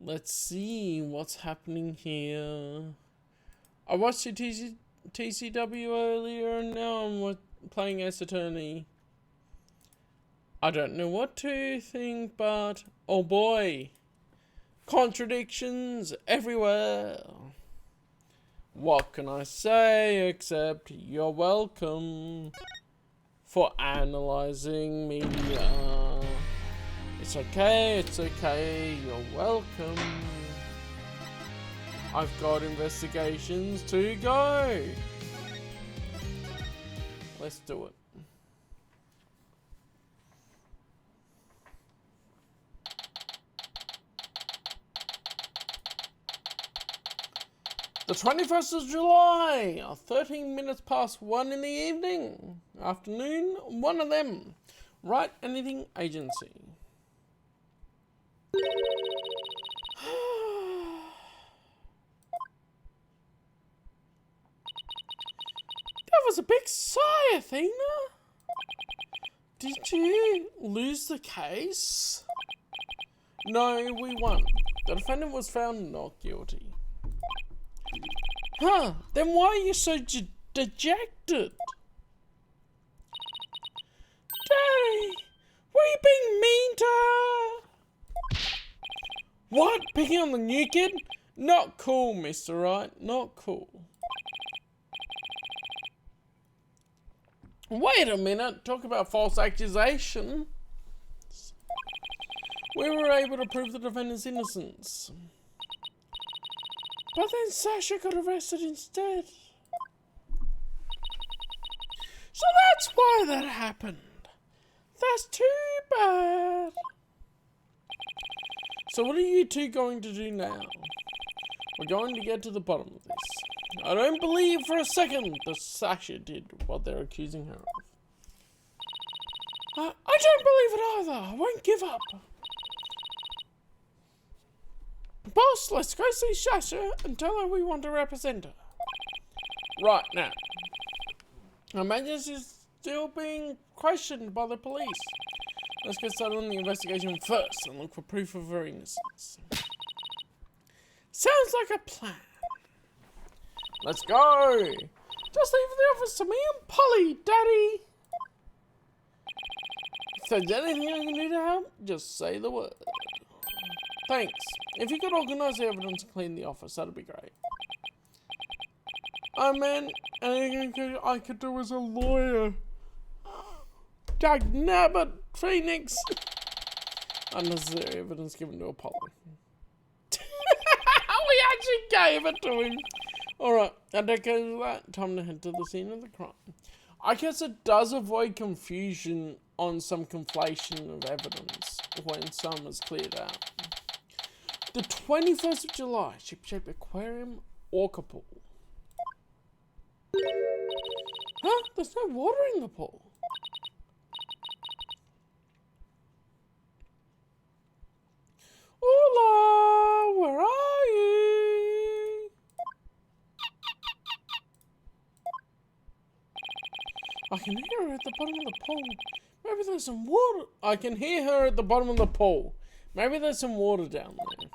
Let's see what's happening here. I watched the TCW earlier and now I'm playing as Attorney. I don't know what to think, but oh boy, contradictions everywhere. What can I say except you're welcome for analysing media. It's okay, you're welcome. I've got investigations to go. Let's do it. The 21st of July, 13 minutes past 1 in the evening. Afternoon, one of them. Write Anything Agency. That was a big sigh, Athena. Did you lose the case? No, we won. The defendant was found not guilty. Huh, then why are you so dejected? Daddy, were you being mean to her? What? Picking on the new kid? Not cool, Mr. Wright, not cool. Wait a minute, talk about false accusation. We were able to prove the defendant's innocence. But then Sasha got arrested instead. So that's why that happened. That's too bad. So what are you two going to do now? We're going to get to the bottom of this. I don't believe for a second that Sasha did what they're accusing her of. I don't believe it either. I won't give up. Boss, let's go see Sasha and tell her we want to represent her. Right now. Her Majesty is still being questioned by the police. Let's get started on the investigation first and look for proof of her innocence. Sounds like a plan. Let's go. Just leave the office to me and Polly, Daddy. If there's anything I can do to help, just say the word. Thanks. If you could organise the evidence and clean the office, that'd be great. Oh man, anything I could do as a lawyer. Dag nabbit, Phoenix. Unnecessary evidence given to Apollo. We actually gave it to him. Alright, I take care of that. Time to head to the scene of the crime. I guess it does avoid confusion on some conflation of evidence when some is cleared out. The 21st of July, Shipshape Aquarium, Orca Pool. Huh? There's no water in the pool. Hola, where are you? I can hear her at the bottom of the pool. Maybe there's some water. I can hear her at the bottom of the pool. Maybe there's some water down there.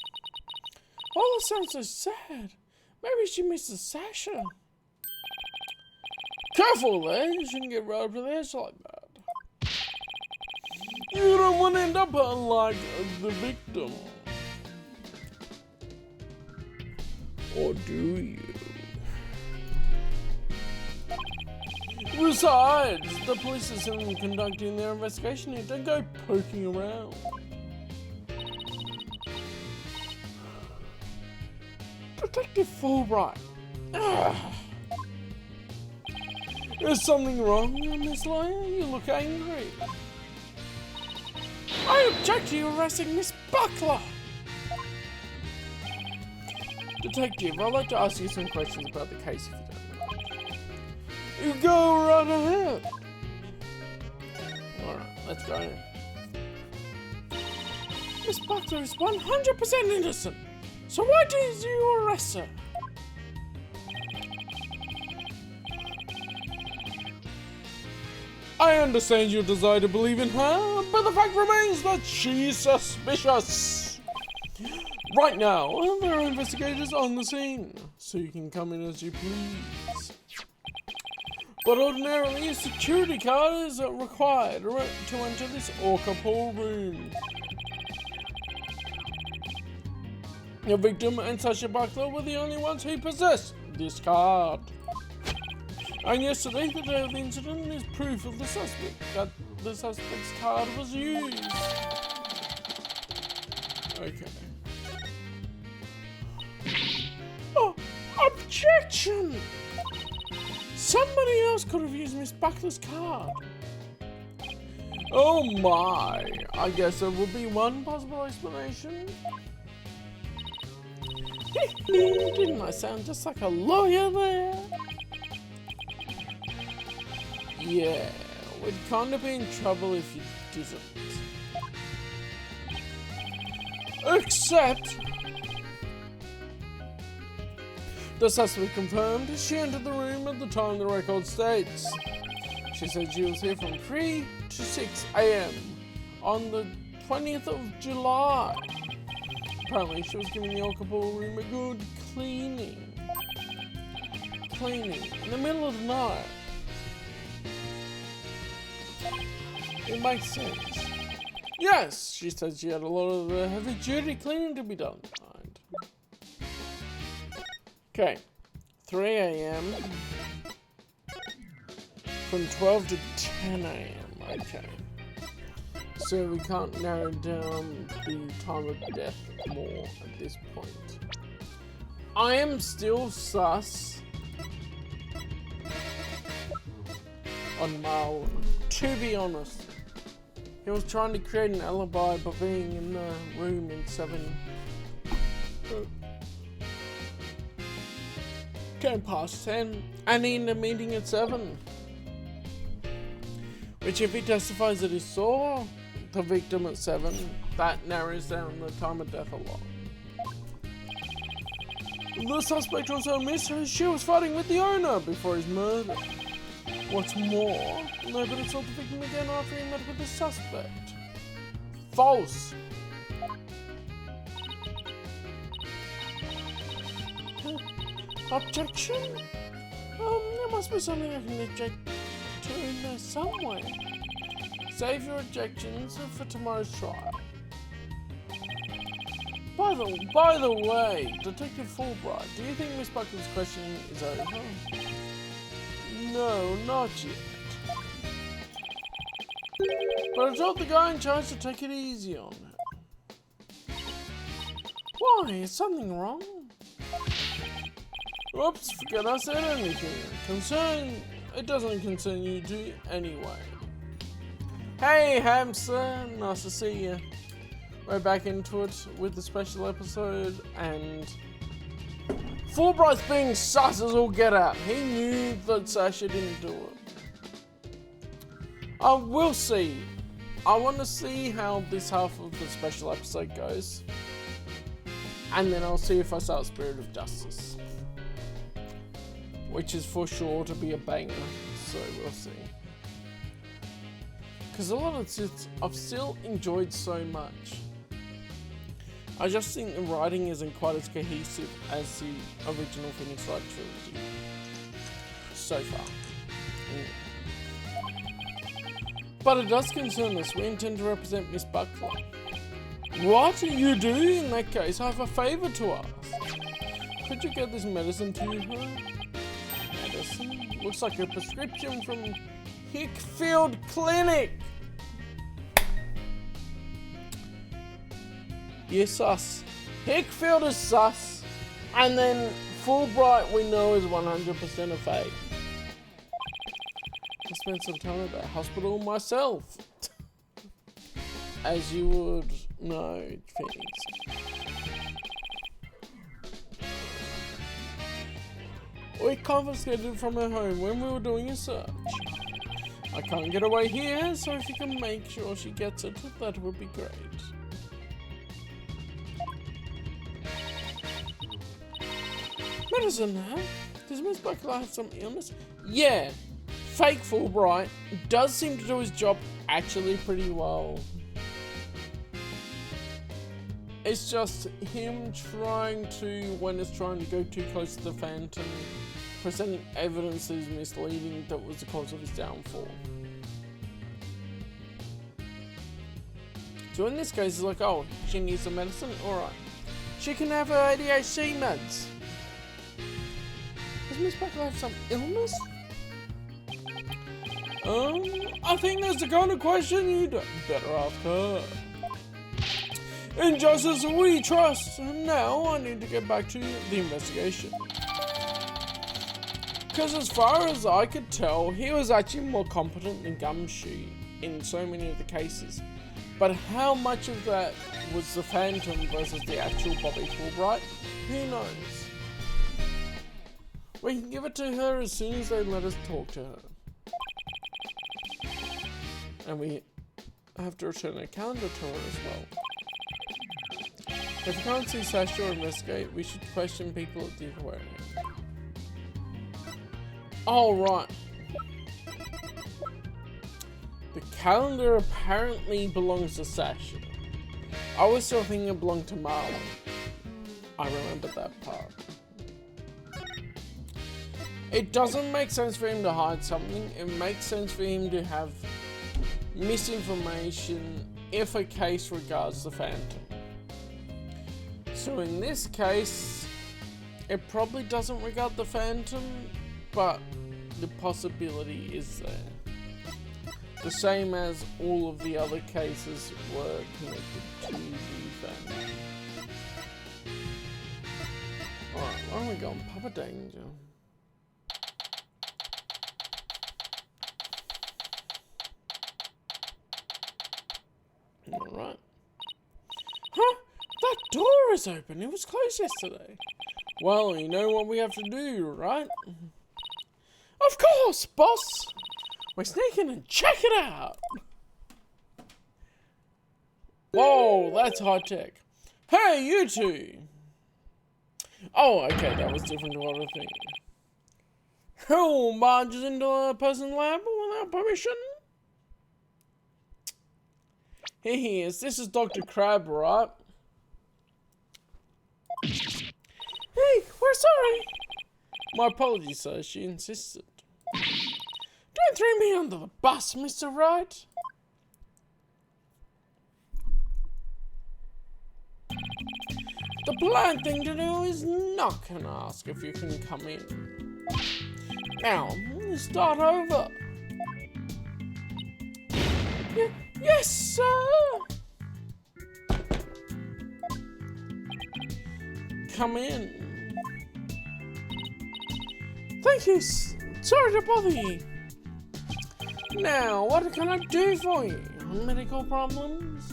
Oh, that sounds so sad. Maybe she misses Sasha. Careful there, you shouldn't get right up to the edge like that. You don't want to end up like the victim. Or do you? Besides, the police are still conducting their investigation here. Don't go poking around. Detective Fulbright. Is something wrong, Miss Lawyer? You look angry. I object to you arresting Miss Buckler. Detective, I'd like to ask you some questions about the case if you don't mind. You go right ahead. Alright, let's go. Miss Buckler is 100% innocent. So why did you arrest her? I understand your desire to believe in her, but the fact remains that she's suspicious. Right now, there are investigators on the scene, so you can come in as you please. But ordinarily, a security card is required to enter this orca pool room. The victim and Sasha Buckler were the only ones who possessed this card. And yesterday, the day of the incident, is proof of the suspect that the suspect's card was used. Okay. Oh, objection! Somebody else could have used Miss Buckler's card. Oh my, I guess there would be one possible explanation. Didn't I sound just like a lawyer there? Yeah, we'd kind of be in trouble if you didn't. Except the suspect confirmed she entered the room at the time the record states. She said she was here from 3 to 6 a.m. on the 20th of July. Apparently she was giving the alcohol room a good cleaning. In the middle of the night. It makes sense. Yes, she said she had a lot of heavy duty cleaning to be done. Okay, 3 a.m. from 12 to 10 a.m. Okay. So we can't narrow down the time of death more at this point. I am still sus on Marlon, to be honest. He was trying to create an alibi by being in the room in 10:10 and in the meeting at 7. Which if he testifies that he saw the victim at 7, that narrows down the time of death a lot. The suspect also admits she was fighting with the owner before his murder. What's more, nobody saw the victim again after he met with the suspect. False. Objection? There must be something I can object to in there somewhere. Save your objections for tomorrow's trial. By the way, Detective Fulbright, do you think Miss Buckler's questioning is over? No, not yet. But I told the guy in charge to take it easy on her. Why? Is something wrong? Oops, forget I said anything. It doesn't concern you two anyway. Hey hamster, nice to see you. We're back into it with the special episode, and Fulbright's being sus as all get out. He knew that Sasha didn't do it. We'll see. I want to see how this half of the special episode goes, and then I'll see if I start Spirit of Justice, which is for sure to be a banger, so we'll see. Because a lot of this I've still enjoyed so much. I just think the writing isn't quite as cohesive as the original Phoenix Wright trilogy so far. But it does concern us. We intend to represent Miss Buckler. What you do in that case? I have a favour to ask. Could you get this medicine to her? Medicine? Looks like a prescription from Hickfield Clinic. You're sus. Hickfield is sus. And then Fulbright we know is 100% a fake. I spent some time at that hospital myself. As you would know, Phoenix. We confiscated it from her home when we were doing a search. I can't get away here, so if you can make sure she gets it, that would be great. Medicine now? Does Miss Buckler have some illness? Yeah, fake Fulbright does seem to do his job actually pretty well. It's just him trying to, when it's trying to go too close to the Phantom, presenting evidence that is misleading that was the cause of his downfall. So in this case, it's like, oh, she needs some medicine? Alright. She can have her ADHD meds. Does Miss Buckle have some illness? I think that's the kind of question you'd better ask her. In justice we trust. Now I need to get back to the investigation. Because as far as I could tell, he was actually more competent than Gumshoe in so many of the cases. But how much of that was the Phantom versus the actual Bobby Fulbright? Who knows? We can give it to her as soon as they let us talk to her. And we have to return a calendar to her as well. If we can't see Sasha or investigate, we should question people at the aquarium. Oh, right. The calendar apparently belongs to Sasha. I was still thinking it belonged to Marlon. I remember that part. It doesn't make sense for him to hide something. It makes sense for him to have misinformation if a case regards the Phantom. So in this case, it probably doesn't regard the Phantom, but the possibility is there. The same as all of the other cases were connected to the Phantom. Alright, where are we going? Papa Danger. Alright. Huh? That door is open. It was closed yesterday. Well, you know what we have to do, right? Of course, boss! We're sneaking and check it out! Whoa, that's high tech. Hey, you two! Oh, okay, that was different to what I think. Who barges into a person's lab without permission? Here he is. This is Dr. Crab, right? Hey, we're sorry. My apologies, sir. She insisted. Don't throw me under the bus, Mr. Wright. The polite thing to do is knock and ask if you can come in. Now, start over. Yes, sir. Come in. Thank you. Sorry to bother you. Now, what can I do for you? Medical problems?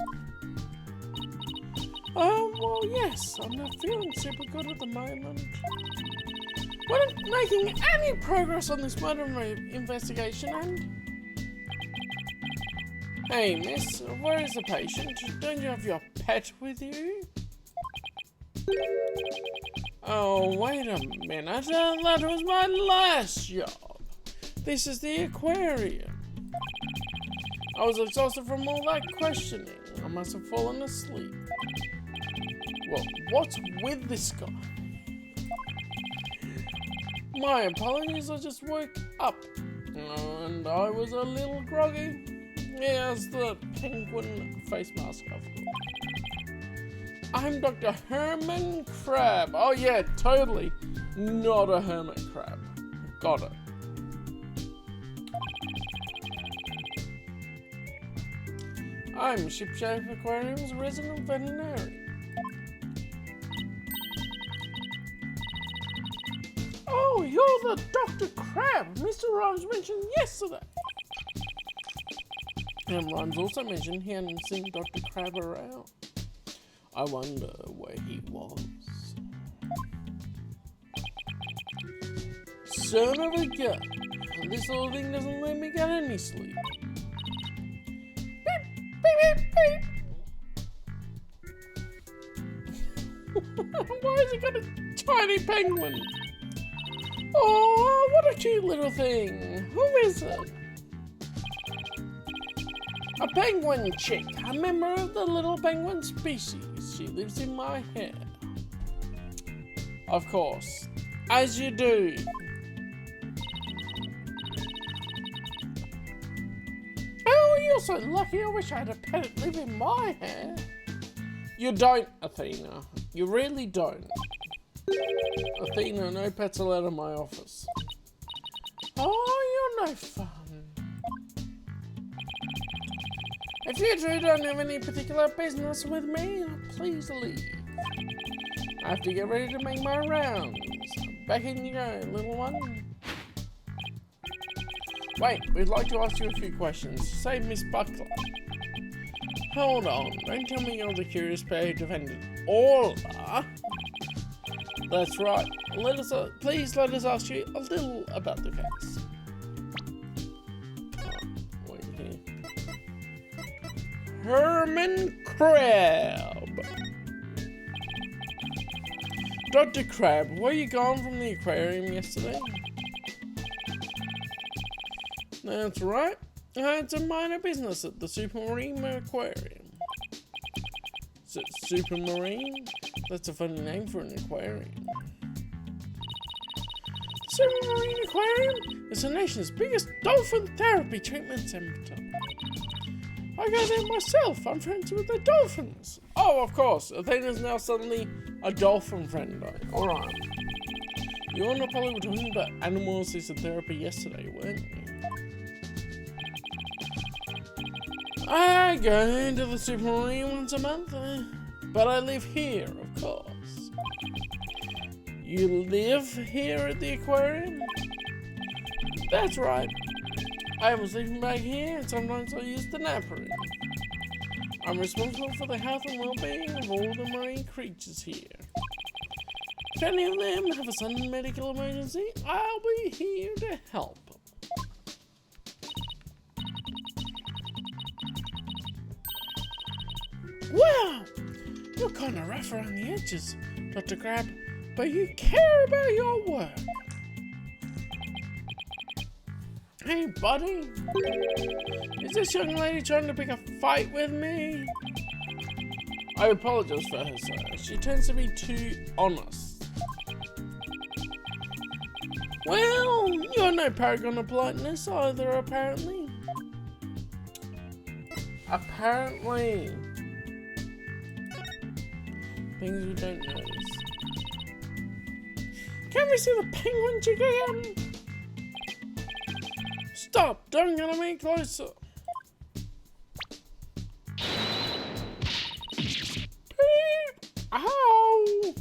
Well, yes. I'm not feeling super good at the moment. We're not making any progress on this murder investigation, and... Hey, miss, where is the patient? Don't you have your pet with you? Oh, wait a minute. That was my last job. This is the aquarium. I was exhausted from all that questioning. I must have fallen asleep. Well, what's with this guy? My apologies, I just woke up. And I was a little groggy. He has the penguin face mask off. I'm Dr. Herman Crab. Oh yeah, totally. Not a hermit crab. Got it. I'm Shipshape Aquarium's resident veterinarian. Oh, you're the Dr. Crab Mr. Rhymes mentioned yesterday. And Rhymes also mentioned he hadn't seen Dr. Crab around. I wonder where he was. Son of a gun. This little thing doesn't let me get any sleep. Beep, beep, beep, beep. Why has he got a tiny penguin? Oh, what a cute little thing. Who is it? A penguin chick, a member of the little penguin species. She lives in my hair. Of course. As you do. Oh, you're so lucky. I wish I had a pet that lived in my hair. You don't, Athena. You really don't. Athena, no pets allowed in my office. Oh, you're no fun. If you two don't have any particular business with me, please leave. I have to get ready to make my rounds. Back in you go, little one. Wait, we'd like to ask you a few questions. Say, Miss Buckler. Hold on, don't tell me you're the curious pair who defended Orla. That's right. Please let us ask you a little about the case. Wait here. Herman Crab. Dr. Crab, were you gone from the aquarium yesterday? That's right. I had some minor business at the Supermarine Aquarium. Supermarine? That's a funny name for an aquarium. Supermarine Aquarium is the nation's biggest dolphin therapy treatment center. I go there myself. I'm friends with the dolphins. Oh, of course. Athena's now suddenly a dolphin friend. Alright. You and Apollo were talking about animal assisted therapy yesterday, weren't you? I go into the Supermarine once a month, but I live here, of course. You live here at the aquarium? That's right. I was sleeping back here, and sometimes I use the nap room. I'm responsible for the health and well-being of all the marine creatures here. If any of them have a sudden medical emergency, I'll be here to help. Wow! You're kind of rough around the edges, Dr. Crab, but you care about your work. Hey, buddy. Is this young lady trying to pick a fight with me? I apologize for her, sir. She tends to be too honest. Well, you're no paragon of politeness either, apparently. Apparently. Things we don't notice. Can we see the penguin chick again? Stop! Don't get me closer! Beep! Ow!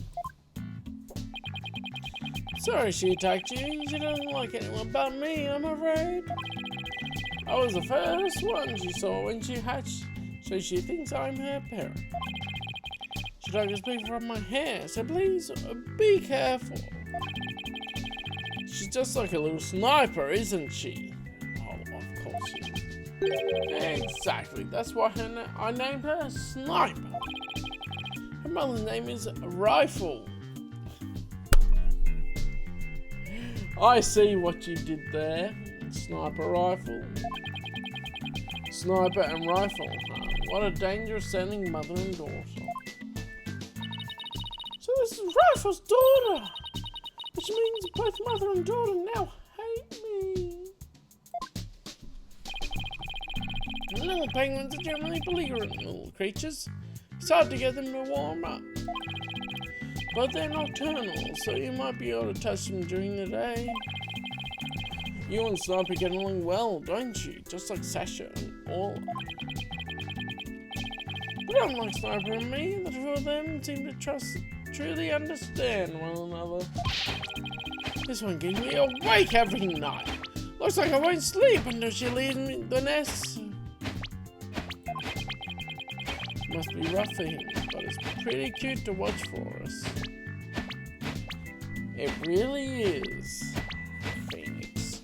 Sorry she attacked you. She doesn't like anyone but me, I'm afraid. I was the first one she saw when she hatched, so she thinks I'm her parent. She took this paper from my hair, so please be careful. She's just like a little sniper, isn't she? Oh, of course she is. Exactly, that's why I named her Sniper. Her mother's name is Rifle. I see what you did there. Sniper Rifle. Sniper and Rifle. What a dangerous sounding mother and daughter. So this is Rifle's daughter, which means both mother and daughter now hate me. Little penguins are generally belligerent little creatures. It's hard to get them to warm up. But they're nocturnal, so you might be able to touch them during the day. You and Sniper get along well, don't you? Just like Sasha and Orla. But unlike Sniper and me, the two of them seem to truly understand one another. This one keeps me awake every night. Looks like I won't sleep until she leaves me the nest. Must be rough for him, but it's pretty cute to watch for us. It really is, Phoenix.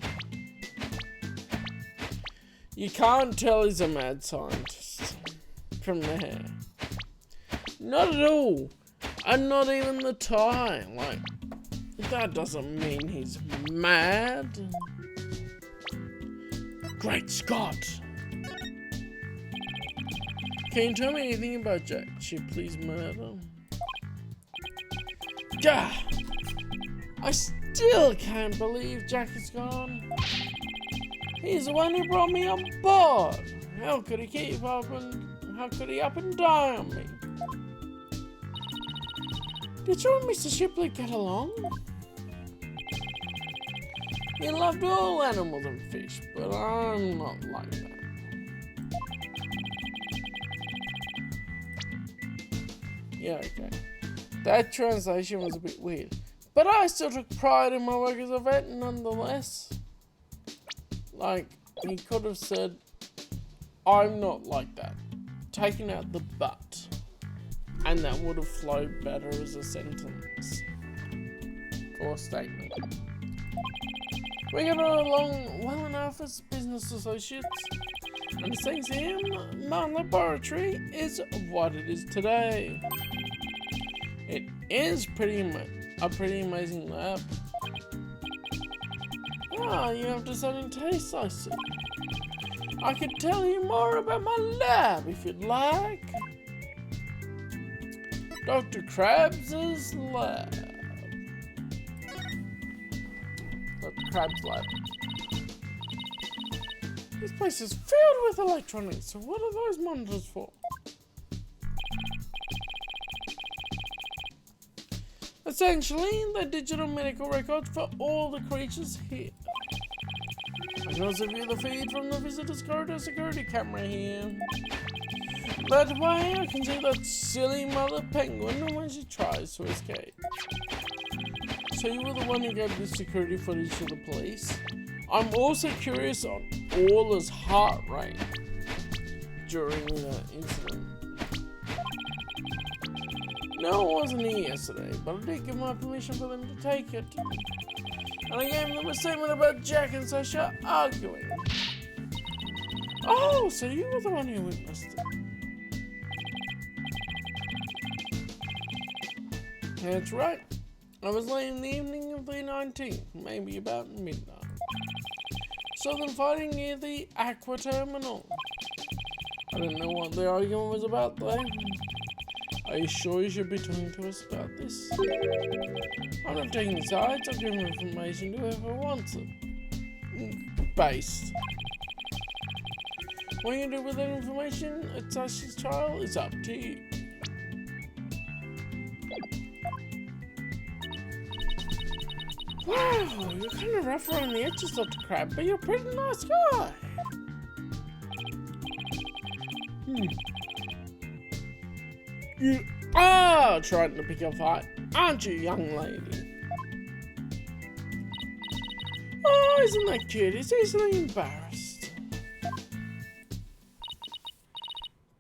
You can't tell he's a mad scientist from the hair. Not at all. And not even the tie. Like, that doesn't mean he's mad. Great Scott! Can you tell me anything about Jack Shipley's murder? Gah! I still can't believe Jack is gone. He's the one who brought me on board. How could he up and die on me? Did you and Mr. Shipley get along? He loved all animals and fish, but I'm not like that. Yeah, okay. That translation was a bit weird. But I still took pride in my work as a vet nonetheless. Like, he could have said, I'm not like that. Taking out the but. And that would have flowed better as a sentence. Or statement. We get along well enough as business associates. And thanks to him, my laboratory is what it is today. It is a pretty amazing lab. Ah, you have discerning taste, I see. I could tell you more about my lab if you'd like. Dr. Krabs' lab. Dr. Krabs' lab. This place is filled with electronics, so what are those monitors for? Essentially, the digital medical records for all the creatures here. I can also view the feed from the visitor's corridor security camera here. That way, I can see that silly mother penguin when she tries to escape. So you were the one who gave the security footage to the police? I'm also curious on Orla's heart rate during the incident. No, I wasn't here yesterday, but I did give my permission for them to take it. And I gave them a statement about Jack and Sasha arguing. Oh, so you were the one who witnessed it. That's right. I was late in the evening of the 19th, maybe about midnight. Saw them fighting near the Aqua Terminal. I didn't know what the argument was about though. Are you sure you should be talking to us about this? I'm not taking sides, I'll give information to whoever wants it. Based. What you do with that information at Sasha's trial is up to you. Wow, you're kind of rough around the edges, Dr. Crab, but you're a pretty nice guy. You are trying to pick a fight, aren't you, young lady? Oh, isn't that cute? He's easily embarrassed.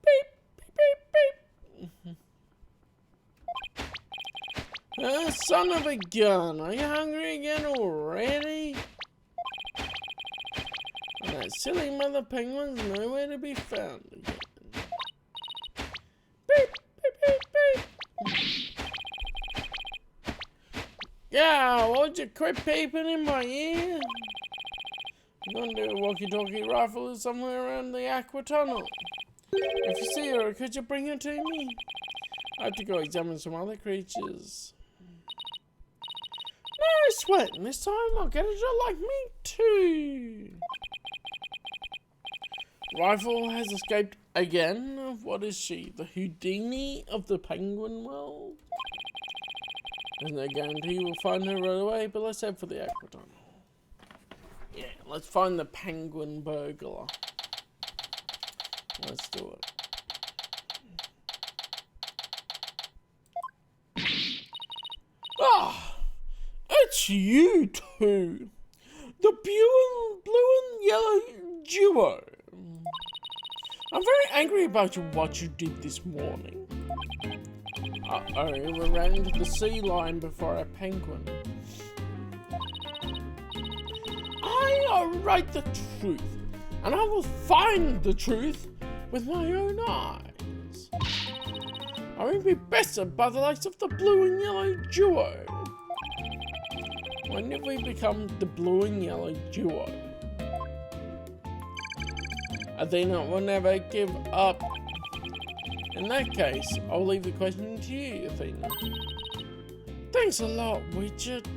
Beep, beep, beep, beep. Son of a gun, are you hungry again already? And that silly mother penguin's nowhere to be found again. Beep, beep, beep, beep. Yeah, would you quit peeping in my ear? I'm going to do a walkie-talkie rifle somewhere around the Aqua Tunnel. If you see her, could you bring her to me? I have to go examine some other creatures. No sweating, this time I'll get her to like me too. Rifle has escaped again. What is she? The Houdini of the penguin world? There's no guarantee we'll find her right away, but let's head for the Aqua Tunnel. Yeah, let's find the penguin burglar. Let's do it. Ah! It's you two! The blue and yellow duo! I'm very angry about what you did this morning. Uh-oh, we ran into the sea lion before a penguin. I write the truth, and I will find the truth with my own eyes. I won't be bested by the likes of the blue and yellow duo. When did we become the blue and yellow duo? Athena will never give up. In that case, I'll leave the question to you, Athena. Thanks a lot, Richard.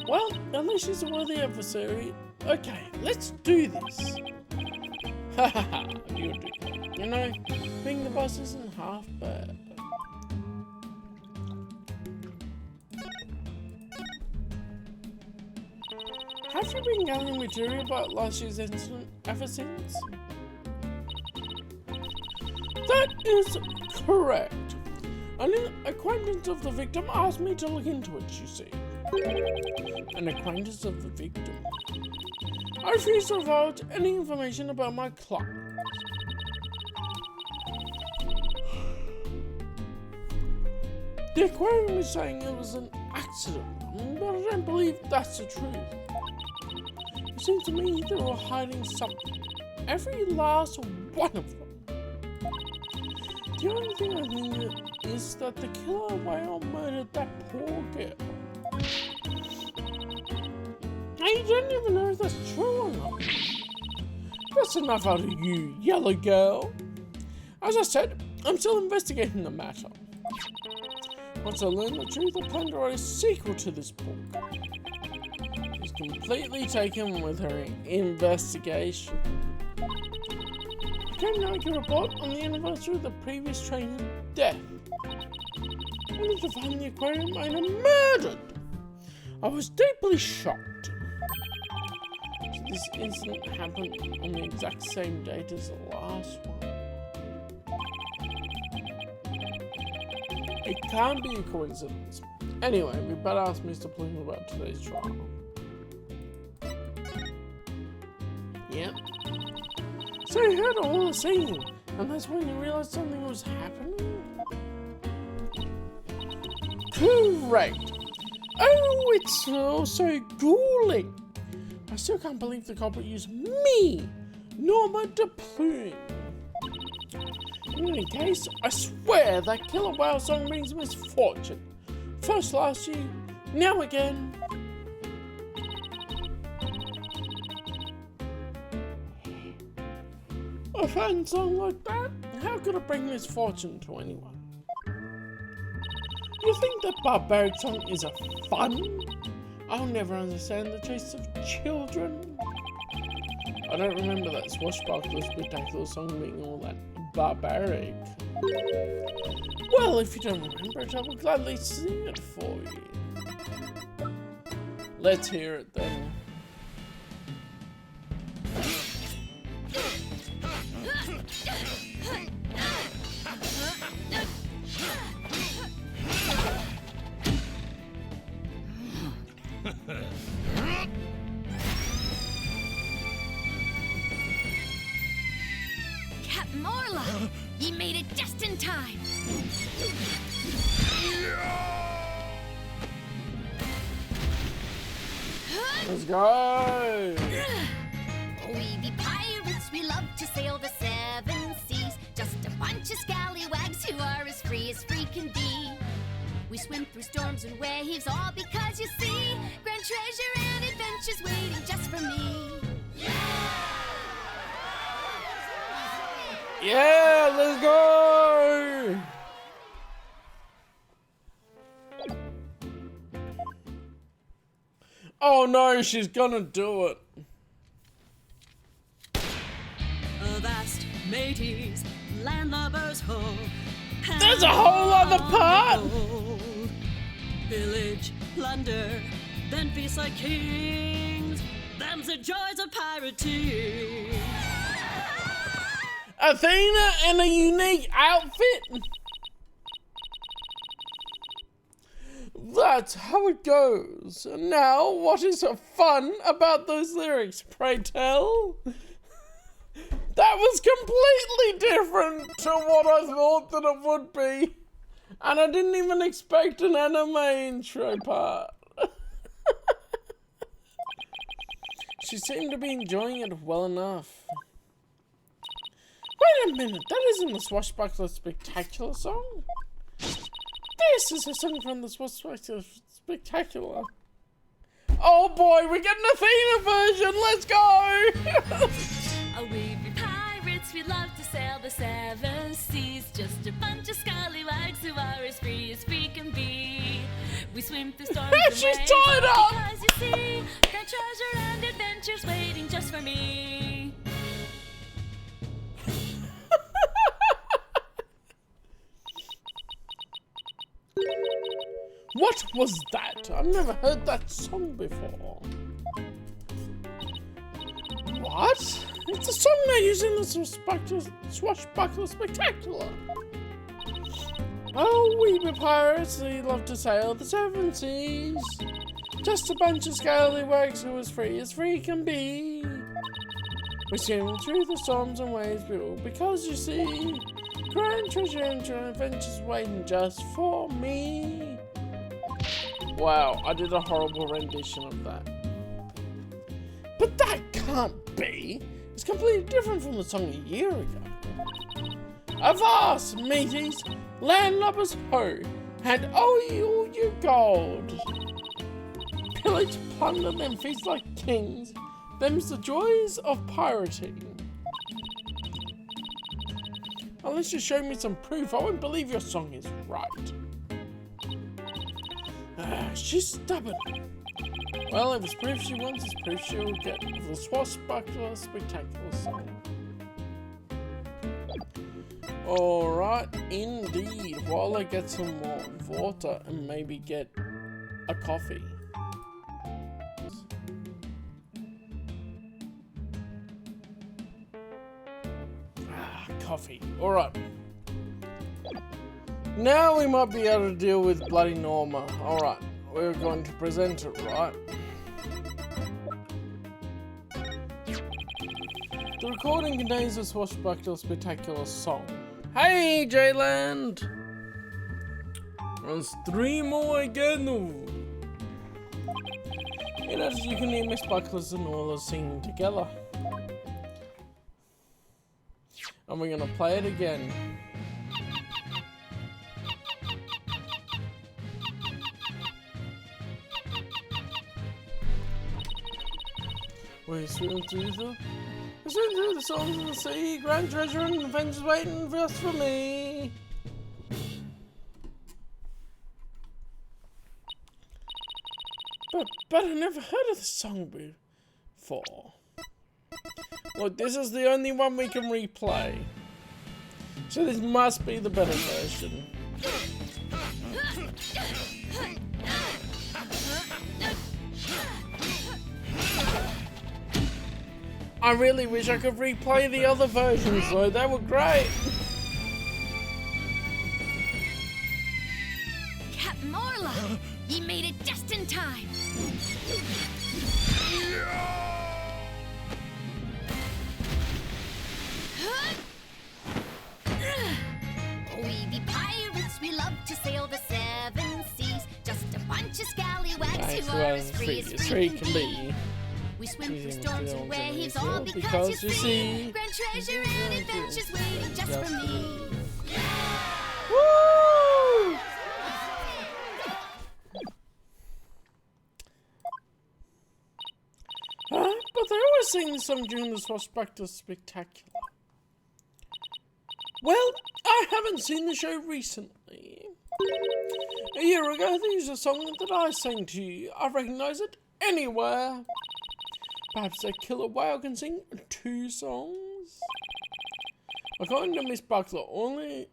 Well, unless she's a worthy adversary, okay, let's do this. Hahaha, you do. You know, being the boss isn't half bad. Have you been gathering material about last year's incident ever since? That is correct. An acquaintance of the victim asked me to look into it, you see. An acquaintance of the victim. I refuse to divulge any information about my client. The Aquarium is saying it was an accident, but I don't believe that's the truth. It seems to me they were hiding something. Every last one of them. The only thing I think is that the killer whale murdered that poor girl. I don't even know if that's true or not. That's enough out of you, yellow girl. As I said, I'm still investigating the matter. Once I learn the truth, I plan to write a sequel to this book. She's completely taken with her investigation. I came to make a report on the anniversary of the previous trainer's death. Only to find the Aquarium miner murdered. I was deeply shocked. So this incident happened on the exact same date as the last one. It can't be a coincidence. Anyway, we better ask Mr. Plume about today's trial. Yep. So you heard all the singing, and that's when you realized something was happening? Correct. Oh, it's so galling. I still can't believe the culprit used me, Norma de Plume. In any case, I swear that killer whale song brings misfortune. First last year, now again. A fun song like that? How could it bring misfortune to anyone? You think that barbaric song is a fun? I'll never understand the taste of children. I don't remember that swashbuckler spectacular song being all that barbaric. Well, if you don't remember it, I will gladly sing it for you. Let's hear it then. Captain Orla, you made it just in time. Let's go! We be pirates, we love to sail the seven seas. Just a bunch of scallywags who are as free can be. We swim through storms and waves, all because you see grand treasure and adventures waiting just for me. Yeah, let's go! Oh no, she's gonna do it. Avast, mateys, landlubbers ho. There's a whole other part! Pillage, plunder, then feast like kings. Them's the joys of pirating. Athena in a unique outfit. That's how it goes. Now, what is so fun about those lyrics, pray tell? That was completely different to what I thought that it would be. And I didn't even expect an anime intro part. She seemed to be enjoying it well enough. Wait a minute, that isn't the Swashbuckler Spectacular song? This is a song from the Swashbuckler Spectacular. Oh boy, we're getting Athena version, let's go! Oh, we be pirates, we love to sail the seven seas. Just a bunch of scallywags who are as free can be. We swim through storms and She's waves tied up! because you see, grand treasure and adventures waiting just for me. What was that? I've never heard that song before. What? It's a song they use in the Swashbuckler Spectacular. Oh, we be pirates, we love to sail the seven seas. Just a bunch of scallywags who as free can be. We swim through the storms and waves below because you see, grand treasure and adventures waiting just for me. Wow, I did a horrible rendition of that. But that can't be. It's completely different from the song a year ago. Avast, mateys, landlubbers ho, and oh you gold. Pillage, plunder, then feast like kings. Them's the joys of pirating. Unless you show me some proof, I won't believe your song is right. She's stubborn. Well, if it's proof she wants, it's proof she'll get the Swashbuckler Spectacular song. Alright, indeed. While I get some more water and maybe get a coffee. Coffee. Alright. Now we might be able to deal with bloody Norma. Alright. We're going to present it, right? The recording contains a Swashbuckler Spectacular song. Hey, J-Land! There's 3 more again. And as you can hear, Miss Bucklers and all are singing together. And we're gonna play it again. We swim through the songs of the sea, grand treasure and adventures waiting just for me. But I never heard of this song before. Look, this is the only one we can replay. So this must be the better version. I really wish I could replay the other versions though, they were great. Captain Orla, you made it just in time. We be pirates, we love to sail the 7 seas. Just a bunch of scallywags who are as free can be. We swim through storms and waves, all because you see, grand treasure and adventures waiting just for me. Woo! But they always sing this song during the Swashbuckler Spectacular. Well, I haven't seen the show recently. A year ago, there was a song that I sang to you. I recognise it anywhere. Perhaps a killer whale can sing 2 songs? According to Miss Buckler, Orla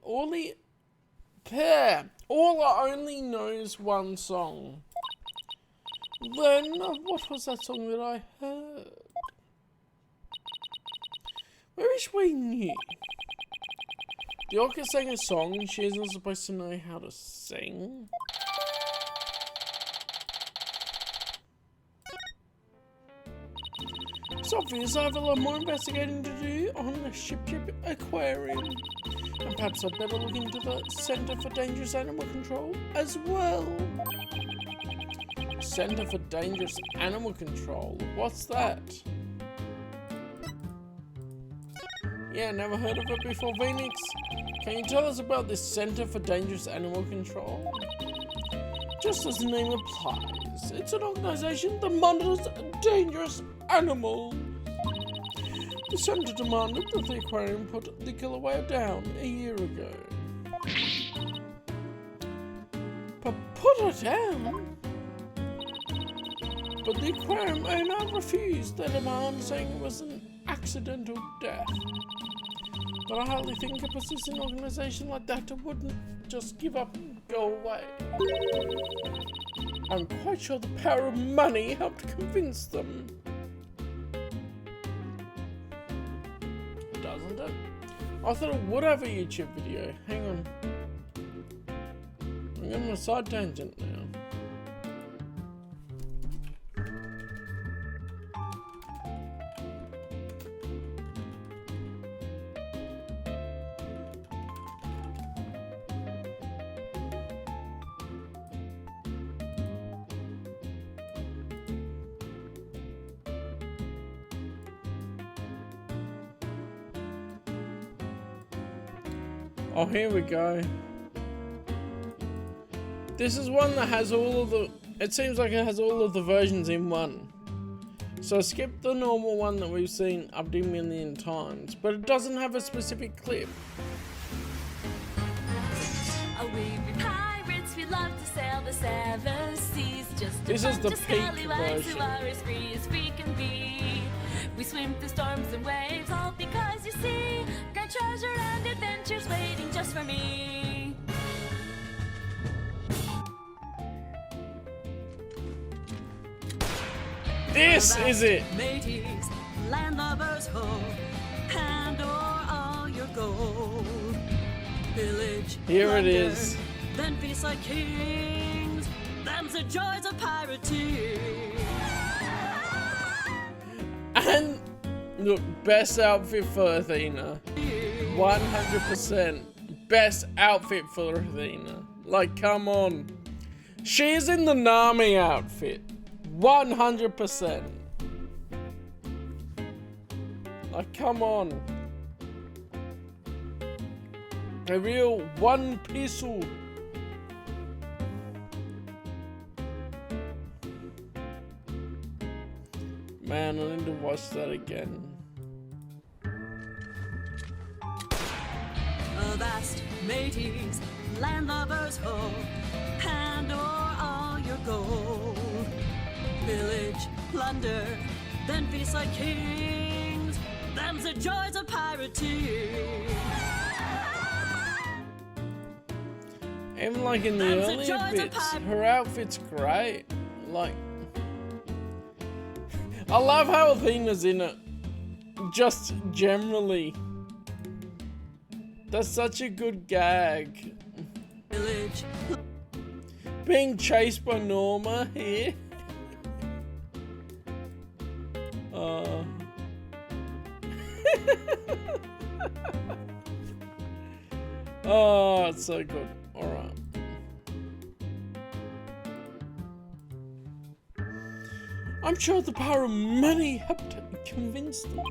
only knows 1 song. Then, what was that song that I heard? I wish we knew. The orca sang a song and she isn't supposed to know how to sing. It's obvious I have a lot more investigating to do on the Shipshape Aquarium. And perhaps I'd better look into the Center for Dangerous Animal Control as well. Center for Dangerous Animal Control. What's that? Yeah, never heard of it before, Phoenix. Can you tell us about this Center for Dangerous Animal Control? Just as the name implies, it's an organization that monitors dangerous animals. The centre demanded that the aquarium put the killer whale down a year ago. But put it down? But the aquarium owner refused their demand, saying it was an accidental death. But I hardly think a persistent organisation like that wouldn't just give up and go away. I'm quite sure the power of money helped convince them. Doesn't it? I thought it would have a YouTube video. Hang on. I'm going on a side tangent now. Oh, here we go. This is one that has all of the... It seems like it has all of the versions in one. So skip the normal one that we've seen up to a million times, but it doesn't have a specific clip. Oh, we be pirates, we love to sail the seven seas. Just This is the peak scallywags version. who are as free can be. We swim through storms and waves, all because you see great treasure and adventures waiting just for me. This is it. Mateys, landlubbers, ho, hand o'er all your gold. Pillage, Here it plunder, is. then feast like kings. Them's the joys of pirating. And look, best outfit for Athena. 100% best outfit for Athena. Like, come on. She's in the Nami outfit. 100%. Like, come on. A real one pistol. Man, I need to watch that again. Avast, mateys, landlubbers, ho, hand o'er all your gold. Pillage, plunder, then feast like kings. Them's the joys of pirating. Even like in the Them's the earlier joys of bits, pirate- her outfit's great. Like, I love how Athena's in it. Just generally. That's such a good gag. Pillage, Being chased by Norma here. Oh, it's so good. Alright. I'm sure the power of money helped convince them.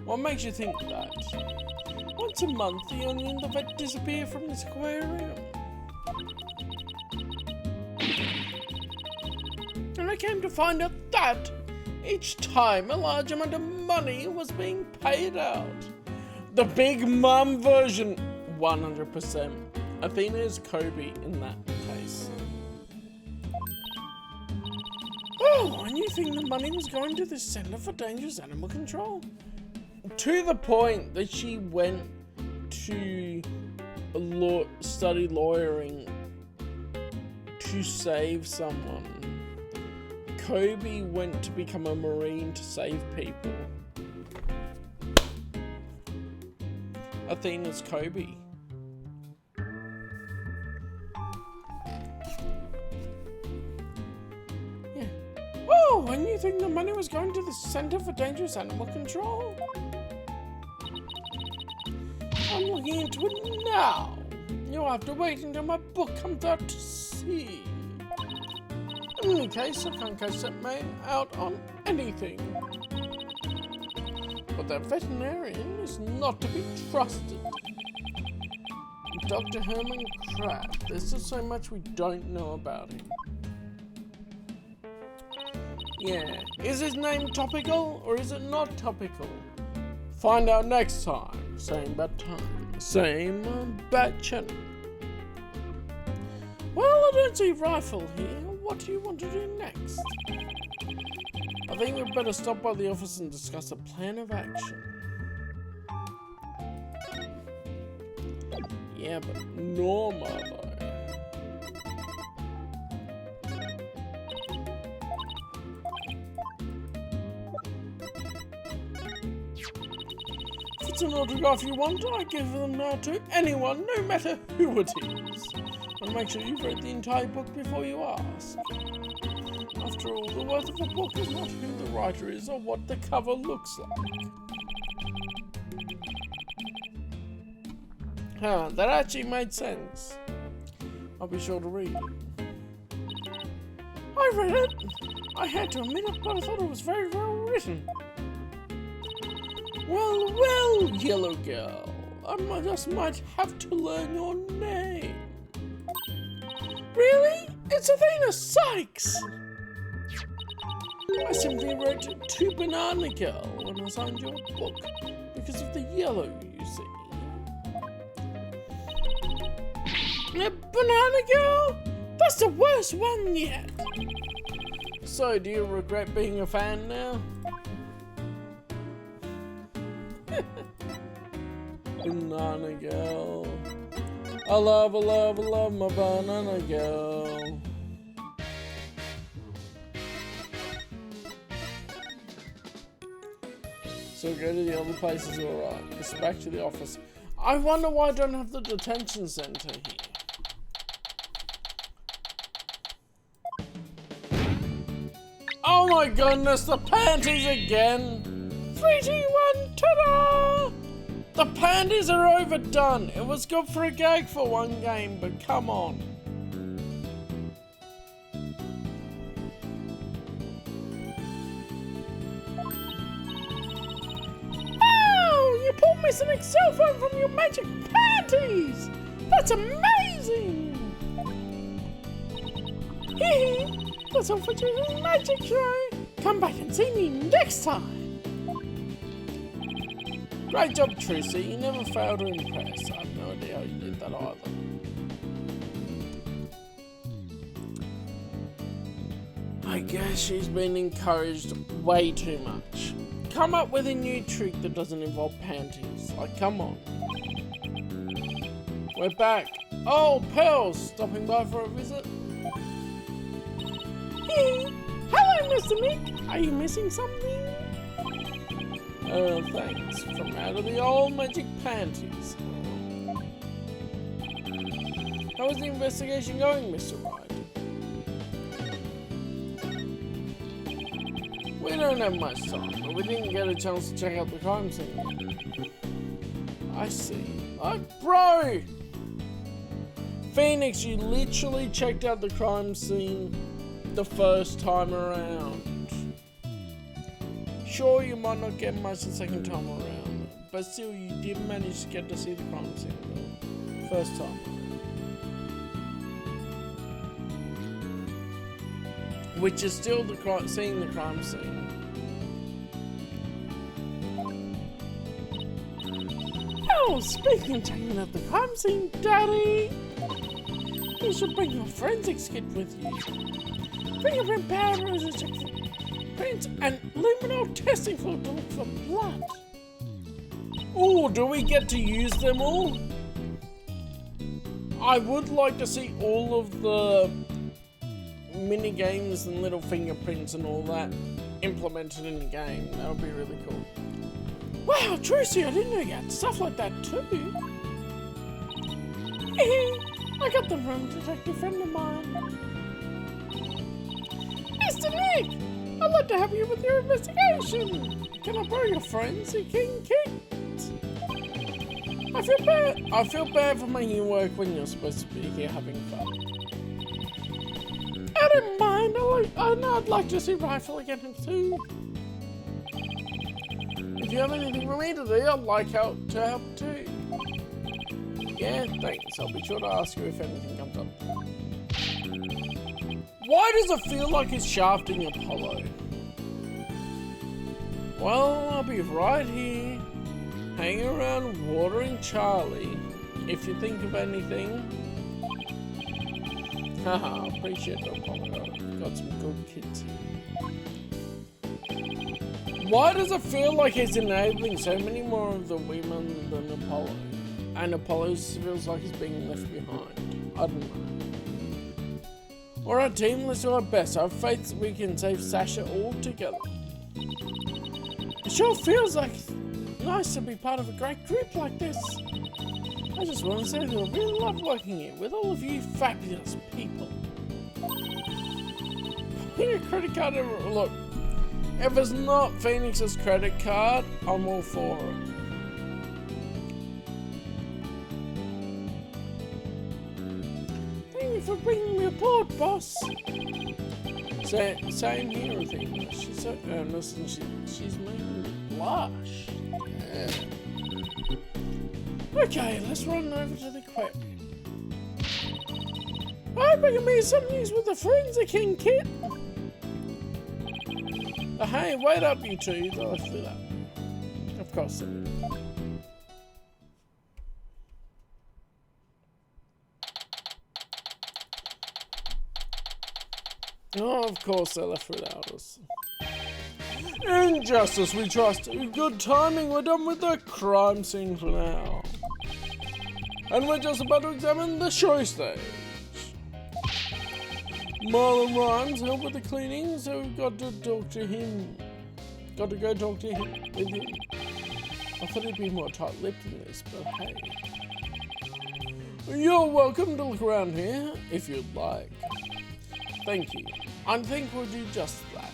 What makes you think that? Once a month, the onion and the vet disappear from this aquarium. And I came to find out that each time a large amount of money was being paid out. The Big Mum version, 100%. Athena is Kobe in that case. Oh, and you think the money was going to the Center for Dangerous Animal Control? To the point that she went to study lawyering to save someone. Kobe went to become a Marine to save people. Athena's Kobe. Yeah. Oh, and you think the money was going to the Center for Dangerous Animal Control? I'm looking into it now. You'll have to wait until my book comes out to see. In any case, I can't catch that man out on anything. But that veterinarian is not to be trusted. Dr. Herman Crab. There's just so much we don't know about him. Yeah. Is his name topical or is it not topical? Find out next time. Same bad time. Same bad channel. Well, I don't see Rifle here. What do you want to do next? I think we'd better stop by the office and discuss a plan of action. Yeah, but Norma, though. If it's an autograph you want, I give them now to anyone, no matter who it is. And make sure you've read the entire book before you ask. After all, the worth of a book is not who the writer is or what the cover looks like. Huh, that actually made sense. I'll be sure to read it. I read it! I had to admit it, but I thought it was very well written. Well, Yellow Girl. I just might have to learn your name. Really? It's Athena Sykes! I simply wrote to Banana Girl when I signed your book because of the yellow, you see. Banana Girl? That's the worst one yet! So, do you regret being a fan now? Banana Girl. I love my Banana Girl. So go to the other places, alright. It's back to the office. I wonder why I don't have the detention center here. Oh my goodness, the panties again! 3, 2, 1, ta-da! The panties are overdone. It was good for a gag for one game, but come on. Oh, you pulled missing Excel phone from your magic panties! That's amazing! Hee. That's all for today's magic show. Come back and see me next time. Great job, Tracy. You never failed to impress. I have no idea how you did that either. I guess she's been encouraged way too much. Come up with a new trick that doesn't involve panties. Like, come on. We're back. Oh, Pearl, stopping by for a visit? Hey, hello, Mr. Nick. Are you missing something? Thanks. From out of the old magic panties. How is the investigation going, Mr. Wright? We don't have much time, but we didn't get a chance to check out the crime scene. I see. Like, bro! Phoenix, you literally checked out the crime scene the first time around. Sure, you might not get much the second time around, but still you did manage to get to see the crime scene the first time. Which is still seeing the crime scene. Oh, speaking of checking out the crime scene, Daddy! You should bring your forensics kit with you. Fingerprint powder is a check for prints and luminol testing fluid to look for blood. Oh, do we get to use them all? I would like to see all of the mini games and little fingerprints and all that implemented in the game. That would be really cool. Wow, Tracy, I didn't know you had stuff like that too. I got them from a detective friend of mine. Mr. Nick, I'd like to help you with your investigation. Can I borrow your forensic kit? I feel bad for making you work when you're supposed to be here having fun. I don't mind. I'd like to see Rifle again too. If you have anything for me to do, I'd like to help too. Yeah, thanks. I'll be sure to ask you if anything comes up. Why does it feel like it's shafting Apollo? Well, I'll be right here. Hang around watering Charlie if you think of anything. Haha, appreciate it, Apollo. Got some good kids here. Why does it feel like he's enabling so many more of the women than Apollo? And Apollo feels like he's being left behind. I don't know. Alright team, let's do our best. I have faith that we can save Sasha all together. It sure feels like nice to be part of a great group like this. I just want to say that I really love working here with all of you fabulous people. Your credit card ever look. If it's not Phoenix's credit card, I'm all for it. Thank you for bringing me aboard, boss. Same here, I think. She's so earnest and she's making me blush. Yeah. Okay, let's run over to the aquarium. I hope I can make some news with the forensic king kit. Hey, wait up, you two. They'll do that. Of course they do. Oh, of course they left without us. In justice we trust. Good timing, we're done with the crime scene for now. And we're just about to examine the show stage. Marlon Rhymes helped with the cleaning, so we've got to talk to him. Got to go talk to him with him. I thought he'd be more tight-lipped than this, but hey. You're welcome to look around here, if you'd like. Thank you. I think we'll do just that.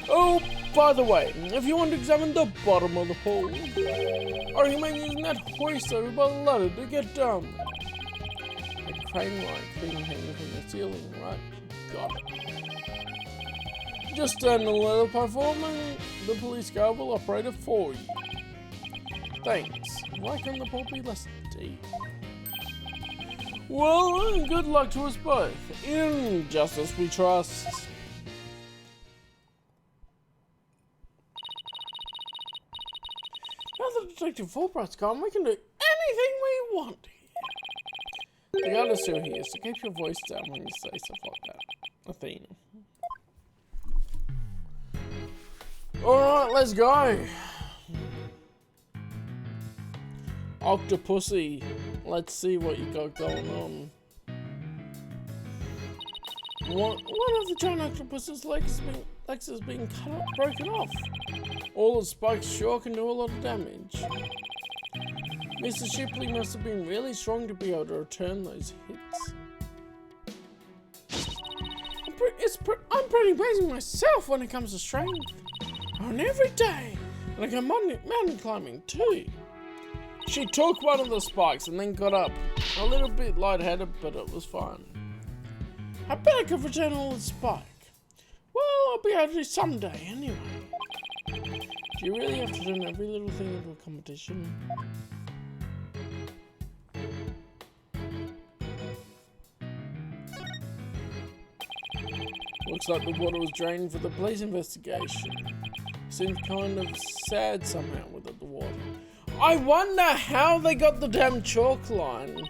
Oh, by the way, if you want to examine the bottom of the pool, I recommend using that hoist over by the ladder to get down there. A crane-like thing hanging from the ceiling, right? Got it. Just stand on the ladder platform and the police car will operate it for you. Thanks. Why can the pool be less deep? Well, good luck to us both. In justice we trust. Now that Detective Fulbright's gone, we can do anything we want here. The guard is still here, so keep your voice down when you say stuff like that. Athena. Alright, let's go. Octopussy, let's see what you got going on. One of the giant octopus's legs has been broken off. All the spikes sure can do a lot of damage. Mr. Shipley must have been really strong to be able to return those hits. I'm pretty amazing myself when it comes to strength. On every day, and I go mountain climbing too. She took one of the spikes and then got up. A little bit lightheaded, but it was fine. I bet I could return all the spike. Well, I'll be able to someday anyway. Do you really have to turn every little thing into a competition? Looks like the water was drained for the police investigation. Seems kind of sad somehow without the water. I wonder how they got the damn chalk line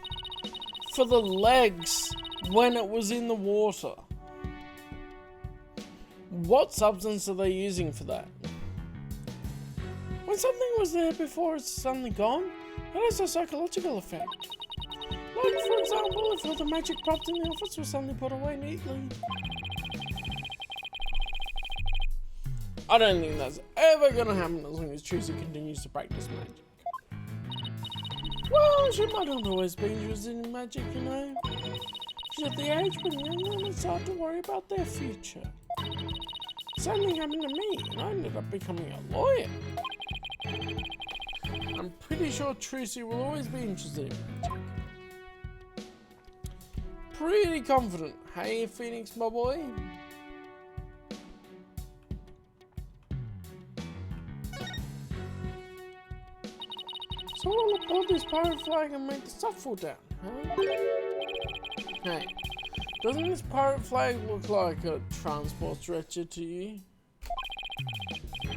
for the legs when it was in the water. What substance are they using for that? When something was there before it's suddenly gone, it has a psychological effect. Like, for example, if all the magic props in the office were suddenly put away neatly. I don't think that's ever gonna happen as long as Tracy continues to practice magic. Well, she might not always be interested in magic, you know. She's at the age when young women start to worry about their future. Same thing happened to me, and I ended up becoming a lawyer. I'm pretty sure Tracy will always be interested in magic. Pretty confident. Hey, Phoenix, my boy. So we'll upload this pirate flag and make the stuff fall down, huh? Hey, doesn't this pirate flag look like a transport stretcher to you?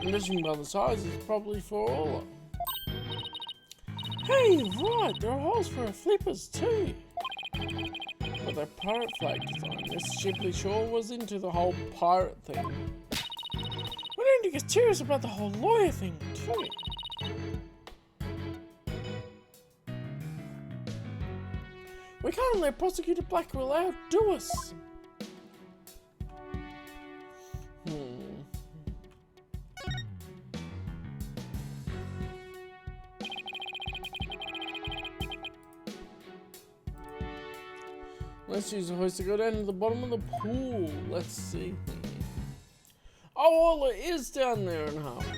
And judging by the size, it's probably for all of them. Hey, right, there are holes for our flippers too. But that pirate flag design, Mr. Shipley sure was into the whole pirate thing. We need to get serious about the whole lawyer thing too. We can't let Prosecutor Blackwell outdo us. Let's use a hoist to go down to the bottom of the pool. Let's see. Oh, Ola is down there in half of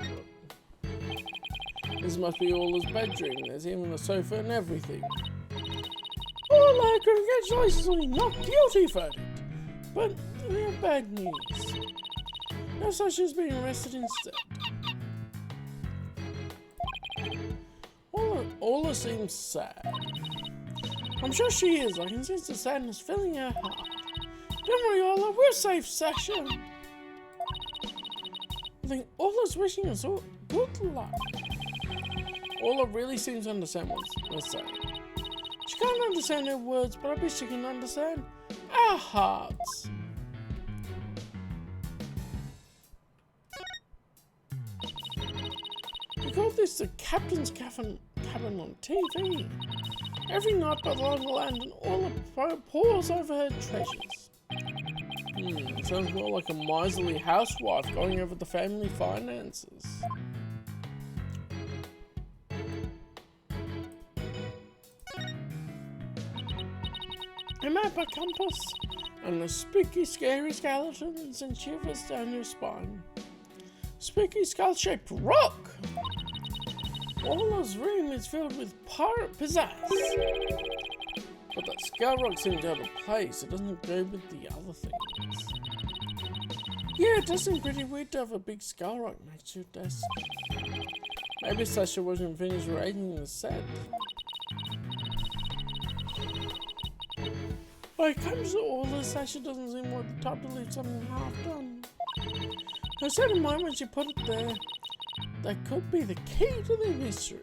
it. This must be Ola's bedroom. There's even a sofa and everything. Ola, congratulations on your not guilty verdict. But we have bad news. No such as being arrested instead. Ola seems sad. I'm sure she is. I can sense the sadness filling her heart. Don't worry, Ola. We're safe, Sasha. I think Ola's wishing us all good luck. Ola really seems to understand what we're saying. She can't understand her words, but I bet she can understand our hearts. We call this the Captain's Cabin on TV. Every night by the light of the lantern, Ola pours over her treasures. Sounds more like a miserly housewife going over the family finances. A map, a compass, and the spooky, scary skeletons and shivers down your spine. Spooky skull-shaped rock! Ola's room is filled with pirate pizzazz. But that skull rock seems out of place. It doesn't go with the other things. Yeah, it does seem pretty weird to have a big skull rock next to your desk. Maybe Sasha wasn't finished rating the set. When it comes to Ola, Sasha doesn't seem like the type to leave something half done. Her set in mind when she put it there, that could be the key to the mystery.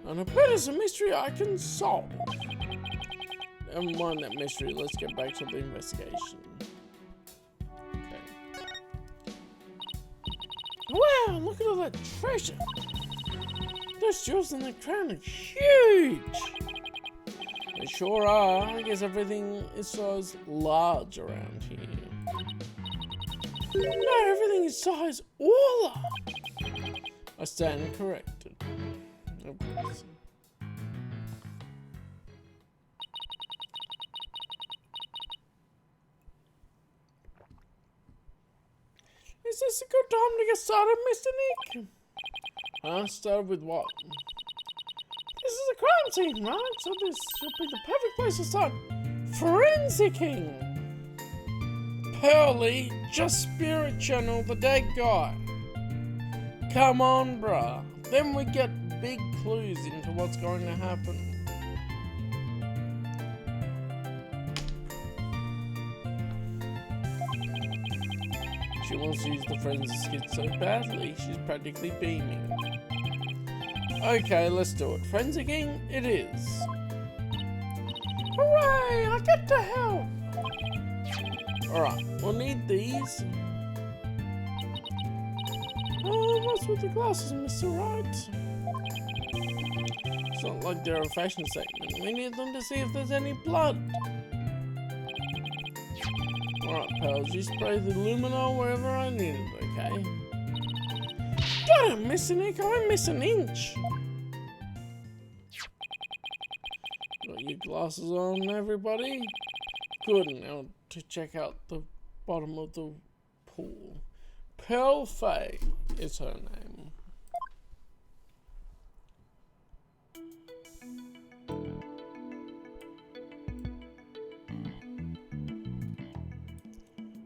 And I bet it's a mystery I can solve. Never mind that mystery, let's get back to the investigation. Okay. Wow, look at all that treasure. Those jewels in the crown are huge. They sure are. I guess everything is size large around here. No, everything is size Ola. I stand corrected. Of course. Is this a good time to get started, Mr. Nick? Huh? Started with what? This is a crime scene, right? So this should be the perfect place to start forensicing. Pearly, just spirit channel the dead guy. Come on, bruh. Then we get big clues into what's going to happen. She wants to use the forensic kit so badly, she's practically beaming. Okay, let's do it. Forensicing it is. Hooray! I get to help! Alright, we'll need these. Oh, what's with the glasses, Mr. Wright? It's not like they're a fashion statement. We need them to see if there's any blood. Alright, pals, you spray the luminol wherever I need it, okay? Don't miss an inch, I miss an inch! Got your glasses on, everybody? Good, now to check out the bottom of the pool. Pearl Faye is her name.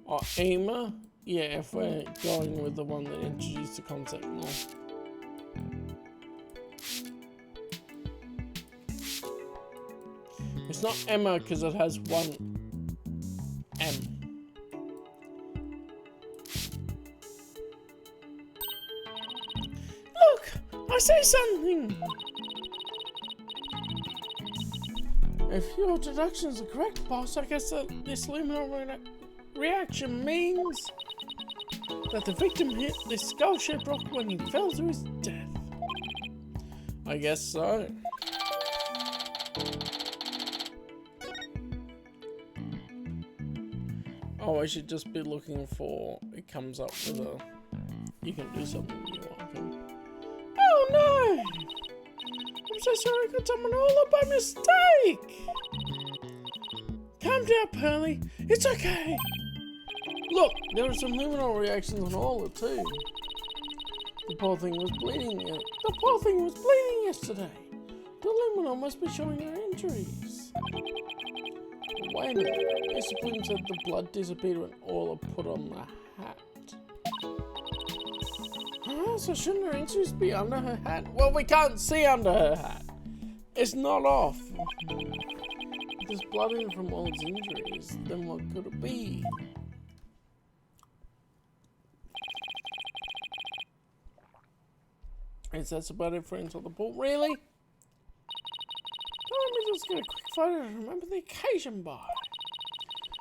Or Ema? Yeah, if we're going with the one that introduced the concept more. It's not Emma because it has one M. Look! I say something! If your deductions are correct, boss, I guess that this luminol reaction means that the victim hit this skull-shaped rock when he fell to his death. I guess so. Oh, I should just be looking for... It comes up with a... You can do something you want. Oh no! I'm so sorry I got someone all up by mistake! Calm down, Pearly. It's okay. Look, there were some luminol reactions on Orla too. The poor thing was bleeding. The poor thing was bleeding yesterday. The luminol must be showing her injuries. Wait a minute. Mr. Bloom said the blood disappeared when Orla put on the hat. So shouldn't her injuries be under her hat? Well, we can't see under her hat. It's not off. If there's blood in from Orla's injuries, then what could it be? Is that about it for Into the Pool? Really? Let me just get a quick photo to remember the occasion by.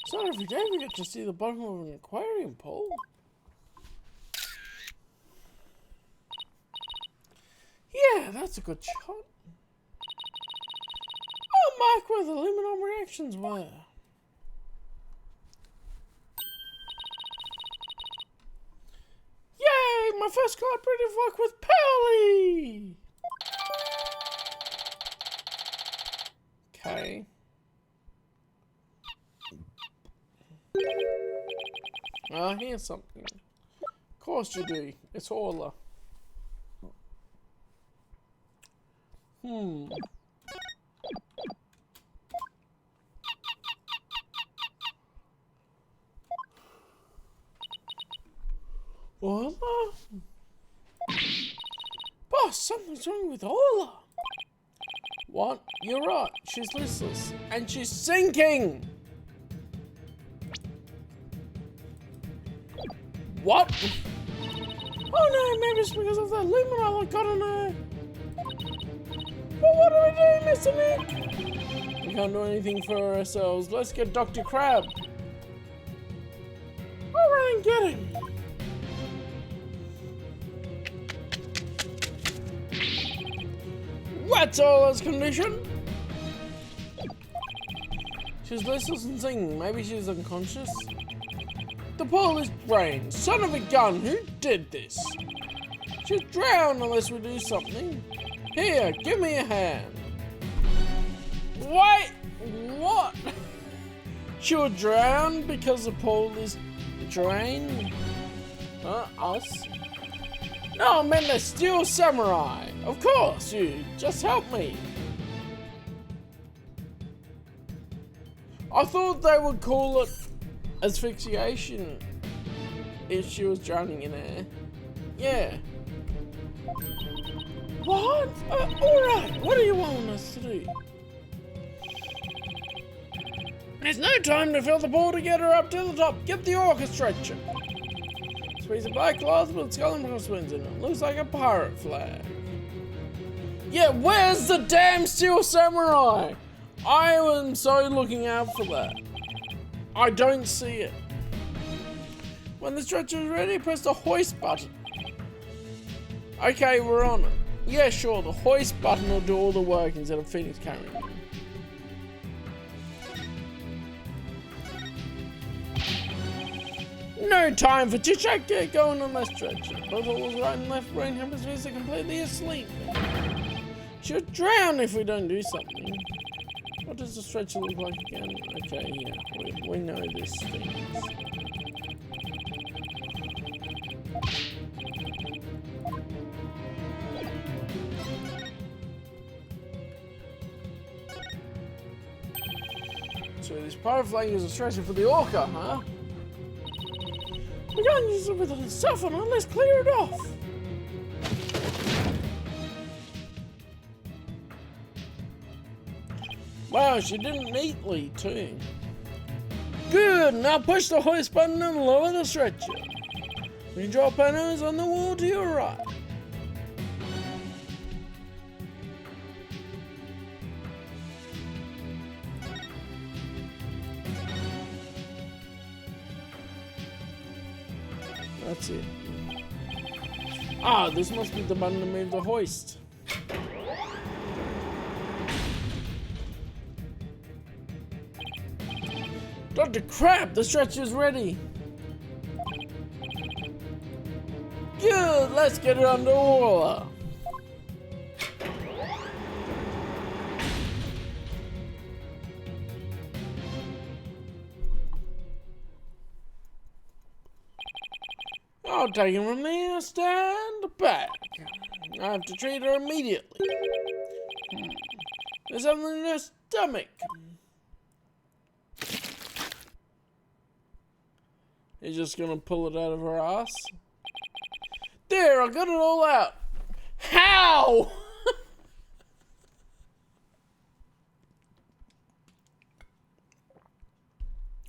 It's not every day we get to see the bottom of an aquarium pool. Yeah, that's a good shot. I'll mark where the luminol reactions were. Yay! My first collaborative work with Pearly! Okay. Ah, here's something. Of course you do. It's Orla. Orla? Boss, something's wrong with Orla. What? You're right. She's listless. And she's sinking! What? Oh no, maybe it's because of that luminol I got on her. But what are we doing, Mr. Nick? We can't do anything for ourselves. Let's get Dr. Crab. I'll run and get him. What's Orla's condition? She's listless and singing. Maybe she's unconscious. The pool is drained. Son of a gun, who did this? She'll drown unless we do something. Here, give me a hand. Wait, what? She'll drown because the pool is drained? Us? No, I meant the Steel Samurai. Of course, you. Just help me. I thought they would call it asphyxiation if she was drowning in air. Yeah. What? Alright, what do you want us to do? There's no time to fill the pool to get her up to the top. Get the orchestra. It's a piece of black cloth with skull and crossbones in it. Looks like a pirate flag. Yeah, where's the damn Steel Samurai? I am so looking out for that. I don't see it. When the stretcher is ready, press the hoist button. Okay, we're on it. Yeah, sure, the hoist button will do all the work instead of Phoenix carrying them. No time for chit-chat, get going on that stretcher. Both Orla's right and left brain hemispheres are completely asleep. She'll drown if we don't do something. What does the stretcher look like again? Okay, yeah, we know this thing. So this pirate flag is a stretcher for the orca, huh? We can't use it with the stuff on it, let's clear it off. Wow, she did it neatly too. Good, now push the hoist button and lower the stretcher. We can draw panels on the wall to your right. That's it. Ah, this must be the button to move the hoist. Dr. Crab, the stretcher's ready. Good, let's get it underwater. I'll take him from there, stand back. I have to treat her immediately. There's something in her stomach. He's just gonna pull it out of her ass. There, I got it all out. How?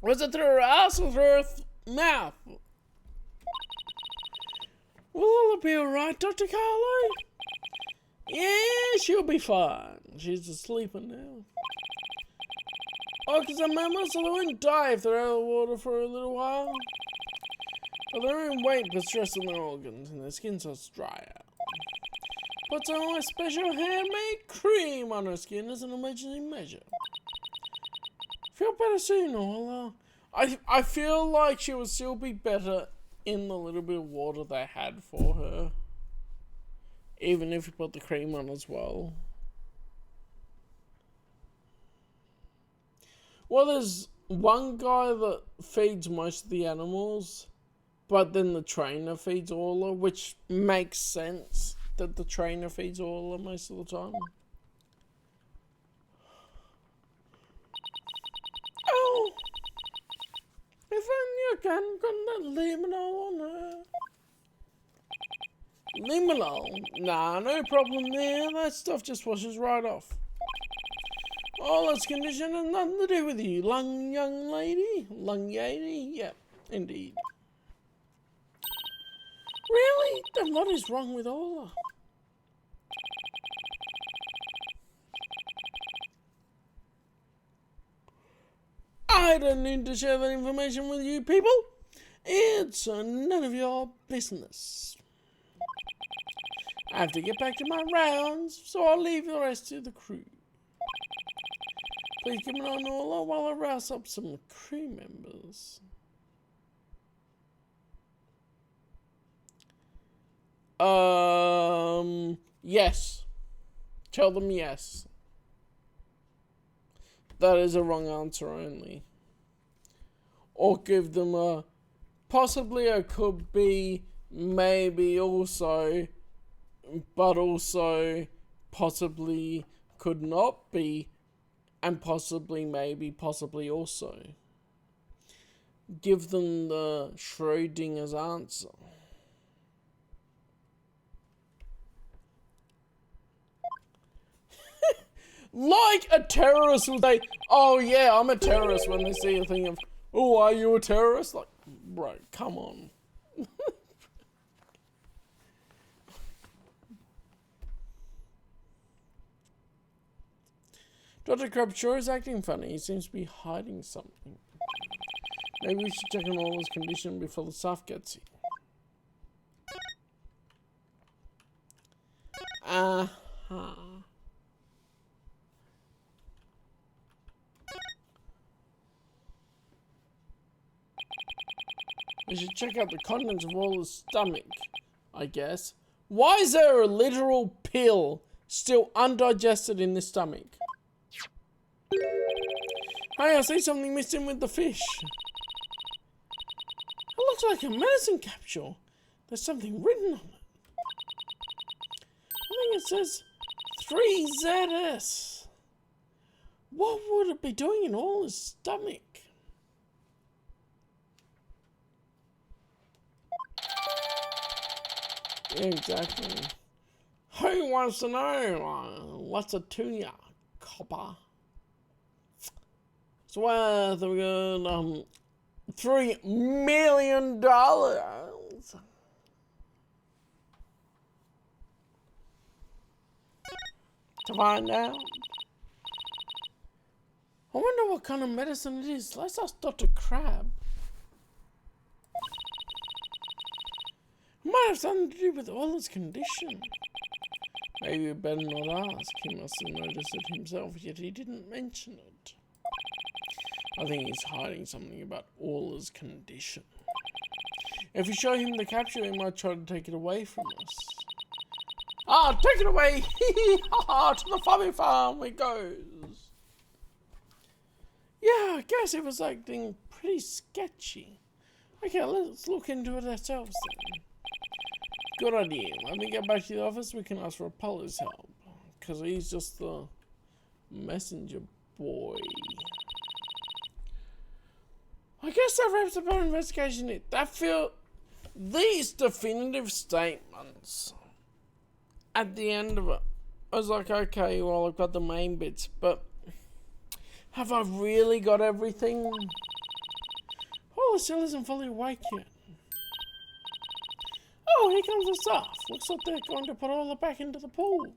Was it through her ass or through her mouth? Will all be alright, Dr. Carlo? Yeah, she'll be fine. She's just sleeping now. Oh, because the mammals, so they won't die if they're out of the water for a little while. But their own weight puts stress on their organs and their skin starts to dry out. Put some of my special handmade cream on her skin as an emergency measure. Feel better soon, Orla. I feel like she would still be better in the little bit of water they had for her. Even if you put the cream on as well. Well, there's one guy that feeds most of the animals, but then the trainer feeds Orla, which makes sense that the trainer feeds Orla most of the time. Oh! If only I got that limonol on her. Limonol? Nah, no problem there. That stuff just washes right off. Orla's condition has nothing to do with you, young lady. Lung lady? Yep, indeed. Really? Then what is wrong with Orla? I don't need to share that information with you people. It's none of your business. I have to get back to my rounds, so I'll leave the rest to the crew. Please keep an eye on Orla while I rouse up some crew members. Yes. Tell them yes. That is a wrong answer only. Or give them a possibly, a could be, maybe also, but also possibly could not be, and possibly, maybe, possibly also. Give them the Schrodinger's answer. Like a terrorist would say, oh yeah, I'm a terrorist, when they see a thing of, oh, are you a terrorist? Like, bro, come on. Dr. Crab sure is acting funny. He seems to be hiding something. Maybe we should check on Orla's condition before the staff gets here. Uh-huh. We should check out the contents of Orla's stomach, I guess. Why is there a literal pill still undigested in the stomach? Hey, I see something missing with the fish. It looks like a medicine capsule. There's something written on it. I think it says 3ZS. What would it be doing in Orla's stomach? Yeah, exactly. Who wants to know? What's a tuna, copper? It's worth a good $3 million. To find out. I wonder what kind of medicine it is. Let's ask Dr. Crab. It might have something to do with Orla's condition. Maybe we better not ask. He must have noticed it himself, yet he didn't mention it. I think he's hiding something about Orla's condition. If we show him the capture, he might try to take it away from us. Ah, take it away! To the farming farm it goes! Yeah, I guess it was acting pretty sketchy. Okay, let's look into it ourselves then. Good idea. When we get back to the office, we can ask for Apollo's help. Because he's just the messenger boy. I guess that wraps up our investigation. These definitive statements at the end of it, I was like, okay, well, I've got the main bits, but have I really got everything? Oh, still isn't fully awake yet. Oh, here comes the staff. Looks like they're going to put Orla back into the pool.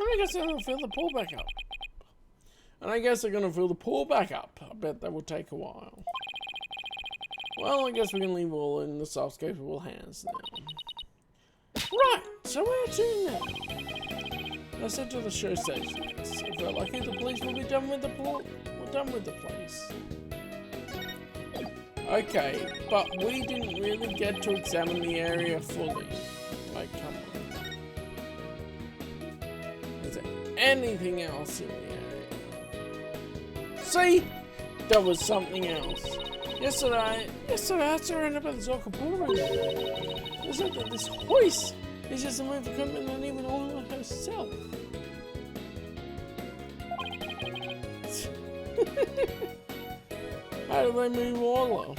And I guess they're going to fill the pool back up. I bet that will take a while. Well, I guess we can leave all in the staff's capable hands now. Right, so where to now? I said to the show station. If we're lucky, the police will be done with the pool. We're done with the place. Okay, but we didn't really get to examine the area fully. Like, come on. Is there anything else in the area? See? There was something else. Yesterday I surrounded by the Zorkapura. It said that this hoist is just a move equipment and even Orla herself. How do they move Orla?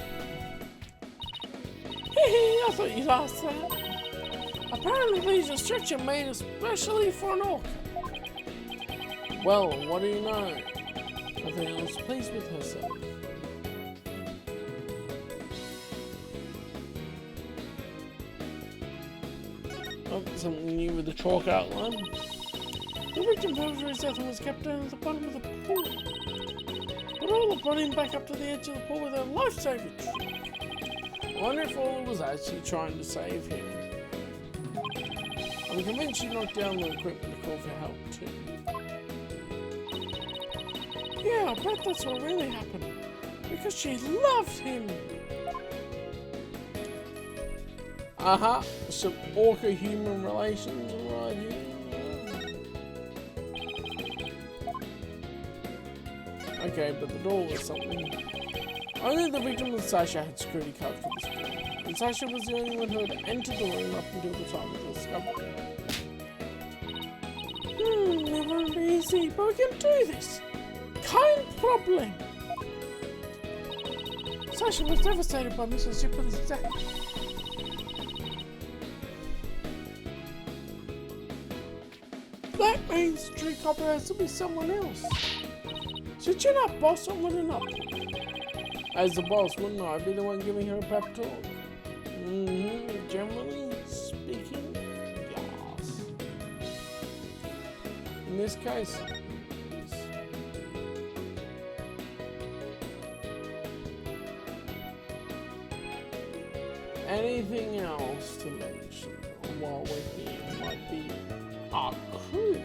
I thought you'd ask that. Apparently there's a stretcher made especially for an orca. Well, what do you know? I think I was pleased with herself. Oh, something new with the chalk outline. The victim posed for his death and was kept down at the bottom of the pool. But Orla brought him back up to the edge of the pool with her life-saving trick. I wonder if Orla was actually trying to save him. I'm convinced she knocked down the equipment to call for help too. Yeah, I bet that's what really happened. Because she loved him. Some orca-human relations right here. Okay, but the door was something. Only the victim and Sasha had security cards for this door. And Sasha was the only one who had entered the room up until the time of the discovery. It won't be easy, but we can do this. Kind problem. Sasha was devastated by Mrs. Shipley's death. That means the true copper has to be someone else. Should you not boss someone enough? As the boss, wouldn't I be the one giving her a pep talk? Generally speaking, yes. In this case, yes. Anything else to mention while we're here might be our crew.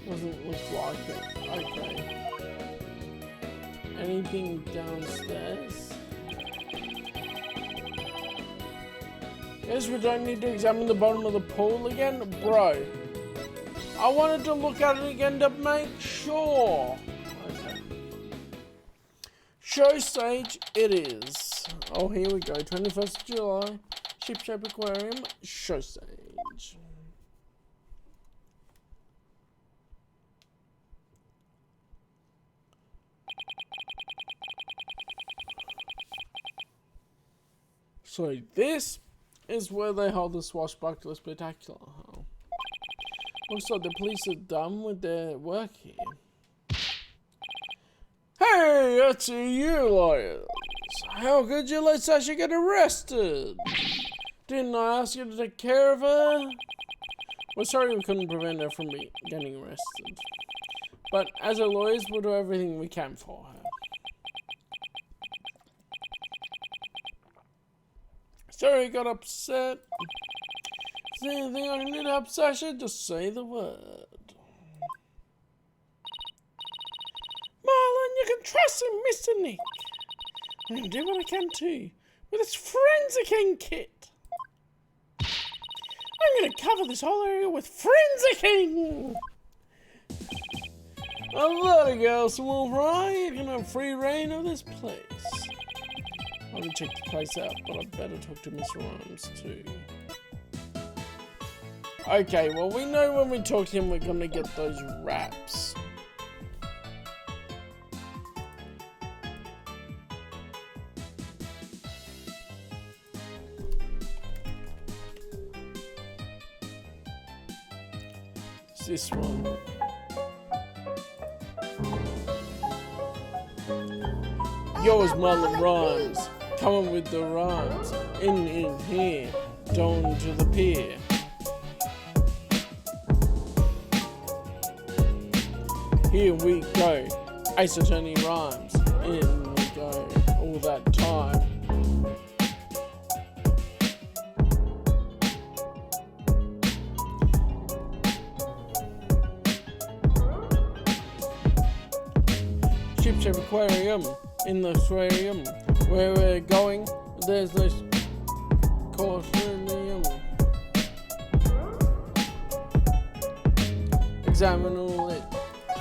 Doesn't look like it. Okay. Anything downstairs? Guess we don't need to examine the bottom of the pool again? Bro, I wanted to look at it again to make sure. Okay. Show stage it is. Oh, here we go. 21st of July. Shipshape Aquarium. Show stage. So this is where they hold the swashbuckler spectacular. Huh? Looks like the police are done with their work here. Hey, I see you, lawyer. How could you let Sasha get arrested? Didn't I ask you to take care of her? We're sorry we couldn't prevent her from getting arrested. But as her lawyers, we'll do everything we can for her. Sorry I got upset. Is there anything I can do to help Sasha? Just say the word. Marlon, you can trust him, Mr. Nick. I'm going to do what I can too, with this forensicing kit. I'm going to cover this whole area with forensicing. I'll let it go, small fry. You can have free reign of this place. I'm going to check the place out, but I'd better talk to Mr. Rhymes too. Okay, well we know when we talk to him we're going to get those wraps. It's this one. Yours, Marlon Rhymes. Coming with the rhymes. In here. Down to the pier. Here we go. Ace Attorney Rhymes. In we go. All that time. Shipshape Aquarium. In the aquarium. Where we're going, there's no caution. Examine all it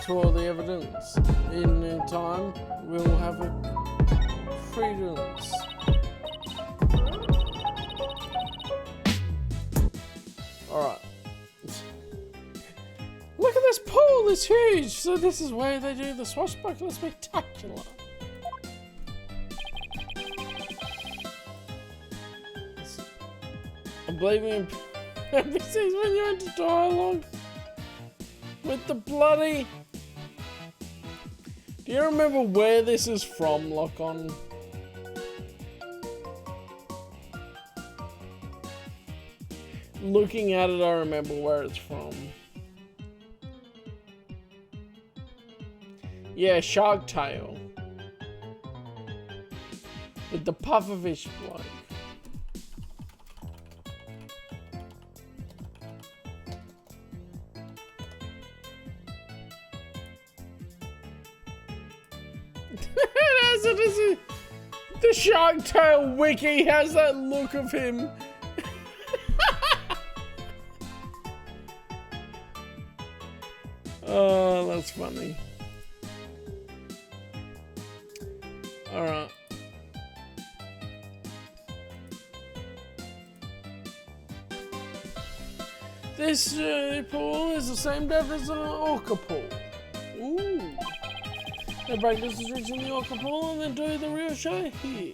to all the evidence. In time, we'll have freedoms. Alright. Look at this pool, it's huge! So this is where they do the swashbuckler spectacular. I'm blaming NPCs when you enter dialogue with the bloody... Do you remember where this is from, Lock-On? Looking at it, I remember where it's from. Yeah, Shark Tale. With the pufferfish bloke. The Shark Tale wiki has that look of him. Oh, that's funny. Alright. This pool is the same depth as an orca pool. Ooh. They break the restriction in the orca pool and then do the real show here.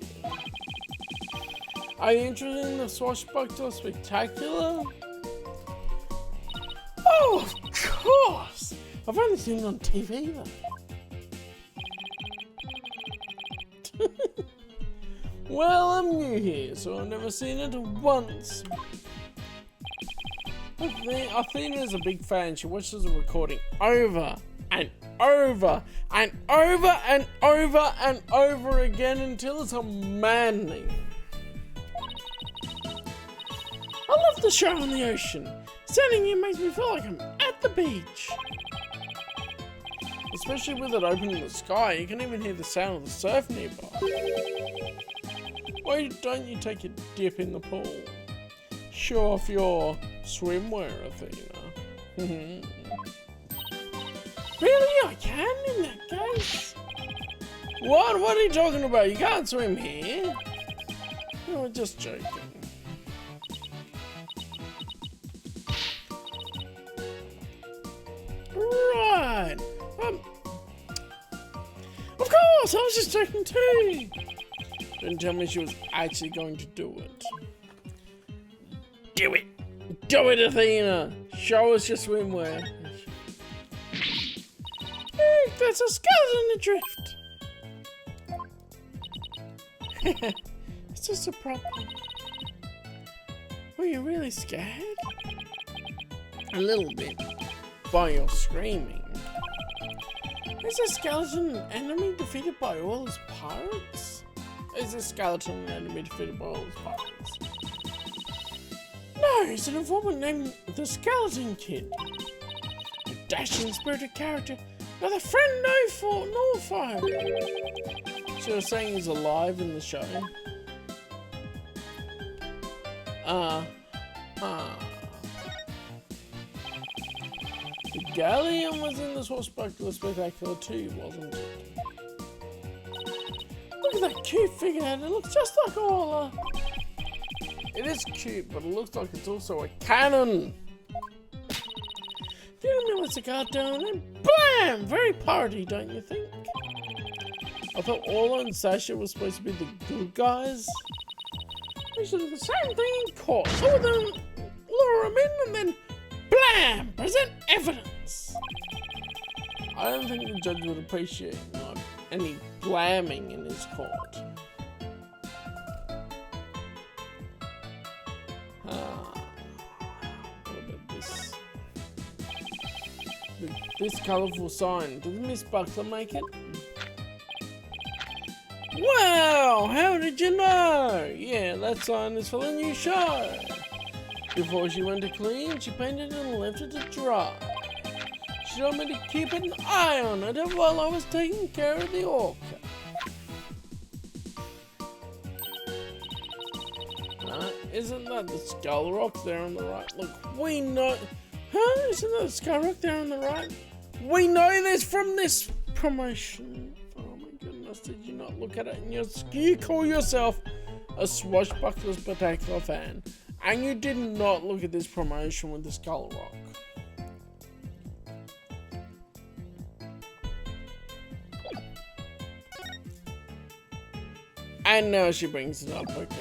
Are you interested in the swashbuckler spectacular? Oh, of course! I've only seen it on TV though. Well, I'm new here, so I've never seen it once. Athena's a big fan. She watches the recording over and over and over and over and over again until it's maddening. I love the show on the ocean. Standing here makes me feel like I'm at the beach. Especially with it open in the sky, you can even hear the sound of the surf nearby. Why don't you take a dip in the pool? Show off your swimwear, Athena. Really? I can in that case? What? What are you talking about? You can't swim here. Oh, just joking. Right. Of course, I was just joking too. Didn't tell me she was actually going to do it. Do it! Do it, Athena! Show us your swimwear. Look, there's a skeleton adrift. It's just a prop. Were you really scared? A little bit. By your screaming. Is a skeleton an enemy defeated by all his pirates? Is a skeleton an enemy defeated by all his pirates? No, he's an informant named the Skeleton Kid. A dashing, spirited character, neither friend nor foe. So you're saying he's alive in the show? The galleon was in the Swashbuckler Spectacular too, wasn't it? Look at that cute figurehead, it looks just like Orla. It is cute, but it looks like it's also a cannon. The enemy lets a guard down and BLAM! Very party, don't you think? I thought Orla and Sasha were supposed to be the good guys. We should do the same thing in court. All of them lure him in and then BLAM! Present evidence! I don't think the judge would appreciate any blamming in his court. What about this? This colourful sign. Did Miss Buckler make it? Wow! How did you know? Yeah, that sign is for the new show. Before she went to clean, she painted it and left it to dry. She told me to keep an eye on it while I was taking care of the orca. Isn't that the skull rock there on the right? Look, we know... Huh? Isn't that the skull rock there on the right? We know this from this promotion. Oh my goodness, did you not look at it? And you call yourself a Swashbuckler Spectacular fan. And you did not look at this promotion with the skull rock. And now she brings it up, okay.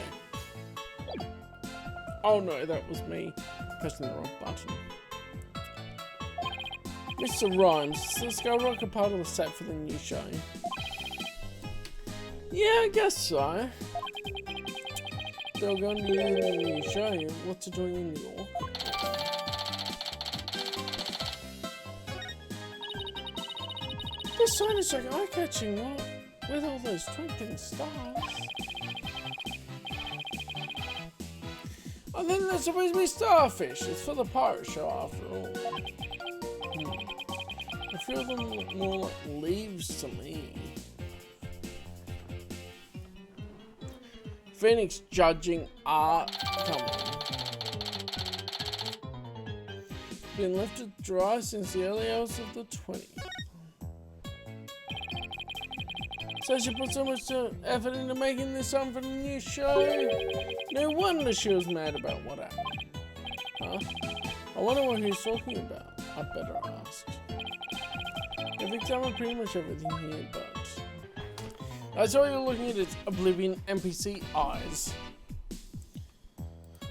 Oh no, that was me pressing the wrong button. Mr. Rhymes, is the skull rock a part of the set for the new show? Yeah, I guess so. They're going to do in the new show. What's it doing in New York? This sign is so eye-catching, what? With all those twinkling stars. I think that's supposed to be starfish. It's for the pirate show after all. I feel them look more like leaves to me. Phoenix judging art. Come on. Been left to dry since the early hours of the 20th. So she put so much effort into making this on for the new show. No wonder she was mad about what happened. Huh? I wonder what he's talking about. I better ask. I've examined pretty much everything here, but... I saw you looking at its Oblivion NPC eyes.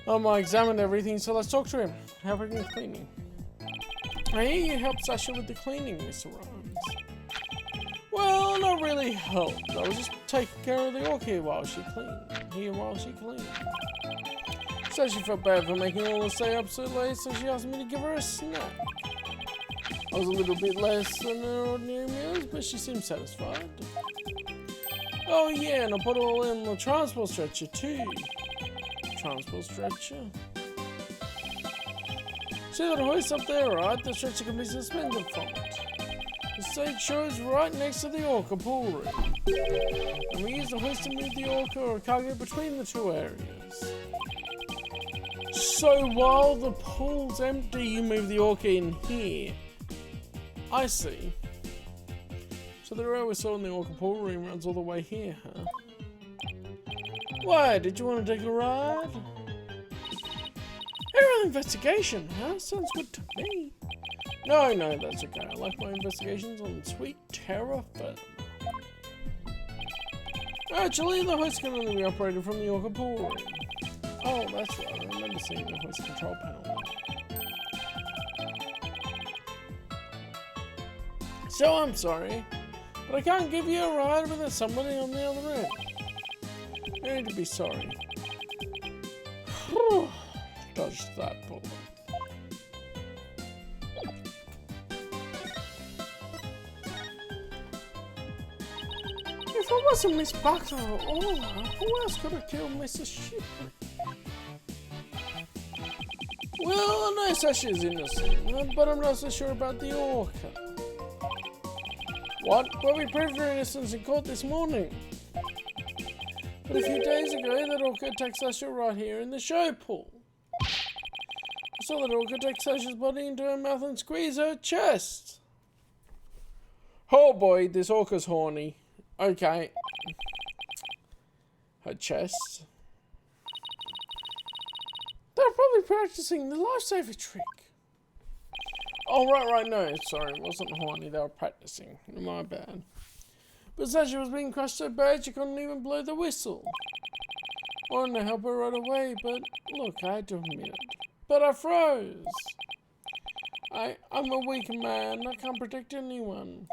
I examined everything, so let's talk to him. How about the cleaning? I hear you helped Sasha with the cleaning, Mr. Rhymes. Well, not really helped. I was just taking care of the orca while she cleaned. So she felt bad for making all the stay up so late, so she asked me to give her a snack. I was a little bit less than her ordinary meals, but she seemed satisfied. Oh yeah, and I put it all in the transport stretcher too. Transport stretcher? See that hoist up there, right? The stretcher can be suspended from it. The stage show is right next to the orca pool room. And we use the hoist to move the orca or cargo between the two areas. So while the pool's empty, you move the orca in here. I see. So the road we saw in the orca pool room runs all the way here, huh? Why, did you want to take a ride? Aerial investigation, huh? Sounds good to me. No, that's okay. I like my investigations on sweet terra firma. Actually, the hoist can only be operated from the orca pool room. Oh, that's right. I remember seeing the hoist control panel. So I'm sorry, but I can't give you a ride without somebody on the other end. You need to be sorry. Dodged that bullet. If it wasn't Miss Buckler or Orla, who else could have killed Mrs. Shipshape? Well, I know Sasha's innocent, but I'm not so sure about the orca. What? Well, we proved her innocence in court this morning. But a few days ago, that orca attacked Sasha right here in the show pool. I saw that orca take Sasha's body into her mouth and squeeze her chest. Oh boy, this orca's horny. Okay. Her chest. They're probably practicing the lifesaver trick. Oh, right, no. Sorry, it wasn't horny. They were practicing. My bad. But Sasha was being crushed so bad she couldn't even blow the whistle. I wanted to help her right away, but look, I had to admit it. But I froze. I'm a weak man. I can't protect anyone.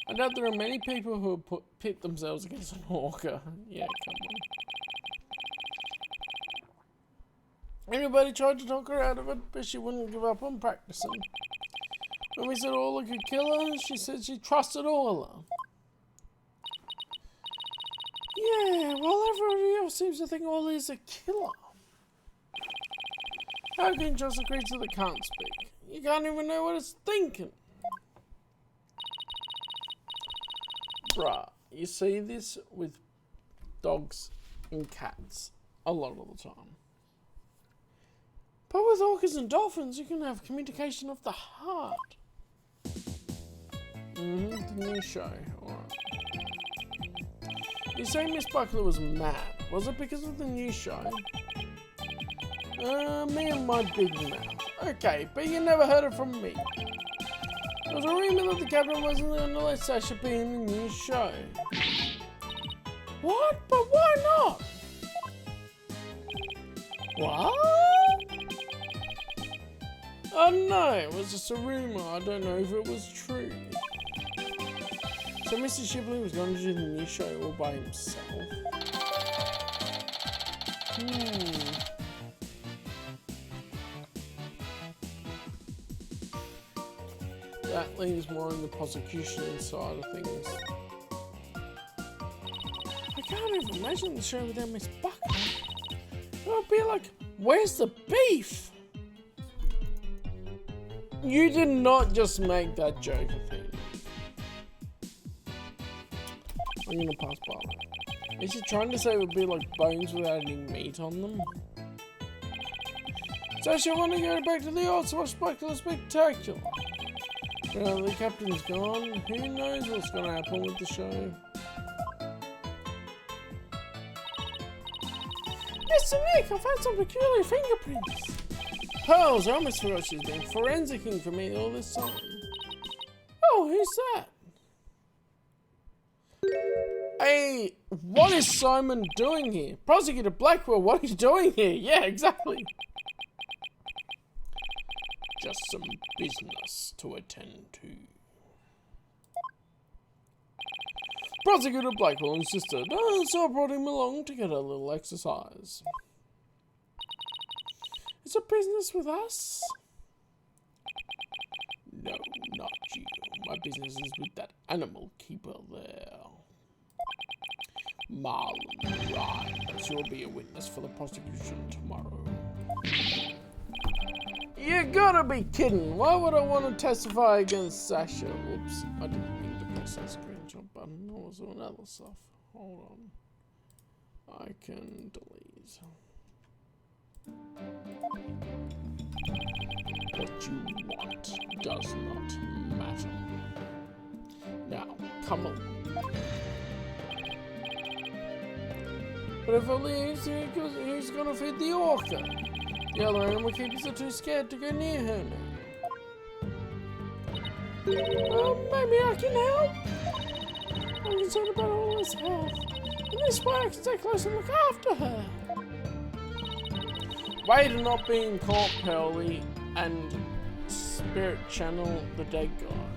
I doubt there are many people who have pit themselves against an orca. Yeah, come on. Anybody tried to talk her out of it, but she wouldn't give up on practicing. When we said Orla could kill her, she said she trusted Orla. Yeah, well, everybody else seems to think Orla is a killer. How can you trust a creature that can't speak? You can't even know what it's thinking. Bruh, you see this with dogs and cats a lot of the time. But with orcas and dolphins, you can have communication of the heart. The new show. Alright. You say Miss Buckler was mad. Was it because of the new show? Me and my big mouth. Okay, but you never heard it from me. There was a rumor that the captain wasn't going to let Sasha be in the new show. What? But why not? What? Oh no, it was just a rumor. I don't know if it was true. So Mr. Shipley was going to do the new show all by himself. That leans more on the prosecution side of things. I can't even imagine the show without Miss Buckler. It would be like, where's the beef? You did not just make that joke a thing. I'm gonna pass by that. Is she trying to say it would be like bones without any meat on them? So she want to go back to the old swashbuckler spectacular. Now the captain's gone. Who knows what's gonna happen with the show? Mr. Nick, I found some peculiar fingerprints. Pearls, I almost forgot she's been forensicing for me all this time. Oh, who's that? Hey, what is Simon doing here? Prosecutor Blackwell, what are you doing here? Yeah, exactly. Just some business to attend to. Prosecutor Blackwell insisted, so I brought him along to get a little exercise. Is it business with us? No, not you. My business is with that animal keeper there. Marlon Rhymes. You'll be a witness for the prosecution tomorrow. You gotta be kidding. Why would I want to testify against Sasha? Whoops. I didn't mean to press that screenshot button. I was doing other stuff. Hold on. I can delete. What you want does not matter. Now, come on. But if I leave, he's gonna feed the orca. The other animal keepers are too scared to go near her now. Maybe I can help. I'm concerned about Orla's health. In this way I can stay close and look after her. Way to not being caught, Pearly, and spirit channel the dead guy.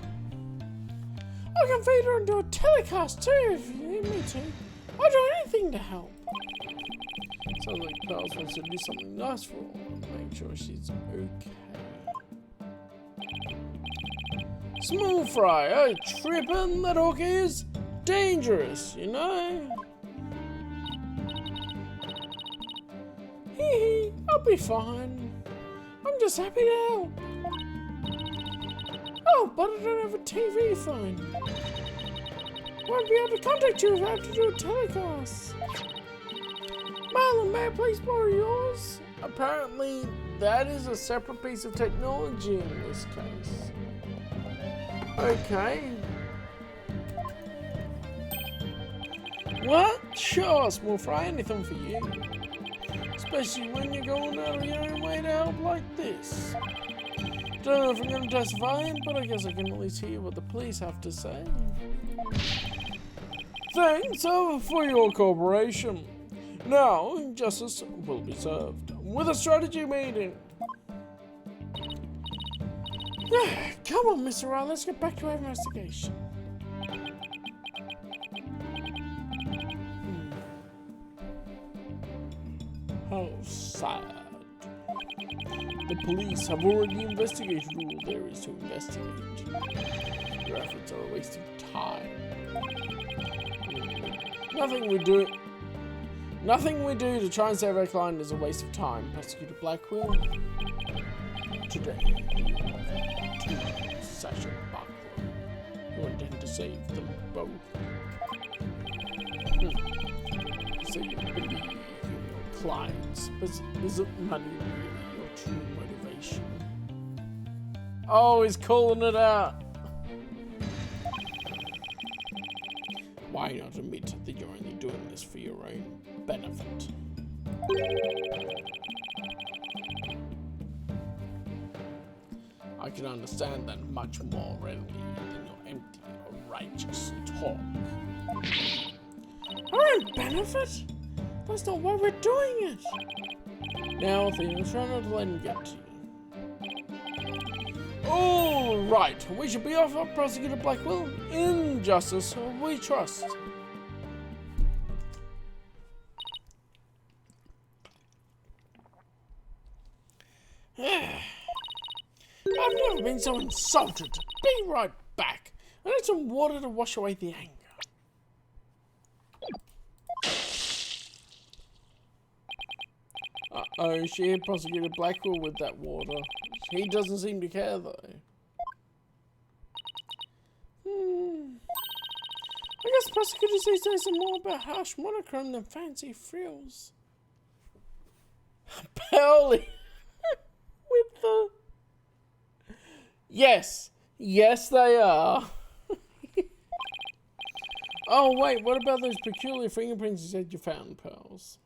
I can feed her and do a telecast too if you need me to. I'll do anything anything to help. Sounds like Pearls wants to do something nice for her and make sure she's okay. Small fry, oh trippin', that hook is dangerous, you know? Hee hee, I'll be fine. I'm just happy to help. Oh, but I don't have a TV phone. Won't be able to contact you if I have to do a telecast. Marlon, may I please borrow yours? Apparently, that is a separate piece of technology in this case. Okay. What? Sure, small fry, anything for you. Especially when you're going out of your own way to help like this. Don't know if I'm going to testify, but I guess I can at least hear what the police have to say. Thanks for your cooperation. Now, justice will be served with a strategy meeting. Come on, Mr. Ryan, let's get back to our investigation. How sad. The police have already investigated all there is to investigate. Your efforts are a waste of time. Nothing we do to try and save our client is a waste of time. Prosecutor Blackwell. Today, you have Sasha Buckler, who intend to save them both. So you believe in your clients, but isn't money really your true motivation? Oh, he's calling it out. Why not admit that you're only doing this for your own benefit? I can understand that much more readily than your empty, righteous talk. Our own benefit? That's not why we're doing it. Now, Athena, try not to let him get to you. All right, we should be off, Prosecutor Blackwell. In justice, we trust. I've never been so insulted. Be right back. I need some water to wash away the anger. Uh-oh, she hit Prosecutor Blackwell with that water. He doesn't seem to care, though. I guess prosecutors these days are more about harsh monochrome than fancy frills. Pearly! With the... Yes! Yes, they are! Oh, wait, what about those peculiar fingerprints you said you found, Pearls?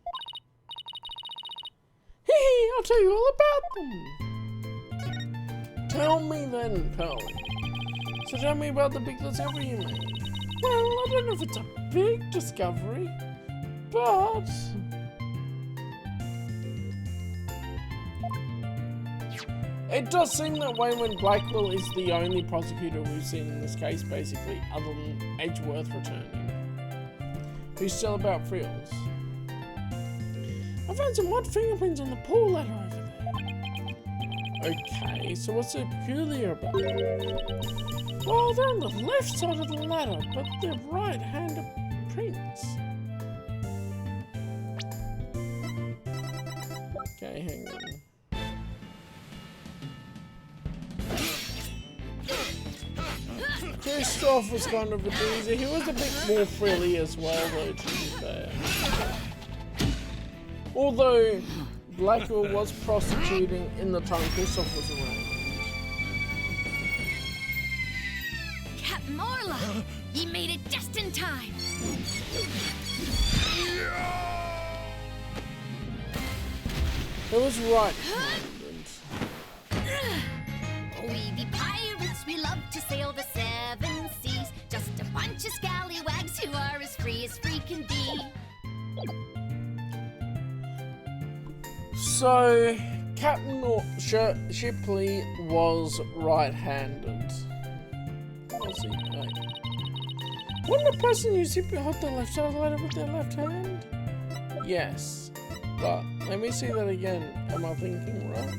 Hee, I'll tell you all about them! Tell me then, Pearly. So tell me about the big discovery you made. Well, I don't know if it's a big discovery, but... It does seem that way when Blackwell is the only prosecutor we've seen in this case, basically, other than Edgeworth returning. Who's still about frills. I found some odd fingerprints on the pool ladder over there. Okay, so what's so peculiar about it? Well, they're on the left side of the ladder, but they're right-handed prints. Okay, hang on. Christoph was kind of a doozy. He was a bit more frilly as well, though, to be fair. Although Blackwell was prosecuting in the time Christoph was around. Captain Orla, he made it just in time. It was right. We be pirates, we love to sail the seven seas. Just a bunch of scallywags who are as free can be. So, Captain Shipley was right-handed. Was he? No. Wouldn't the person usually hold the left side of the letter with their left hand? Yes. But, let me see that again. Am I thinking right?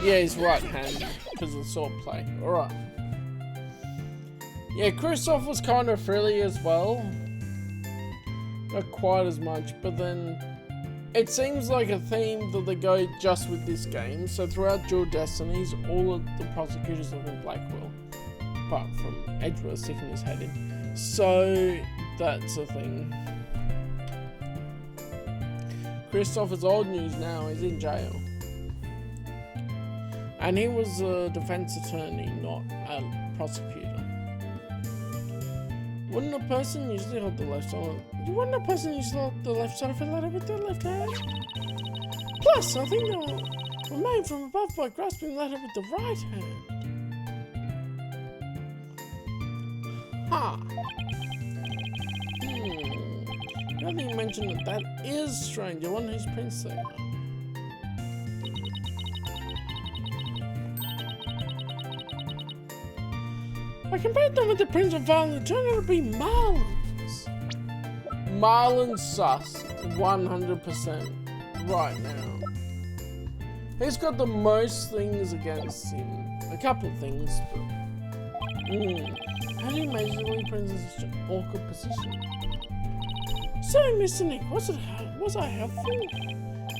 Yeah, he's right hand, because of swordplay. Alright. Yeah, Kristoff was kind of frilly as well. Not quite as much, but then it seems like a theme that they go just with this game. So throughout Dual Destinies, all of the prosecutors live in Blackwell, apart from Edgeworth sticking his head in. So that's a thing. Kristoff is old news now. He's in jail. And he was a defense attorney, not a prosecutor. Wouldn't a person usually hold the left side? Wouldn't a person usually hold the left side of a ladder with their left hand? Plus, I think they were made from above by grasping the ladder with the right hand. Ha! Now that you mentioned it, that is strange. I wonder whose prints they are. I compared them with the Prince of Violet, it turned out to be Marlon's. Marlon's sus, 100% right now. He's got the most things against him. A couple of things, but... How do you imagine the Prince in such an awkward position? So, Mr. Nick, was I helpful?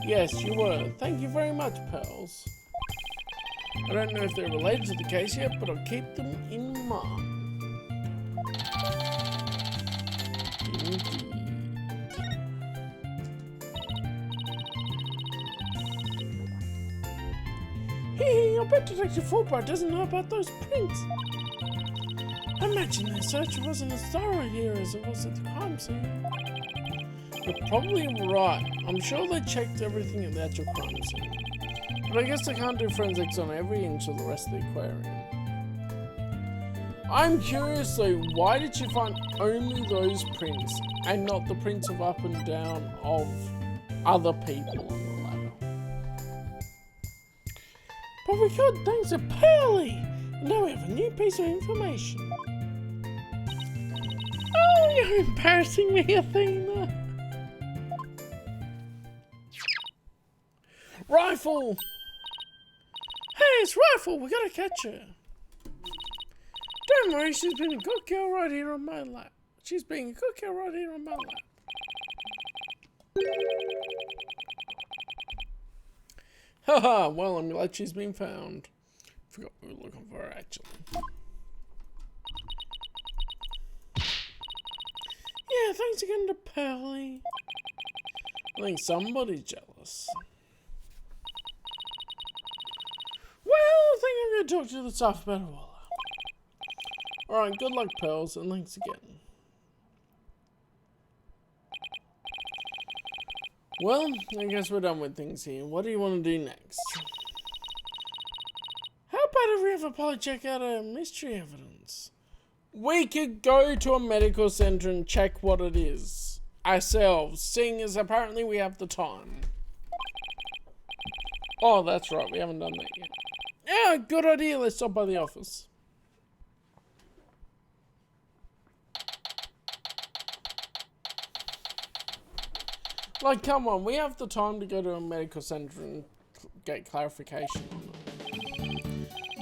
Yes, you were. Thank you very much, pals. I don't know if they're related to the case yet, but I'll keep them in mind. Indeed. Hey, I bet Detective Fulbright doesn't know about those prints. I imagine their search wasn't as thorough here as it was at the crime scene. You're probably right. I'm sure they checked everything at the actual crime scene. But I guess they can't do forensics on every inch of the rest of the aquarium. I'm curious though, why did you find only those prints and not the prints of up and down of other people on the ladder? But we could, thanks to Pearly! And now we have a new piece of information. Oh, you're embarrassing me, Athena! Rifle! Hey, it's Rifle! We gotta catch her. Don't worry, she's been a good girl right here on my lap. She's being a good girl right here on my lap. Haha, well, I'm glad she's been found. Forgot we were looking for her, actually. Yeah, thanks again to Pearly. I think somebody's jealous. Well, I think I'm going to talk to the staff about it all. Alright, good luck, pals, and thanks again. Well, I guess we're done with things here. What do you want to do next? How about if we have a poly check out our mystery evidence? We could go to a medical center and check what it is ourselves, seeing as apparently we have the time. Oh, that's right, we haven't done that yet. Yeah, good idea. Let's stop by the office. Like, come on, we have the time to go to a medical center and get clarification on it.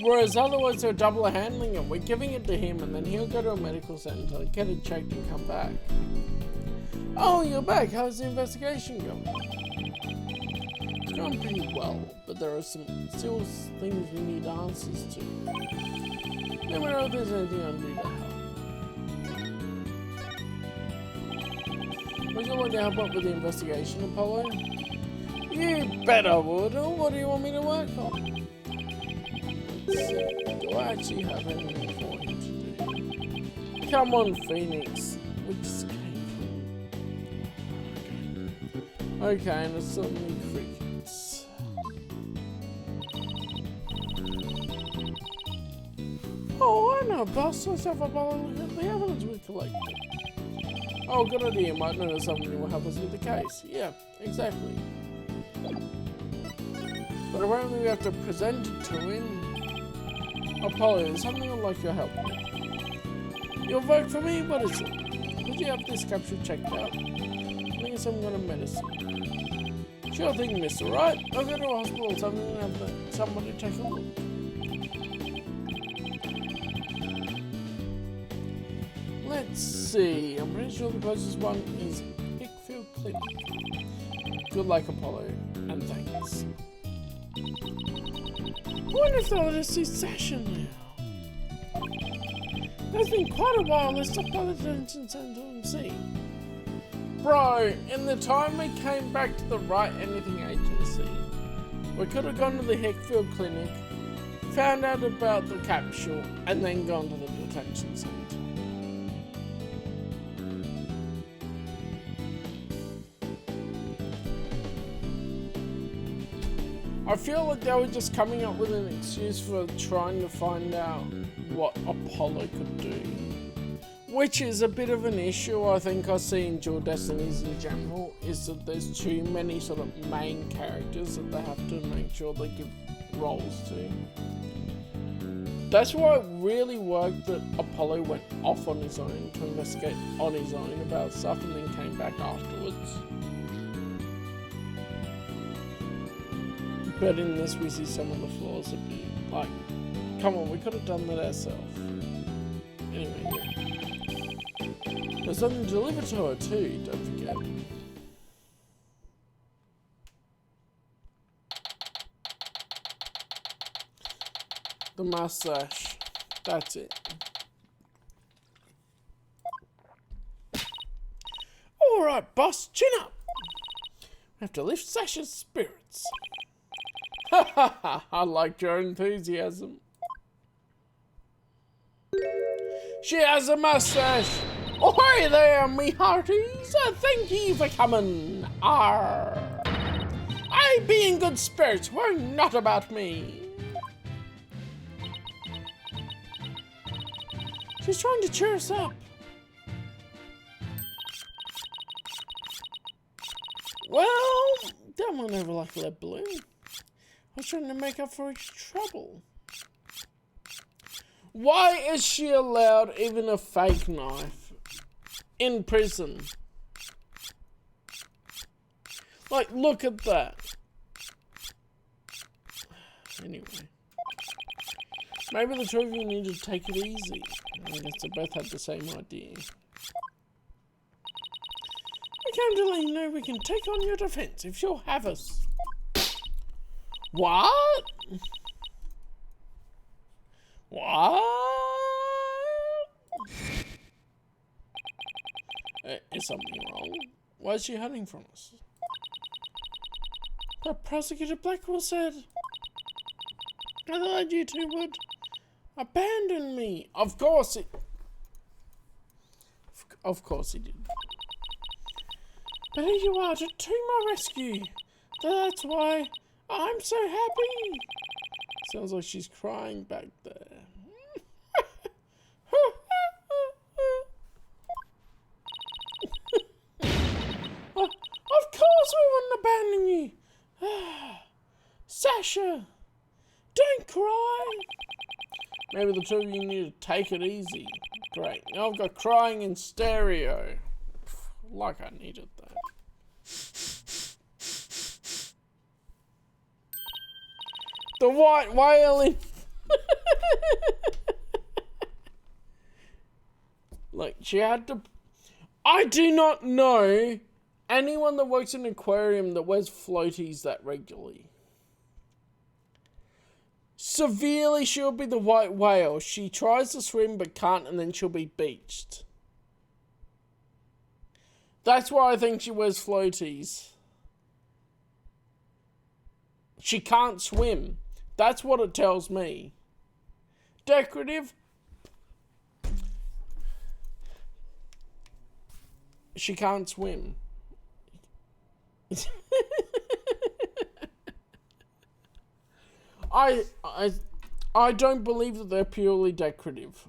Whereas otherwise they're double handling it. We're giving it to him and then he'll go to a medical center, get it checked and come back. Oh, you're back. How's the investigation going? It's going pretty well, but there are still things we need answers to. Let me know if there's anything I can do to help. Would you like to help up with the investigation, Apollo? You bet I would. What do you want me to work on? Let's see. Do I actually have anything for him to do? Come on, Phoenix. We just came from... Okay, and it's suddenly crickets. Oh, I know, boss. Let's have a look at the evidence we collected. Oh, good idea. Might notice something that will help us with the case. Yeah, exactly. But apparently we have to present it to him. Apollo, there's something I'd like your help with. You'll vote for me? What is it? Could you have this capsule checked out? I think it's some kind of medicine. Sure thing, mister, right? I'll go to a hospital or something and have somebody take a look. Let's see. I'm pretty sure the closest one is Hickfield Clinic. Good luck, Apollo, and thanks. I wonder if they'll let us see Sasha now. It's been quite a while. Let's stop by the detention centre and see. Bro, in the time we came back to the Right Anything Agency, we could have gone to the Hickfield Clinic, found out about the capsule, and then gone to the detention centre. I feel like they were just coming up with an excuse for trying to find out what Apollo could do. Which is a bit of an issue I think I see in Dual Destinies in general, is that there's too many sort of main characters that they have to make sure they give roles to. That's why it really worked that Apollo went off on his own to investigate on his own about stuff and then came back afterwards. But in this we see some of the flaws a bit. Like, come on, we could have done that ourselves. Anyway, yeah. There's something delivered to her too, don't forget. The mustache. That's it. Alright, boss, chin up. We have to lift Sasha's spirits. Ha ha ha, I liked your enthusiasm. She has a mustache. Ahoy there, me hearties. Thank ye for coming. Arr. I be in good spirits. Worry not about me. She's trying to cheer us up. Well, that one never like lead balloon. I was trying to make up for his trouble. Why is she allowed even a fake knife in prison? Like, look at that. Anyway. Maybe the two of you need to take it easy. I guess they both had the same idea. We came to let you know we can take on your defense if you'll have us. What? What? Is something wrong? Why is she hiding from us? But Prosecutor Blackwell said, I thought you two would abandon me. Of course he did. But here you are to my rescue. That's why I'm so happy. Sounds like she's crying back there. Of course we wouldn't abandon you. Sasha, don't cry. Maybe the two of you need to take it easy. Great, now I've got crying in stereo. Like I needed that. The white whale. Like, she had to... I do not know anyone that works in an aquarium that wears floaties that regularly. Severely, she'll be the white whale. She tries to swim but can't, and then she'll be beached. That's why I think she wears floaties. She can't swim. That's what it tells me. Decorative. She can't swim. I don't believe that they're purely decorative.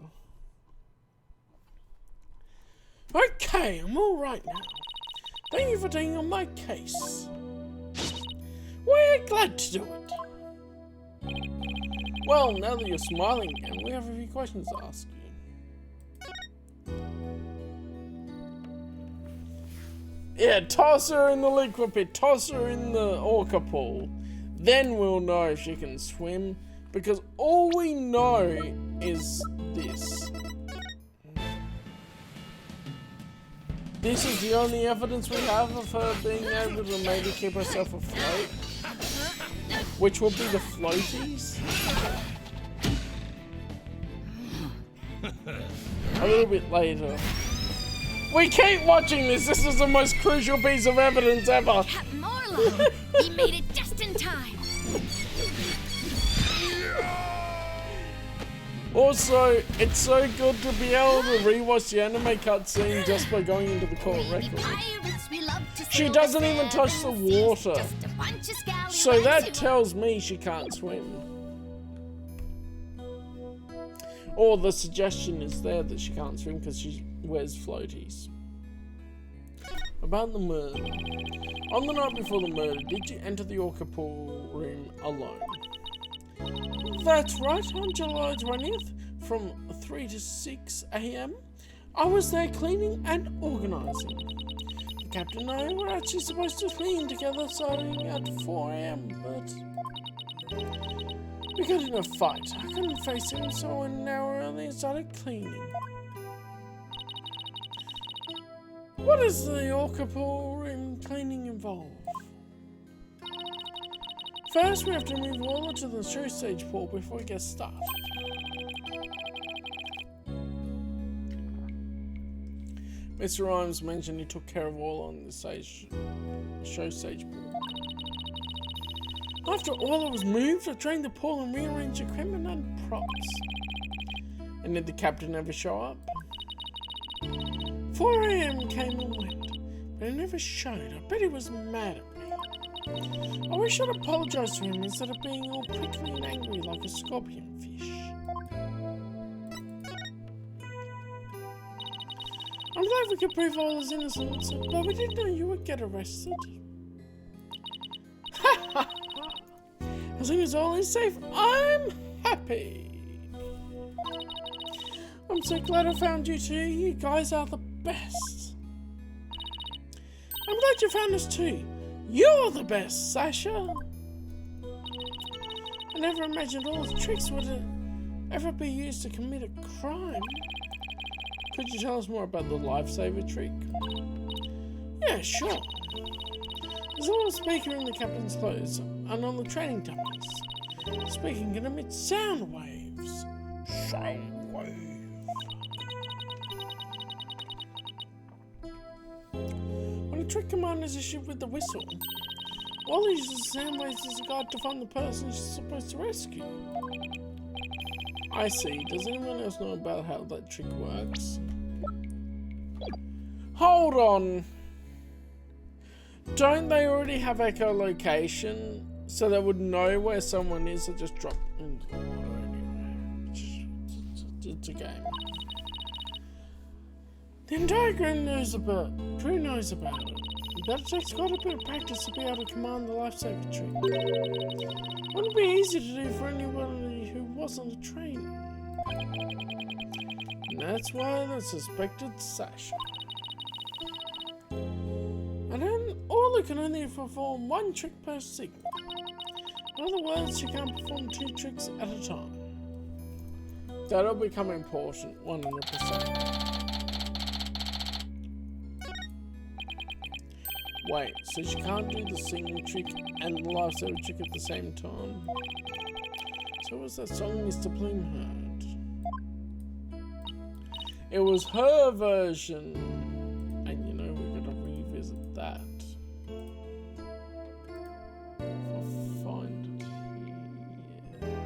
Okay, I'm all right now. Thank you for taking on my case. We're glad to do it. Well, now that you're smiling again, we have a few questions to ask you. Yeah, toss her in the liquid pit, toss her in the orca pool. Then we'll know if she can swim, because all we know is this. This is the only evidence we have of her being able to maybe keep herself afloat. Which will be the floaties. A little bit later. We keep watching this. This is the most crucial piece of evidence ever. Captain Morlock, he made it just in time. Also, it's so good to be able to rewatch the anime cutscene just by going into the court record. She doesn't even touch the water. So that tells me she can't swim. Or the suggestion is there that she can't swim because she wears floaties. About the murder. On the night before the murder, did you enter the orca pool room alone? That's right, on July 20th, from 3 to 6 AM, I was there cleaning and organising. The captain and I were actually supposed to clean together starting at 4 AM, but we got in a fight. I couldn't face him, so an hour early and started cleaning. What does the orca pool room cleaning involve? First, we have to move water to the show stage pool before we get started. Mr. Rhymes mentioned he took care of all on the show stage pool. After all was moved, I drained the pool and rearranged equipment and props. And did the captain ever show up? 4 AM came and went, but he never showed. I bet he was mad at me. I wish I'd apologise to him instead of being all prickly and angry like a scorpion fish. I'm glad we could prove all his innocence, but we didn't know you would get arrested. As long as all is safe, I'm happy. I'm so glad I found you two. You guys are the best. I'm glad you found us too. You're the best, Sasha! I never imagined all the tricks would ever be used to commit a crime. Could you tell us more about the lifesaver trick? Yeah, sure. There's a little speaker in the captain's clothes and on the training dummies. The speaker can emit sound waves. Sound wave. When a trick command is issued with the whistle, all he uses sound waves as a guide to find the person he's supposed to rescue. I see. Does anyone else know about how that trick works? Hold on. Don't they already have echolocation so they would know where someone is or just drop into the water anyway? It's a game. The entire crew knows about it. But it takes quite a bit of practice to be able to command the lifesaver trick. Wouldn't be easy to do for anybody who wasn't a trainer. And that's why they suspected Sasha. And then Orla can only perform one trick per signal. In other words, she can't perform 2 tricks at a time. That'll become important, 100%. Wait, so she can't do the singing trick and the lifesaver trick at the same time? So was that song Mr. Bloom heard? It was her version! And you know, we're gonna revisit that. If I find it here.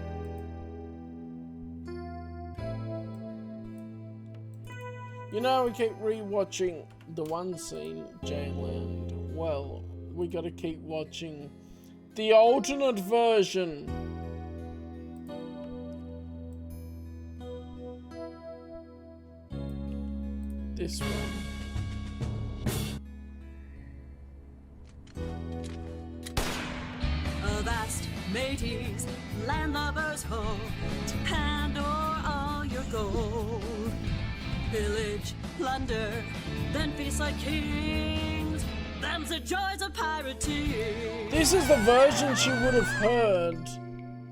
You know, we keep rewatching the one scene, Jayland. Well, we gotta keep watching the alternate version. This one. A vast mateys landlubbers ho, to hand o'er all your gold. Pillage, plunder, then feast like kings. Them's the joys of pirating. This is the version she would have heard,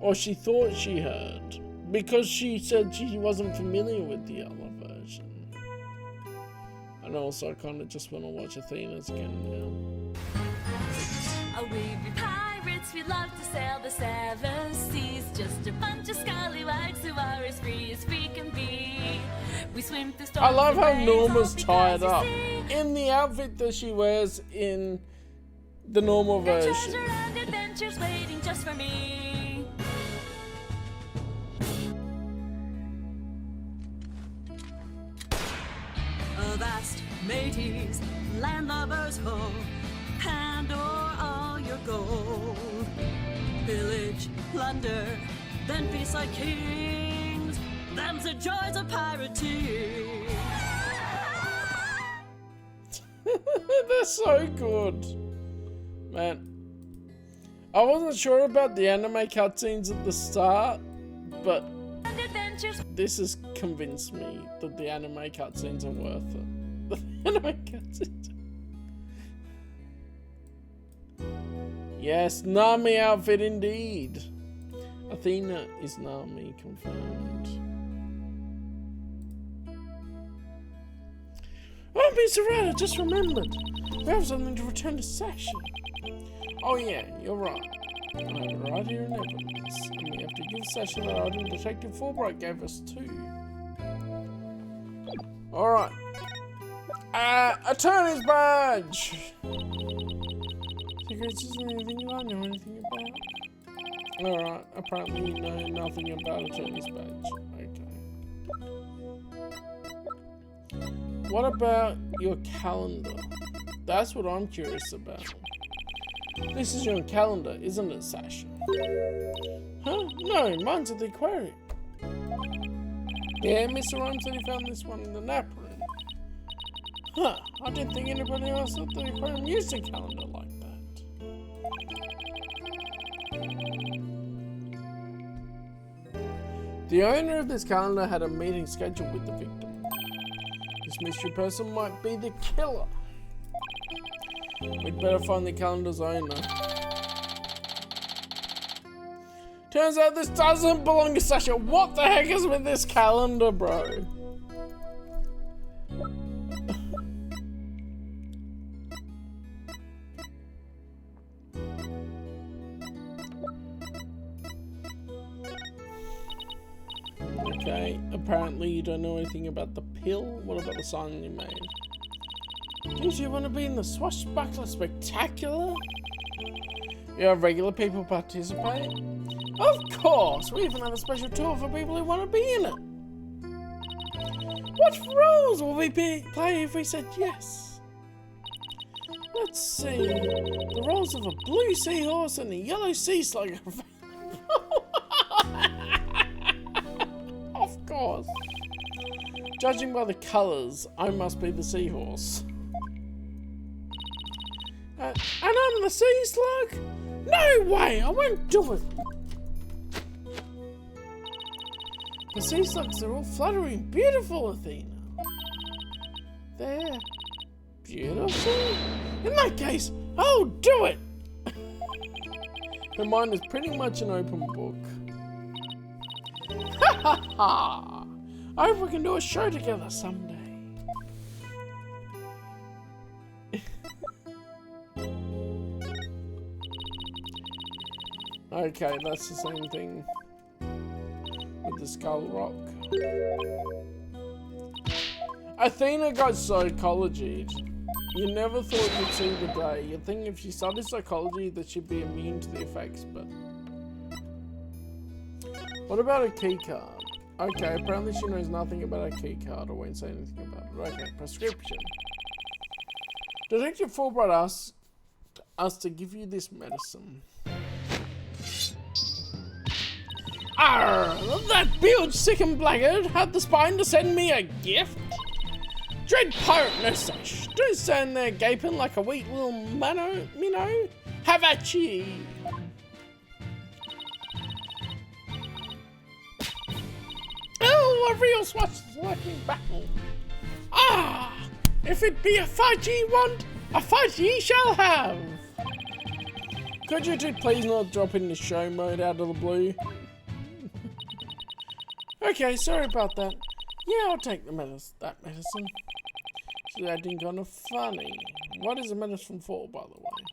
or she thought she heard, because she said she wasn't familiar with the other version. And also I kind of just want to watch Athena's again now. Oh, we'd be pirates, we'd love to sail the seven seas. Just a bunch of scallywags who are as free can be. We swim through storms. I love how and waves, all Norma's because tied you up see, in the outfit that she wears in the normal there's version. treasure and adventures waiting just for me. Avast, mateys, landlubbers ho, hand o'er all your gold. Pillage, plunder, then feast like kings. Them's the joys of pirating. They're so good. Man. I wasn't sure about the anime cutscenes at the start, but And adventures. this has convinced me that the anime cutscenes are worth it. The anime cutscenes. Yes, Nami outfit indeed. Athena is Nami confirmed. Oh, Mr. Red, I just remembered. We have something to return to session. Oh yeah, you're right. I have it right here in evidence. And we have to give session the item Detective Fulbright gave us too. Alright. Attorney's badge! Secrets isn't anything you know anything about. Alright, apparently you know nothing about Attorney's badge. Okay. What about your calendar? That's what I'm curious about. This is your calendar, isn't it, Sasha? Huh? No, mine's at the aquarium. Yeah, Mr. Rhymes said he found this one in the nap room. Huh, I didn't think anybody else at the aquarium used a calendar like that. The owner of this calendar had a meeting scheduled with the victim. This mystery person might be the killer. We'd better find the calendar's owner. Turns out this doesn't belong to Sasha. What the heck is with this calendar, bro? Okay, apparently you don't know anything about the pill. What about the sign you made? Do you want to be in the Swashbuckler Spectacular? You have regular people participate? Of course! We even have a special tour for people who want to be in it. What roles will we play if we said yes? Let's see. The roles of a blue seahorse and a yellow sea slugger. Of course. Judging by the colours, I must be the seahorse. And I'm the sea slug? No way! I won't do it! The sea slugs are all fluttery and beautiful, Athena. They're beautiful? In that case, I'll do it! Her mind is pretty much an open book. Ha ha ha! I hope we can do a show together someday. Okay, that's the same thing with the Skull Rock. Athena got psychology. You never thought you'd see the day. You'd think if she studied psychology that she'd be immune to the effects, but... What about a key card? Okay, apparently she knows nothing about a key card or won't say anything about it. Okay, prescription. Detective Fulbright asked us to give you this medicine. Arr! That bilge sick blackguard had the spine to send me a gift? Dread pirate no such. Don't stand there gaping like a weak little minnow. Have at ye! a real swashbuckling battle. Ah! If it be a fight ye want, a fight ye shall have. Could you two please not drop in the show mode out of the blue? Okay, sorry about that. Yeah, I'll take that medicine. She's acting kind of funny. What is the medicine for, by the way?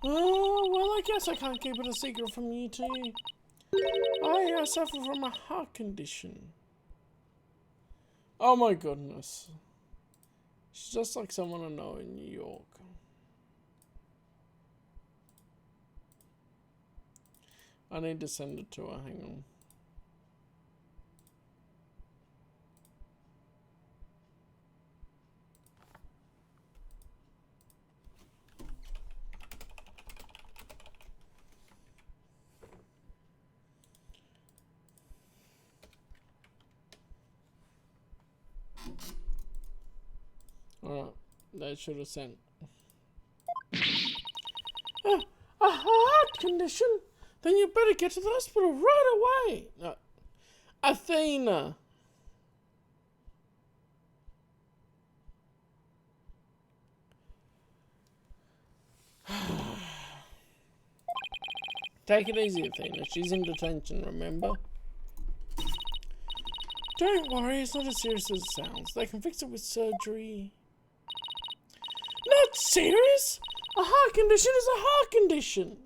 Oh, well, I guess I can't keep it a secret from you two. I suffer from a heart condition. Oh my goodness. She's just like someone I know in New York. I need to send it to her, hang on. Alright, that should have sent. A heart condition? Then you better get to the hospital right away. No. Athena. Take it easy, Athena. She's in detention, remember? Don't worry, it's not as serious as it sounds. They can fix it with surgery. Not serious? A heart condition is a heart condition.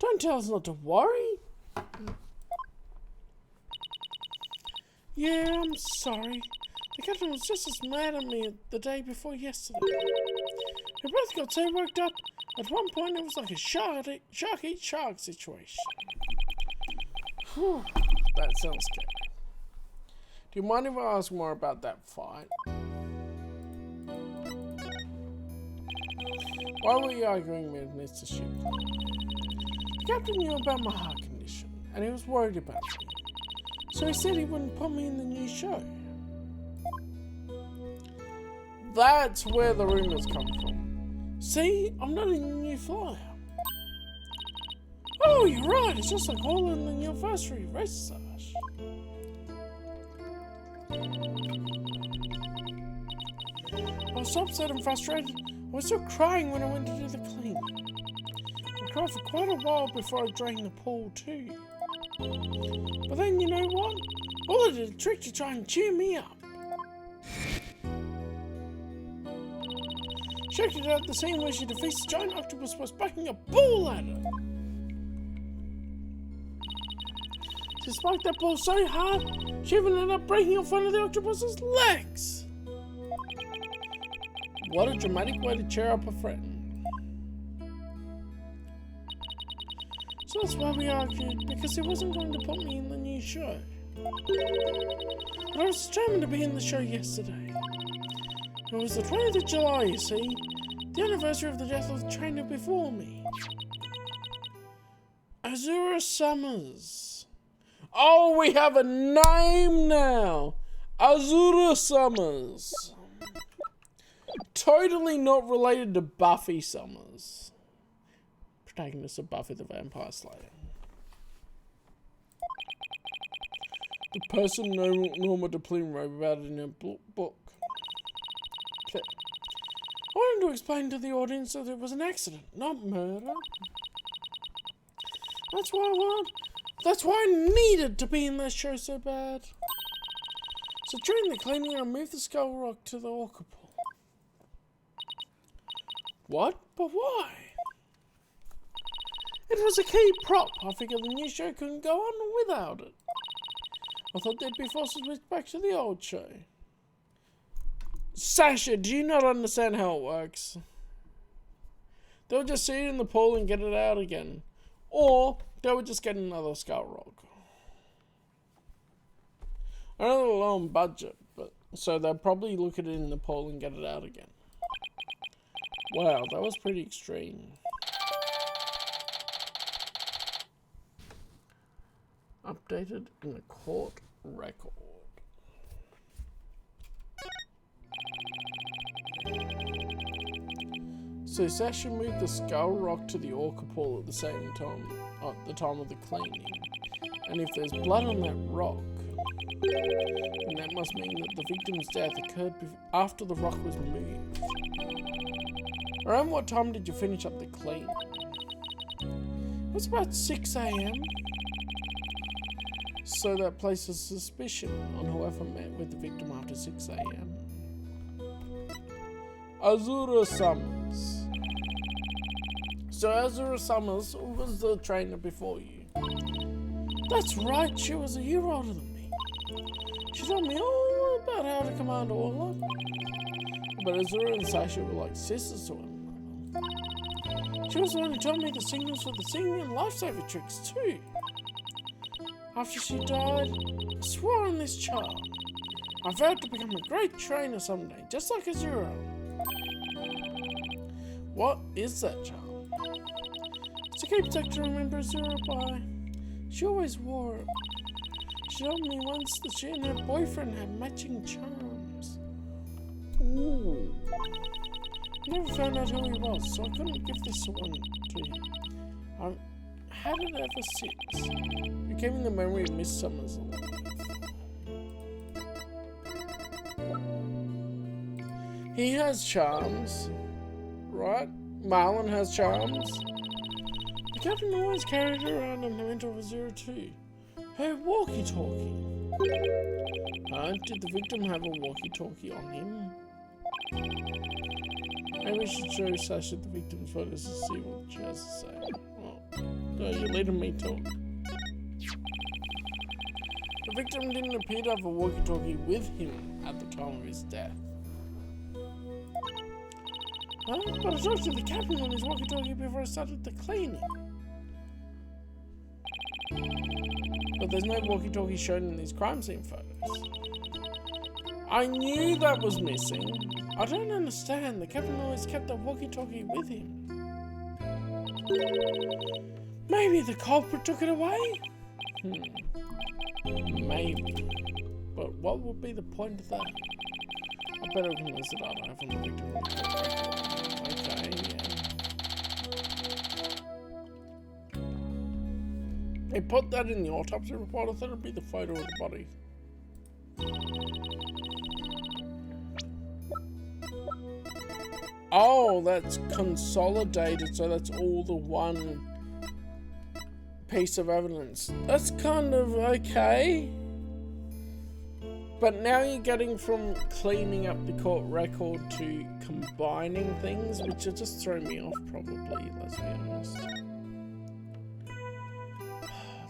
Don't tell us not to worry. Yeah, I'm sorry. The captain was just as mad at me the day before yesterday. We both got so worked up. At one point, it was like a shark eat shark situation. Whew, that sounds scary. Do you mind if I ask more about that fight? Why were you arguing with Mr. Shipshape? The captain knew about my heart condition, and he was worried about me. So he said he wouldn't put me in the new show. That's where the rumors come from. See, I'm not in the new flyer. Oh, you're right, it's just like all in the anniversary race sash. I was so upset and frustrated. I was still crying when I went to do the cleaning. I cried for quite a while before I drained the pool too. But then, you know what? All I did a trick to try and cheer me up. She acted out the scene where she defeats the giant octopus by spiking a ball at her. She spiked that ball so hard, she even ended up breaking off one of the octopus's legs. What a dramatic way to cheer up a friend. So that's why we argued, because he wasn't going to put me in the new show. But I was determined to be in the show yesterday. It was the 20th of July, you see, the anniversary of the death of the trainer before me. Azura Summers. Oh, we have a name now! Azura Summers. Totally not related to Buffy Summers. Protagonist of Buffy the Vampire Slayer. The person Norma Duplin wrote about in her book. I wanted to explain to the audience that it was an accident, not murder. That's why I needed to be in that show so bad. So during the cleaning, I moved the skull rock to the orca pool. What? But why? It was a key prop. I figured the new show couldn't go on without it. I thought they'd be forced to switch back to the old show. Sasha, do you not understand how it works? They'll just sit it in the pool and get it out again. Or they would just get another skull rock. I know they're low on budget, but so they'll probably look at it in the pool and get it out again. Wow, that was pretty extreme. Updated in the court record. So Sasha moved the skull rock to the orca pool at the same time, at the time of the cleaning. And if there's blood on that rock, And that must mean that the victim's death occurred after the rock was moved. Around what time did you finish up the clean? It was about 6 AM. So that places suspicion on whoever met with the victim after 6 AM. Azura Summers. So Azura Summers was the trainer before you. That's right, she was a year older than me. She told me all about how to command Orla. But Azura and Sasha were like sisters to one another. She was the one who taught me the signals for the singing and lifesaver tricks too. After she died, I swore on this charm. I vowed to become a great trainer someday, just like Azura. What is that charm? It's a keepsake to remember Azura by. She always wore it. She told me once that she and her boyfriend had matching charms. Ooh. I never found out who he was, so I couldn't give this one to him. I've had it ever since. It became in the memory of Miss Summers alive. He has charms, right? Marlon has charms. The captain always carried around a memento of Azura too. Her walkie-talkie. Did the victim have a walkie-talkie on him? Maybe we should show Sasha the victim's photos to see what she has to say. Oh, no, you're letting me talk. The victim didn't appear to have a walkie-talkie with him at the time of his death. But I talked to the captain on his walkie-talkie before I started the cleaning. But there's no walkie-talkie shown in these crime scene photos. I knew that was missing. I don't understand. The captain always kept that walkie-talkie with him. Maybe the culprit took it away? Maybe. But what would be the point of that? I better organize the data I have on the victim. Okay, yeah. They put that in the autopsy report. I thought it'd be the photo of the body. Oh, that's consolidated, so that's all the one piece of evidence. That's kind of okay. But now you're getting from cleaning up the court record to combining things, which are just throwing me off probably, let's be honest.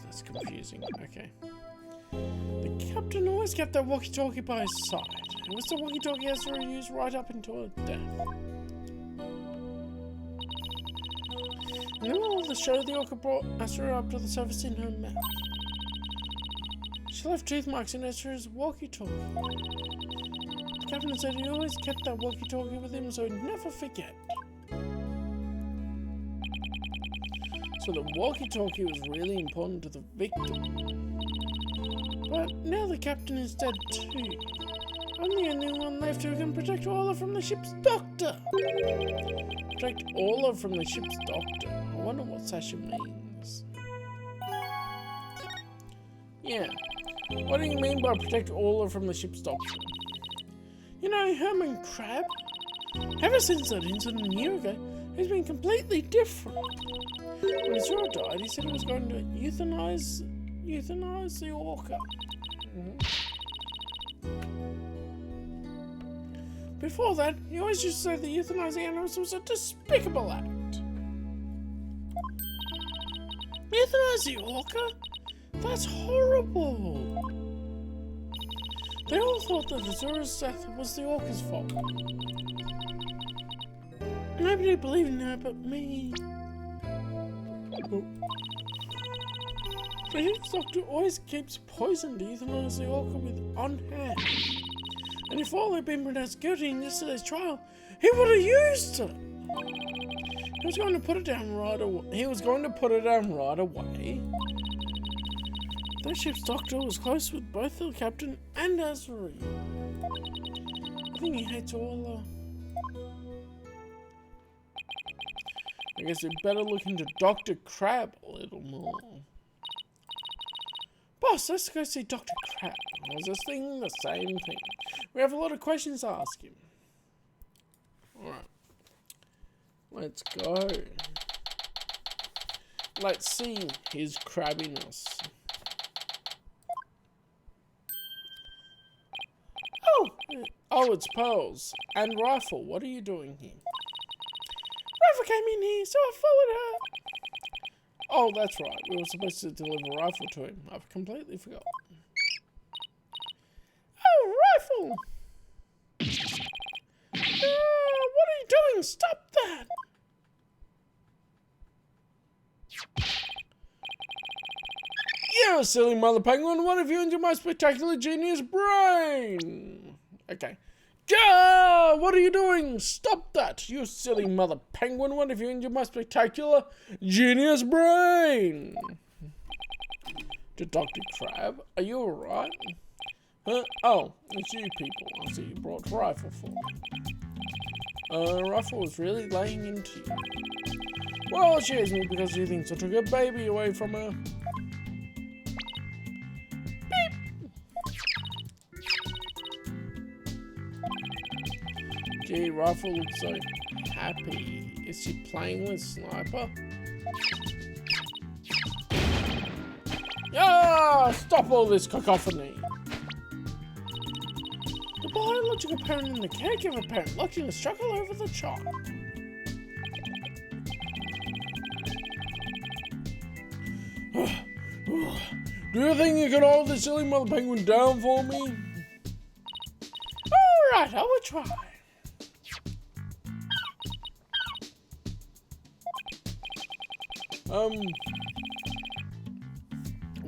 That's confusing, okay. The captain always kept that walkie-talkie by his side. It was the walkie-talkie Azura used right up until her death. In the middle of the show, the orca brought Azura up to the surface in her mouth. She left tooth marks in Azura's walkie-talkie. The captain said he always kept that walkie-talkie with him so he'd never forget. So the walkie-talkie was really important to the victim. But now the captain is dead too. I'm the only one left who can protect Orla from the ship's doctor. Protect Orla from the ship's doctor. I wonder what Sasha means. Yeah. What do you mean by protect Orla from the ship's doctor? You know, Herman Crab? Ever since that incident a year ago, he's been completely different. When Azura died, he said he was going to euthanize the orca. Before that, he always used to say that euthanizing animals was a despicable act. Euthanize the orca? That's horrible. They all thought that Azura's death was the orca's fault. Nobody believed in her but me. The ship's doctor always keeps poison to euthanize the orca on hand. And if all had been pronounced guilty in yesterday's trial, he would have used it. He was going to put it down right away. That ship's doctor was close with both the captain and Azura. I think he hates Orla. I guess we'd better look into Dr. Crab a little more. Boss, let's go see Dr. Crab. I was just thinking the same thing. We have a lot of questions to ask him. Alright. Let's go. Let's see his crabbiness. Oh, it's Pearls. And Rifle, what are you doing here? Rifle came in here, so I followed her. Oh, that's right. We were supposed to deliver Rifle to him. I've completely forgotten. Oh, Rifle! What are you doing? Stop that! You silly mother penguin, what have you into my spectacular genius brain? Okay. Yeah, what are you doing? Stop that, you silly mother penguin, what have you into my spectacular genius brain? To Dr. Crab, are you alright? Huh? Oh, it's you people. I see you brought Rifle for me. Rifle was really laying into you. Well, she hates me because she thinks I took her baby away from her. Gee, Rifle looks so happy. Is she playing with Sniper? Ah! Stop all this cacophony! The biological parent and the caregiver parent locked in a struggle over the child. Do you think you can hold this silly mother penguin down for me? Alright, I will try.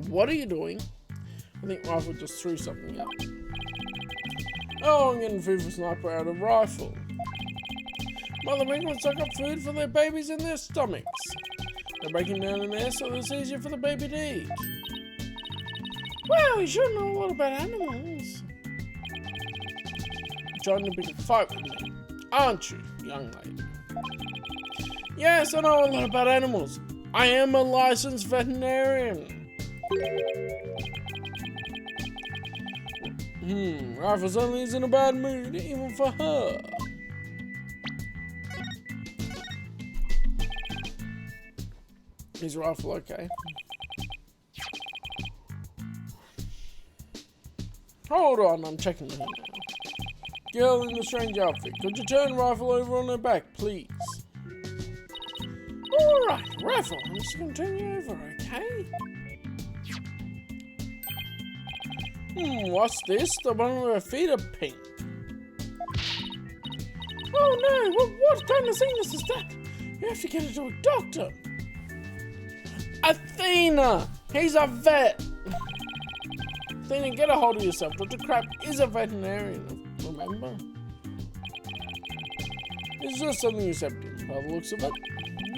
What are you doing? I think Rifle just threw something up. Oh, I'm getting food for Sniper out of Rifle. Mother penguins suck up food for their babies in their stomachs. They're breaking down in there so it's easier for the baby to eat. Wow, you sure know a lot about animals. You're trying to pick a fight with me, aren't you, young lady? Yes, I know a lot about animals. I am a licensed veterinarian. Rifle suddenly is in a bad mood, even for her. Is Rifle okay? Hold on, I'm checking her now. Girl in the strange outfit, could you turn Rifle over on her back, please? Alright, Rifle, I'm just gonna turn you over, okay? What's this? The one with her feet are pink. Oh no, what kind of sickness is that? We have to get her to a doctor. Athena! He's a vet! Athena, get a hold of yourself. Dr. Crab is a veterinarian, remember? It's just something you said by the looks of it.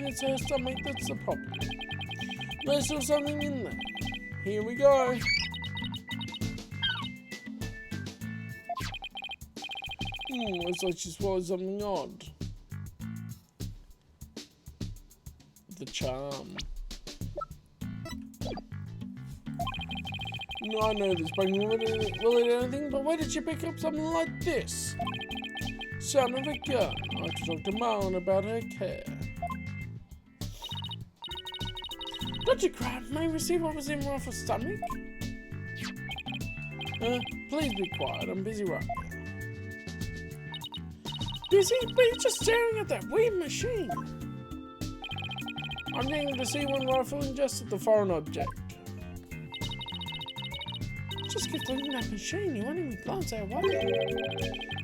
It's her stomach that's the problem. There's still something in there. Here we go. Looks like she swallowed something odd. The charm. No, I know this penguin will eat anything, but where did she pick up something like this? Son of a gun. I have to talk to Marlon about her care. Dr. Crab, may we see what was in Rifle's stomach? Please be quiet, I'm busy right now. Busy? But you're just staring at that weird machine. I'm getting to see when Rifle ingested the foreign object. Just keep looking at that machine, you won't even glance our way.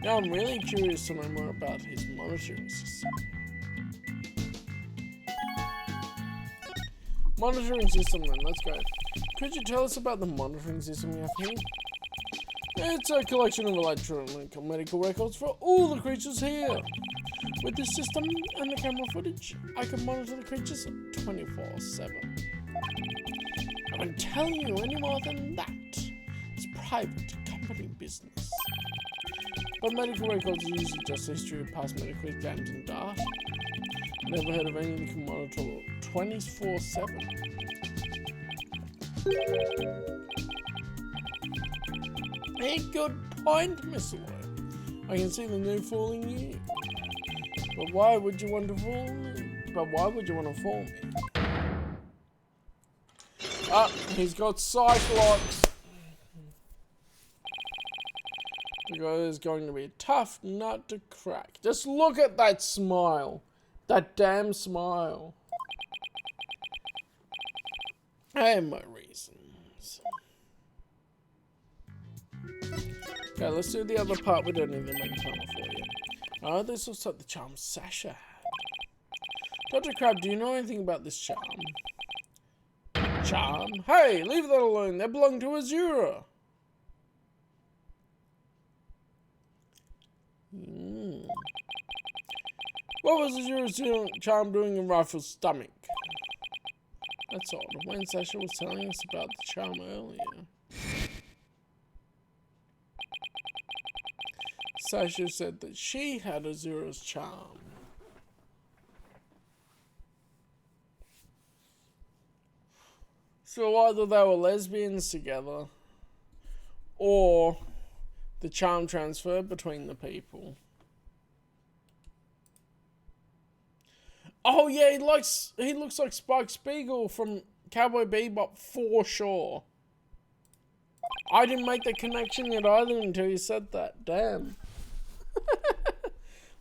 Now I'm really curious to know more about his monitoring system. Monitoring system then, let's go. Could you tell us about the monitoring system we have here? It's a collection of electronic medical records for all the creatures here. With this system and the camera footage, I can monitor the creatures 24/7. I won't tell you any more than that. It's private company business. But medical records are usually just history of past medical exams and data. Never heard of anything that can monitor 24/7. A good point, Miss Lawyer. I can see the new fool in you. But why would you want to fool me? Ah, he's got Cyclops. Because it's going to be a tough nut to crack. Just look at that smile. That damn smile. I have my reasons. Okay, let's do the other part. We don't need the main timer for you. Oh, this looks like the charm Sasha had. Dr. Crab, do you know anything about this charm? Charm? Hey, leave that alone. They belong to Azura. What was Azura's charm doing in Rifle's stomach? That's odd. When Sasha was telling us about the charm earlier. Sasha said that she had Azura's charm. So either they were lesbians together, or the charm transferred between the people. Oh yeah, he looks like Spike Spiegel from Cowboy Bebop for sure. I didn't make the connection yet either until you said that. Damn.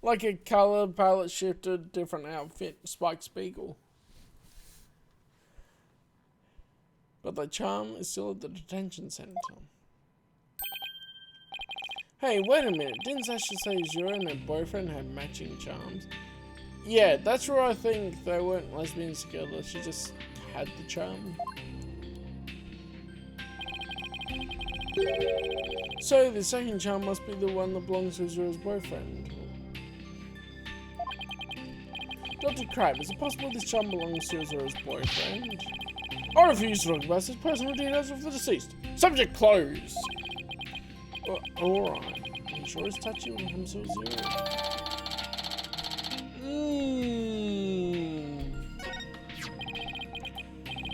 Like a color palette shifted, different outfit, Spike Spiegel. But the charm is still at the detention center. Hey, wait a minute. Didn't Sasha say Azura and her boyfriend had matching charms? Yeah, that's where I think they weren't lesbians together. She just had the charm. So the second charm must be the one that belongs to Azura's boyfriend. Dr. Crab, is it possible this charm belongs to Azura's boyfriend? I refuse to talk about such personal details of the deceased. Subject closed. Alright. Are you sure it's touchy when it comes to Azura?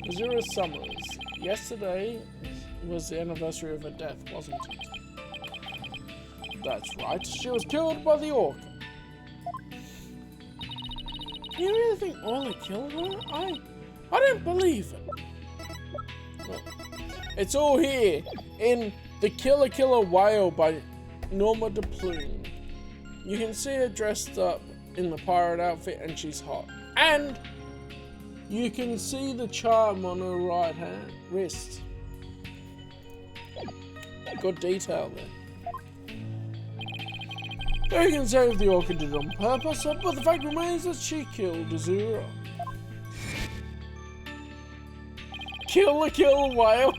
Azura Summers. Yesterday was the anniversary of her death, wasn't it? That's right. She was killed by the orc. You really think Orla killed her? I don't believe it. Look, it's all here in The Killer Whale by Norma de Plume. You can see her dressed up in the pirate outfit and she's hot. And you can see the charm on her right hand wrist. Good detail there. You can say if the orca did it on purpose, but the fact remains that she killed Azura. Kill whale.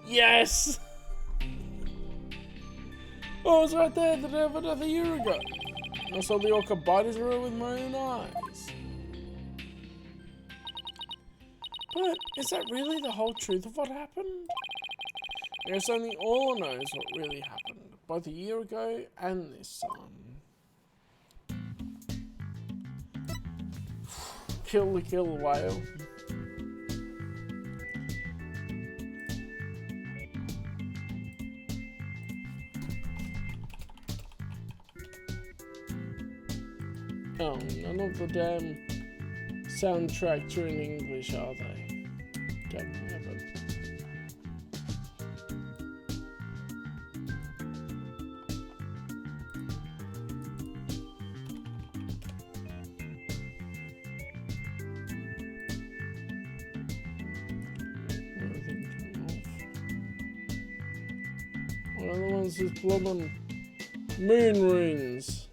Yes! Oh, I was right there the day of another year ago. I saw the orca bite Azura with my own eyes. But is that really the whole truth of what happened? I guess only Orla knows what really happened, both a year ago and this time. Kill whale. Oh, none of the damn soundtracks are in English, are they? Damn heaven. One of the ones is blooming moon rings.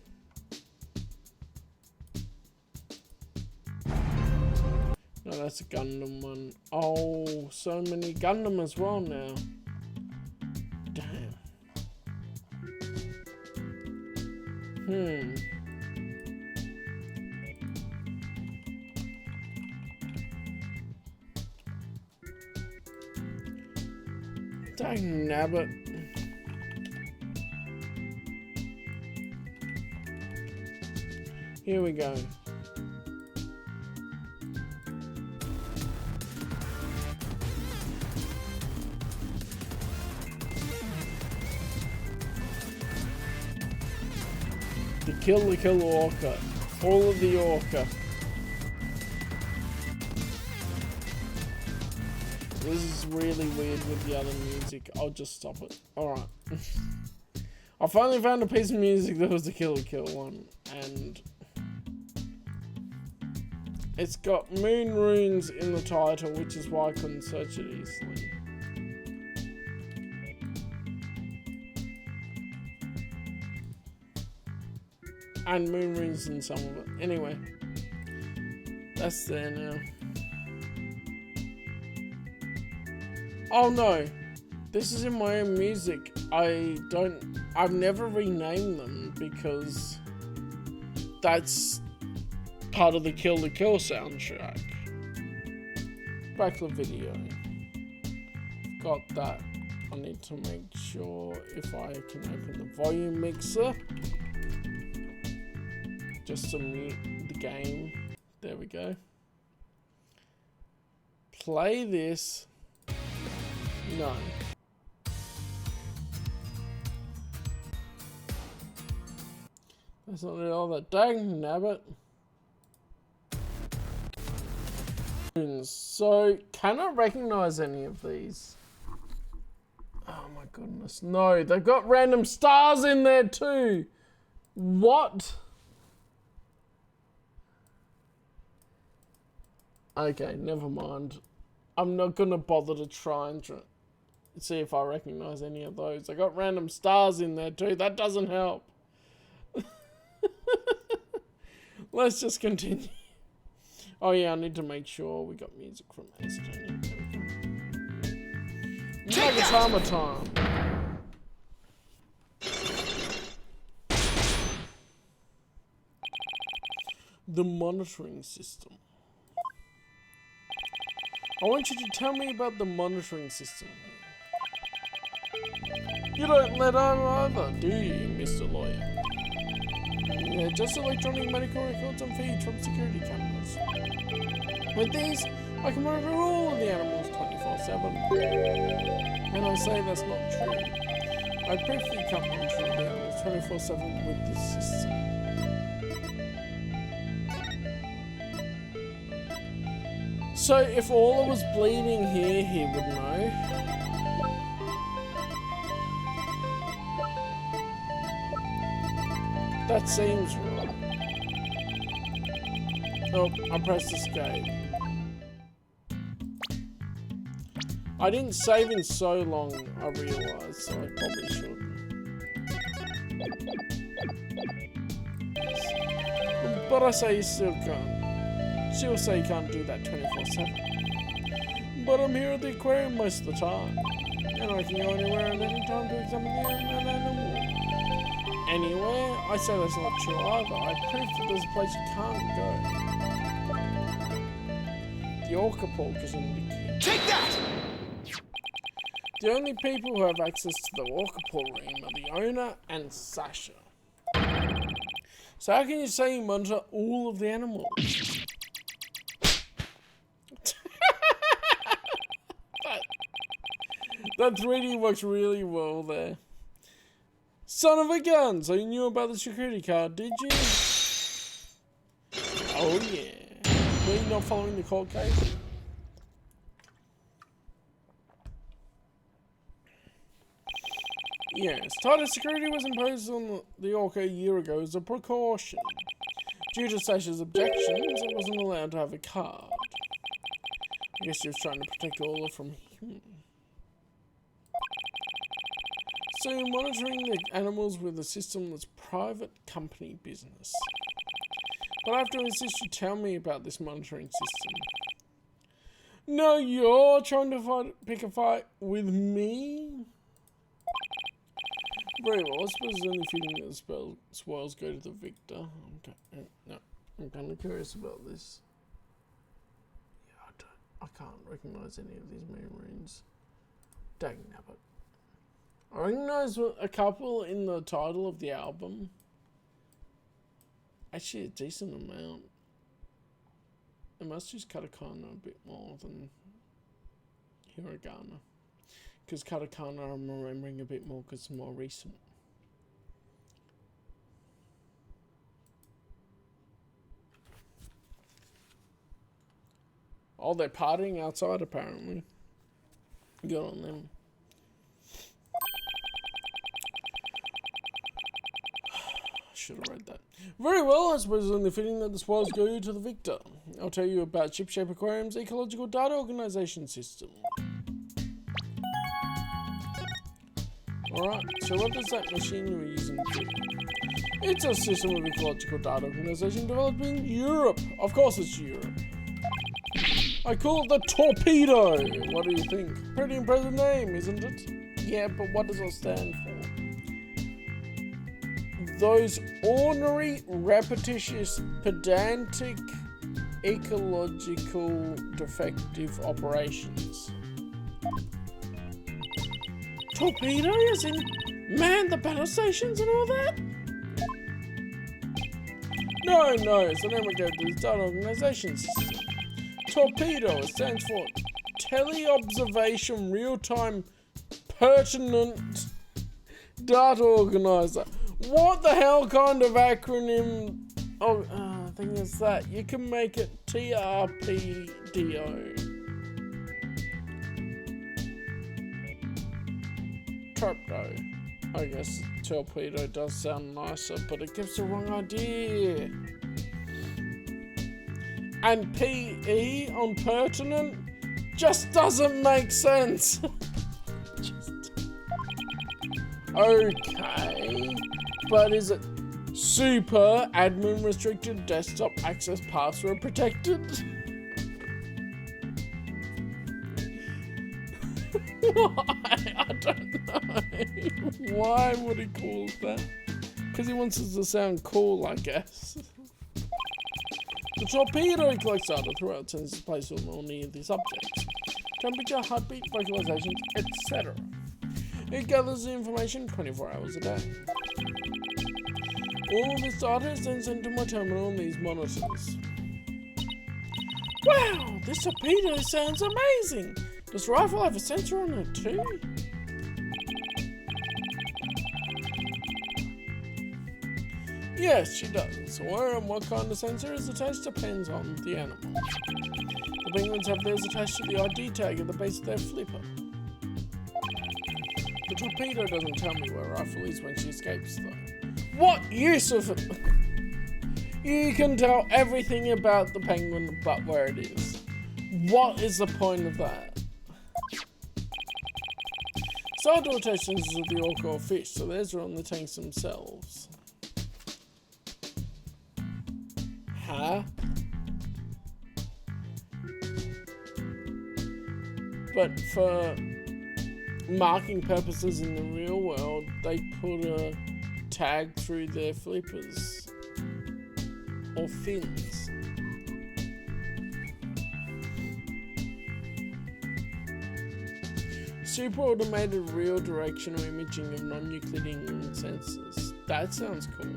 No, that's a Gundam one. Oh, so many Gundam as well now. Damn. Dang nabbit. Here we go. Kill the Kill Orca. All of the Orca. This is really weird with the other music. I'll just stop it. Alright. I finally found a piece of music that was the Kill one. And it's got moon runes in the title, which is why I couldn't search it easily. And moon runes in some of it. Anyway, that's there now. Oh no, this is in my own music. I've never renamed them because that's part of the Kill soundtrack. Back to the video. Got that. I need to make sure if I can open the volume mixer. Just to mute the game. There we go. Play this. No. That's not all that. Dang nabbit. So, can I recognize any of these? Oh my goodness. No, they've got random stars in there too. What? Okay, never mind. I'm not gonna bother to try and see if I recognize any of those. I got random stars in there too. That doesn't help. Let's just continue. Oh yeah, I need to make sure we got music from Attorney. Nagatama time. The monitoring system. I want you to tell me about the monitoring system. You don't let on either, do you, Mr. Lawyer? Yeah, just electronic medical records and feeds from security cameras. With these, I can monitor all of the animals 24/7. And I say that's not true. I briefly can't monitor the animals 24/7 with this system. So if Orla was bleeding here, he would know. That seems right. Oh, I pressed escape. I didn't save in so long, I realised, so I probably should. But I say you still can't. She'll say you can't do that 24/7. But I'm here at the aquarium most of the time. And I can go anywhere and any time to examine the animal. Anywhere? I say that's not true either. I proved that there's a place you can't go. The orca pork is in the key. Take that! The only people who have access to the orca pork room are the owner and Sasha. So how can you say you monitor all of the animals? That 3D works really well there. Son of a gun! So you knew about the security card, did you? Oh yeah. Were you not following the court case? Yes, tighter security was imposed on the orca a year ago as a precaution. Due to Sasha's objections, it wasn't allowed to have a card. I guess she was trying to protect Orla from him. So you're monitoring the animals with a system that's private company business. But I have to insist you tell me about this monitoring system. No, you're trying to pick a fight with me? Very well, I suppose it's only fitting that the spoils go to the victor. I'm kind of curious about this. Yeah, I can't recognise any of these moon runes. Dang nabbit. I recognise a couple in the title of the album. Actually, a decent amount. They must use katakana a bit more than hiragana. Because katakana I'm remembering a bit more because it's more recent. Oh, they're partying outside apparently. Good on them. Should have read that. Very well, I suppose it's only fitting that the spoils go to the victor. I'll tell you about Shipshape Aquarium's ecological data organization system. Alright, so what does that machine you're using do? It's a system of ecological data organization developed in Europe. Of course it's Europe. I call it the Torpedo. What do you think? Pretty impressive name, isn't it? Yeah, but what does it stand for? Those ornery, repetitious, pedantic, ecological, defective operations. Torpedo as in man the battle stations and all that? No, it's the name we gave to this data organization system. Torpedo stands for Teleobservation Real-Time Pertinent Data Organizer. What the hell kind of acronym thing is that? You can make it TRPDO. Torpedo. I guess torpedo does sound nicer, but it gives the wrong idea. And PE on pertinent just doesn't make sense. Okay, but is it super admin restricted, desktop access password protected? Why? I don't know. Why would he call it that? Because he wants it to sound cool, I guess. The torpedo collects data throughout and is placed on any of these objects. Temperature, heartbeat, vocalizations, etc. It gathers the information 24 hours a day. All of this data is then sent to my terminal on these monitors. Wow, this torpedo sounds amazing! Does the rifle have a sensor on it too? Yes, she does. Where and what kind of sensor is attached depends on the animal. The penguins have theirs attached to the ID tag at the base of their flipper. The torpedo doesn't tell me where rifle is when she escapes though. What use of it? You can tell everything about the penguin but where it is. What is the point of that? Side door touch sensors of the orca or fish, so theirs are on the tanks themselves. Huh? But for marking purposes in the real world, they put a tag through their flippers or fins. Super automated real directional imaging of non-Euclidean sensors. That sounds cool.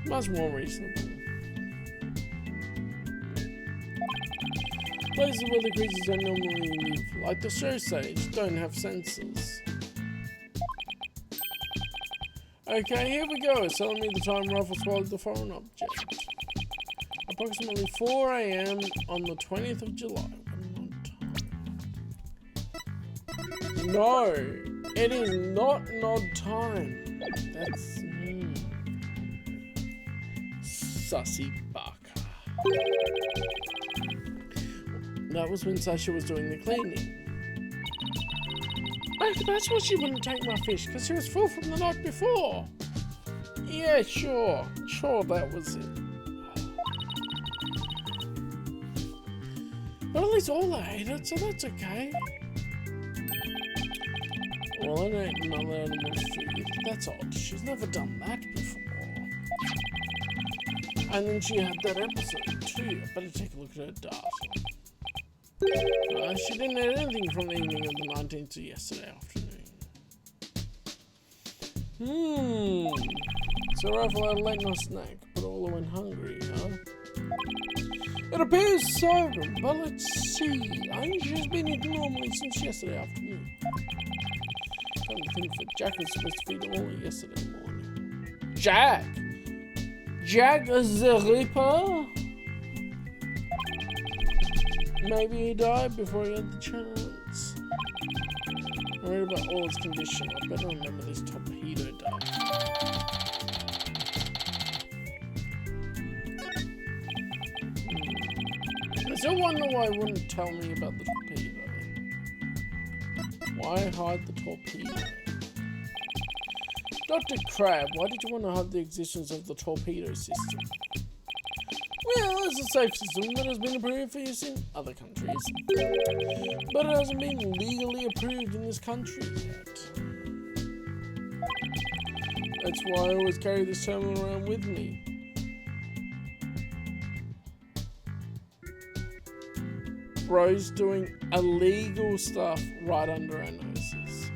Much more reasonable. Places where the creatures don't normally live, like the show stage, don't have sensors. Okay, here we go. It's telling me the time rifle swallowed the foreign object. Approximately 4 AM on the 20th of July. No, it is not nod time. That's sussy baka. That was when Sasha was doing the cleaning. Oh, that's why she wouldn't take my fish, because she was full from the night before. Yeah, sure, that was it. But at least all I ate it, so that's okay. Well, I don't eat another animal's food. That's odd. She's never done that before. And then she had that episode too. I better take a look at her data. She didn't eat anything from the evening of the 19th to yesterday afternoon. So Rifle had a late night snack, but all went hungry, huh? It appears so, but let's see. I think she's been eating normally since yesterday afternoon. Come to think of it, Jack was supposed to feed her all yesterday morning. Jack! Jack the Ripper? Maybe he died before he had the chance. I read about all his condition. I better remember this torpedo died. I still wonder why he wouldn't tell me about the torpedo. Why hide the torpedo? Dr. Crab, why did you want to hide the existence of the torpedo system? Well, it's a safe system that has been approved for use in other countries. But it hasn't been legally approved in this country yet. That's why I always carry this terminal around with me. Bro's doing illegal stuff right under our noses.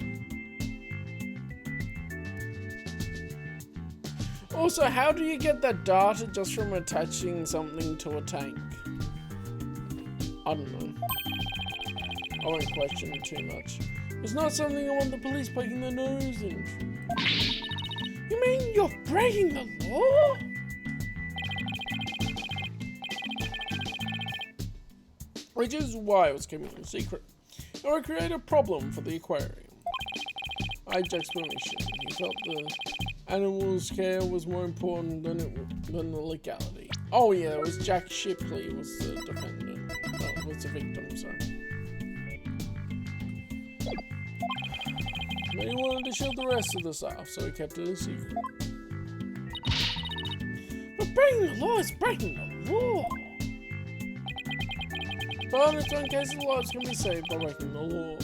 Also, how do you get that data just from attaching something to a tank? I don't know. I won't question it too much. It's not something I want the police poking their nose into. You mean you're breaking the law? Which is why I was keeping it a secret. Or I create a problem for the aquarium. I had Jack's permission. He felt the animals' care was more important than the legality. Oh yeah, it was Jack Shipley was the defendant. Oh, was the victim, sorry. But he wanted to shield the rest of the staff, so he kept it a secret. But breaking the law is breaking the law. But it's one case of lives can be saved by breaking the law.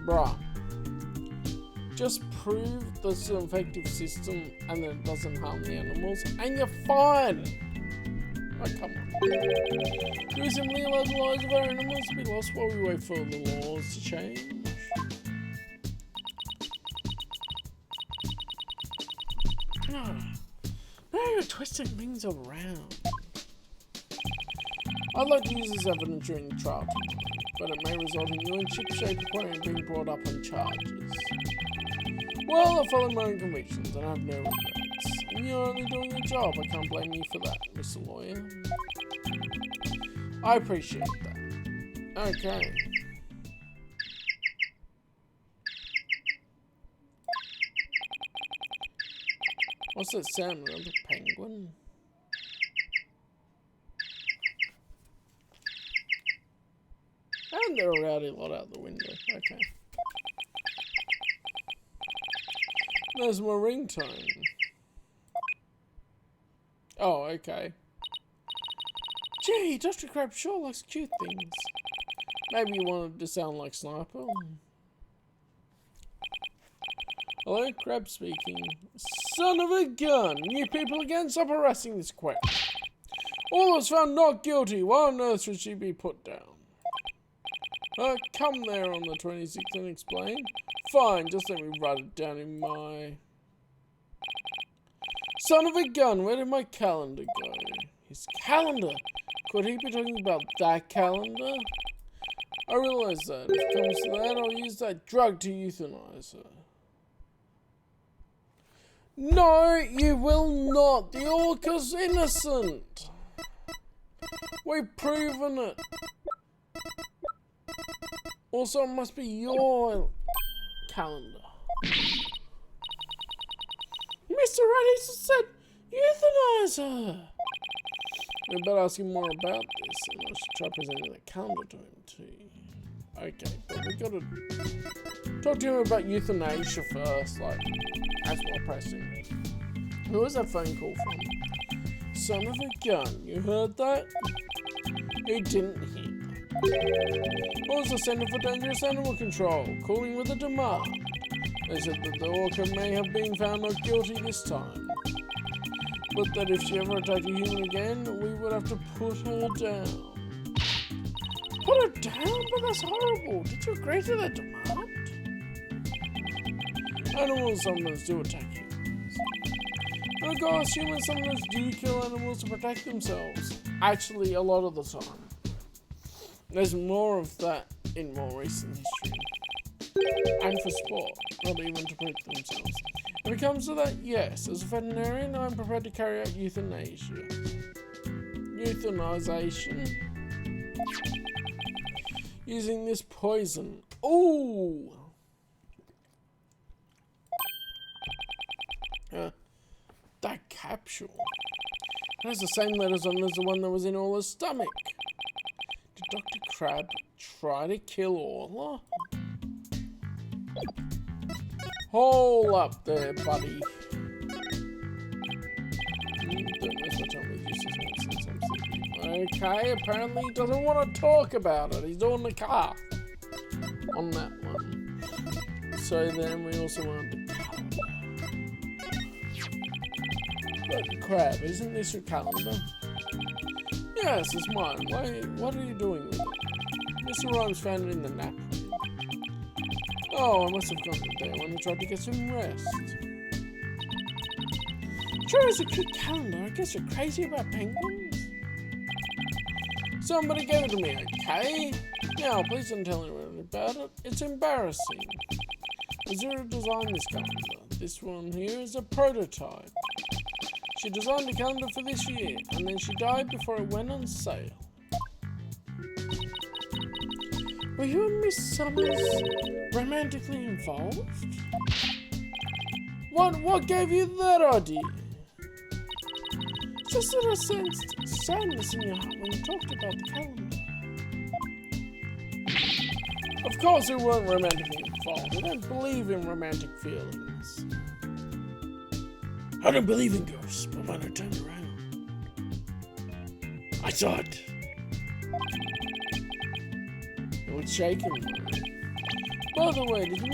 Bruh. Just prove this is an effective system and that it doesn't harm the animals, and you're fine! Oh, come on. Do we simply allow the lives of our animals to be lost while we wait for the laws to change? Now you're twisting things around. I'd like to use this evidence during the trial tomorrow, but it may result in you and Shipshape Aquarium being brought up on charges. Well, I follow my own convictions and I have no regrets. And you're only doing your job. I can't blame you for that, Mr. Lawyer. I appreciate that. Okay. What's that sound? Another penguin? And they're a rowdy lot out the window. Okay. There's my ringtone. Oh, okay. Gee, Dr. Crab sure likes cute things. Maybe you wanted to sound like Sniper. Hello, Crab speaking. Son of a gun! You people again, stop harassing this quack. All was found not guilty. Why on earth should she be put down? Come there on the 26th and explain. Fine, just let me write it down in my... Son of a gun, where did my calendar go? His calendar? Could he be talking about that calendar? I realise that. If it comes to that, I'll use that drug to euthanize her. No, you will not. The orca's innocent. We've proven it. Also, it must be your calendar. Mr. Radis said, euthanize her. We better ask him more about this, and I should try presenting the calendar to him too. Okay, but we gotta talk to him about euthanasia first, like, as we're pressing. Who was that phone call from? Son of a gun, you heard that? Who didn't hear? What was the Center for Dangerous Animal Control? Calling with a demand. They said that the orca may have been found not guilty this time, but that if she ever attacked a human again, we would have to put her down. Put her down? But that's horrible. Did you agree to that demand? Animals sometimes do attack humans. And of course, humans sometimes do kill animals to protect themselves. Actually, a lot of the time. There's more of that in more recent history. And for sport, not even to protect themselves. When it comes to that, yes. As a veterinarian, I'm prepared to carry out euthanasia. Euthanization. Using this poison. Ooh! That capsule. It has the same letters on as the one that was in Orla's stomach. Did Dr. Crab try to kill Orla? Hold up there, buddy. Don't waste my time with useless nonsense, I'm sleepy. Okay, apparently he doesn't want to talk about it. He's on the car. On that one. So then we also want to Dr. Crab, isn't this your calendar? Yes, it's mine. What are you doing with it? Mr. Rhymes found it in the nap room. Oh, I must have gone there when I tried to get some rest. Sure is a cute calendar. I guess you're crazy about penguins. Somebody gave it to me, okay? Now, please don't tell anyone about it. It's embarrassing. Azura designed this calendar. This one here is a prototype. She designed a calendar for this year, and then she died before it went on sale. Were you and Miss Summers romantically involved? What gave you that idea? It's just that I sensed sadness in your heart when you talked about the calendar. Of course we weren't romantically involved. I don't believe in romantic feelings. I don't believe in ghosts, but when I turned around, I saw it. It was shaking. By the way, did you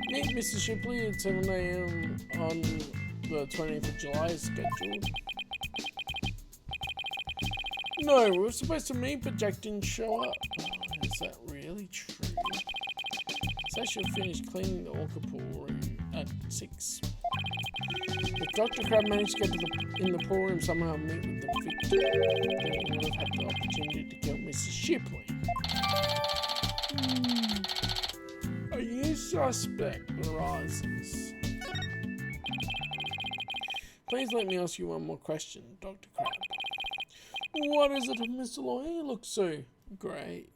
meet Mr. Shipley at 7 AM on the 20th of July as scheduled? No, we were supposed to meet, but Jack didn't show up. Is that really true? So she'll finish cleaning the orca pool room at 6. If Dr. Crab managed to get in the pool room somehow and meet with the victim, then he would have had the opportunity to kill Mrs. Shipley. A new suspect arises. Please let me ask you one more question, Dr. Crab. What is it, Mr. Lawyer? You look so great.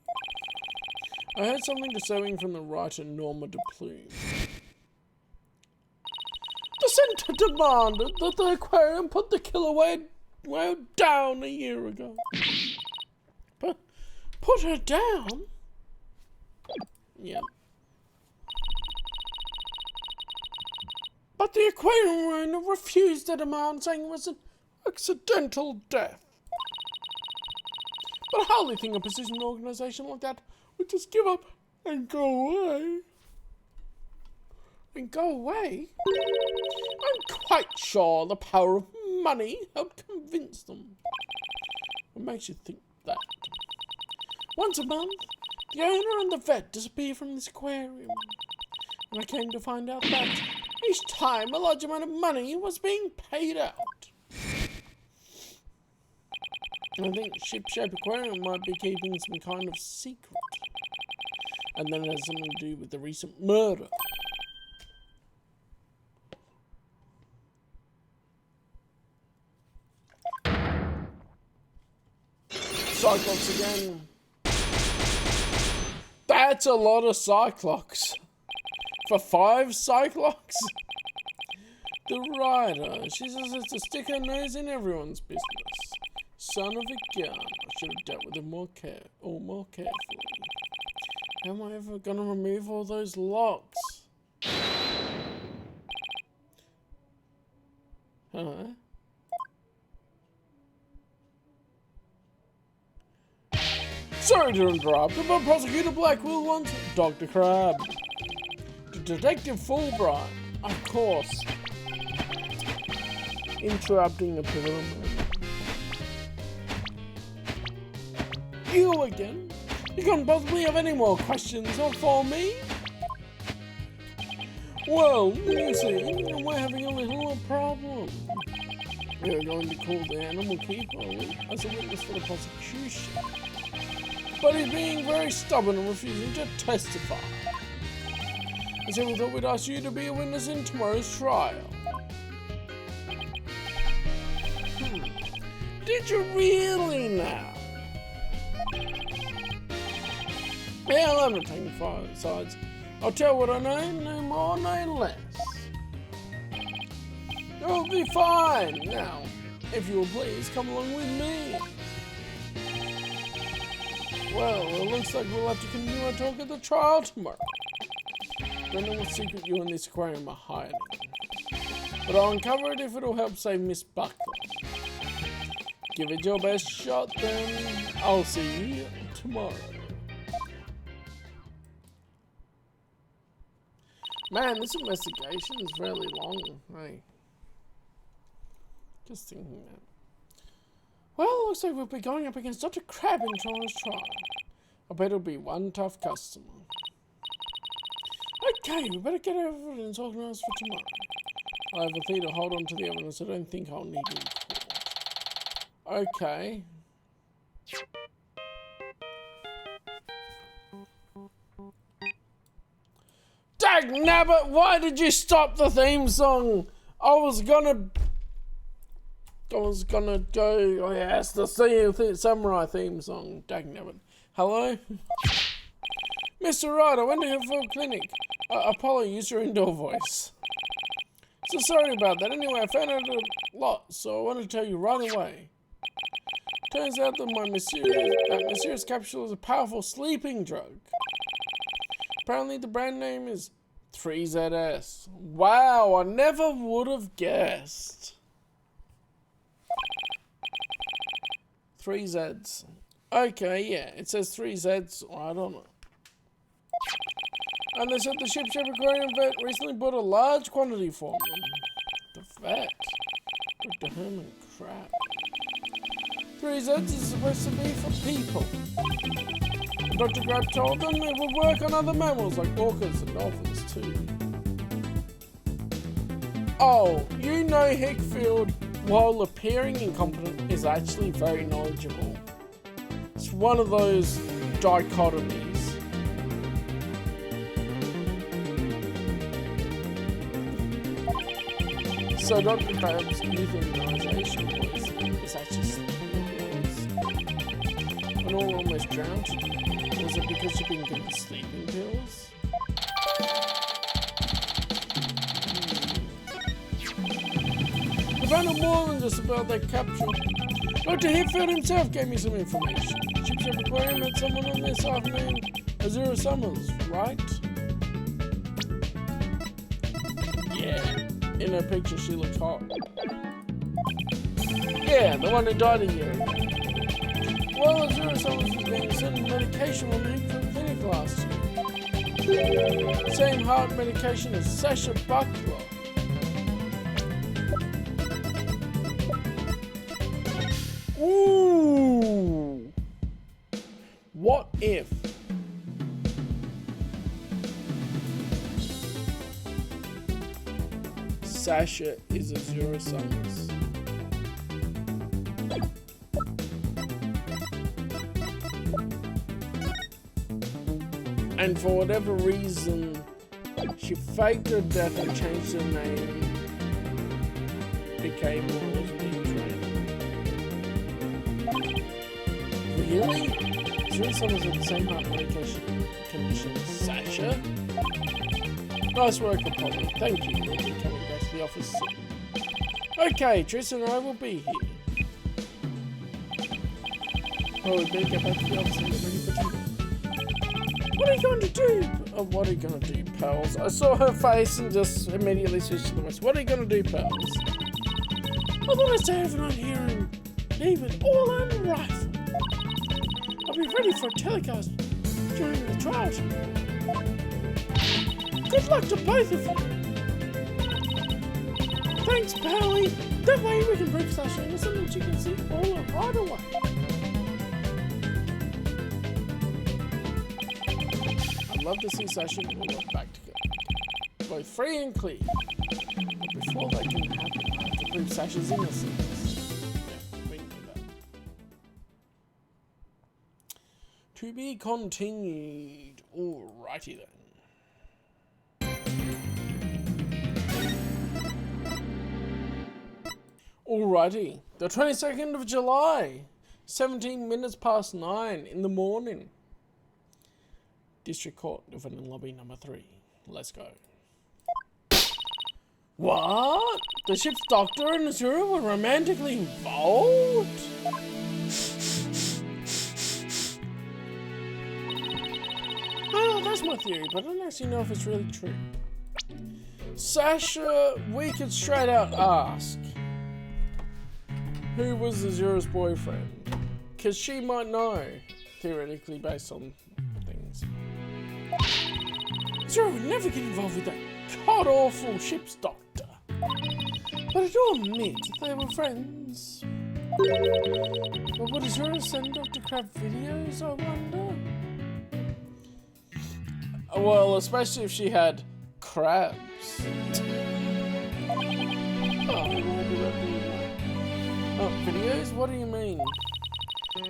I heard something disturbing from the writer Norma de Plume. The centre demanded that the aquarium put the killer whale down a year ago. But put her down? Yep. But the aquarium owner refused the demand, saying it was an accidental death. But I hardly think a precision organisation like that would just give up and go away. And go away? I'm quite sure the power of money helped convince them. What makes you think that? Once a month, the owner and the vet disappear from this aquarium. And I came to find out that each time a large amount of money was being paid out. I think Shipshape Aquarium might be keeping some kind of secret. And then it has something to do with the recent murder. Cyclops again. That's a lot of Cyclops. For 5 Cyclops? The writer, she says it's to stick her nose in everyone's business. Son of a gun. I should have dealt with it more carefully. How am I ever gonna remove all those locks? Huh? Sorry to interrupt, but Prosecutor Blackwell wants Dr. Crab. Detective Fulbright, of course. Interrupting the pivotal moment. You again? You can't possibly have any more questions for me? Well, you see, we're having a little problem. We're going to call the animal keeper as a witness for the prosecution. But he's being very stubborn and refusing to testify. So we thought we'd ask you to be a witness in tomorrow's trial. Did you really now? Yeah, I'm not taking sides. I'll tell what I know, no more, no less. You'll be fine. Now, if you will please, come along with me. Well, it looks like we'll have to continue our talk at the trial tomorrow. Don't know what secret you and this aquarium are hiding. But I'll uncover it if it'll help save Miss Buckler. Give it your best shot then. I'll see you tomorrow. Man, this investigation is really long. Hey. Just thinking that. Well, it looks like we'll be going up against Dr. Crab in tomorrow's trial. I bet it'll be one tough customer. Okay, we better get our evidence organised for tomorrow. I have a fee to hold on to the evidence. I don't think I'll need it in court. Okay. Dagnabbit, why did you stop the theme song? I was gonna go, oh yes, the samurai theme song. Dagnabbit. Hello? Mr. Wright, I went to your full clinic. Apollo, use your indoor voice. So sorry about that. Anyway, I found out a lot, so I want to tell you right away. Turns out that that mysterious capsule is a powerful sleeping drug. Apparently the brand name is 3ZS. Wow, I never would have guessed. 3 Zs. Okay, yeah, it says 3 Zs right on it. And they said the Shipshape Aquarium vet recently bought a large quantity for them. The vet? Dr. Herman crap. 3 Zs is supposed to be for people. Dr. Crab told them it would work on other mammals like orcas and dolphins too. Oh, you know Hickfield, while appearing incompetent, is actually very knowledgeable. It's one of those dichotomies. So Dr. Crab's euthanization is actually sleeping pills. And all almost drowned. Was it because you've been given sleeping pills? I found out more than just about that capsule. Dr. Hickfield himself gave me some information. Shipshape Aquarium had someone on their staff named Azura Summers, right? Yeah. In her picture, she looks hot. Yeah, the one who died a year ago. Well, Azura Summers was being sent medication when they from clinic last year. Same heart medication as Sasha Buckler. Ooh! What if? Sasha is Azura Summers. And for whatever reason, she faked her death and changed her name. Became Rosalie Trainer. Really? Azura Summers had the same heart medication condition as Sasha? Nice work, Apollo. Thank you. We'll be coming back to the office soon. Okay, Tris and I will be here. Oh, we better get back to the office and get ready for tea. What are you going to do? Oh, what are you going to do, Pearls? I saw her face and just immediately switched to the rest. What are you going to do, Pearls? I thought I'd stay overnight here and leave it all unrifled. I'll be ready for a telecast during the trial tomorrow. Good luck to both of you. Thanks, Pally. That way we can brief Sasha into something she can see all right away. I'd love to see Sasha and Paula back together. Both free and clear. But before that can happen, I have to prove Sasha's innocence. Yeah, we know that. To be continued. Alrighty then. Alrighty, the 22nd of July, 17 minutes past 9 in the morning. District Court, Defendant Lobby number 3. Let's go. What? The ship's doctor and Azura were romantically involved? Oh, that's my theory, but I don't actually know if it's really true. Sasha, we could straight out ask, who was Azura's boyfriend? Because she might know, theoretically, based on things. Azura would never get involved with that god-awful ship's doctor. But I do admit they were friends. But would Azura send Dr. Crab videos, I wonder? Well, especially if she had crabs. Oh, videos? What do you mean?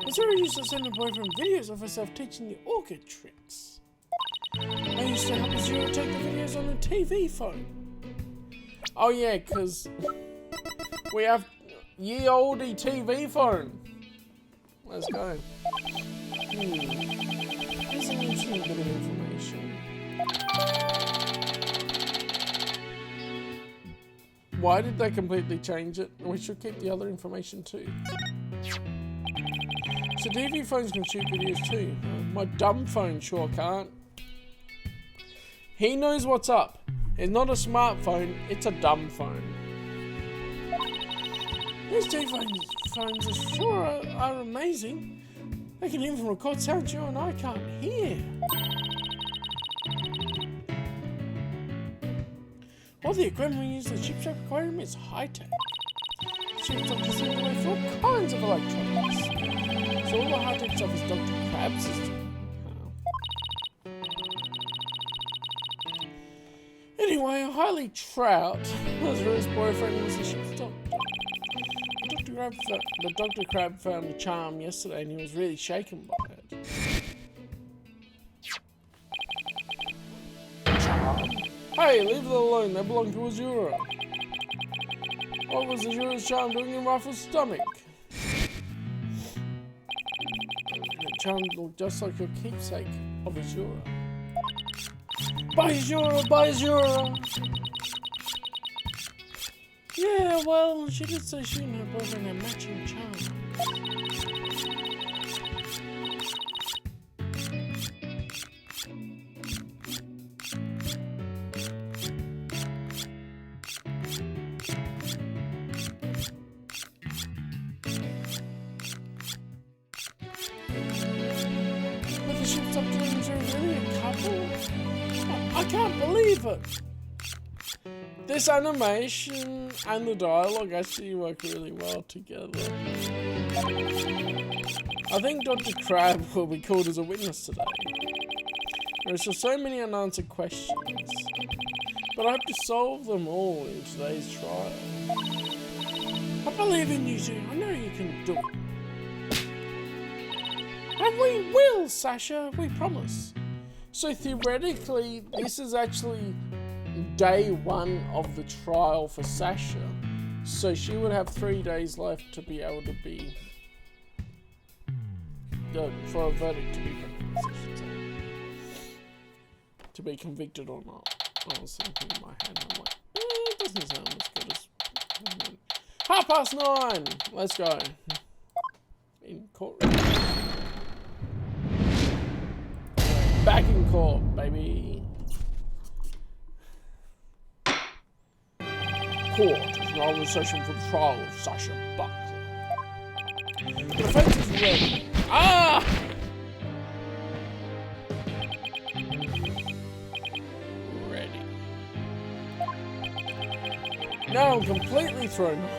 Azura used to send her boyfriend videos of herself teaching the orchid tricks. I used to help Azura take the videos on a TV phone. Oh yeah, because we have ye olde TV phone. Let's go. Here's an interesting bit of information. Why did they completely change it? We should keep the other information too. So TV phones can shoot videos too. My dumb phone sure can't. He knows what's up. It's not a smartphone, it's a dumb phone. These TV phones are sure are amazing. They can even record sounds you and I can't hear. All the equipment we use in the Shipshape Aquarium is high-tech. Ship's doctor sent away for all kinds of electronics. So all the high-tech stuff is Dr. Crab's system. Anyway, Highly Trout, Azura's boyfriend, was the ship's doctor. The Dr. Crab found the charm yesterday and he was really shaken by it. Charm? Hey, leave it alone, they belong to Azura. What was Azura's charm doing in Rifle's stomach? The charm looked just like your keepsake of Azura. By Azura, by Azura! Yeah, well, she did say she and her boyfriend had matching charms. But the ship's up to them, are really a couple? I can't believe it! This animation and the dialogue actually work really well together. I think Dr. Crab will be called as a witness today. There are still so many unanswered questions, but I hope to solve them all in today's trial. I believe in you two, I know you can do it. And we will, Sasha, we promise. So theoretically, this is actually day 1 of the trial for Sasha. So she would have 3 days left to be able to be, for a verdict to be pronounced, I should say. To be convicted or not. I was thinking in my head, I'm like, it doesn't sound as good as... 9:30! Let's go. In courtroom. Back in court, baby. Court is now in session for the trial of Sasha Buckley. The defense is ready. Ah! Ready. Now I'm completely thrown off.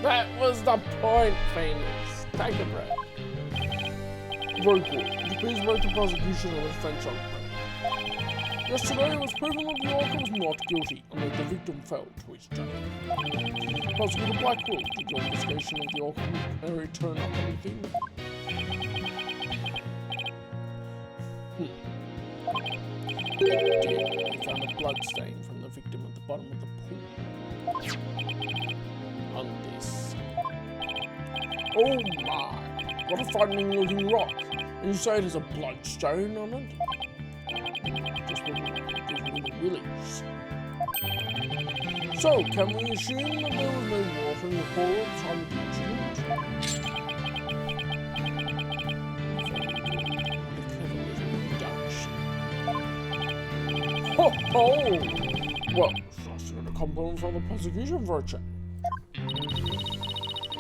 That was the point, Phoenix. Take a breath. Very good. It appears both the prosecution and the defense are correct. Yesterday it was proven that the author was not guilty and that the victim fell to his death. Prosecutor Blackwell, did your investigation of the author turn up anything? It did. We found a blood stain from the victim at the bottom of the pool. On this Oh my, what a frightening looking rock. And you say it has a bloodstone on it? Just gives me the willies. So, can we assume that there was no water in the pool at the time of the incident? Ho ho! Well, that's a compliment from the prosecution for a check.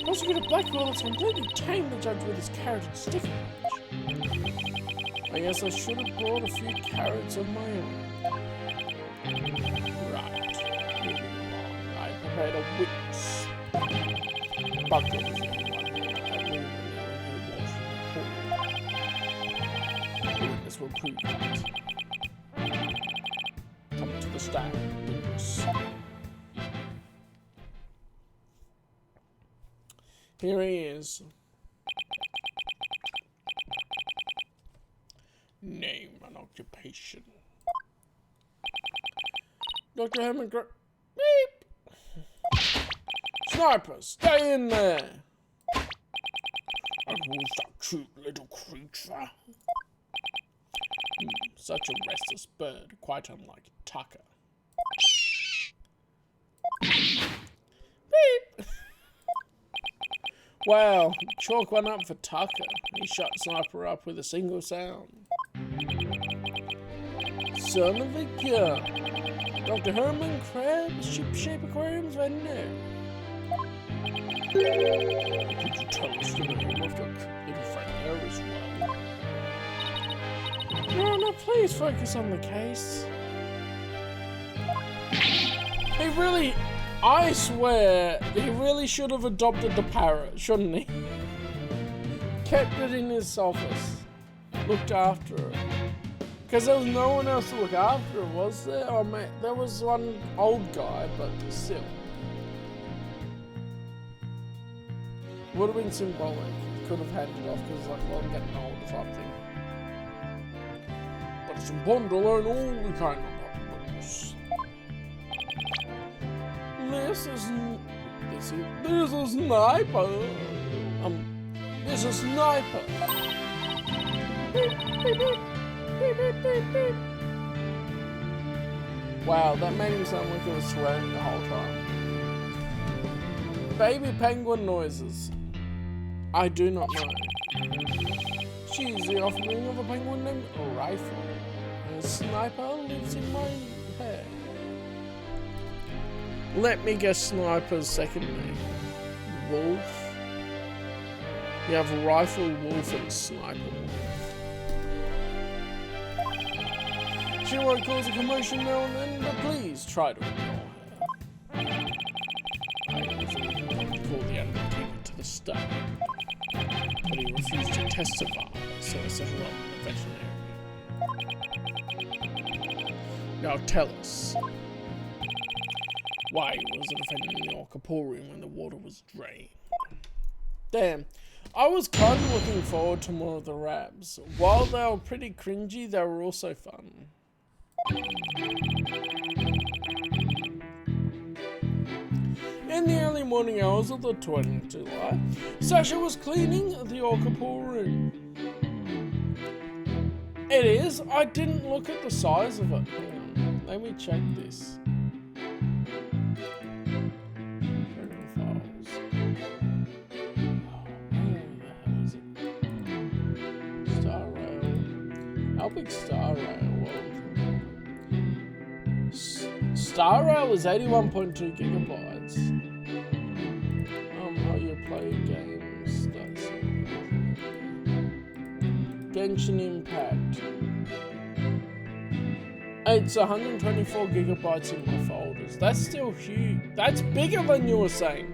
Prosecutor Blackwell has completely tamed the judge with his carrot and stick approach. I guess I should have brought a few carrots of my own. Right. Moving along. I prepared a witness. Bucket was the only one that knew when he was in the pool. The witness will prove that. Come to the stand, witness. Here he is. Name and occupation. Dr. Herman Beep! Sniper, stay in there! And who's that cute little creature? Such a restless bird, quite unlike Tucker. Beep! Wow, chalk one up for Tucker. He shut Sniper up with a single sound. Son of a gun. Dr. Herman Crab, Shipshape Aquarium's vendor. Could you tell us the name of your little friend there as well? No, please focus on the case. He really... I swear, he really should have adopted the parrot, shouldn't he? Kept it in his office. Looked after it. Because there was no one else to look after it, was there? Oh, man, there was one old guy, but still. Would have been symbolic. Could have handed it off because it's like, well, I'm getting old type thing. But it's important to learn all we can about witness. This is Sniper. This is Sniper. Beep, beep, beep. Beep, beep, beep, beep. Wow, that made him sound like he was swearing the whole time. Baby penguin noises. I do not know. She's the offspring of a penguin named Rifle. And a Sniper lives in my hair. Let me guess Sniper's second name. Wolf. You have Rifle Wolf and Sniper Wolf. She won't cause a commotion now and then, but please try to ignore her. I was going to call the advocate to the stand, but he refused to testify, so I settled on the veterinarian. Now tell us, why was the defendant in the Aquarium when the water was drained? Damn. I was kind of looking forward to more of the raps. While they were pretty cringy, they were also fun. In the early morning hours of the 20th of July, Sasha was cleaning the Aquarium. It is? I didn't look at the size of it. Hang on, let me check this. Files. Star Rail. How big Star Rail was? Star Rail is 81.2 gigabytes. How you play games? That's Genshin Impact. It's 124 gigabytes in my folders. That's still huge. That's bigger than you were saying.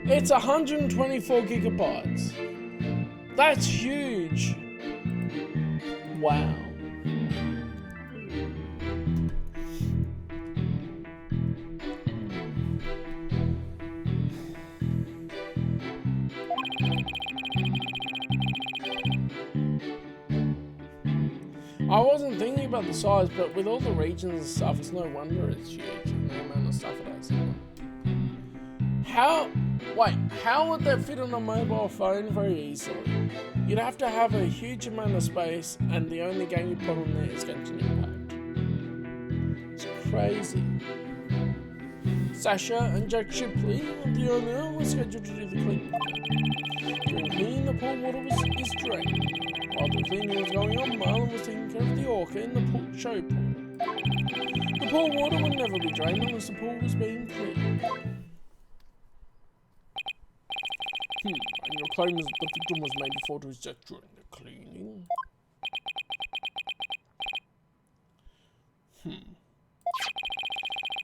It's 124 gigabytes. That's huge. Wow. I wasn't thinking about the size, but with all the regions and stuff, it's no wonder it's huge. The amount of stuff it has. How Wait, how would that fit on a mobile phone very easily? You'd have to have a huge amount of space, and the only game you put on there is Genshin Impact. It's crazy. Sasha and Jack Shipley, the owner, were scheduled to do the cleaning. During cleaning, the pool water is drained. While the cleaning was going on, Marlon was taking care of the orca in the show pool. The pool water would never be drained unless the pool was being cleaned. And your claim is that the victim was made before to his death during the cleaning.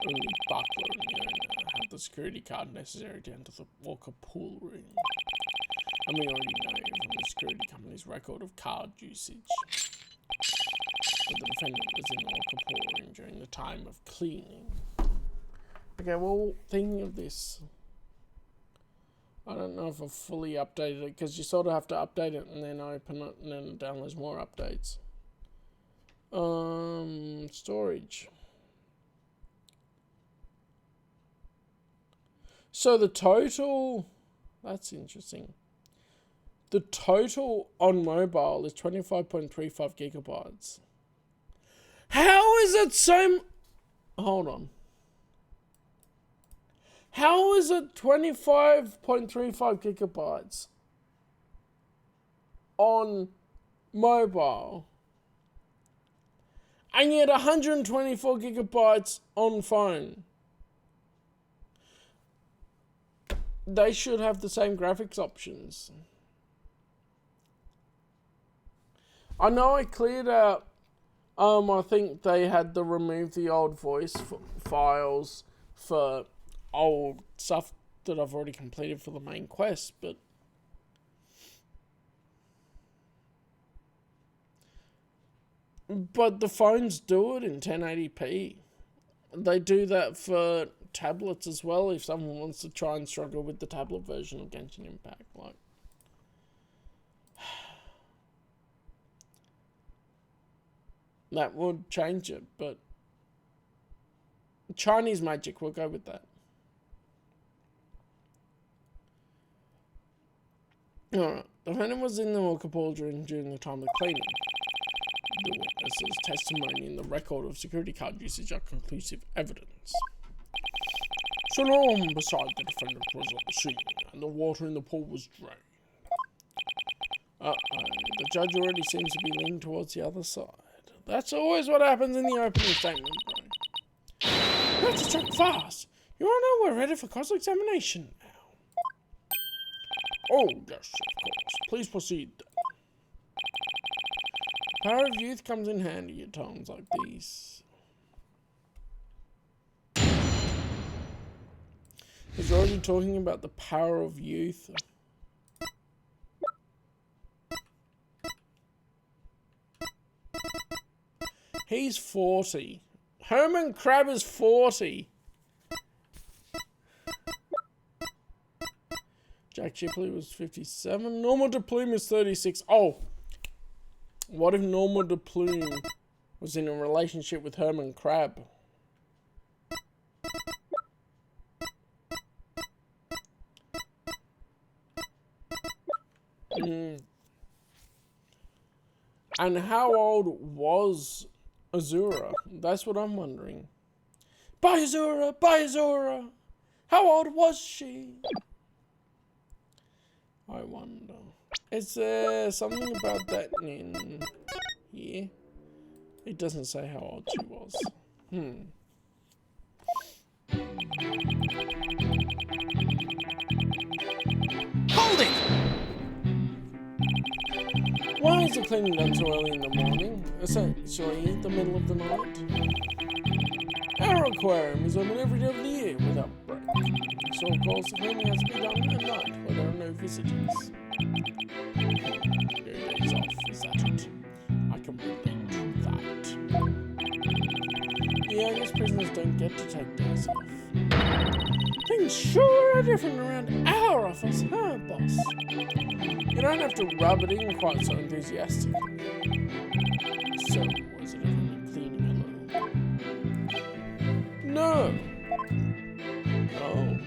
Only Buckler and the owner have the security card necessary to enter the Walker pool room. And we already know from the security company's record of card usage that the defendant was in the Walker pool room during the time of cleaning. Okay, well, thinking of this, I don't know if I've fully updated it, because you sort of have to update it and then open it and then it downloads more updates. Storage. So the total, that's interesting. The total on mobile is 25.35 gigabytes. How is it so... Hold on. How is it 25.35 gigabytes on mobile and yet 124 gigabytes on phone? They should have the same graphics options. I know I cleared out, I think they had to remove the old voice files for old stuff that I've already completed for the main quest, but the phones do it in 1080p. They do that for tablets as well if someone wants to try and struggle with the tablet version of Genshin Impact. Like, that would change it, but Chinese magic, we'll go with that. Alright, the defendant was in the Walker pool during the time of cleaning. The witness's testimony and the record of security card usage are conclusive evidence. So long beside the defendant was at the scene, and the water in the pool was drained. The judge already seems to be leaning towards the other side. That's always what happens in the opening statement, bro. You have to check fast. You all know we're ready for cross-examination now. Oh, yes, of course. Please proceed. The power of youth comes in handy at times like these. He's already talking about the power of youth. He's 40. Herman Crab is 40. Jack Shipley was 57. Norma DePlume is 36. Oh. What if Norma DePlume was in a relationship with Herman Crab? And how old was Azura? That's what I'm wondering. Bye, Azura! Bye, Azura! How old was she? I wonder. Is there something about that in here? It doesn't say how old she was. Hold it! Why is the cleaning done so early in the morning? Essentially, the middle of the night. Our aquarium is open every day of the year without break. So, of course, the cleaning has to be done at night where there are no visitors. 2 days off, is that it? I can relate to that. Yeah, I guess prisoners don't get to take days off. Things sure are different around our office, huh, boss? You don't have to rub it in quite so enthusiastically. So, was it only cleaning alone? No. Oh.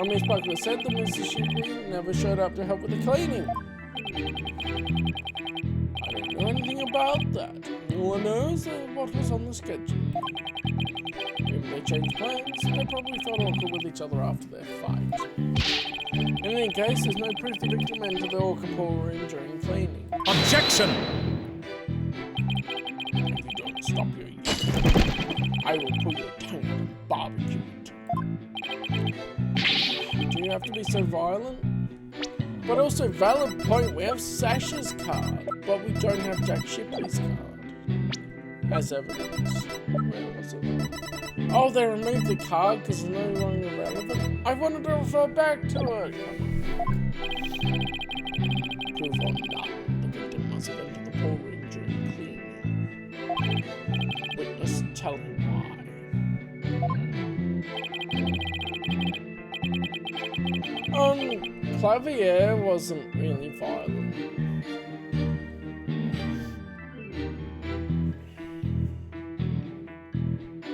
Miss Buckler said that Mr. Shipley never showed up to help with the cleaning. I don't know anything about that. All I know is what was on the schedule. Maybe they changed plans. They probably felt awkward with each other after their fight. In any case, there's no proof the victim entered the orca pool room during cleaning. Objection! If you don't stop your yelling, I will pull your tongue out and barbecue it. Do you have to be so violent? But also, valid point, we have Sasha's card, but we don't have Jack Shipley's card. As evidence. Where was it? Oh, they removed the card because it's no longer relevant. I wanted to refer back to it. Proof or none, the victim must have entered the pool room during cleaning. Witness, tell him why. Clavier wasn't really violent.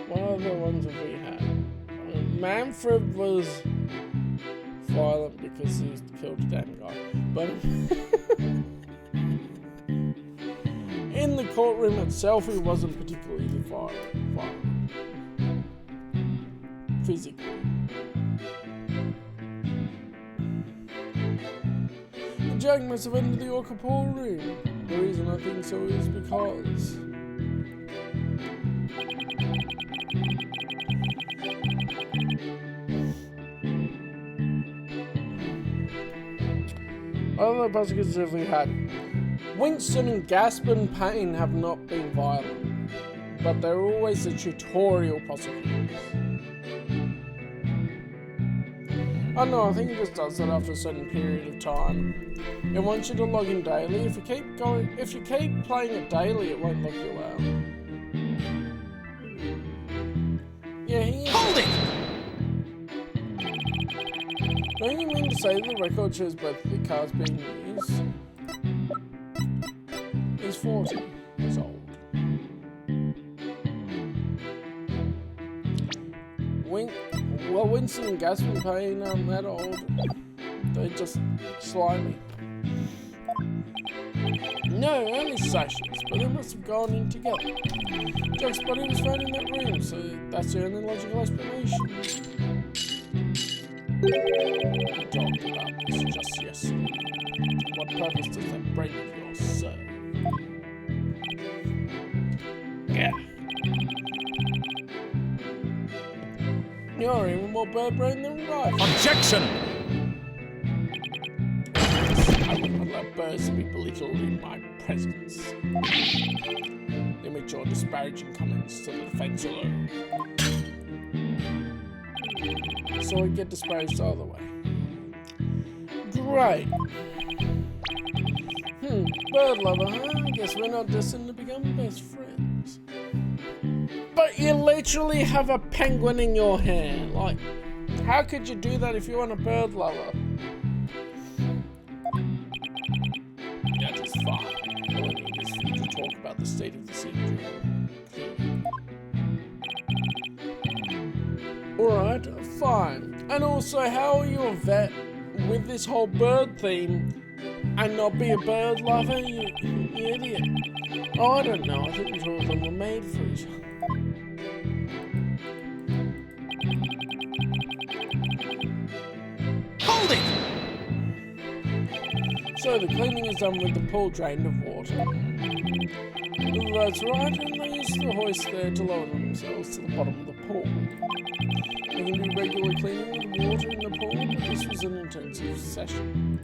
What other ones have we had? Manfred was violent because he killed a damn guy. But in the courtroom itself, he wasn't particularly violent. Physically. Jack must have entered the orca pool room. The reason I think so is because other possibilities we had. Winston and Gaspin Payne have not been violent, but they're always the tutorial possibilities. I don't know, I think it just does that after a certain period of time. It wants you to log in daily. If you keep playing it daily, it won't log you out. Yeah, he is. Hold it! Don't you mean to say the record shows both of the cards being used? He's 40 years old. Well, Winston and Gaspin Payne aren't that old. They're just slimy. No, only Sasha's, but they must have gone in together. Jack's body was found in that room, so that's the only logical explanation. We talked about this just yesterday. What purpose does that brain of yours serve? Yeah. You're even more bird brain than right. Objection! I would not allow birds to be belittled in my presence. Limit your disparaging comments to the defense alone. So I get disparaged the other way. Great. Bird lover, huh? I guess we're not destined to become best friends. But you literally have a penguin in your hand. Like, how could you do that if you weren't a bird lover? That is fine. All I need is for you to talk about the state of the sea. Alright, fine. And also, how are you a vet with this whole bird theme and not be a bird lover, you idiot? Oh, I don't know. I think the two of them were made for each other. Hold it! So the cleaning is done with the pool drained of water. That's right, and they use the hoist there to lower themselves to the bottom of the pool. They can do regular cleaning with water in the pool, but this was an intensive session.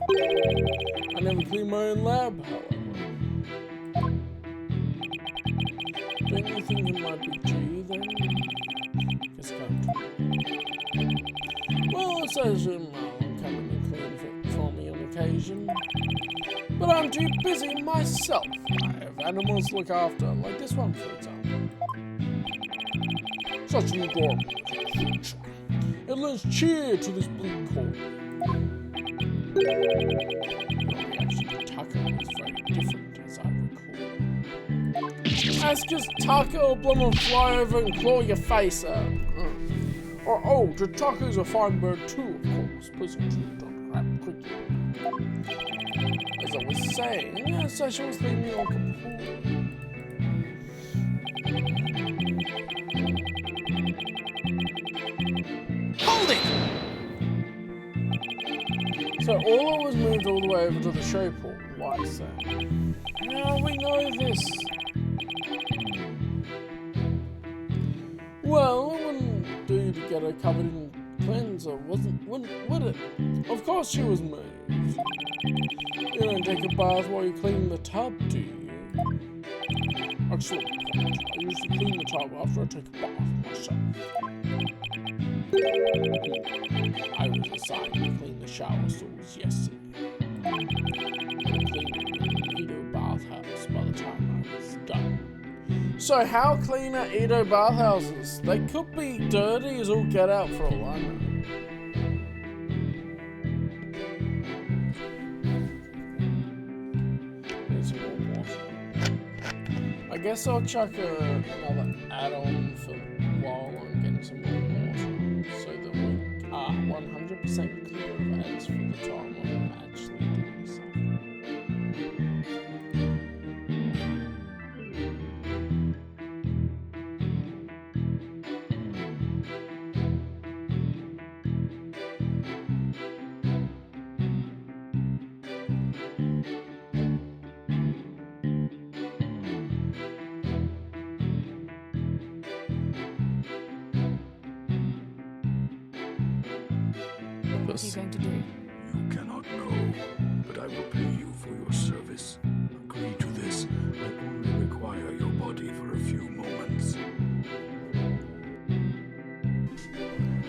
I never cleaned my own lab, however. Don't you think it might be due then? Guess I can't. Well, it says I'm coming to clean for me on occasion. But I'm too busy myself. I have animals to look after, like this one for example. Such an adorable creature. It lends cheer to this bleak cold. Your reaction to Tucker was very different, as I recall. That's because Tucker will bloom and fly over and claw your face out. Or, oh, Tucker's a fine bird too, of course. house. Please ensure don't grab quickly. As I was saying, yeah, so she was leaving the orca pool. Hold it! So Orla was moved all the way over to the show pool. Why is that? Now we know this. Well, it wouldn't do to get her covered in cleanser, would it? Of course she was moved. You don't take a bath while you clean the tub, do you? Actually, I usually clean the tub after I take a bath myself. I was assigned to clean the shower stalls yesterday. I cleaned the Edo bathhouse by the time I was done. So how clean are Edo bathhouses? They could be dirty as all get out for all I know. There's more water. I guess I'll chuck another add-on for while I'm getting some more water, so that we are 100% clear of ads for the time I'm actually doing something. What are you going to do? You cannot know, but I will pay you for your service. Agree to this. I only require your body for a few moments.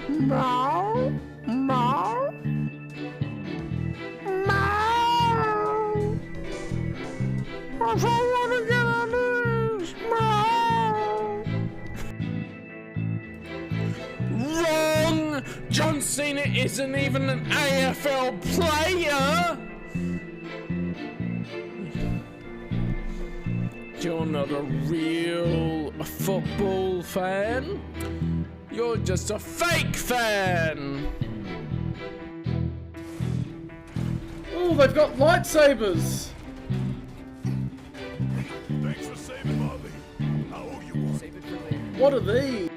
Meow, meow, meow. I don't want to get on this. Meow. Wrong! John Cena isn't even an AFL player! You're not a real football fan. You're just a fake fan. Oh, they've got lightsabers. Thanks for saving Bobby. I owe you one. Save it for later. What are these?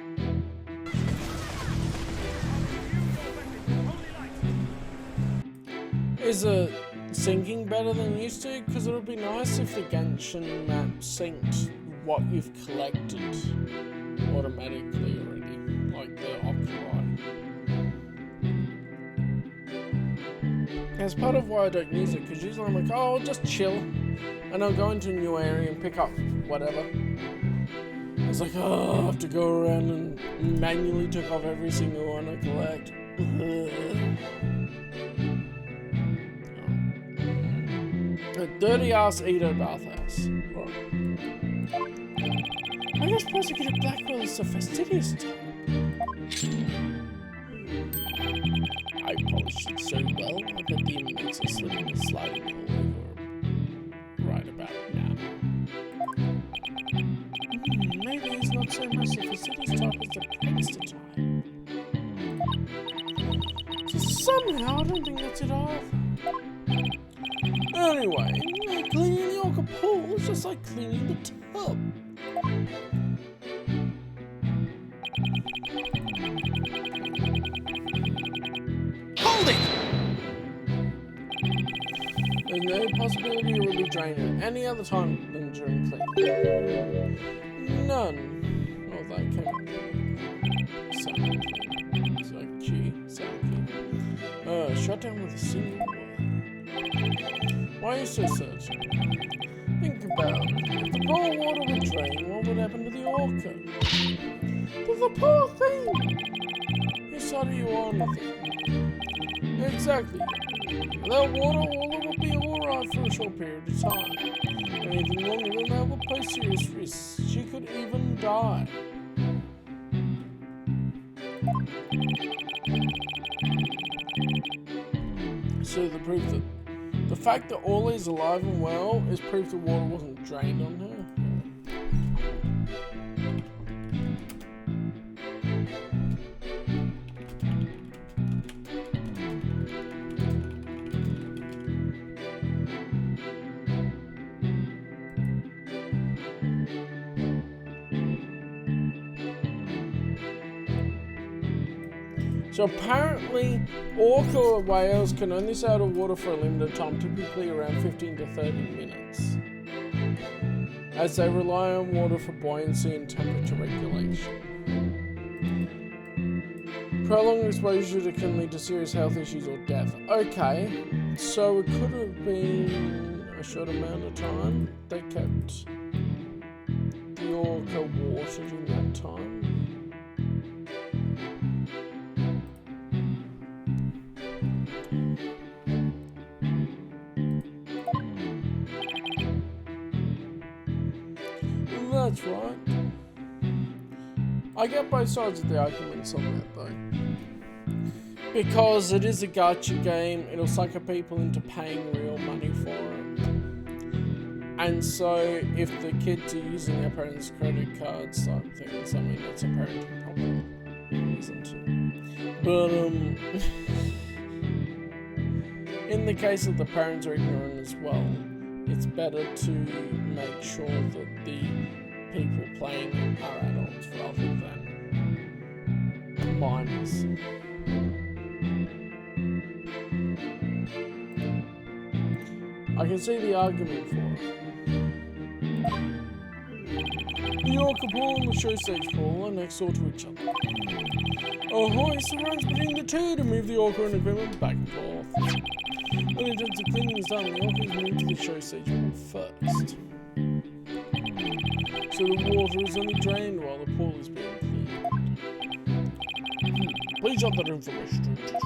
Is it syncing better than used to? Because it would be nice if the Genshin map synced what you've collected automatically already, like the Oculi. That's part of why I don't use it, because usually I'm like, oh, I'll just chill, and I'll go into a new area and pick up whatever. It's like, oh, I have to go around and manually tick off every single one I collect. A dirty ass Edo bathhouse. Right. I guess Prosecutor Blackwell is the fastidious type. I polished it so well, I bet the inmates are slipping and sliding all over right about now. Maybe he's not so much the fastidious type as the prankster type. So somehow I don't think that's it either. Anyway, cleaning the orca pool is just like cleaning the tub. Hold it! There's no possibility it will be drained at any other time than during cleaning. None. Oh, that came. Sound key. Sound key. Shut down with a single word. Why are you so certain? Think about it. If the poor water would drain, what would happen to the orca? To the poor thing! Whose side are you on with it? Exactly. Without water, Orla would be alright for a short period of time. Anything longer than that would pose serious risks. She could even die. So the fact that Orla is alive and well is proof the water wasn't drained on her. So apparently, orca whales can only stay out of water for a limited time, typically around 15 to 30 minutes, as they rely on water for buoyancy and temperature regulation. Prolonged exposure can lead to serious health issues or death. Okay, so it could have been a short amount of time. They kept the orca watered in that time. That's right. I get both sides of the arguments on that though. Because it is a gacha game, it'll sucker people into paying real money for it. And so, if the kids are using their parents' credit cards, type things, I mean, that's a parenting problem, isn't it? But, in the case of the parents are ignorant as well, it's better to make sure that the people playing are adults rather than minors. I can see the argument for it. The orca pool and the show stage pool are next door to each other. A hoist runs between the two to move the orca and equipment back and forth. When intensive cleaning is done, the orca is moved to the show stage pool first. So the water is only drained while the pool is being cleaned. Please add that information to the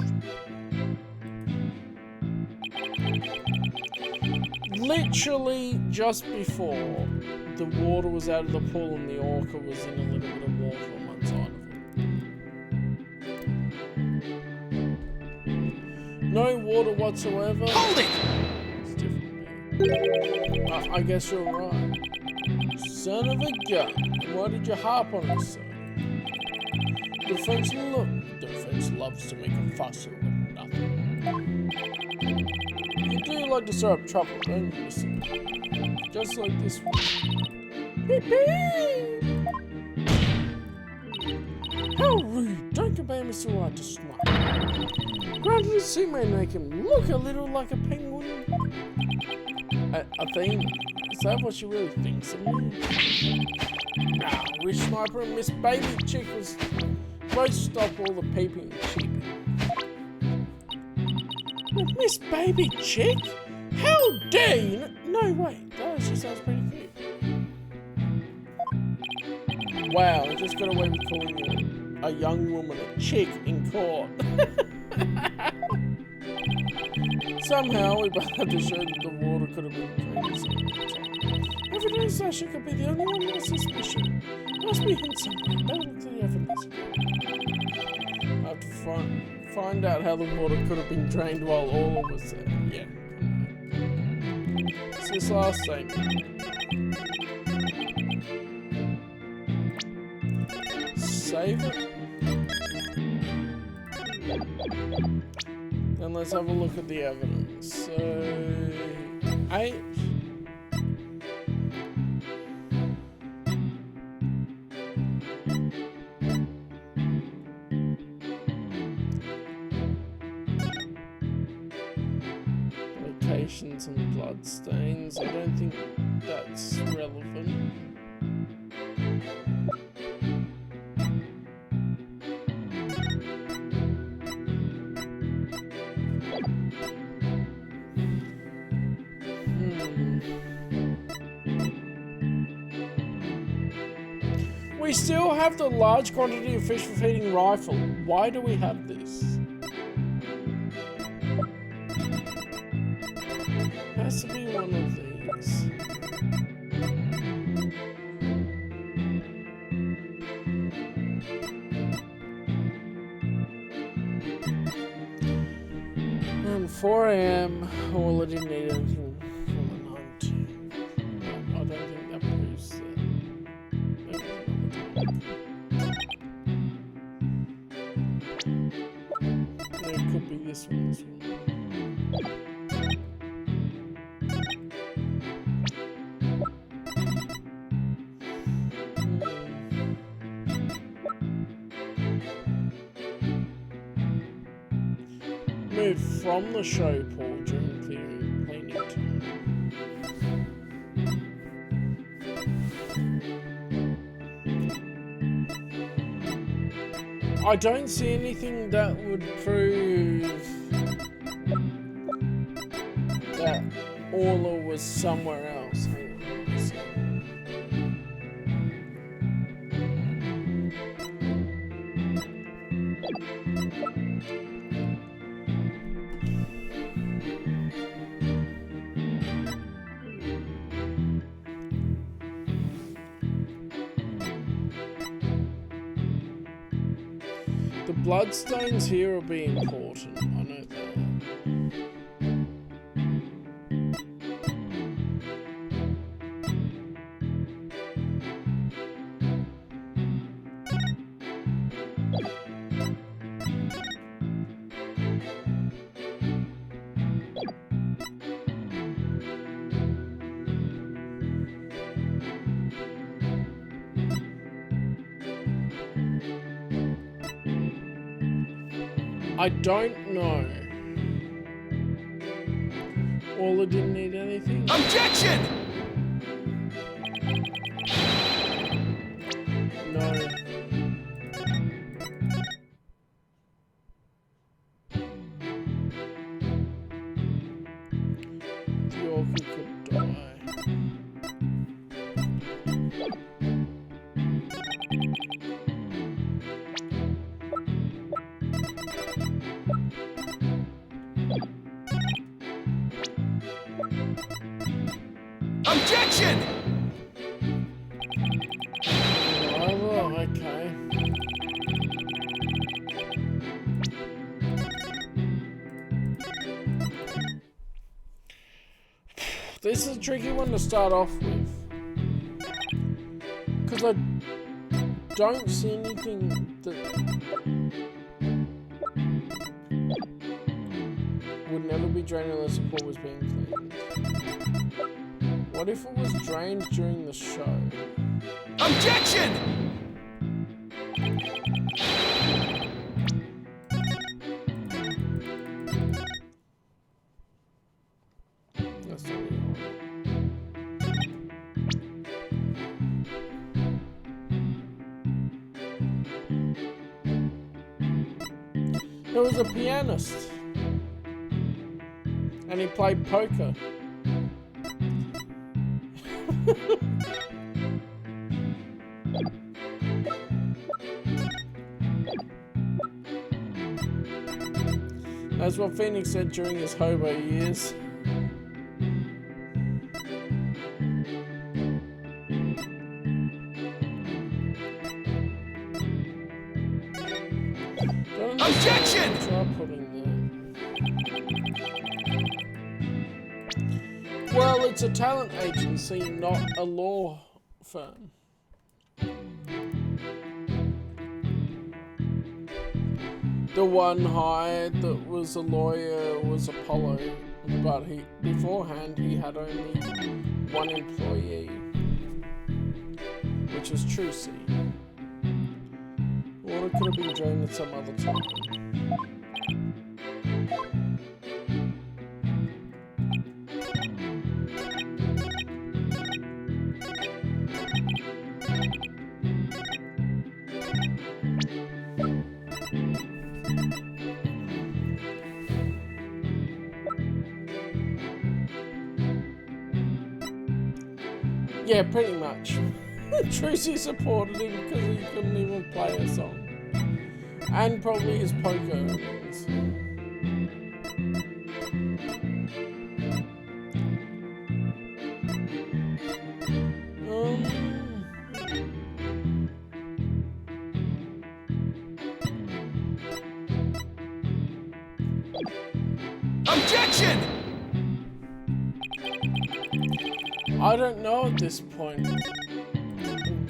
literally just before the water was out of the pool and the orca was in a little bit of water on one side of it. No water whatsoever. Hold it! It's different. I guess you're right. Son of a gun. Why did you harp on us, sir? Defense loves to make a fuss over nothing. You do like to stir up trouble, don't you, listen? Just like this one. Beep beep! How rude! Don't compare Mr. Right to Snipe. Granted, the suit may make him look a little like a penguin. Athena, is that what she really thinks of me? Nah, wish Sniper and Miss Baby Chick was both stop all the peeping and cheeping. Miss Baby Chick? How dare you? No, wait, that actually sounds pretty cute. Wow, I just got away with calling you a young woman a chick in court. Somehow, we both have to show that the water could have been crazy. Evidence Sasha could be the only one with suspicion. Must be him somewhere. Don't look to the evidence. I have to find out how the water could have been drained while all of us there. Yeah. It's this last statement. Save it. Then let's have a look at the evidence. So, 8. Locations and blood stains. I don't think that's relevant. We still have the large quantity of fish for feeding rifle. Why do we have this? Has to be one of these. And 4 AM. Well, I didn't need anything from the night. I don't think that proves that. It could be this one, this one. removed from the show pool during cleaning time. I don't see anything that would prove that Orla was somewhere else. Hang on, let's see. The bloodstains here will be important, I know that. I don't know. Orla didn't need anything. Objection! No. The orchid could die. Objection! Oh, okay. This is a tricky one to start off with. Because I don't see anything that would never be drained unless the pool was being cleaned. What if it was drained during the show? Objection! That's not really hard. There was a pianist, and he played poker. That's what Phoenix said during his hobo years. Objection! Try putting that. Well, it's a talent agency, not a law firm. The one hired that was a lawyer was Apollo, but beforehand he had only one employee, which was Trucy. Water could have been drained at some other time. Yeah, pretty much. Trucy supported him because he couldn't even play a song. And probably his poker earnings. Objection! I don't know at this point.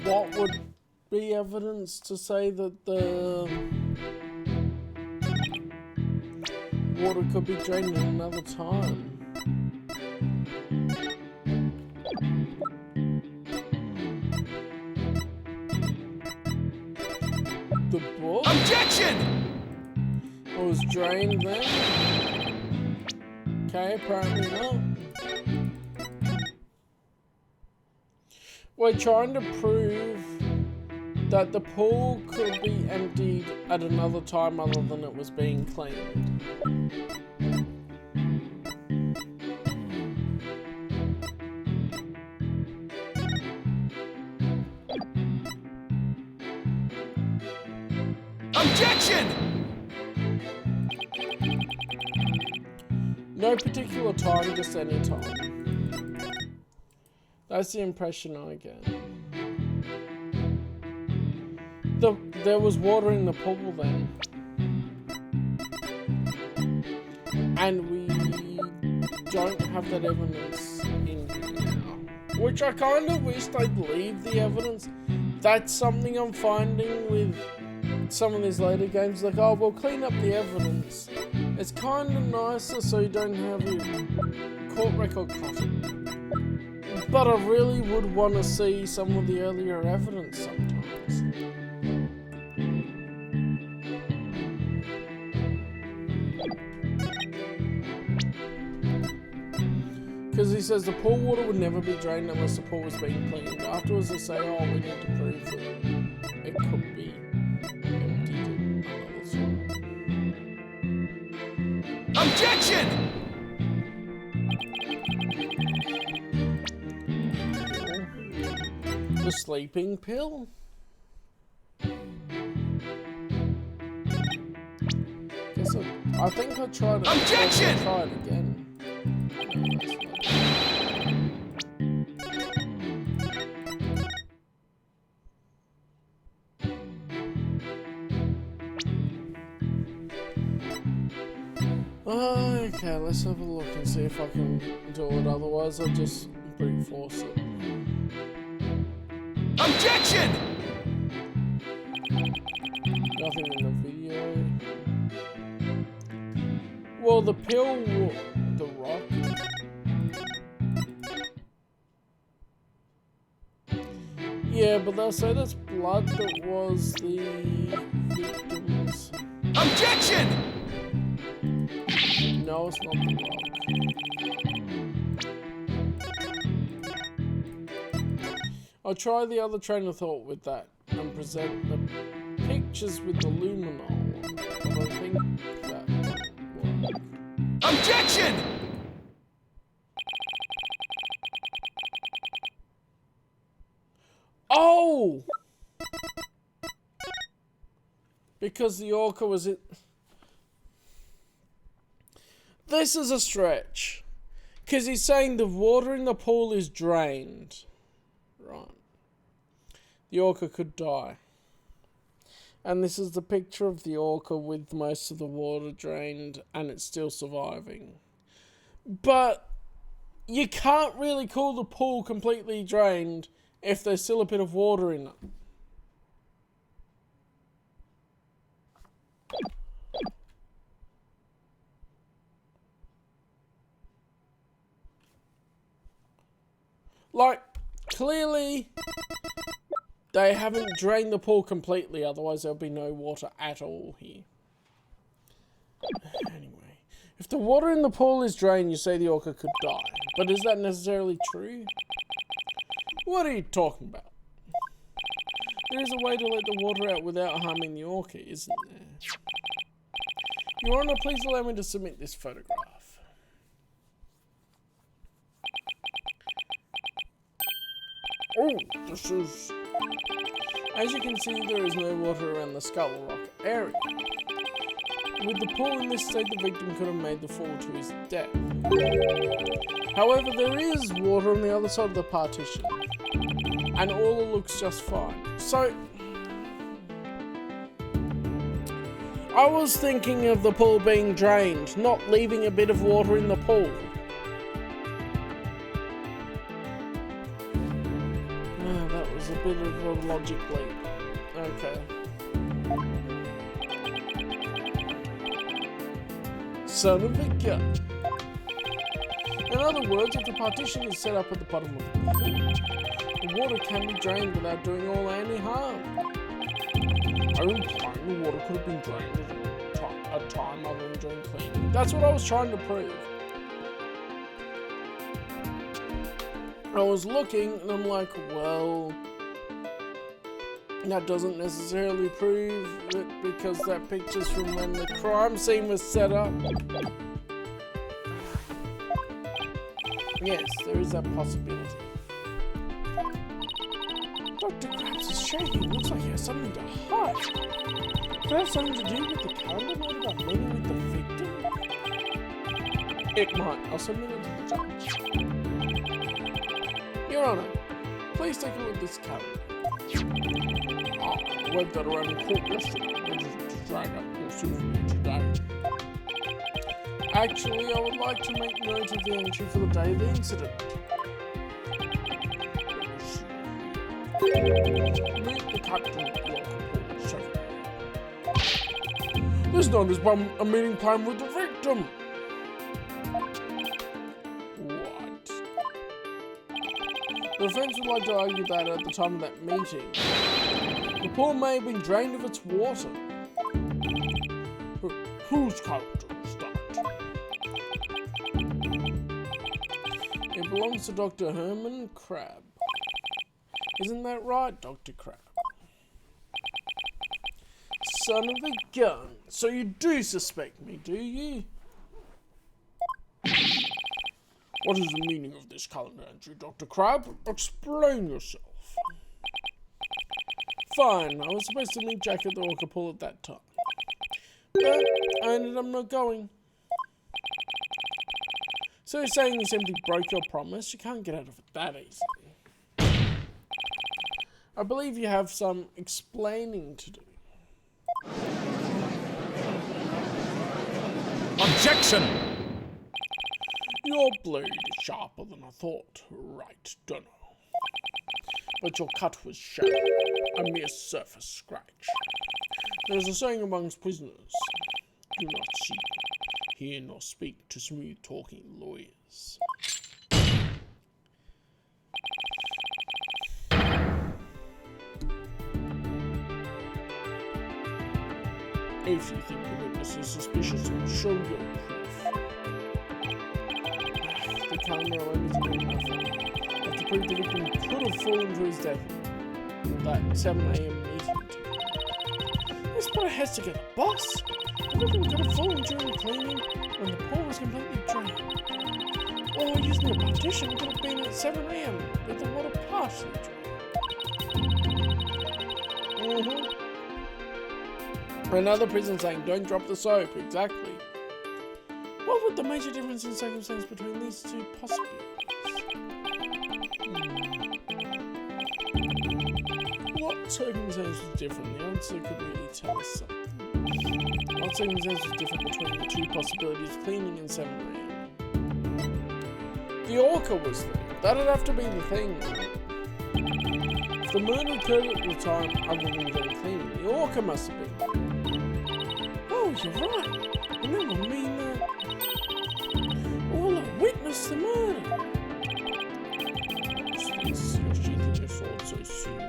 What would be evidence to say that the water could be drained at another time? The book? Objection! It was drained then. Okay, apparently not. We're trying to prove that the pool could be emptied at another time other than it was being cleaned. Objection! No particular time, just any time. That's the impression I get. There was water in the pool then. And we don't have that evidence in here now. Which I kind of wish they'd leave the evidence. That's something I'm finding with some of these later games. Like, oh, we'll clean up the evidence. It's kind of nicer so you don't have your court record cut. But I really would want to see some of the earlier evidence sometimes. Because he says the pool water would never be drained unless the pool was being cleaned. Afterwards they say, oh, we need to prove that it could be emptied at another time. Objection! The sleeping pill? I think I tried it. Objection! Try it again. Okay, let's have a look and see if I can do it. Otherwise, I'll just brute force it. Objection! Nothing in the video. Well, the pill, the rock. Yeah, but they'll say that's blood that was the victim's. Objection! No, it's not the rock. I'll try the other train of thought with that and present the pictures with the luminol. But I think that won't work. Objection! Oh! Because the orca was it. This is a stretch. Because he's saying the water in the pool is drained. Right. The orca could die. And this is the picture of the orca with most of the water drained and it's still surviving. But you can't really call the pool completely drained if there's still a bit of water in it. Like, clearly, they haven't drained the pool completely, otherwise there'll be no water at all here. Anyway, if the water in the pool is drained, you say the orca could die. But is that necessarily true? What are you talking about? There is a way to let the water out without harming the orca, isn't there? Your Honor, please allow me to submit this photograph. Oh, this is... As you can see, there is no water around the Skull Rock area. With the pool in this state, the victim could have made the fall to his death. However, there is water on the other side of the partition. And all looks just fine. So, I was thinking of the pool being drained, not leaving a bit of water in the pool. Oh, that was a bit of a logic leap. Okay. Son of a gun. In other words, if the partition is set up at the bottom of the pool, the water can be drained without doing all any harm. I'm implying the water could have been drained a time other than during cleaning. That's what I was trying to prove. I was looking and I'm like, well, that doesn't necessarily prove it because that picture's from when the crime scene was set up. Yes, there is that possibility. Dr. Krabs is shaking. Looks like he has something to hide. Could it have something to do with the calendar note about meeting with the victim? It might. I'll submit it to the judge. Your Honor, please take a look at this calendar. I waved that around the court yesterday. I just drag up your souvenir today. Actually, I would like to make note of the entry for the day of the incident. Meet the captain of the report, Shepard. This note is from a meeting planned with the victim. What? The defense would like to argue that at the time of that meeting, the pool may have been drained of its water. Whose character is that? It belongs to Dr. Herman Crab. Isn't that right, Dr. Crab? Son of a gun. So you do suspect me, do you? What is the meaning of this calendar entry, Dr. Crab? Explain yourself. Fine, I was supposed to meet Jack at the Orca Pool at that time. But I ended up not going. So you're saying you simply broke your promise? You can't get out of it that easily. I believe you have some explaining to do. Objection! Your blade is sharper than I thought. Right, dunno. But your cut was shallow, a mere surface scratch. There's a saying amongst prisoners, do not see, hear nor speak to smooth-talking lawyers. If you think the witness is suspicious, show your proof. The calendar only to do nothing. I have to prove the victim could have fallen to his death that 7 AM meeting. Let's put our heads together, boss. The victim could have fallen during cleaning when the pool was completely drained. Or using a partition could have been at 7 AM with the water partially drained. Another prison saying, don't drop the soap. Exactly. What would the major difference in circumstance between these two possibilities? What circumstance was different? The answer could really tell us something. What circumstance was different between the two possibilities, cleaning and 7 AM? The orca was there. That'd have to be the thing. If the murder occurred at the time other than during cleaning, the orca must have been. Oh, you're right. And that would mean that all I witnessed the murder. She did your sword so soon.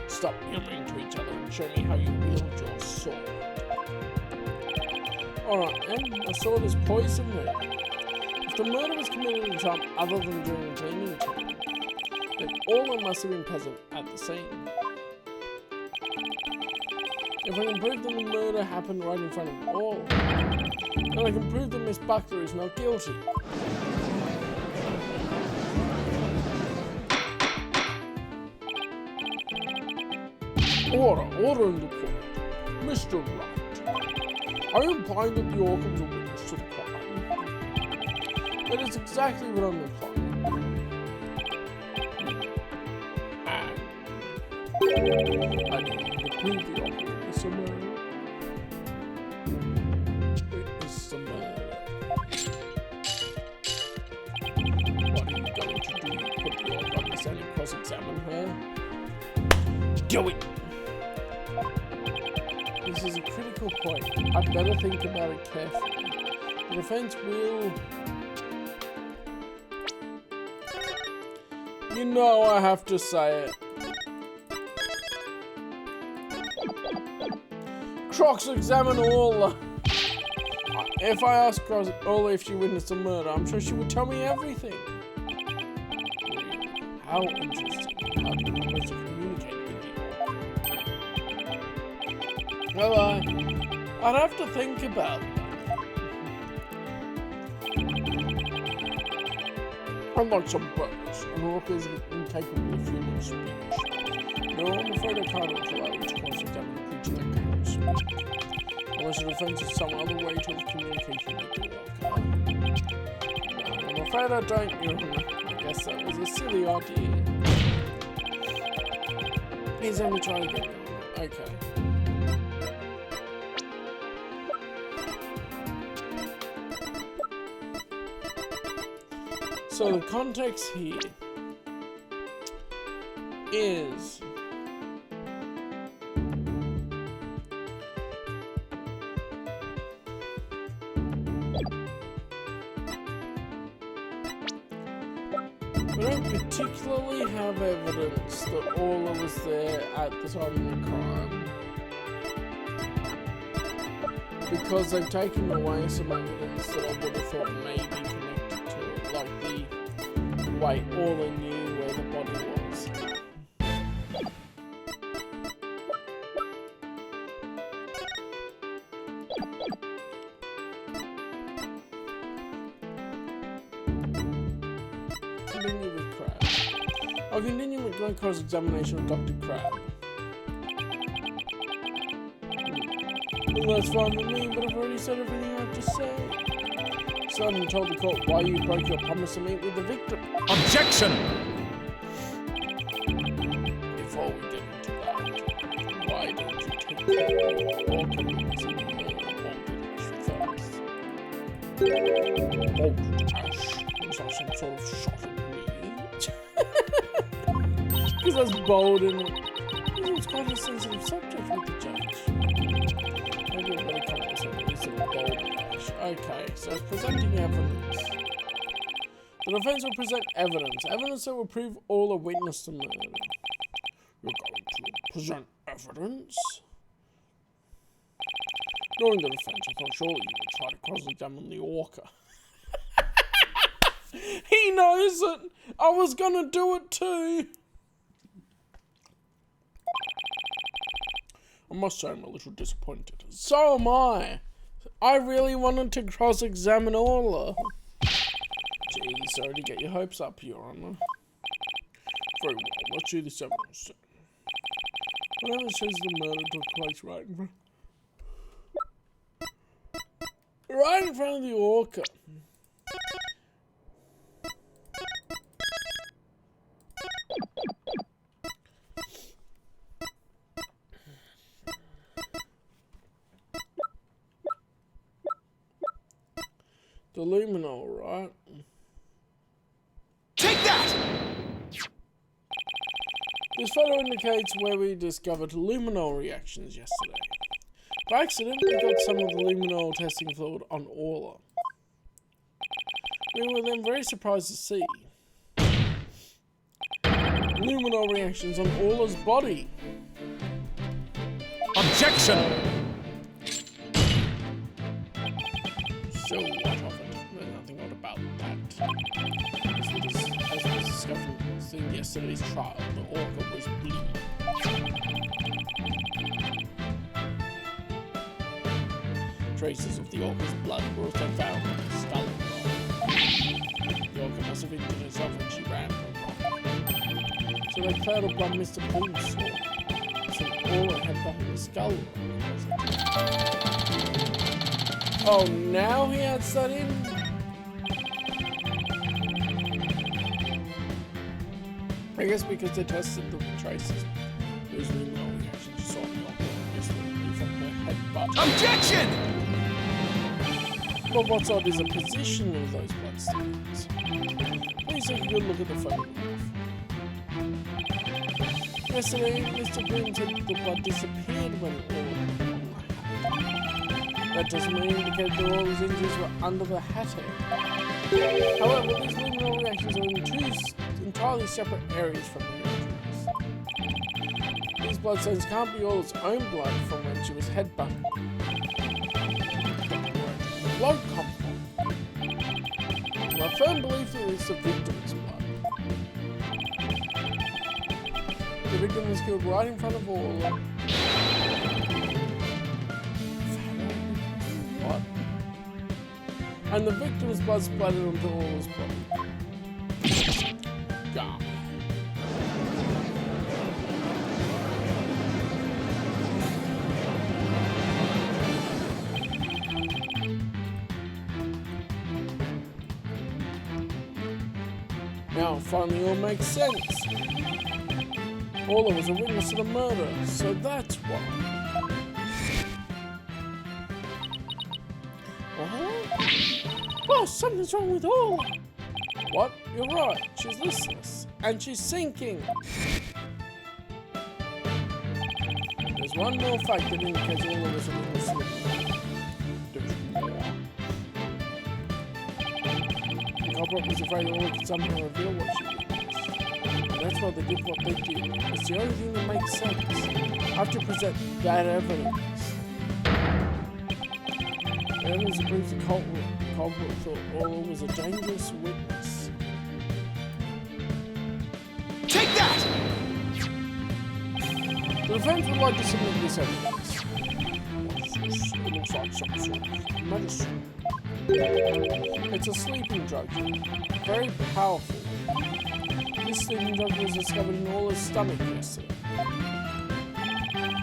Stop yammering to each other and show me how you wield your sword. Alright, and a sword is poison murder. If the murder was committed at a time other than during the cleaning time, then all must have been present at the scene. If I can prove that the murder happened right in front of all, then I can prove that Miss Buckler is not guilty. Order in the court. Mr. Wright, are you implying that the orca was a witness to the crime? That is exactly what I'm implying. I need to prove the orca witness a murder. Witness a murder. What are you going to do? Put the orca on the stand and cross-examine her? Do it! This is a critical point. I'd better think about it carefully. The defense will... You know I have to say it. Cross-examine Orla. If I asked Orla if she witnessed a murder, I'm sure she would tell me everything. How interesting. How do you propose to communicate with you? Well, I'd have to think about that. Unlike some birds, an orca is incapable of human speech. No, I'm afraid I can't allow you to cross-examine a creature that cannot speak. Unless your defense is some other way to have communication with the orca. No, I'm afraid I don't, Your Honor. I guess that was a silly idea. Please let me try again. Okay. So the context here is we don't particularly have evidence that Orla was there at the time of the crime, because they've taken away some evidence that I would have thought may be connected to it, like the way Orla knew where the body was. Continue with Crab. I'll continue with my cross-examination of Dr. Crab. Well, that's fine with me, but I've already said everything I have to say. Son told the court why you broke your promise to meet with the victim. Objection! Before we get into that, why don't you take the orca witness in the Bolt Ash? Was that some sort of shot at me? Because that's bold and it's quite a sensitive subject with the judge. Maybe a better comment on this sort of bold Ash. Okay, so it's presenting evidence. The defense will present evidence. Evidence that will prove all a witness to murder. You're going to present evidence? Knowing the defense, I thought surely you would try to cross-examine the orca. He knows it! I was gonna do it too! I must say I'm a little disappointed. So am I! I really wanted to cross-examine Orla. Gee, sorry to get your hopes up, Your Honor. Very well, let's see this evidence. Whatever says the murder took place right in front of the orca. The luminol, right? Take that! This photo indicates where we discovered luminol reactions yesterday. By accident, we got some of the luminol testing fluid on Orla. We were then very surprised to see luminol reactions on Orla's body. Objection! So what of it? There's nothing odd about that. As we discovered in yesterday's trial, the orca was bleeding. Traces of the orca's blood were also found on the skull. The orca must have injured herself when she ran from home. So they cloud of blood Mr. Boone saw. So Orla had behind the skull. Oh, now he adds that in? I guess because they tested the traces. There's really no reaction to saw the obviously from the head butt. Objection! But what's odd is the position of those blood stains. Please take a good look at the photograph. Yesterday, Mr. Boone said the blood disappeared when Orla. That doesn't indicate that all his injuries were under the hat area. However, these luminol reactions are in two entirely separate areas from the injuries. These bloodstains can't be all its own blood from when she was headbutted. The blood comes from. My firm belief that it's the victim's blood. The victim was killed right in front of Orla. What? And the victim's blood splattered onto Orla's body. God. Now, finally, all makes sense. Orla was a witness to the murder, so that's why. Oh, something's wrong with Orla. What? You're right. She's listless, and she's sinking. There's one more fact that indicates Orla was a little sleep. The culprit was afraid Orla could somehow reveal what she witnessed. And that's why they did what they did. It's the only thing that makes sense. I have to present that evidence. The evidence that proves the culprit thought Orla was a dangerous witness. Take that! The defense would like to submit this evidence. What's this? It looks like some sort of medicine. It's a sleeping drug. Very powerful. This sleeping drug was discovered in Orla's stomach yesterday.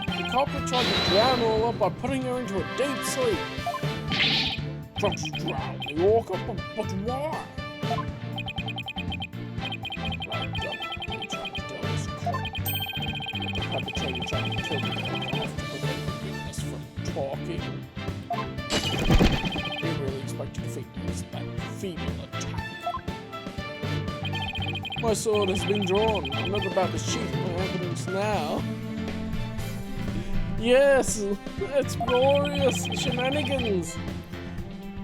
The culprit tried to drown Orla by putting her into a deep sleep. Drugs drown the orca, but why? They tried to tell us correct. The perpetrator tried to kill the orca to prevent the witness from talking. They really expect to defeat us that female attack. My sword has been drawn. I'm not about to sheath my evidence now. Yes, it's glorious shenanigans.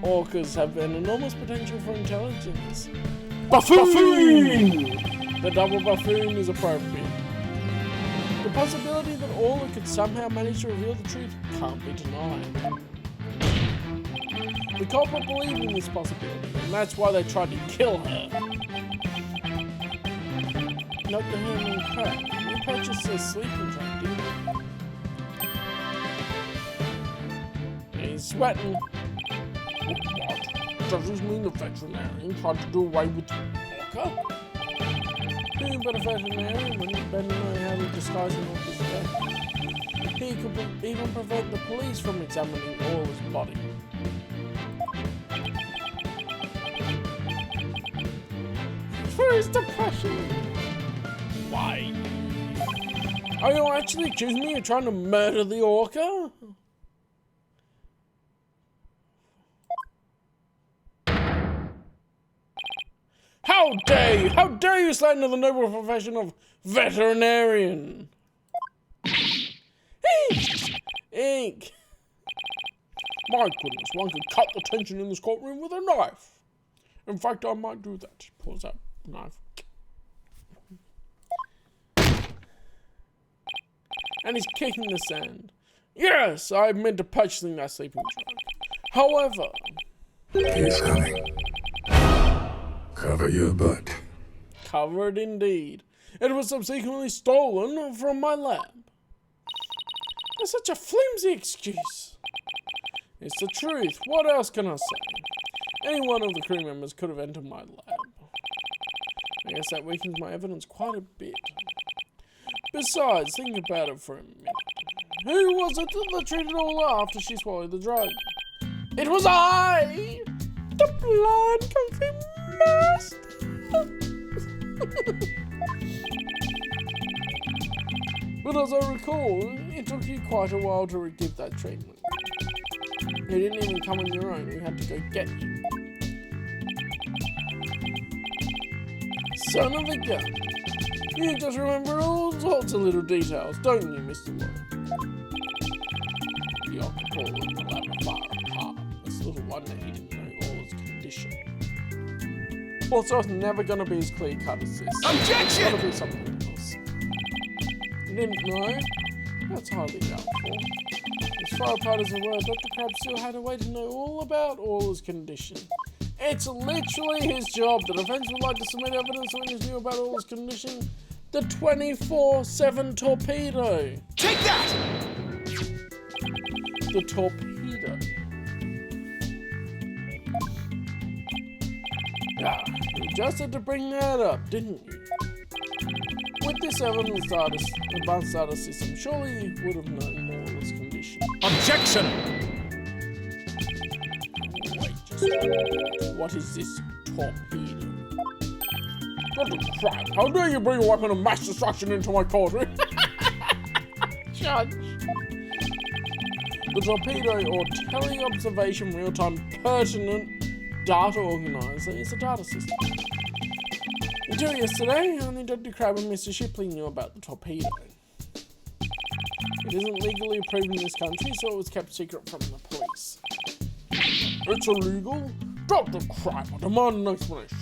Orcas have an enormous potential for intelligence. Buffoon! The double buffoon is appropriate. The possibility that Orla could somehow manage to reveal the truth can't be denied. The culprit believed in this possibility, and that's why they tried to kill her. Note the Herman crap. You purchased a sleeping drug, didn't you? He's sweating. What? Does this mean the veterinarian tried to do away with the orca? Who but a veterinarian wouldn't better know how to disguise an orca's death? He could even prevent the police from examining Orla's body. For his depression. Why? Are you actually accusing me of trying to murder the orca? How dare you! How dare you slander the noble profession of veterinarian! Ink! My goodness, one could cut the tension in this courtroom with a knife. In fact, I might do that. Pulls out knife. And he's kicking the sand. Yes, I admit to purchasing that sleeping drug. However... He's coming. Cover your butt. Covered indeed. It was subsequently stolen from my lab. That's such a flimsy excuse. It's the truth. What else can I say? Any one of the crew members could have entered my lab. I guess that weakens my evidence quite a bit. Besides, think about it for a minute. Who was it that treated Orla after she swallowed the drug? It was I! The blind confirmed master! But as I recall, it took you quite a while to give that treatment. You didn't even come on your own, we had to go get you. Son of a gun. You just remember all sorts of little details, don't you, Mr. Lawyer? The alcohol in the lab are far apart. It's little wonder he didn't know Orla's condition. Also, it's never gonna be as clear cut as this. Objection! It's gotta be something else. You didn't know? That's highly doubtful. As far apart as they were, Dr. Crab still had a way to know all about Orla's condition. It's literally his job. The defense would like to submit evidence that witness knew about Orla's condition. The 24/7 torpedo. Take that! The torpedo. Ah, you just had to bring that up, didn't you? With this advanced data system, surely you would have known more of this condition. Objection! Wait just a minute. What is this torpedo? Dr. Crab, how dare you bring a weapon of mass destruction into my courtroom? Judge. The torpedo, or teleobservation real-time pertinent data organizer, is a data system. Until yesterday, only Dr. Crab and Mr. Shipley knew about the torpedo. It isn't legally approved in this country, so it was kept secret from the police. It's illegal? Dr. Crab, I demand an explanation.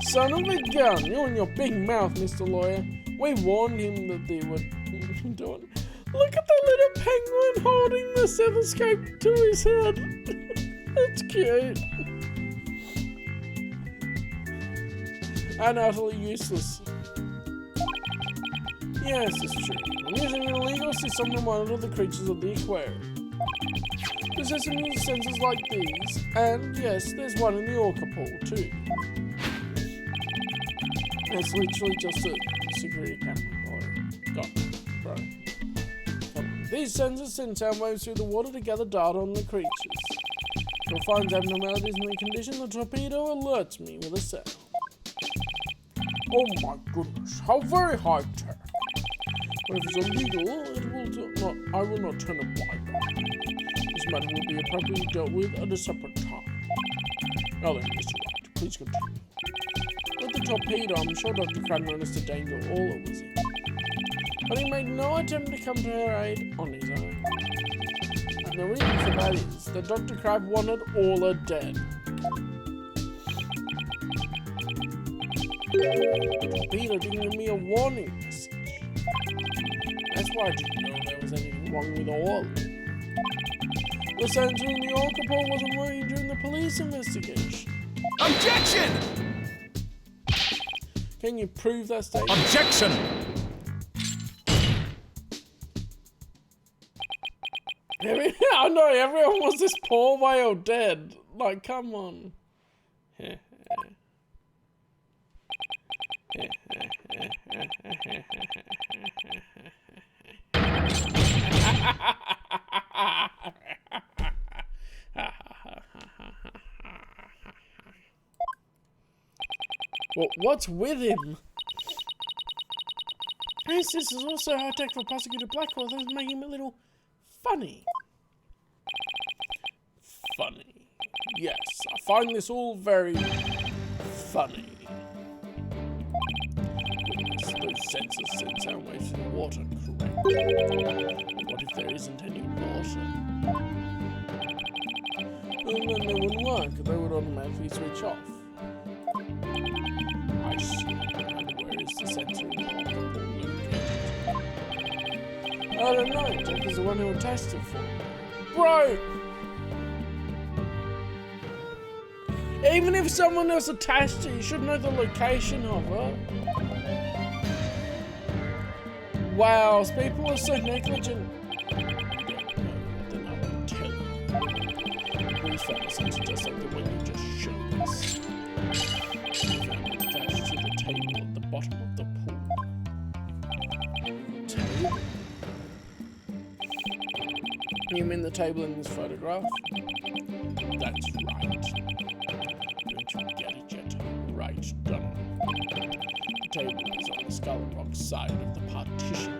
Son of a gun, you and your big mouth, Mr. Lawyer. We warned him that they were doing. Look at the little penguin holding the stethoscope to his head. That's cute. And utterly useless. Yes, it's true. I'm using an illegal system to monitor the creatures of the aquarium. The system uses sensors like these, and yes, there's one in the orca pool too. It's literally just a security camera. Got it, bro. These sensors send sound waves through the water to gather data on the creatures. If it finds abnormalities in the condition, the torpedo alerts me with a sound. Oh my goodness, how very high tech. But if it's illegal, I will not turn a blind eye. This matter will be appropriately dealt with at a separate time. Now then, Mr. Wright, please continue. With the torpedo, I'm sure Dr. Crab noticed the danger Orla was in. But he made no attempt to come to her aid on his own. And the reason for that is that Dr. Crab wanted Orla dead. The torpedo didn't give me a warning message. That's why I didn't know there was anything wrong with Orla. The sensor in the orca pool wasn't working during the police investigation. Objection! Can you prove that statement? Objection! I know, everyone wants this poor whale dead. Like, come on. Well, what's with him? This is also high tech for Prosecutor Blackwell. That's making him a little funny. Funny. Yes, I find this all very funny. Goodness, those sensors send sound waves through the water, correct? What if there isn't any water? Well, then they wouldn't work. They would automatically switch off. I see. And where is the sensor in the water pool located? I don't know. Jack is the one who attached it for me. Bro! Even if someone else attached it, you should know the location of it. Wow, people are so negligent. Then I will tell you. Please found the sensor just like the one you just showed us. You found it attached to the table at the bottom of the pool. Table? You mean the table in this photograph? That's right. Don't you get it yet? Right, done. The table is on the Skull Rock side of the partition.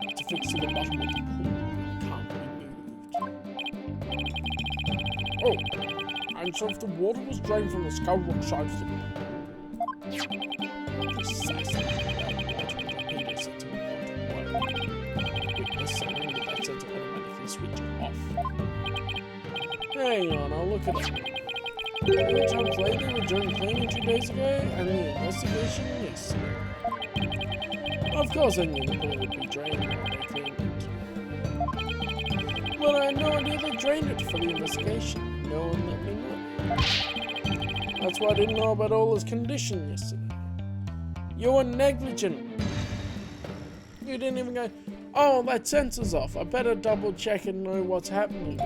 It's affixed to the bottom of the pool and can't be moved. Oh, and so if the water was drained from the Skull Rock side of the pool, precisely that water the torpedo sensor would want to work. Witness something that sensor automatically switch off. Hang on, I'll look at it. Every time they were doing cleaning 2 days ago, and the investigation yesterday. Of course I knew the pool would be drained when they cleaned it. But I had no idea they drained it for the investigation. No one let me know. That's why I didn't know about Ola's condition yesterday. You were negligent. You didn't even go, oh, that sensor's off. I better double check and know what's happening.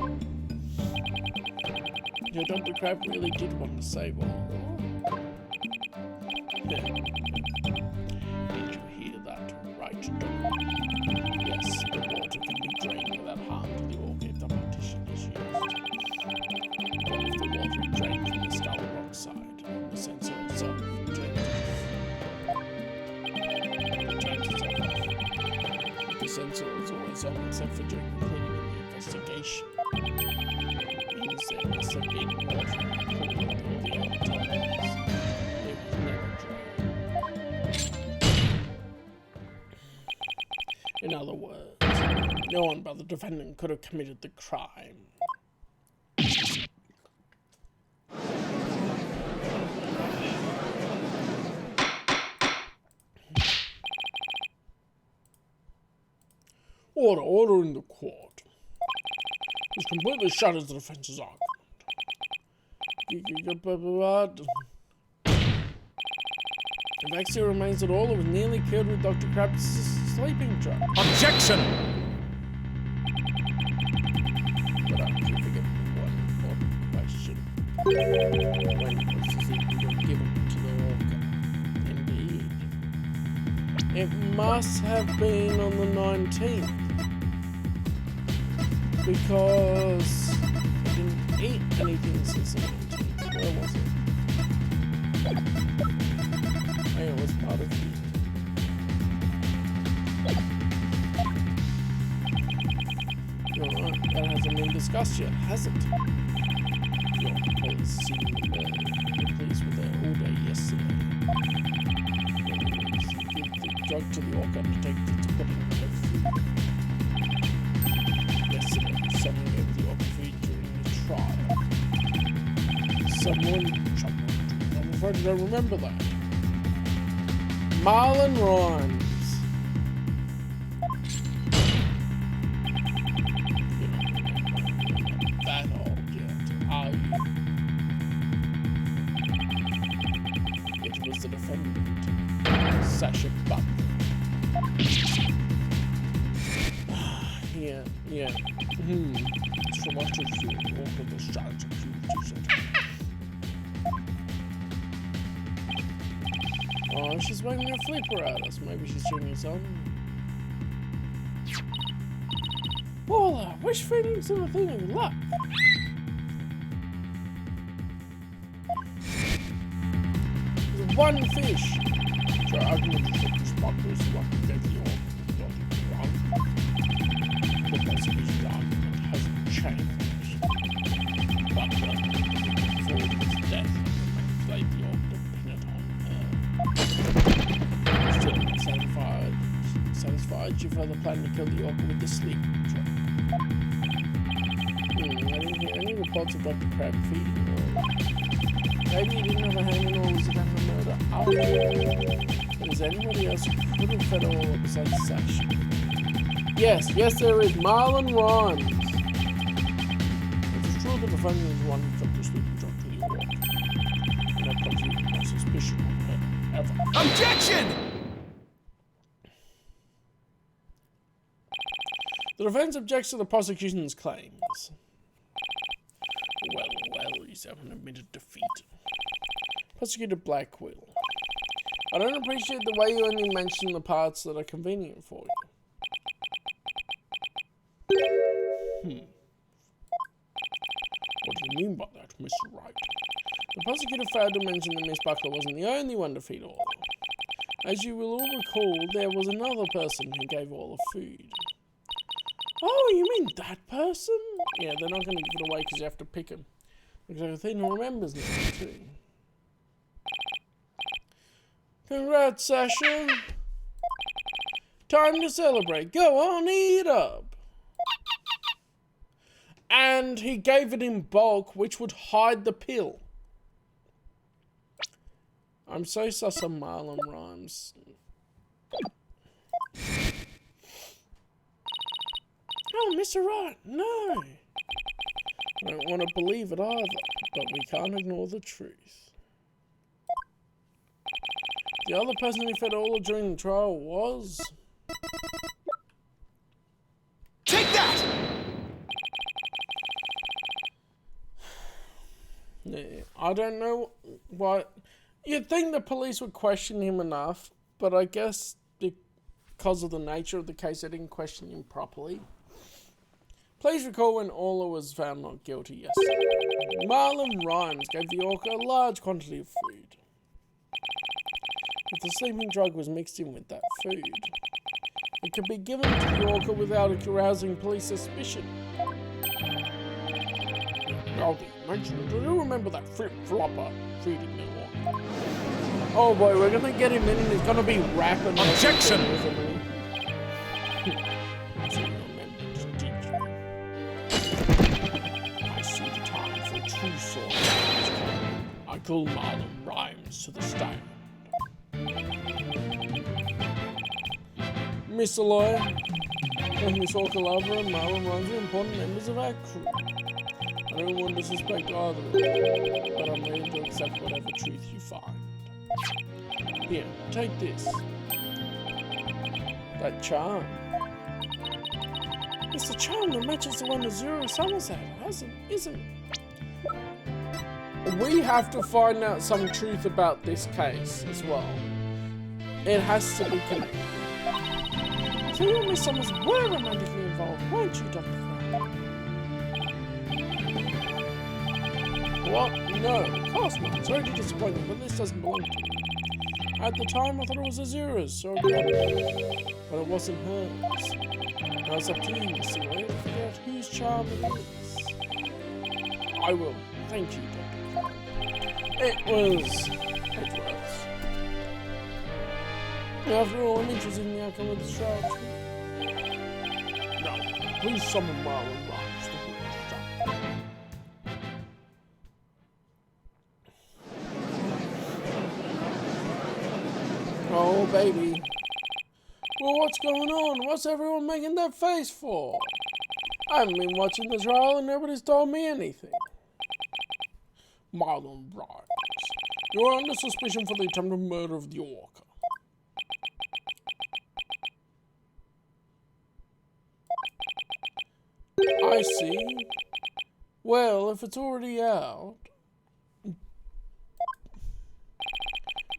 Your Dr. Crab really did want to save Ola. Yeah. Did you hear that right, Doctor? Yes, the water can be drained without harm to the organ if the partition is used. But if the water is drained from the skull rock side, the sensor itself turns itself off. The sensor is always on except for during the cleaning and the investigation. Means there was a big water in the pool all the other times. It was never drained. In other words, no one but the defendant could have committed the crime. Order in the court. This completely shatters the defense's argument. The vaccine remains that Ola was nearly killed with Dr. Crab's sleeping drug. Objection! But I keep forgetting one important question. When was the sleeping drug given to the orca? Indeed. It must have been on the 19th. Because I didn't eat anything since the 19th. Where was it? It was part of the... Alright, that hasn't been discussed yet, has it? Your police seemed pleased with there all day yesterday. Give the drug to the orc undertaker to put in their food. Yesterday, someone gave the orc food during the trial. Someone... I'm afraid I don't remember that. Marlon Rhymes. You're not that old yet, are you? It was the defendant, Sasha Butler. Yeah. It's from what you feel, walk of the strands of oh, she's making a flipper at us. Maybe she's doing something. Paula, wish feelings are a thing of luck. There's one fish. So I can just put this bucket so I can get the orc. The prosecution's argument hasn't changed. Butler, before his death, manipulated the orc dependent on her. Still satisfied, you further plan to kill the orc with the sleeping drug. I didn't hear any reports of Dr. Crab feeding or maybe he didn't have a hand in all this kind of murder. But is anybody else who could have fed all besides Sasha? Yes, there is Marlon Rhymes. It is true that the defendant is the one who took the sleeping drug to the orc. And that puts even more suspicion on her ever. Objection! The defense objects to the prosecution's claims. Well, you haven't admitted defeat. Prosecutor Blackwell. I don't appreciate the way you only mention the parts that are convenient for you. What do you mean by that, Mr. Wright? The prosecutor failed to mention that Miss Buckler wasn't the only one to feed Orla. As you will all recall, there was another person who gave Orla food. Oh, you mean that person? Yeah, they're not going to give it away because you have to pick him. Because I think he remembers now, too. Congrats, Sasha. Time to celebrate. Go on, eat up. And he gave it in bulk, which would hide the pill. I'm so sus of Marlon rhymes. Oh, Mr. Right, no. I don't want to believe it either, but we can't ignore the truth. The other person who fed Ola during the trial was... Take that! Yeah, I don't know why. You'd think the police would question him enough, but I guess because of the nature of the case, they didn't question him properly. Please recall when Orla was found not guilty yesterday. Marlon Rhymes gave the orca a large quantity of food. If the sleeping drug was mixed in with that food, it could be given to the orca without arousing police suspicion. Now that you mention it, I do remember that flip-flopper feeding me orca. Oh boy, we're gonna get him in and he's gonna be rapping. Objection! I see the time for true sword. I call Marlon Rhymes to the stand. Mr. Lawyer, and Miss Orca Lover and Marlon Rhymes are important members of our crew. I don't want to suspect either of them, but I'm ready to accept whatever truth you find. Here, take this. That charm. It's the charm that matches the one Azura Summers had, isn't it? We have to find out some truth about this case as well. It has to be connected. So you and Miss Summers were romantically involved, weren't you, Dr. Crow? What? No, of course not. Sorry to disappoint you, but this doesn't belong to me. At the time, I thought it was Azura's, so but it wasn't hers. Now it's up to you, Mr. Lawyer, to figure out whose charm it is. I will. Thank you, Dr. Crow. It was Edward's. After all, I'm interested in the outcome of this trial, too. No, please summon Marlon Rhymes, the British. Oh, baby. Well, what's going on? What's everyone making that face for? I haven't been watching the trial and nobody's told me anything. Marlon Rhymes, you are under suspicion for the attempted murder of the orca. I see. Well, if it's already out...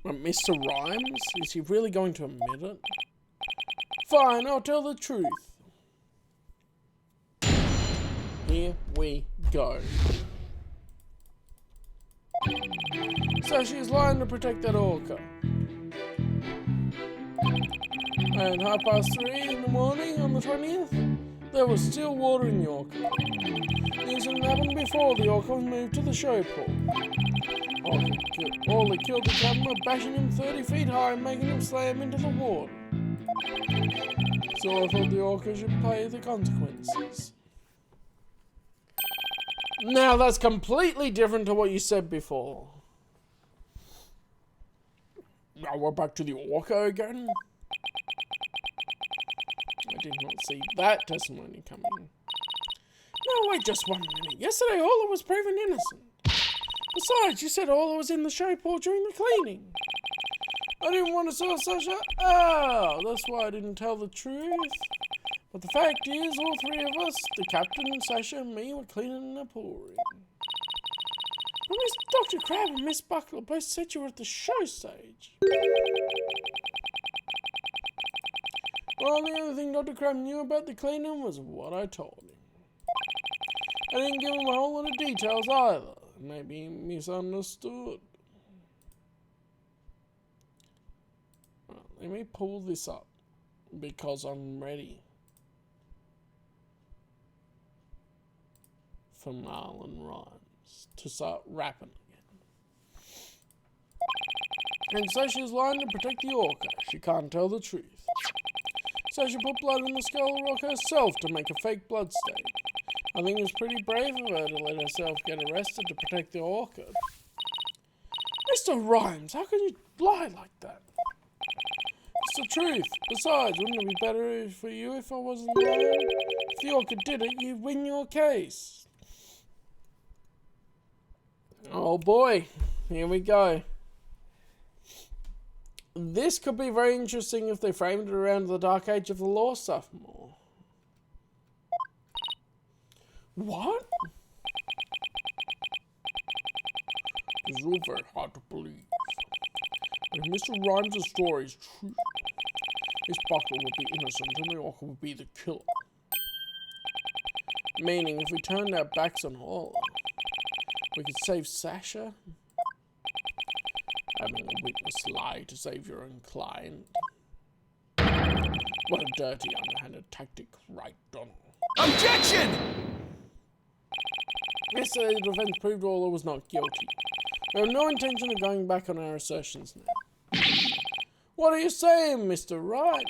But Mr. Rhymes? Is he really going to admit it? Fine, I'll tell the truth. Here we go. So she's lying to protect that orca. And 3:30 in the morning on the 20th, there was still water in the orca. The incident happened before the orca was moved to the show pool. Orla killed the captain by bashing him 30 feet high and making him slam into the water. So I thought the orca should pay the consequences. Now that's completely different to what you said before. Now we're back to the orca again? I did not see that testimony coming. No, wait just 1 minute. Yesterday Orla was proven innocent. Besides, you said Orla was in the show pool during the cleaning. I didn't want to sell Sasha. Oh, that's why I didn't tell the truth. But the fact is, all three of us, the captain, Sasha, and me, were cleaning the pool room. But Miss Dr. Crab and Miss Buckler both said you were at the show stage. Well, the only thing Dr. Crab knew about the cleaning was what I told him. I didn't give him a whole lot of details either. Maybe he misunderstood. Right, let me pull this up because I'm ready for Marlon Rhymes to start rapping again. And so she's lying to protect the orca. She can't tell the truth. So she put blood in the skull rock herself to make a fake blood stain. I think it was pretty brave of her to let herself get arrested to protect the orca. Mr. Rhymes, how can you lie like that? It's the truth. Besides, wouldn't it be better for you if I wasn't lying? If the orca did it, you'd win your case. Oh boy, here we go. This could be very interesting if they framed it around the dark age of the law stuff more. What? It's all very hard to believe. If Mr. Rhymes' story is true, Miss Buckler would be innocent and the orca would be the killer. Meaning, if we turned our backs on Orla, we could save Sasha. Having a witness lie to save your own client. What a dirty, underhanded tactic, right, Donald? Objection! Yesterday, the defense proved Orla was not guilty. We have no intention of going back on our assertions now. What are you saying, Mr. Wright?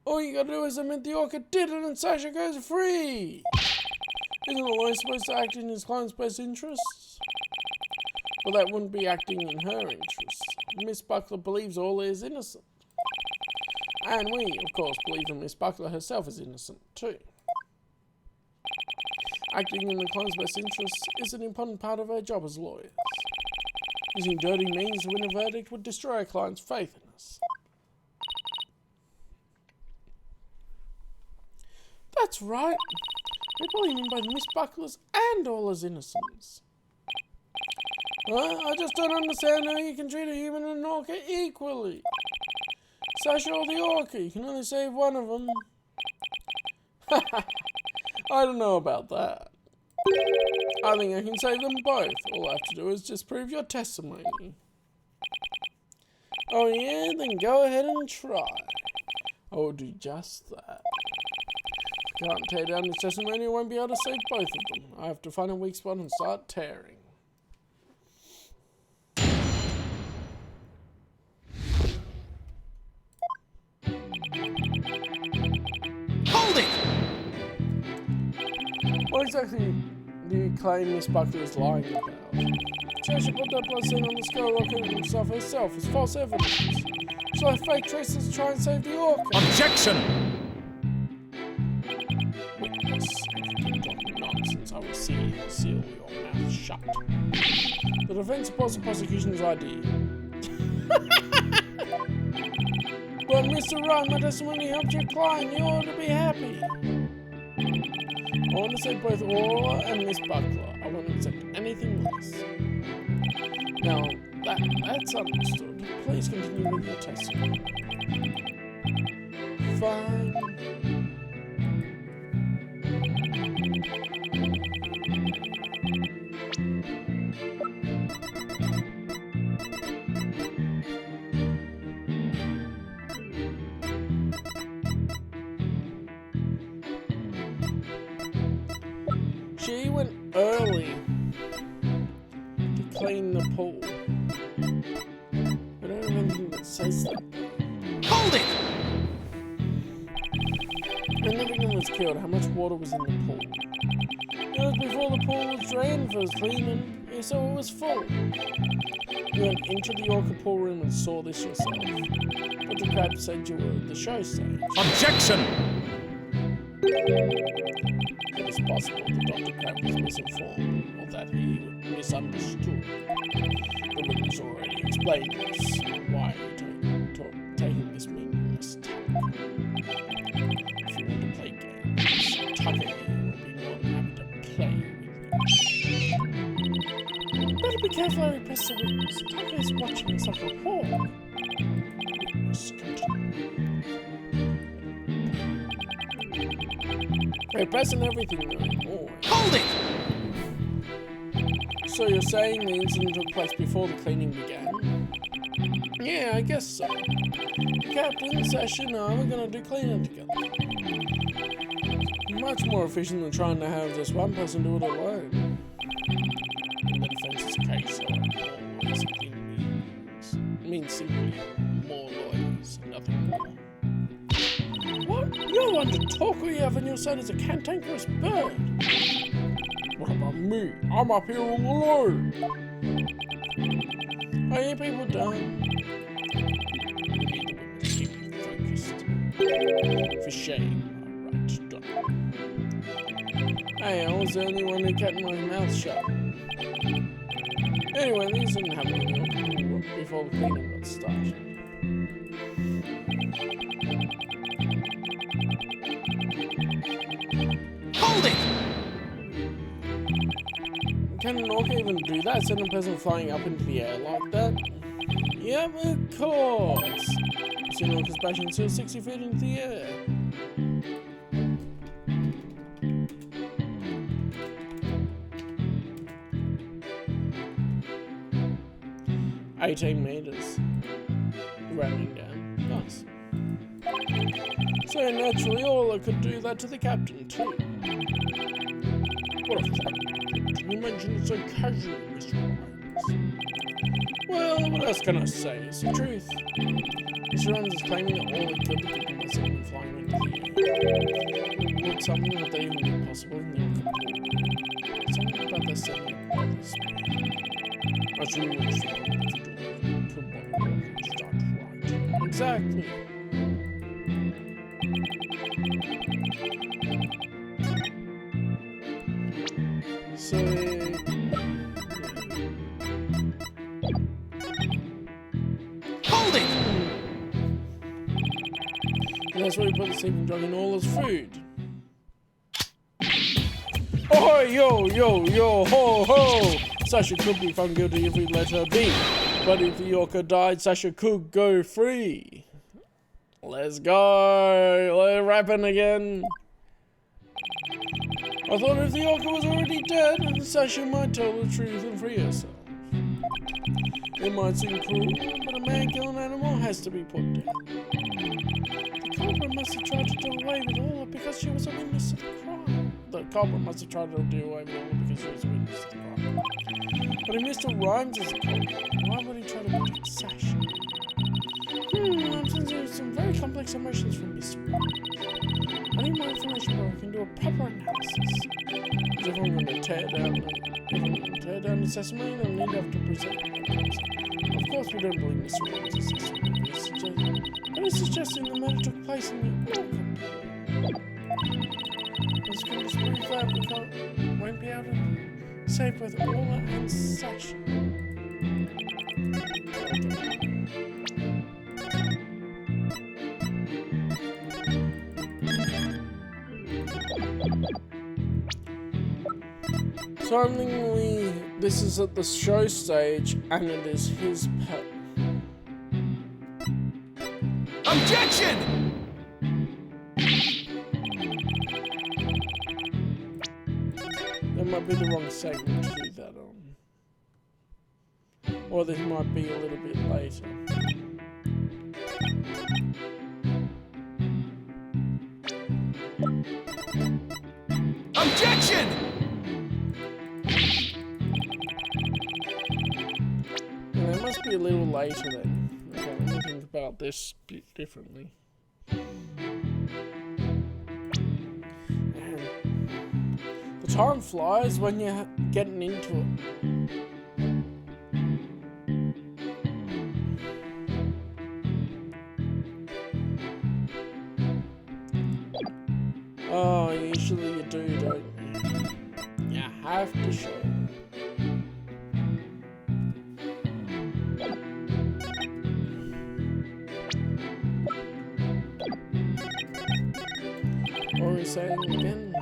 All you gotta do is admit the orca did it and Sasha goes free! Isn't the lawyer supposed to act in his client's best interests? Well, that wouldn't be acting in her interests. Miss Buckler believes Orla is innocent. And we, of course, believe that Miss Buckler herself is innocent, too. Acting in the client's best interests is an important part of our job as lawyers. Using dirty means to win a verdict would destroy our client's faith in us. That's right. We believe in both Miss Buckler's and Orla's innocence. I just don't understand how you can treat a human and an orca equally. Sasha or the orca, you can only save one of them. I don't know about that. I think I can save them both. All I have to do is disprove your testimony. Oh yeah? Then go ahead and try. I will do just that. If I can't tear down this testimony, I won't be able to save both of them. I have to find a weak spot and start tearing. Hold it! What exactly do you claim Miss Buckler is lying about? Sasha put that blood stain on the skull rocket himself herself as false evidence. So I fake traces to try and save the orca. Objection! Witness, if you keep talking nonsense, I will seal your mouth shut. The defense supports the prosecution's idea. But Mr. Wright, my testimony helped your client. You ought to be happy. I want to save both Orla and Miss Buckler. I won't accept anything less. Now, that's understood. Please continue with your testimony. Fine. She went early to clean the pool. I don't have anything that says that. Hold it! When the victim was killed, how much water was in the pool? It was before the pool was drained for his cleaning, so it was full. You went into the orca pool room and saw this yourself. Dr. Crab said you were at the show stage. Objection! It is possible that Dr. Crab was misinformed, or that he misunderstood. The witness already explained this. Why are you taking this meaningless tack? If you want to play games, Tucker here will be more than happy to play with you. Better be careful how you press the witness. Tucker is watching us like a hawk. Witness continue. We're pressing everything no more. Hold it! So you're saying the incident took place before the cleaning began? Yeah, I guess so. Captain, Sasha and I were gonna do cleaning together. Much more efficient than trying to have just one person do it alone. In the defense's case, lawyers means simply more lawyers, nothing more. What? You're one to talk, or you have on your side as a cantankerous bird. What about me? I'm up here all alone. Are you people done? We need the witness to keep focused. For shame. Alright, done. Hey, I was the only one who kept my mouth shut. Anyway, these didn't happen before the cleaning got started. Hold it! Can an orca even do that? Send a person flying up into the air like that? Yep, of course! I've seen orcas bashing still 60 feet into the air. 18 meters. Rounding down. Nice. So naturally, Orla could do that to the captain too. What a fact. You mentioned it so casually, Mr. Rhymes. Well, what else can I say? It's the truth. Mr. Rhymes is claiming that Orla killed the people by sending flying into the air. Would something like that even be possible in the Orca? Something about that setting up this way. I should wish that right. Exactly. So Hold it! and that's why we put the sleeping drug in all his food. Oh, yo, ho, ho! Sasha could be found guilty if we let her be. But if the orca died, Sasha could go free. Let's go! We're rapping again. I thought if the orca was already dead, Sasha might tell the truth and free herself. It might seem cruel, but a man killing an animal has to be put down. The culprit must have tried to do away with Orla because she was a witness to the crime. The culprit must have tried to do away with Orla because she was a witness to the crime. But if Mr. Rhymes is a culprit, why would he try to protect Sasha? I'm sensing some very complex emotions from Mr. Rhymes. I need more information where I can do a proper analysis. Because if I'm going to tear down the testimony, then I need to have to present evidence. Of course we don't believe Mr. Rhymes' testimony, but it's suggesting the murder took place in the orca pool. It's going to prove that we won't be able to save both Orla and Sasha. So I'm thinking this is at the show stage and it is his pet. Objection! That might be the wrong segment to do that on. Or this might be a little bit later. Objection! And it must be a little later then. Okay, let me think about this a bit differently. Man, the time flies when you're getting into it. Oh, usually you do, don't you? You have to show it. Or is saying again?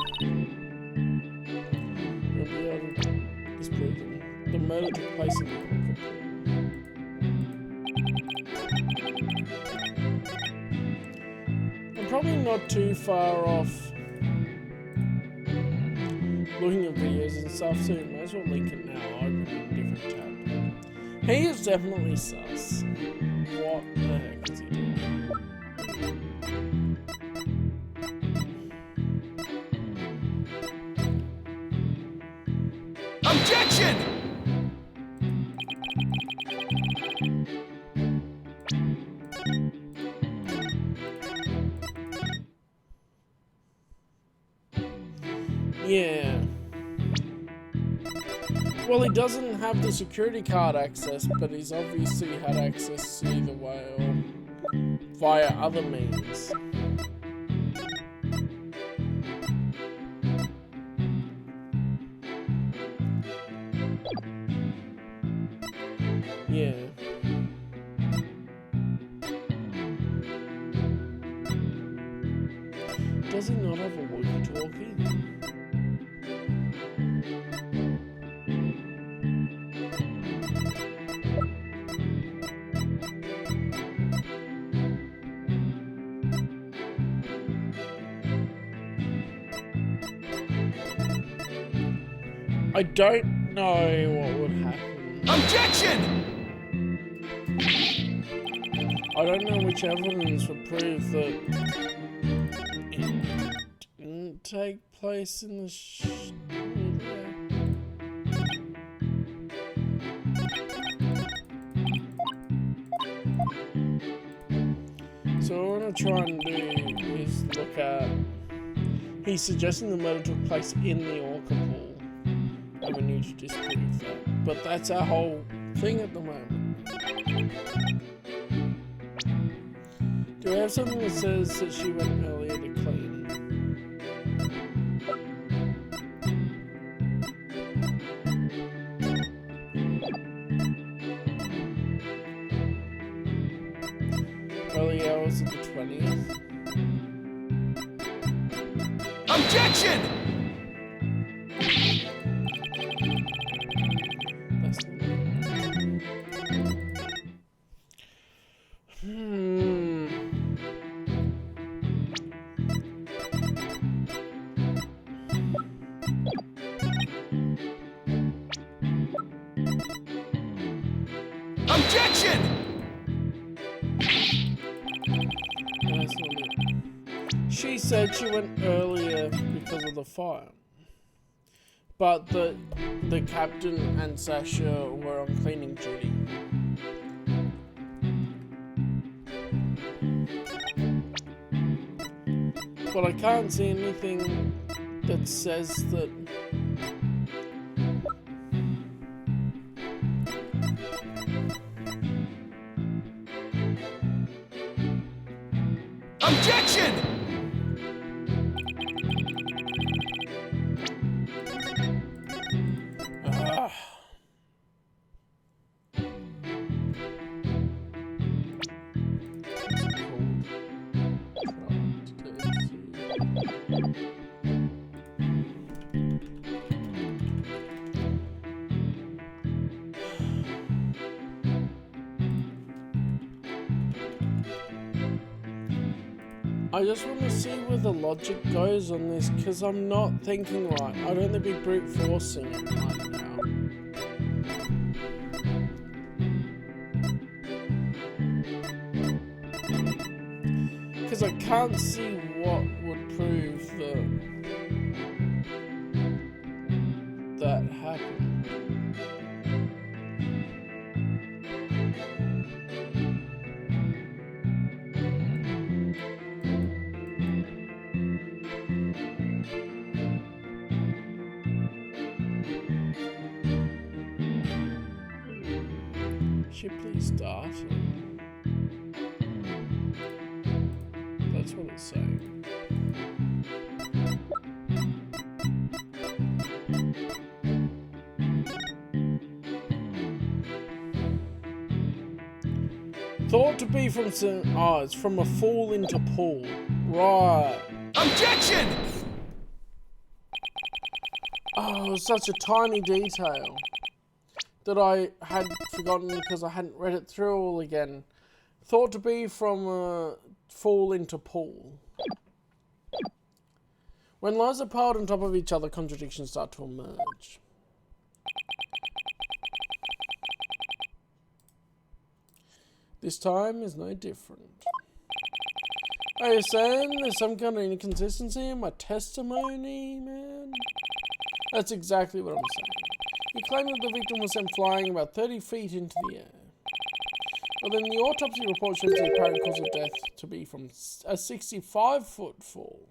You'll be able to disprove them. The murder took place in the orca pool. I'm probably not too far off looking at videos and stuff, so might as well link it now, open in a different tab. He is definitely sus. What the heck is he doing? Objection! Yeah. Well, he doesn't have the security card access, but he's obviously had access either way or via other means. Yeah. Does he not have a walkie-talkie? I don't know what would happen. Objection! I don't know which evidence would prove that it didn't take place in the So what I want to try and do is look at... He's suggesting the murder took place in the Orca pool. And we need to disprove that. But that's our whole thing at the moment. Do we have something that says that she went earlier to clean? Early hours of the 20th? Objection! That's not it. Objection! That's not it. She said she went earlier because of the fire. But the captain and Sasha were on cleaning duty. But I can't see anything that says that... Objection! I just want to see where the logic goes on this, because I'm not thinking right. I'd only be brute forcing it right now. Because I can't see what would prove that happened. Shipley's data. That's what it's saying. Thought to be from some... Oh, it's from a fall into pool. Right. Objection! Oh, such a tiny detail that I had forgotten because I hadn't read it through all again. Thought to be from a fall into pool. When lies are piled on top of each other, contradictions start to emerge. This time is no different. Are you saying there's some kind of inconsistency in my testimony, man? That's exactly what I'm saying. You claim that the victim was sent flying about 30 feet into the air. But then the autopsy report shows the apparent cause of death to be from a 65-foot fall.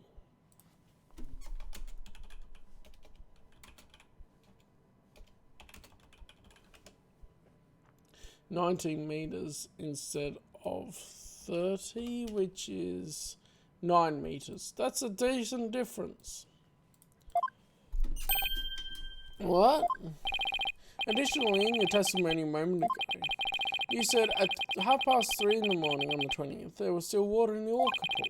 19 meters instead of 30, which is 9 meters. That's a decent difference. What? Additionally, in your testimony a moment ago, you said at 3:30 in the morning on the 20th, there was still water in the orca pool.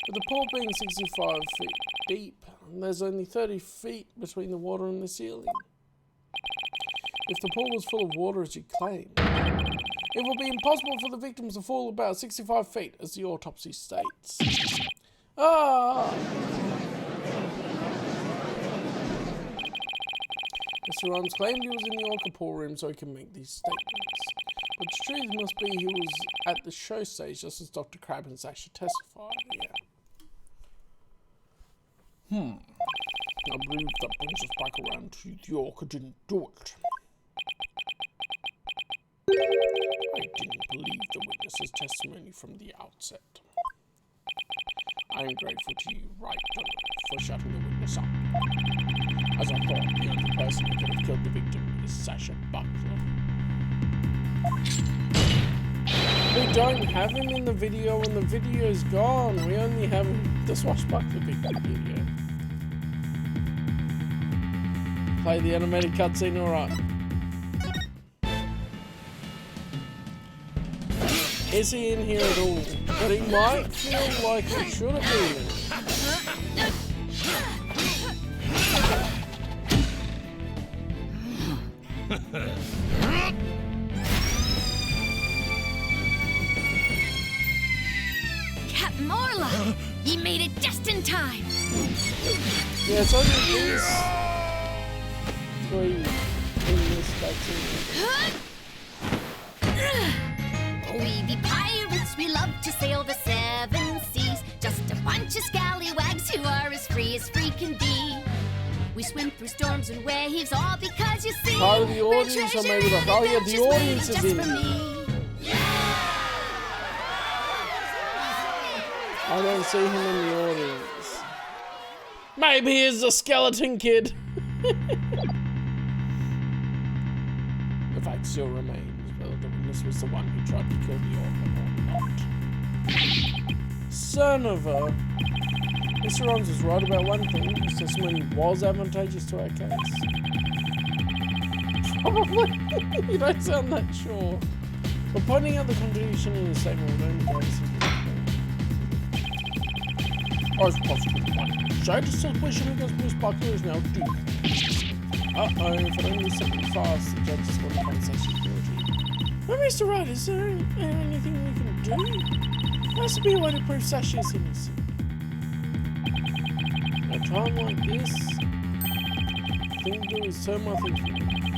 With the pool being 65 feet deep, there's only 30 feet between the water and the ceiling. If the pool was full of water as you claim, it would be impossible for the victims to fall about 65 feet, as the autopsy states. Ah! Mr. Rons claimed he was in the orca pool room so he can make these statements. But the truth must be he was at the show stage just as Dr. Crab and Sasha testified. Yeah. I believe that brings us back around to the orca didn't do it. I didn't believe the witness's testimony from the outset. I am grateful to you, Right Donovan, for shutting the witness up. As I thought, the only person who could have killed the victim is Sasha Butler. We don't have him in the video and the video's gone. We only have the swashbuckler victim video. Play the animated cutscene, alright. Is he in here at all? But he might feel like he should have been in. Captain Morla! Ye made it just in time! Yeah, it's only these three in this cutscene. We be pirates, we love to sail the seven seas. Just a bunch of scallywags who are as free can be. We swim through storms and waves, all because you see. Part of the audience, or maybe the oh yeah, the audience is in. I don't see him in the audience. Maybe he's the skeleton kid. The fact still remains whether the witness was the one who tried to kill the orphan or not. Son of a... Mr. Rons was right about one thing. His testimony was advantageous to our case. Probably. You don't sound that sure. But pointing out the contradiction in his statement would only go to I was possibly one. Shade suspicion against Miss Buckler is now due. Uh-oh, if it only something fast, the judge is going to conversation guilty. But Mr. Wright, is there anything we can do? There has to be a way to prove Sasha is innocent. At a time like this, the thing to do is turn my thinking.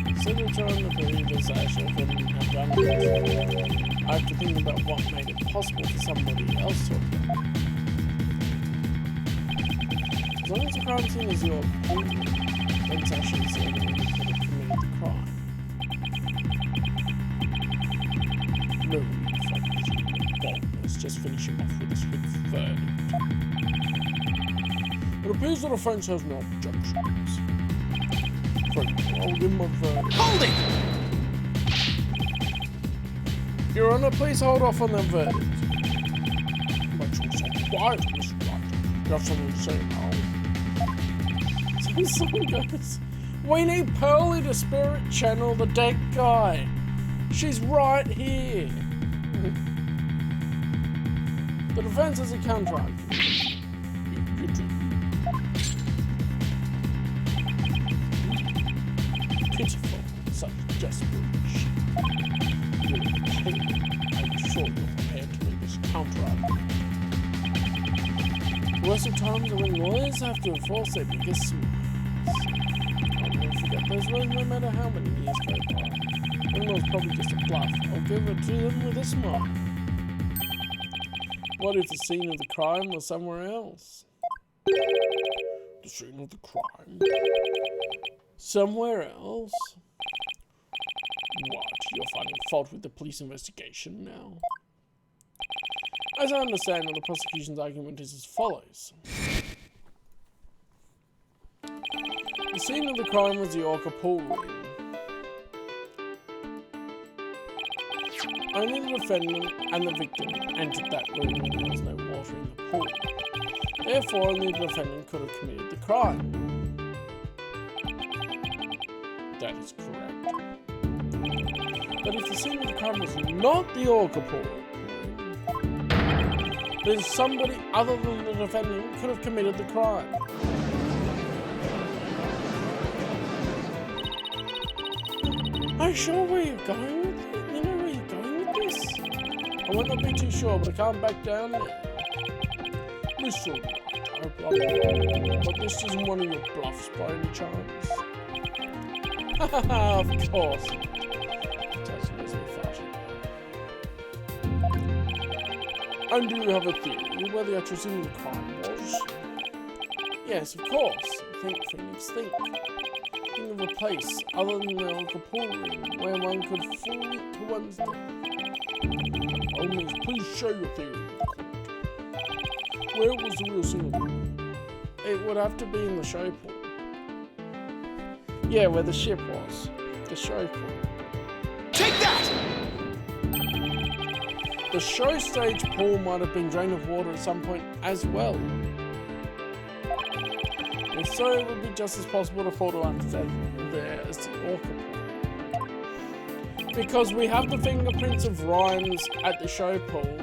Instead of trying to believe that Sasha couldn't have done it, I have to think about what made it possible for somebody else to have done it. As long as the crime scene is your opinion, then Sasha is the only one who could have committed the crime. No need for boldness, just finishing off with a swift verdict. It appears that the French has no objections. Frank, I'll give my verdict. Hold it! Your Honor, please hold off on that verdict. But you're so quiet, Mr. Wright. You have something to say now. Someone goes, we need Pearly to spirit channel the dead guy. She's right here. The defense is a counter-argument. You do. Pitiful, such desperation. I'm sure you're prepared to make this counter-argument. The worst of times are when lawyers have to enforce their biggest smiles. I'll never forget those words no matter how many years go by. One was probably just a bluff. I'll give it to them with a smile. What if the scene of the crime was somewhere else? The scene of the crime? Somewhere else? What? You're finding fault with the police investigation now? As I understand it, the prosecution's argument is as follows. The scene of the crime was the orca pool room. only the defendant and the victim entered that room when there was no water in the pool. Therefore, only the defendant could have committed the crime. That is correct. But if the scene of the crime was not the orca pool, then somebody other than the defendant could have committed the crime. Are you sure where you're going with it? You know where you're going with this? I might not be too sure, but I can't back down there. Listen, but this isn't one of your bluffs by any chance. Of course. And do you have a theory where the actual scene of the crime was? Yes, of course. Think, Phoenix, think. Think of a place other than the orca pool room where one could fall to one's death. Oh, miss, please show your theory. Where was the real scene of the crime? It would have to be in the show pool. Yeah, where the ship was. The show pool. Take that! The show stage pool might have been drained of water at some point as well. If so, it would be just as possible to fall to one's death there as the orca pool. Because we have the fingerprints of Rhymes at the show pool.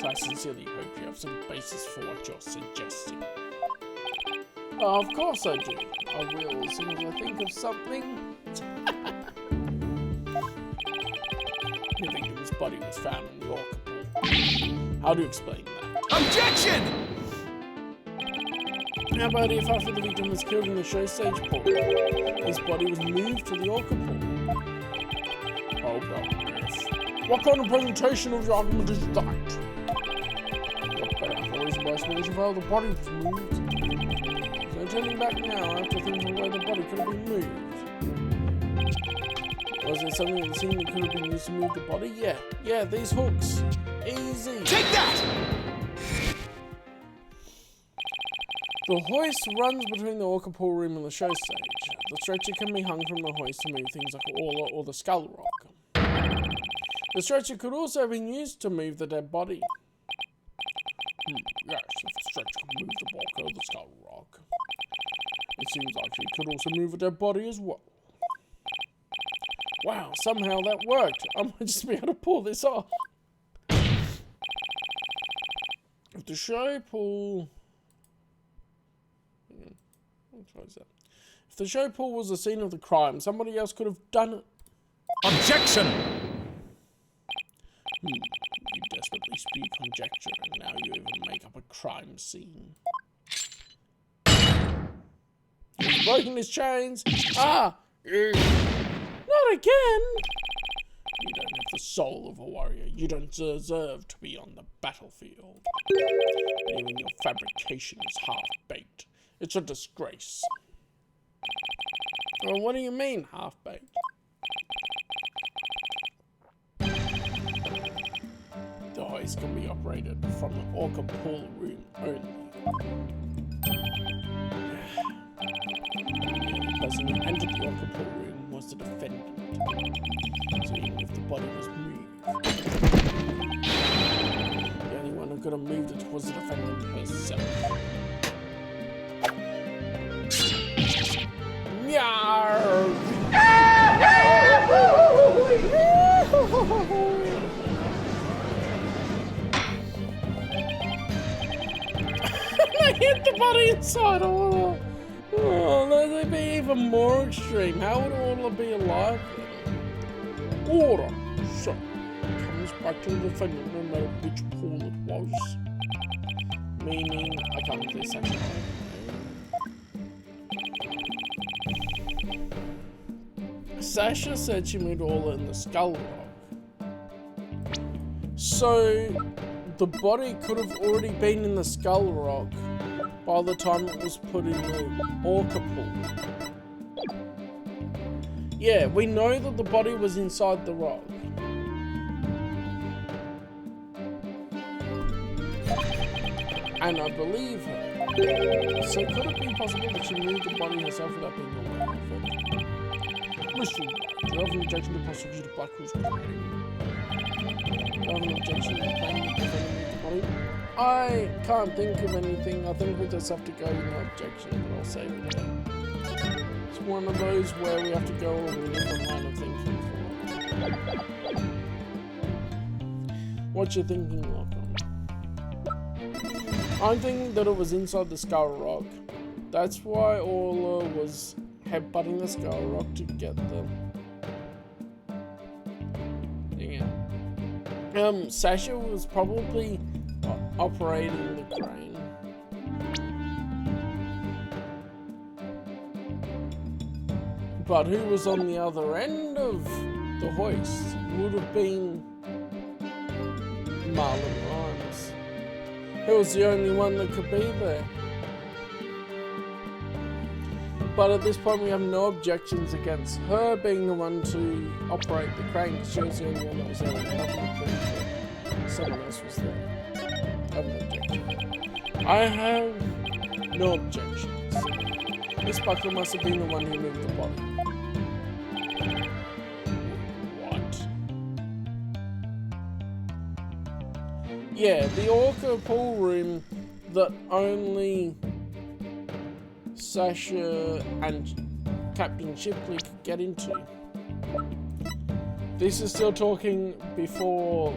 I sincerely hope you have some basis for what you're suggesting. Of course I do. I will as soon as I think of something. The victim's body was found in the orca pool. How do you explain that? Objection! How about if after the victim was killed in the show stage pool, his body was moved to the orca pool? Oh, well, yes. What kind of presentation of the argument is that? Well, the body was moved. So turning back now after thinking of where the body could have been moved. Was there something in the scene that could have been used to move the body? Yeah, these hooks. Easy. Take that! The hoist runs between the orca pool room and the show stage. The stretcher can be hung from the hoist to move things like Orla or the skull rock. The stretcher could also have been used to move the dead body. Yes, if the stretcher could move the bulk of the skull rock. It seems like it could also move a dead body as well. Wow, somehow that worked. I might just be able to pull this off. If the show pool... If the show pool was the scene of the crime, somebody else could have done it. Objection! You desperately spew conjecture, and now you even make up a crime scene. He's breaking his chains. Ah! Not again! You don't have the soul of a warrior. You don't deserve to be on the battlefield. Even your fabrication is half-baked. It's a disgrace. Well, what do you mean, half-baked? The hoist can be operated from the orca pool room only. The only person who entered the orca pool room was the defendant. So even if the body was moved, the only one who could have moved it was the defendant herself. I hit the body inside Orla. Oh, that'd be even more extreme. How would Orla be alive then? Order. So, comes back to the defendant no matter which pool it was. Meaning, I can't do this actually. Sasha said she moved Orla in the skull rock. So, the body could have already been in the skull rock by the time it was put in the orca pool. Yeah, we know that the body was inside the rock. and I believe her. So could it be possible that she moved the body herself without being aware of it? Mr. White, do you have an objection to prosecutor Blackwell's claim? Do you have an objection to the claim that the defendant moved the body? I can't think of anything. I think we just have to go with no objection, but I'll say it. It's one of those where we have to go with a different line of thinking for. What you thinking, Lachlan? I'm thinking that it was inside the Skull Rock. That's why Orla was headbutting the Skull Rock to get the thing out. Sasha was probably operating the crane. But who was on the other end of the hoist would have been Marlon Rhymes. He was the only one that could be there. But at this point we have no objections against her being the one to operate the crane, because she was the only one that was there. Someone else was there. I have no objection. I have no objections. Miss Buckler must have been the one who moved the body. What? Yeah, the Orca pool room that only Sasha and Captain Shipley could get into. This is still talking before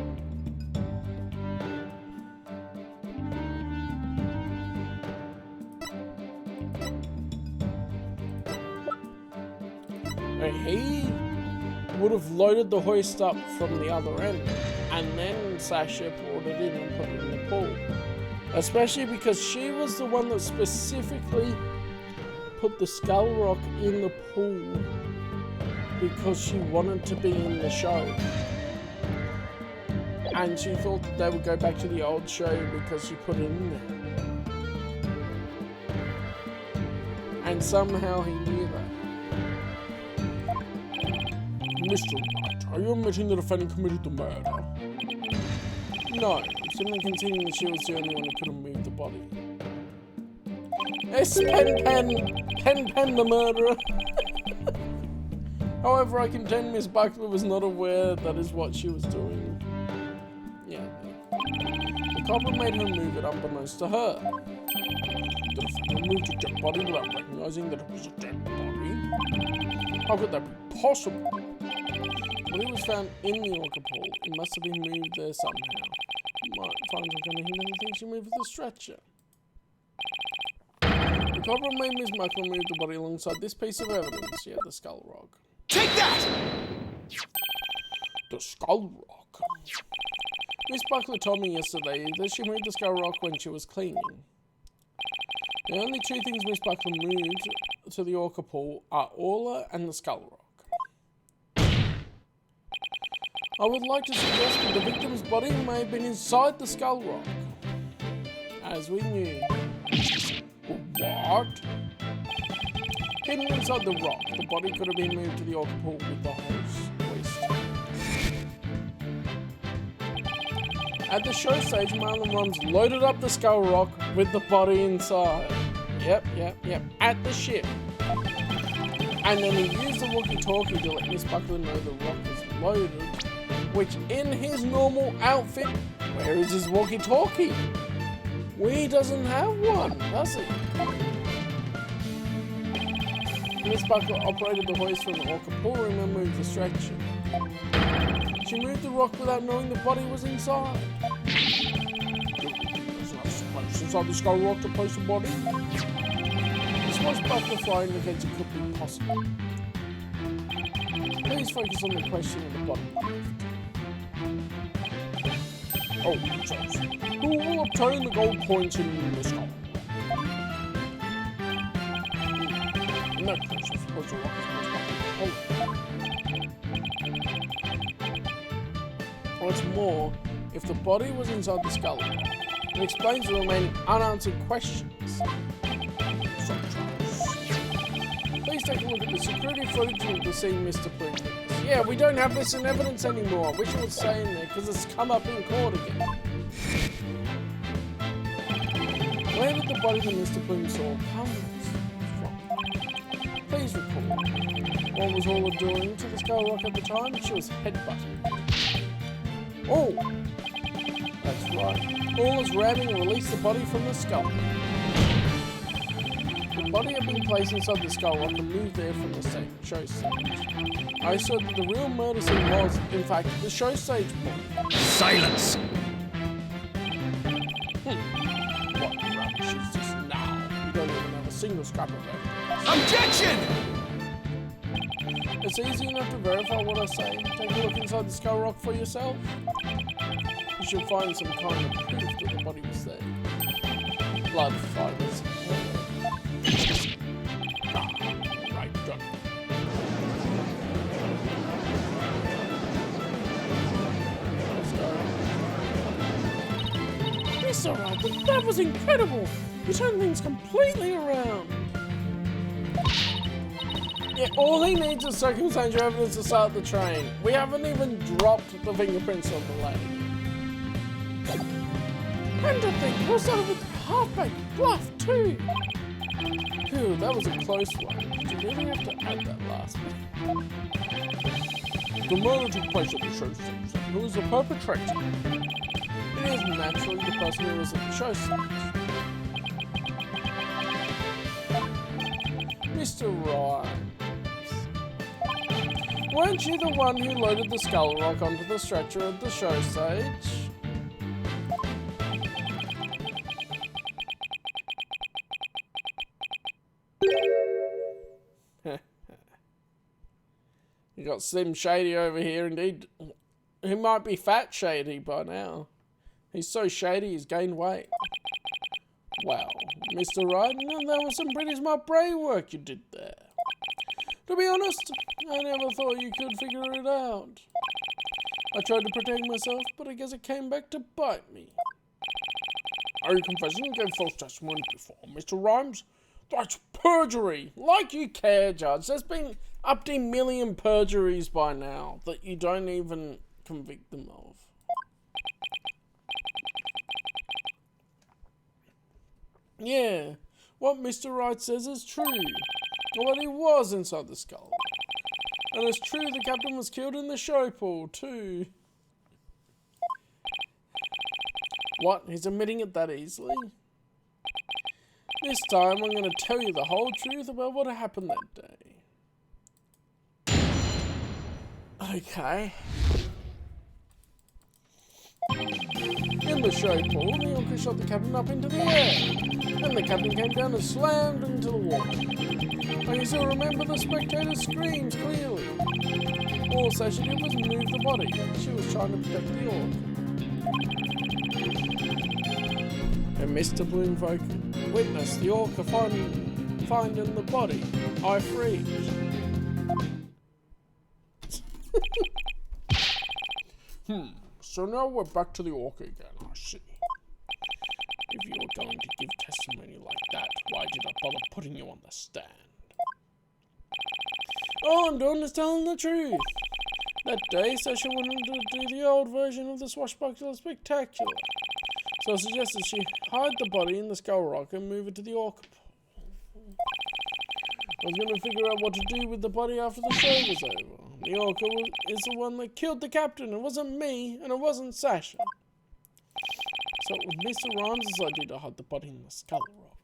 he would have loaded the hoist up from the other end, and then Sasha brought it in and put it in the pool. Especially because she was the one that specifically put the Skull Rock in the pool because she wanted to be in the show. And she thought that they would go back to the old show because she put it in there. And somehow he knew that. Mr. Wright, are you admitting the defendant committed the murder? No, I'm simply conceding that she was the only one who could have moved the body. Yes, Pen the murderer. However, I contend Miss Buckler was not aware that is what she was doing. Yeah. The culprit made her move it unbeknownst to her. The defendant moved a dead body without recognizing that it was a dead body? How could that be possible? When it was found in the Orca pool, it must have been moved there somehow. Might find some kind of hint that things she moved with a stretcher. The culprit made Miss Buckler move the body alongside this piece of evidence. Yeah, the Skull Rock. Take that! The Skull Rock. Miss Buckler told me yesterday that she moved the Skull Rock when she was cleaning. The only two things Miss Buckler moved to the Orca pool are Orla and the Skull Rock. I would like to suggest that the victim's body may have been inside the Skull Rock. As we knew. What? Hidden inside the rock, the body could have been moved to the Orca pool with the hoist. At the show stage, Marlon Rums loaded up the Skull Rock with the body inside. Yep. At the ship. And then he used the walkie-talkie to let Miss Buckler know the rock was loaded. Which, in his normal outfit, where is his walkie-talkie? He doesn't have one, does he? Miss Buckler operated the hoist from the Orca pool room and moved the stretcher. She moved the rock without knowing the body was inside. There's no space inside the Skull Rock to place the body. This was Butterfly indicates it could be possible. Please focus on the question of the body left. Oh, it says, who will obtain the gold points in the skull? In that case, I suppose the rock is most likely. What's more, if the body was inside the skull, it explains the remaining unanswered questions. Please take a look at the security footage of the scene Mr. Pringle. Yeah, we don't have this in evidence anymore. I wish it would stay in there because it's come up in court again. Where did the body that Mr. Bloom saw come from? Please recall, what was Orla doing to the Skull Rock at the time? She was headbutting. Oh! That's right. Orla's ramming and released the body from the skull. The body had been placed inside the Skull Rock and moved there from the show stage. I saw that the real murder scene was, in fact, the show stage point. Silence! What rubbish is this now? You don't even have a single scrap of evidence. Objection! It's easy enough to verify what I say. Take a look inside the Skull Rock for yourself. You should find some kind of proof that the body was there. Blood fibers. Right, done. It's alright, but that was incredible! You turned things completely around! Yeah, all he needs is circumstantial evidence to start the train. We haven't even dropped the fingerprints on the leg. And to think, we'll start with half-baked bluff too! Phew, that was a close one. Did you really have to add that last bit? The murder took place at the show stage. Who was the perpetrator? It is naturally the person who was at the show stage. Mr. Rhymes. Weren't you the one who loaded the Skull Rock onto the stretcher at the show stage? You got Slim Shady over here, indeed. He might be Fat Shady by now. He's so shady he's gained weight. Wow, Mr. Ryden, that was some pretty smart brain work you did there. To be honest, I never thought you could figure it out. I tried to protect myself, but I guess it came back to bite me. Are you confessing you gave false testimony before, Mr. Rhymes? That's perjury! Like you care, Judge. There's been up to 1 million perjuries by now that you don't even convict them of. Yeah, what Mr. Wright says is true. Well, he was inside the skull. And it's true the captain was killed in the show pool, too. What? He's admitting it that easily? This time I'm going to tell you the whole truth about what happened that day. Okay. In the show pool, the orca shot the captain up into the air. And the captain came down and slammed into the water. I can still remember the spectator's screams clearly. All Sasha did was move the body. She was trying to protect the orca. And Mr. Bloomvoke witnessed the orca finding the body. I freeze. So now we're back to the orca again, I see. If you were going to give testimony like that, why did I bother putting you on the stand? All I'm doing is telling the truth. That day, Sasha wanted to do the old version of the Swashbuckler Spectacular. So I suggested she hide the body in the Skull Rock and move it to the orca pool. I was going to figure out what to do with the body after the show was over. The orca is the one that killed the captain. It wasn't me, and it wasn't Sasha. So it was Mr. Rhymes' idea to hide the body in the Skull Rock.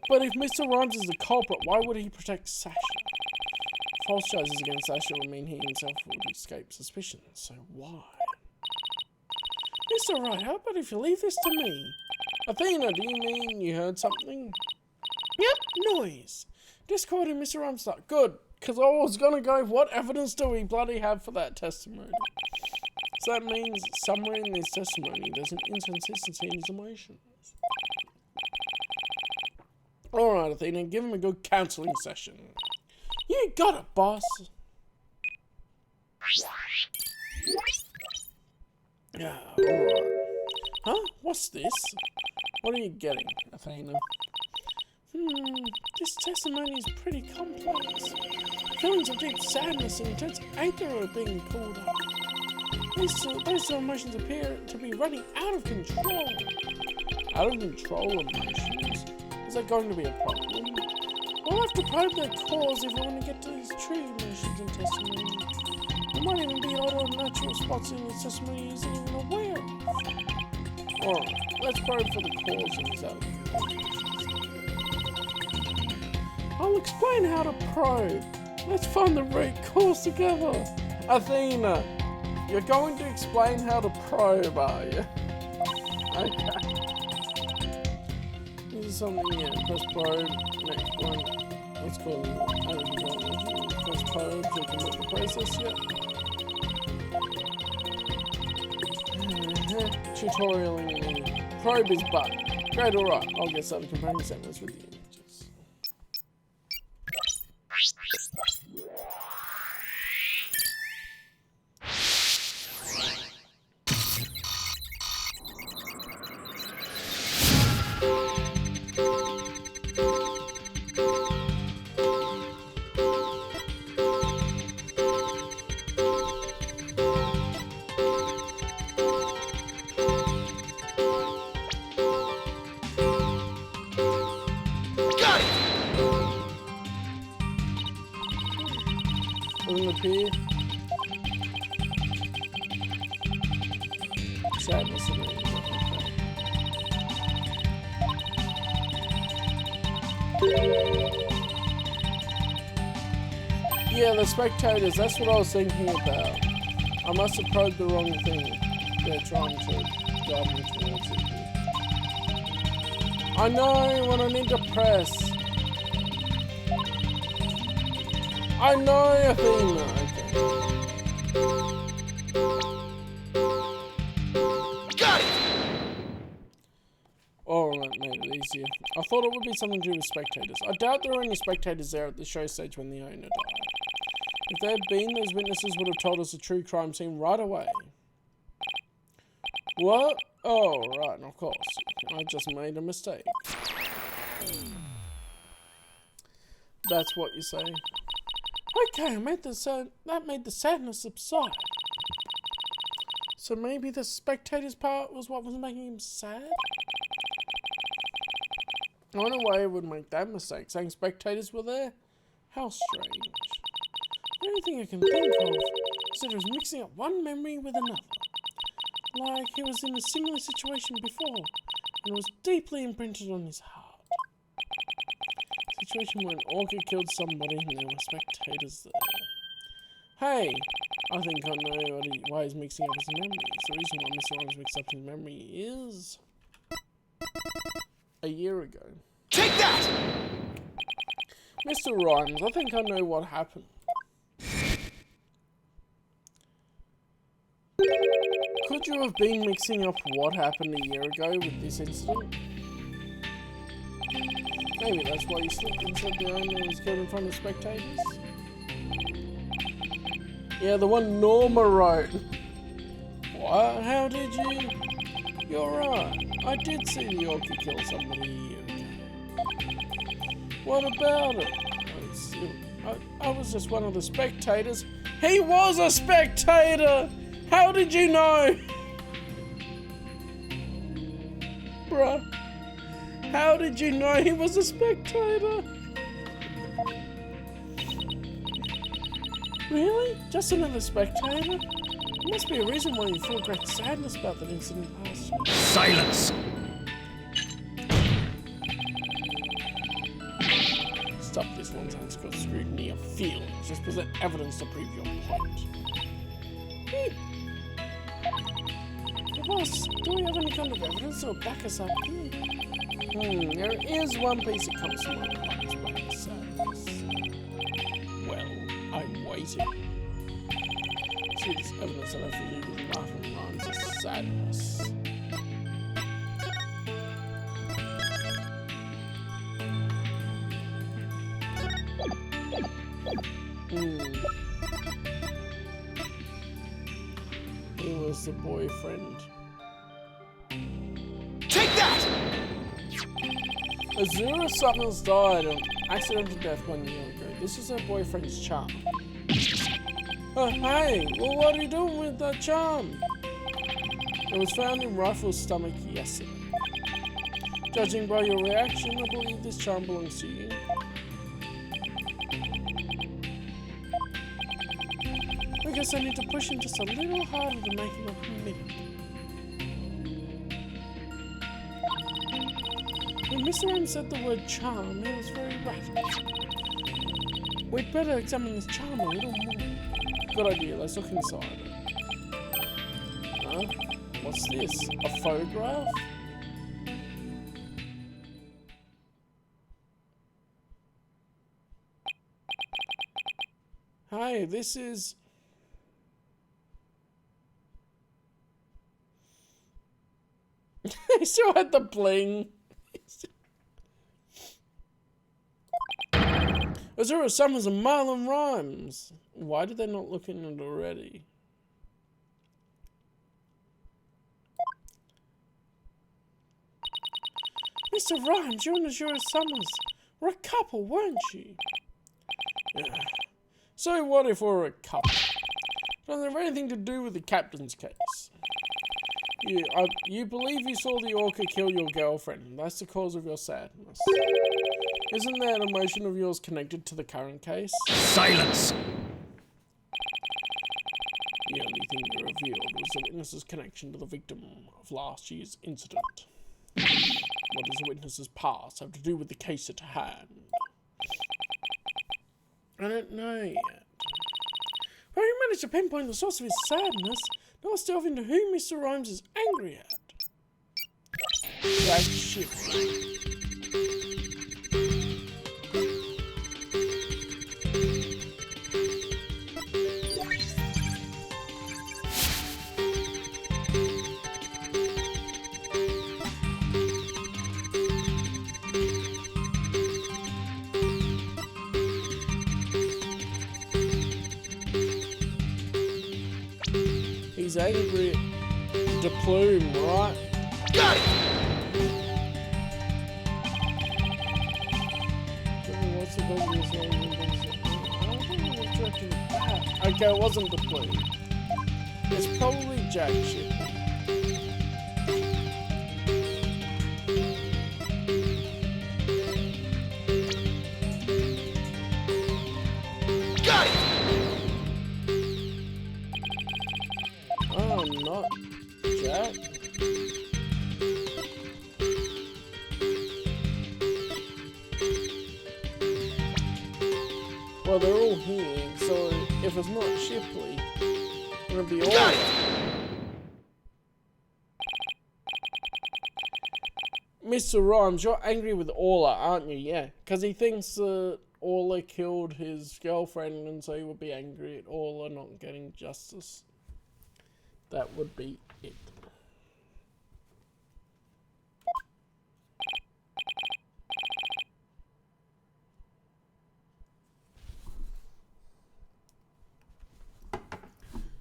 But if Mr. Rhymes is the culprit, why would he protect Sasha? False charges against Sasha would mean he himself would escape suspicion, so why? Mr. Wright, how about if you leave this to me? Athena, do you mean you heard something? Yep, noise. Discord and Mr. Rhymes start. Good, because I was going to go, what evidence do we bloody have for that testimony? So that means somewhere in this testimony there's an inconsistency in his emotions. Alright, Athena, give him a good counselling session. You got it, boss. Yeah, alright. Huh? What's this? What are you getting, Athena? This testimony is pretty complex. Feelings of deep sadness and intense anger are being called up. Those emotions appear to be running out of control. out of control emotions. Is that going to be a problem? We'll have to probe their cause if we want to get to his true emotions and testimony. There might even be other unnatural spots in his testimony he isn't even aware of. Alright, let's probe for the cause of his allegations. I'll explain how to probe. Let's find the root cause together. Athena, you're going to explain how to probe, are you? Okay. This is something, yeah, press probe, next one. Let's call it press probe to commit the process, yeah. Tutorial in probe is butt. Great, alright. I'll get started comparing samples with the images. Appear. Sadness in it. Yeah, the spectators, that's what I was thinking about. I must have probed the wrong thing. They're trying to guide me towards it. I know what I need to press. I know, Athena. Okay. Got it! Oh, that made it easier. I thought it would be something to do with spectators. I doubt there were any spectators there at the show stage when the owner died. If there had been, those witnesses would have told us the true crime scene right away. What? Oh, right, of course. I just made a mistake. That's what you say. Okay, that made the sadness subside. So maybe the spectators part was what was making him sad? I wonder why he would make that mistake, saying spectators were there? How strange. The only thing I can think of is that he was mixing up one memory with another. Like he was in a similar situation before, and was deeply imprinted on his heart. Situation where an orca killed somebody and there were spectators there. Hey, I think I know why he's mixing up his memories. The reason why Mr. Rhymes mixed up his memory is a year ago. Take that! Mr. Rhymes, I think I know what happened. Could you have been mixing up what happened a year ago with this incident? Maybe that's why you slipped and said the owner was killed in front of spectators? Yeah, the one Norma wrote. What? How did you? You're right. I did see the orca kill somebody a year ago. What about it? I was just one of the spectators. He was a spectator! How did you know? Bruh. How did you know he was a spectator? Really? Just another spectator? There must be a reason why you feel great sadness about that incident last year. Silence! Stop this nonsensical scrutiny of feelings. Just present evidence to prove your point. Boss, do we have any kind of evidence that will back us up here? There is one piece that comes to my mind when I say this. Well, I'm waiting. See this evidence that I feel with Martin Rhymes' sadness. He was the boyfriend. Take that! Azura Summers died of accidental death 1 year ago. This is her boyfriend's charm. Hey, well, what are you doing with that charm? It was found in Rifle's stomach yesterday. Judging by your reaction, I believe this charm belongs to you. I guess I need to push him just a little harder to make him admit it. When Mr. M said the word charm, he was very right. We'd better examine this charm a little more. Good idea, let's look inside it. Huh? What's this? A photograph? Hey, this is... He still had the bling. Azura Summers and Marlon Rhymes. Why did they not look in it already? Mr. Rhymes, you and Azura Summers were a couple, weren't you? Yeah. So what if we're a couple? Doesn't have anything to do with the captain's case. You believe you saw the orca kill your girlfriend. That's the cause of your sadness. Isn't that emotion of yours connected to the current case? Silence! The only thing you revealed was the witness's connection to the victim of last year's incident. What does the witness's past have to do with the case at hand? I don't know yet. But he managed to pinpoint the source of his sadness. Now let's delve into who Mr. Rhymes is angry at. Jack Shipshape. He's angry at the plume, right? Got it! What's the obvious name? Okay, it wasn't the plume. It's probably Jack Ship. Got it! Oh, not Jack. Well, they're all here, so if it's not Shipley, it's gonna be all. Mr. Rhymes, you're angry with Orla, aren't you? Yeah, because he thinks that Orla killed his girlfriend, and so he would be angry at Orla not getting justice. That would be it.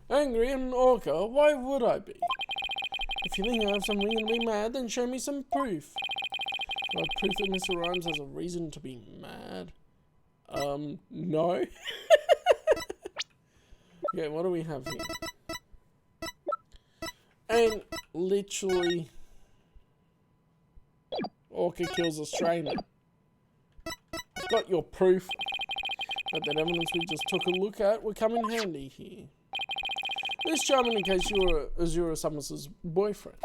Angry and Orca? Why would I be? If you think I have some reason to be mad, then show me some proof. Do I have proof that Mr. Rhymes has a reason to be mad? No. Okay, what do we have here? And literally, Orca kills a stranger. I've got your proof, but that evidence we just took a look at will come in handy here. This charm indicates you're Azura Summers' boyfriend.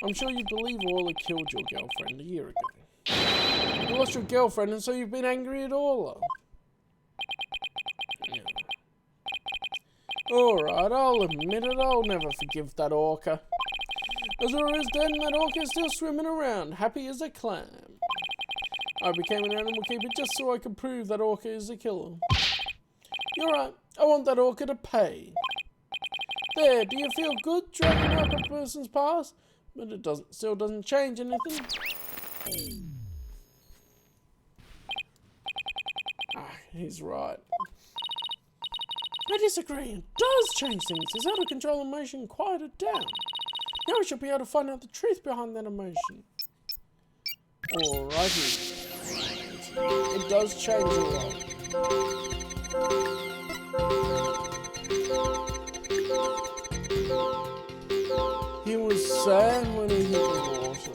I'm sure you believe Orla killed your girlfriend a year ago. You lost your girlfriend and so you've been angry at Orla. Yeah. Alright, I'll admit it, I'll never forgive that orca. Azura is dead and that orca is still swimming around, happy as a clam. I became an animal keeper just so I could prove that orca is the killer. You're right, I want that orca to pay. There, do you feel good dragging up a person's past? But it still doesn't change anything. He's right. I disagree. It does change things. His out of control emotion quieted down. Now we should be able to find out the truth behind that emotion. Alrighty. It does change a lot. He was sad when he hit the water.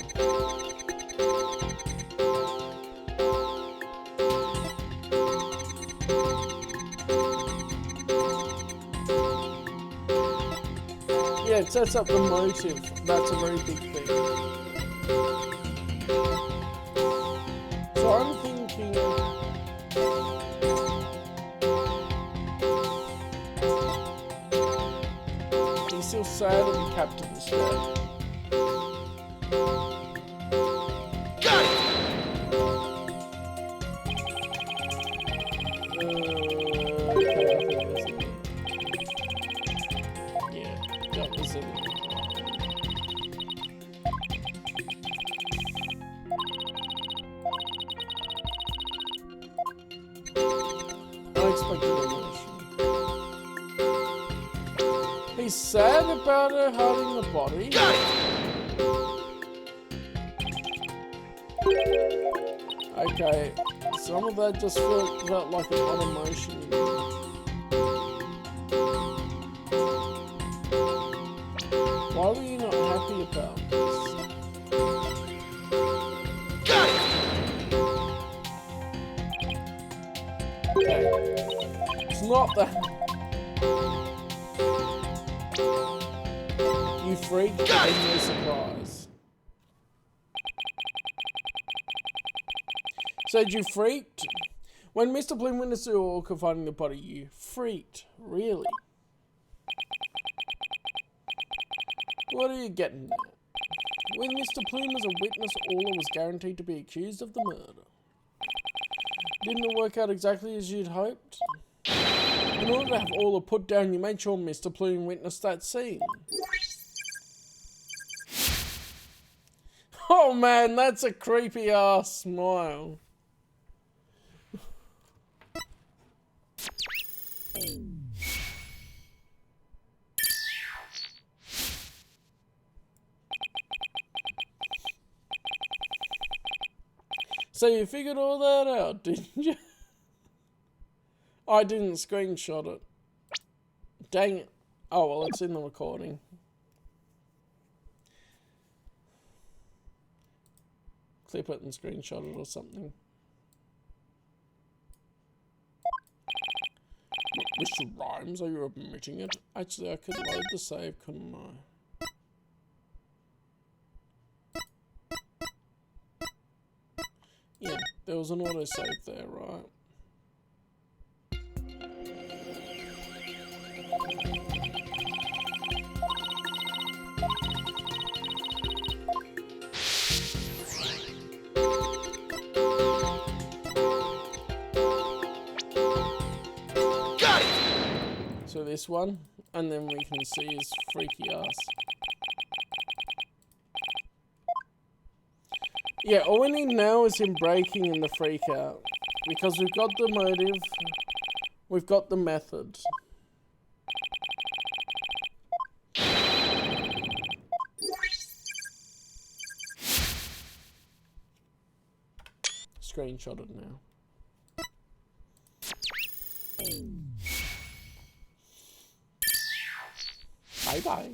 it sets up the motive. That's a very big thing. So I'm thinking... he's still sad that the captain's dead. He's sad about her hiding the body. Okay, some of that just felt like an odd emotion. Why were you not happy about this? Okay, it's not that. You freaked, but no surprise. Said you freaked? When Mr. Plume witnessed the orca finding the body, you freaked. Really? What are you getting at? When Mr. Plume was a witness, Orla was guaranteed to be accused of the murder. Didn't it work out exactly as you'd hoped? In order to have Orla put down, you made sure Mr. Plume witnessed that scene. Oh man, that's a creepy ass smile. So you figured all that out, didn't you? I didn't screenshot it. Dang it. Oh well, it's in the recording. Clip it and screenshot it or something. Mr. Rhymes, are you admitting it? Actually, I could load the save, couldn't I? Yeah, there was an autosave there, right? So this one, and then we can see his freaky ass. Yeah, all we need now is him breaking in the freak out. Because we've got the motive, we've got the method. Screenshot it now. Bye-bye.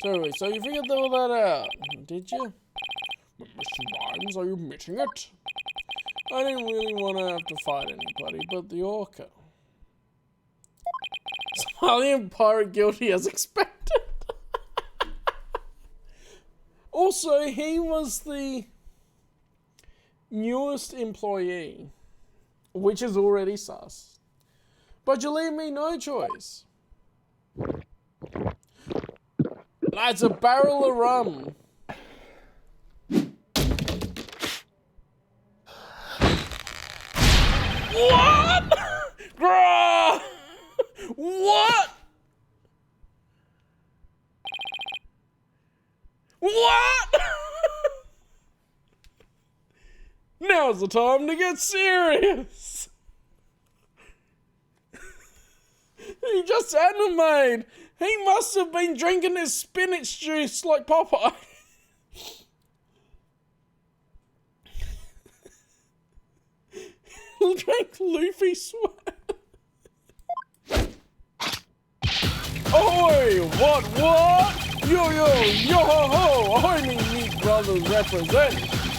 So you figured all that out, did you? But Mr. Rhymes, are you admitting it? I didn't really want to have to fight anybody but the orca. Italian pirate guilty as expected. Also, he was the newest employee, which is already sus. But you leave me no choice. That's a barrel of rum. What? Bruh! What? What? Now's the time to get serious. He just animated. He must have been drinking his spinach juice like Popeye. He drank Luffy sweat. Oi! What? Yo, yo ho ho! Ahoy, me meat brothers represent.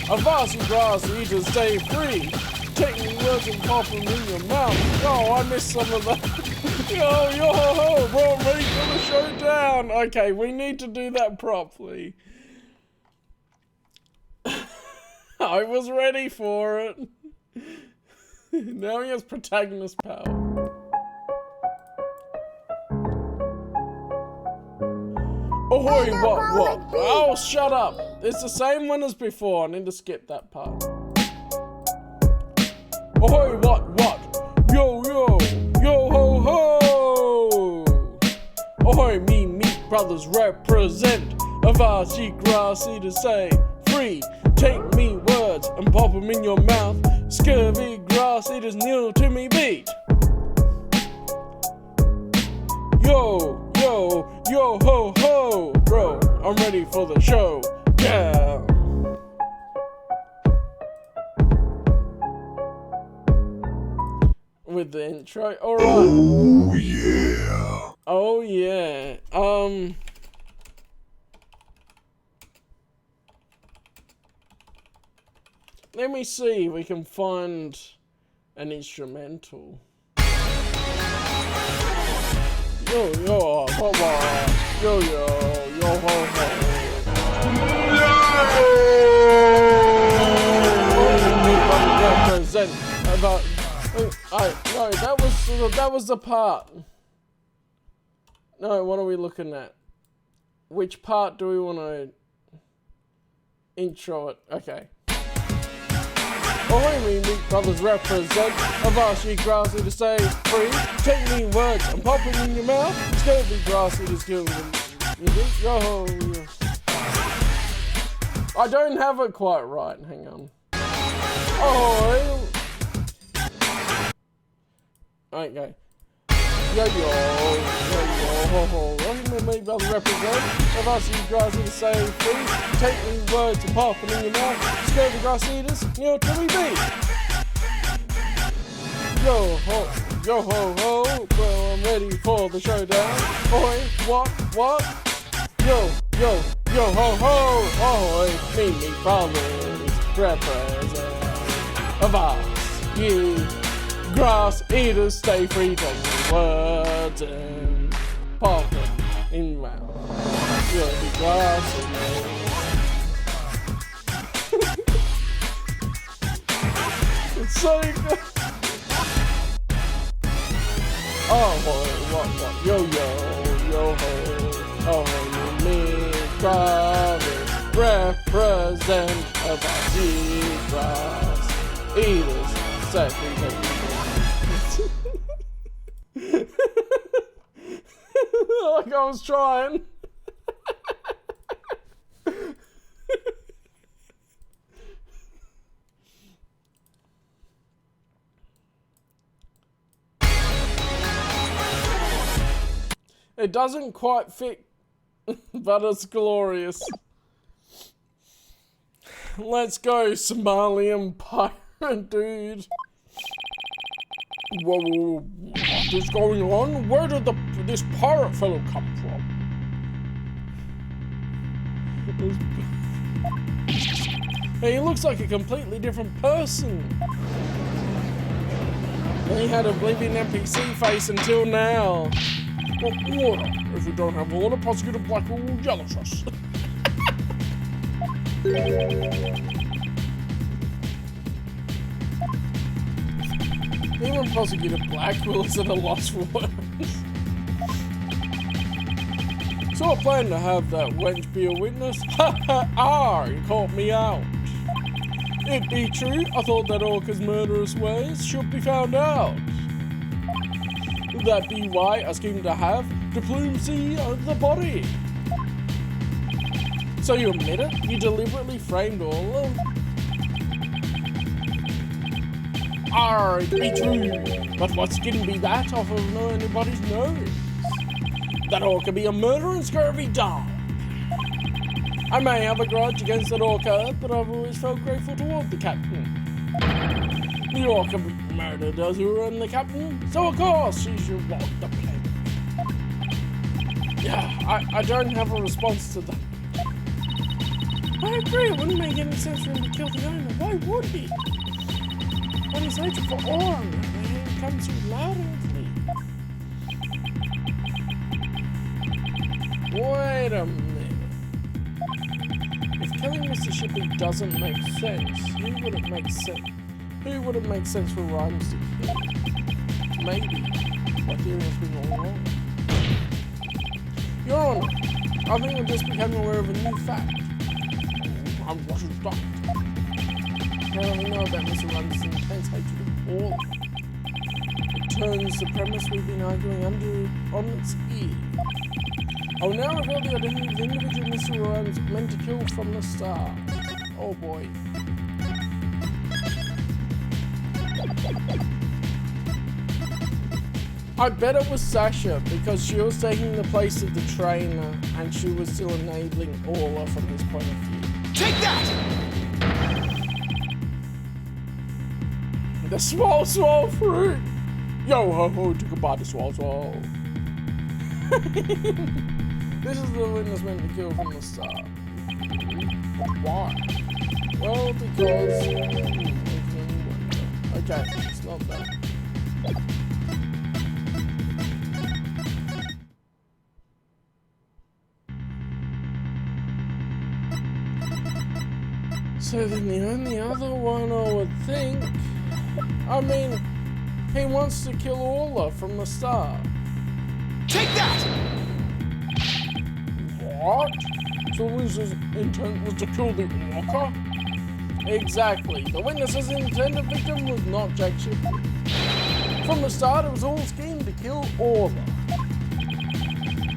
A varsity grass eaters stay free. Taking words and pop them in your mouth. Oh, I missed some of that. Yo, ho, ho, bro, I'm ready for the showdown. Okay, we need to do that properly. I was ready for it. Now he has protagonist power. Ahoy, what? Oh, shut up. It's the same one as before. I need to skip that part. Ahoy, what? Yo, ho, ho. Ahoy, me brothers represent a varsity grassy to say free. Take me words and pop them in your mouth. Scurvy grass eaters kneel to me beat. Yo, ho, ho, bro, I'm ready for the show. Yeah. With the intro, alright. Oh yeah. Let me see if we can find an instrumental. Yo, papa. Yo, ho, ho. Represent about. No, that was the part. No, what are we looking at? Which part do we want to intro it? Okay. Ahoy, me brothers represent a varsity grassy to say free. Take me words and pop it in your mouth. Scurvy grassy to kill them. Yo. I don't have it quite right. Hang on. Oh. Okay. Yo, ho, ho. Ahoy, me brothers represent a varsity grassy to say free. Take me words and pop it in your mouth. Scurvy grass eaters, kneel to me beat. Yo ho, bro, I'm ready for the showdown. Ahoy, what? Yo, ho, ho, ahoy, me brothers, represent of us, you grass eaters, stay free, take me words and pop it in your mouth. You'll be grass eaters. It's so good. Oh, what? Yo, ho. Oh, me, brothers, represent about the grass eaters, sacrifice. Like I was trying. It doesn't quite fit, but it's glorious. Let's go, Somalian pirate dude. Whoa, what is going on? Where did this pirate fellow come from? Hey, he looks like a completely different person. He had a bleeding NPC face until now. Water. If we don't have water, Prosecutor Black will yell at us. Even Prosecutor Black will is at a loss for words. So I plan to have that wench be a witness. You caught me out. It be true, I thought that Orca's murderous ways should be found out. Would that be why I schemed to have diplomacy of the body? So you admit it? You deliberately framed all of them? It be true, but what's gonna be that off of anybody's nose? That Orca be a murdering scurvy dog. I may have a grudge against that Orca, but I've always felt grateful toward the captain. The Orca murdered Azura and the captain, so of course she should walk the plank. Yeah, I don't have a response to that. I agree, it wouldn't make any sense for him to kill the owner. Why would he? But he's hatred for Orm, and he comes through loud and clear. Wait a minute. If killing Mr. Shipley doesn't make sense, who would it make sense? Who would it make sense for Rhymes to kill? Maybe my theory has been all wrong. Your Honor, I think I just became aware of a new fact. I'm Russian stopped. Now that we know about Mr. Rhymes' intense hatred of all, it turns the premise we've been arguing on its ear. I will now reveal the identity of the individual Mr. Rhymes meant to kill from the start. Oh boy. I bet it was Sasha, because she was taking the place of the trainer and she was still enabling Orla from his point of view. Take that! The swole fruit! Yo ho ho, to goodbye to swole. This is the witness meant to kill from the start. Why? Well, because... Okay, it's not that. So then the only other one I would think... I mean, he wants to kill Orla from the start. Take that! What? So his intent was to kill the walker? Exactly. The witness's intended victim was not Jack Shipley. From the start, it was all schemed to kill Orla.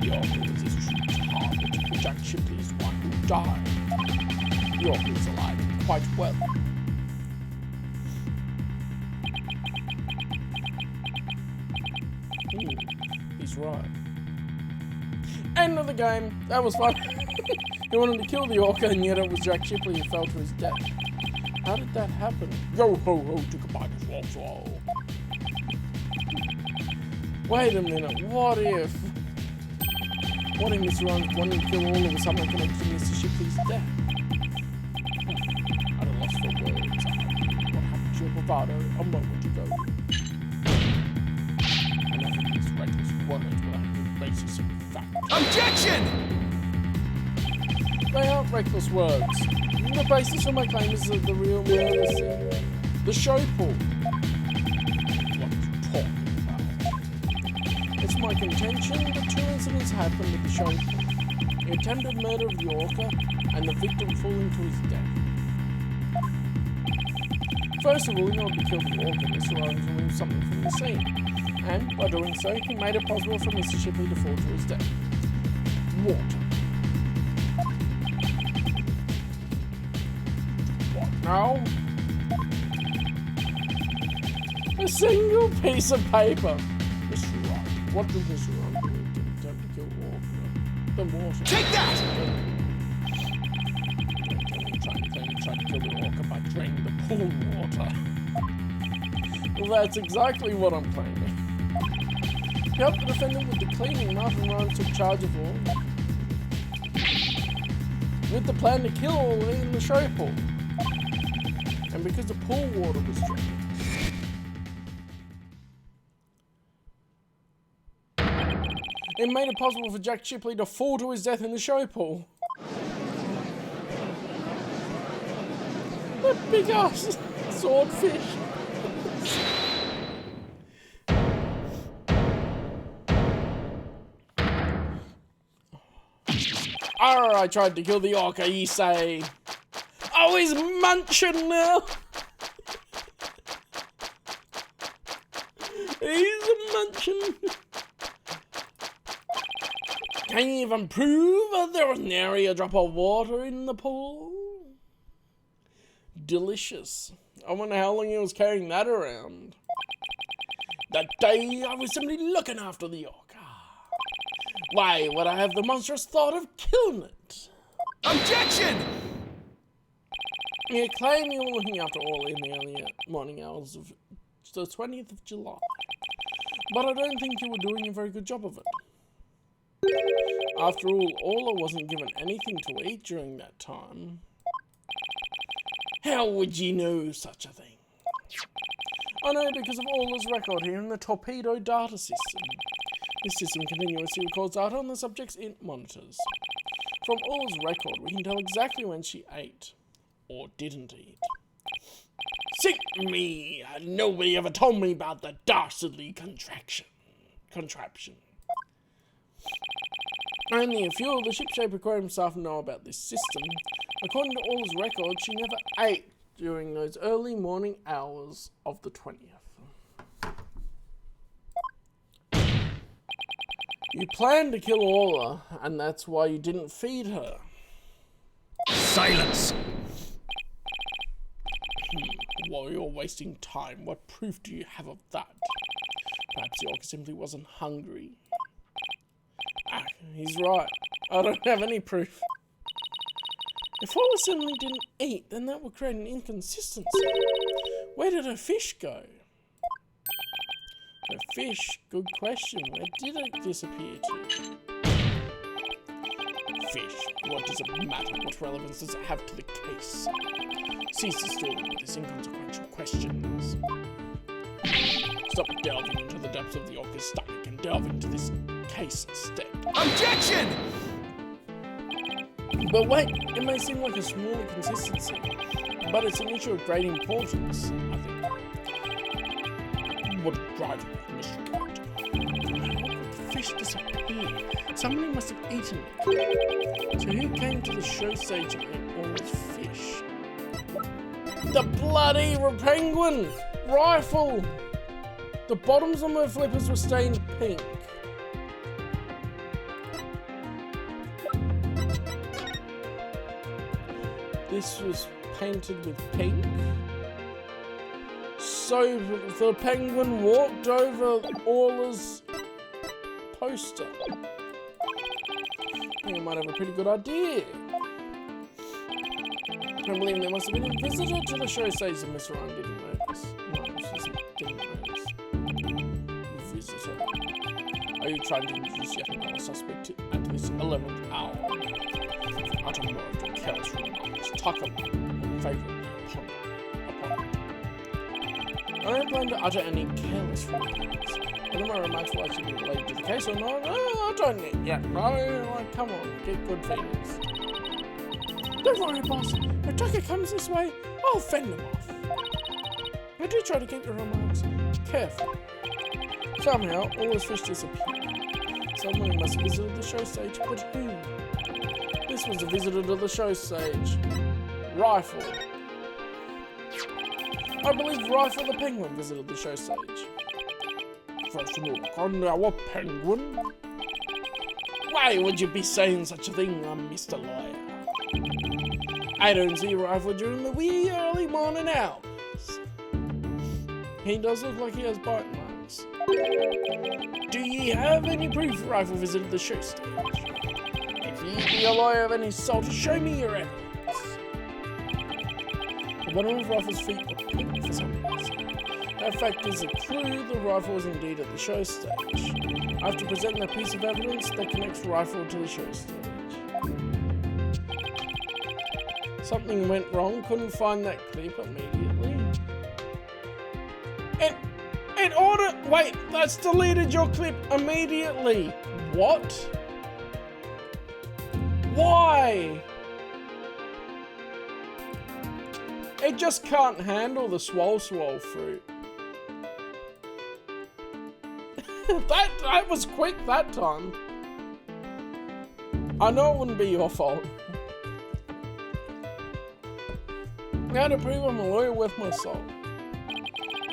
The Orca was his true target, but Jack Shipley is one who died. The Orca is alive and quite well. He's right. End of the game. That was fun. He wanted to kill the Orca, and yet it was Jack Shipley who fell to his death. How did that happen? Yo ho ho, took a bite of swallow. Wait a minute, what if Mr. Rhymes wanting to kill all of us someone connected to Mr. Shipley's death? At a loss for words. What happened to your bravado a moment ago? Enough of these reckless words without any basis in fact. Objection! They aren't reckless words. The basis for my claim is that the real murder scene. The show pool. What are you talking about? It's my contention that two incidents happened at the show pool. The attempted murder of the Orca and the victim falling to his death. First of all, in order to kill the Orca, Mr. Rhymes removed something from the scene. And, by doing so, he made it possible for Mr. Shipley to fall to his death. Water. No. A single piece of paper. Mr. Rhymes, what did Mr. Rhymes do to attempt to kill Orca? The water. Take that! Trying to kill the Orca by draining the pool water. Well, that's exactly what I'm claiming. To help the defendant with the cleaning, Martin Rhymes took charge of all, with the plan to kill Orla in the show pool. And because the pool water was drained. It made it possible for Jack Shipley to fall to his death in the show pool. That big ass swordfish. Arr, I tried to kill the Orca, ye say. Oh, he's munching now. He's munching. Can you even prove that there was nary a drop of water in the pool? Delicious. I wonder how long he was carrying that around. That day I was simply looking after the Orca. Why would I have the monstrous thought of killing it? Objection! You claim you were looking after Orla in the early morning hours of the 20th of July, but I don't think you were doing a very good job of it. After all, Orla wasn't given anything to eat during that time. How would you know such a thing? I know because of Orla's record here in the torpedo data system. This system continuously records data on the subjects it monitors. From Orla's record, we can tell exactly when she ate, or didn't eat. Sink me! Nobody ever told me about the dastardly contraption. Only a few of the Shipshape Aquarium staff know about this system. According to Orla's record, she never ate during those early morning hours of the 20th. You planned to kill Orla, and that's why you didn't feed her. Silence! While you're wasting time, what proof do you have of that? Perhaps the orca simply wasn't hungry. Ah, he's right. I don't have any proof. If Orla suddenly didn't eat, then that would create an inconsistency. Where did her fish go? Her fish? Good question. Where did it disappear to? Fish. What does it matter? What relevance does it have to the case? Cease the story with these inconsequential questions. Stop delving into the depths of the orca's stomach and delve into this case instead. Objection! But wait, it may seem like a small inconsistency, but it's an issue of great importance, I think. What drives me, Mr. Character? How could the fish disappear? Somebody must have eaten it. So who came to the show stage and ate all this fish? The bloody penguin rifle! The bottoms of my flippers were stained pink. This was painted with pink. So the penguin walked over Orla's poster. I think I might have a pretty good idea. I believe there must have been a visitor to the show stage that Mr. Ryan didn't notice. No, she didn't notice. Visitor. Are you trying to introduce yet another suspect at this 11th hour? Utter more of your careless remarks. Tucker, favourite upon it. I don't plan to utter any careless remarks. Whether my remarks will actually be related to the case or not, I don't need yet. No, come on, get good feelings. Don't worry, boss. If Tucker comes this way, I'll fend him off. I do try to keep your remarks careful. Somehow, all his fish disappeared. Someone must have visited the show stage, but who? This was a visitor to the show stage. Rifle. I believe Rifle the Penguin visited the show stage. First look on our penguin. Why would you be saying such a thing, Mr. Lawyer? I don't see Rifle during the wee early morning hours. He does look like he has bite marks. Do ye have any proof Rifle visited the show stage? If ye be a lawyer of any sort, show me your evidence. The bottom of Rifle's feet were pink for some reason. That fact is a clue the Rifle was indeed at the show stage. I have to present that piece of evidence that connects Rifle to the show stage. Something went wrong, couldn't find that clip immediately. It ordered. Wait, that's deleted your clip immediately. What? Why? It just can't handle the swole fruit. that was quick that time. I know it wouldn't be your fault. Now to prove I'm a lawyer worth my salt.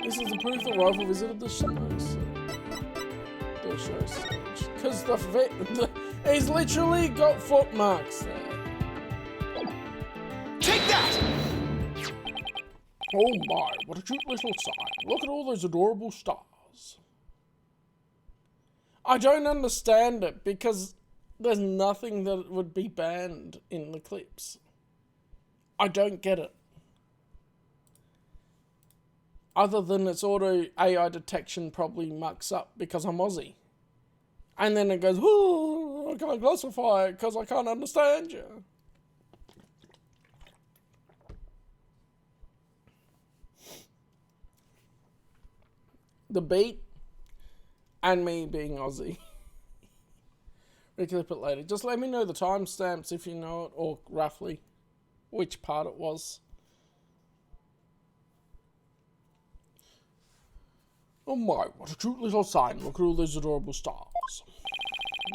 This is the proof the Rifle visited the show stage. Because he's literally got footmarks there. Take that! Oh my, what a cute little sign. Look at all those adorable stars. I don't understand it because there's nothing that would be banned in the clips. I don't get it. Other than its auto AI detection probably mucks up because I'm Aussie. And then it goes, oh, I can't classify it because I can't understand you. The beat and me being Aussie. reclip it later. Just let me know the timestamps if you know it, or roughly which part it was. Oh my, what a cute little sign. Look at all those adorable stars.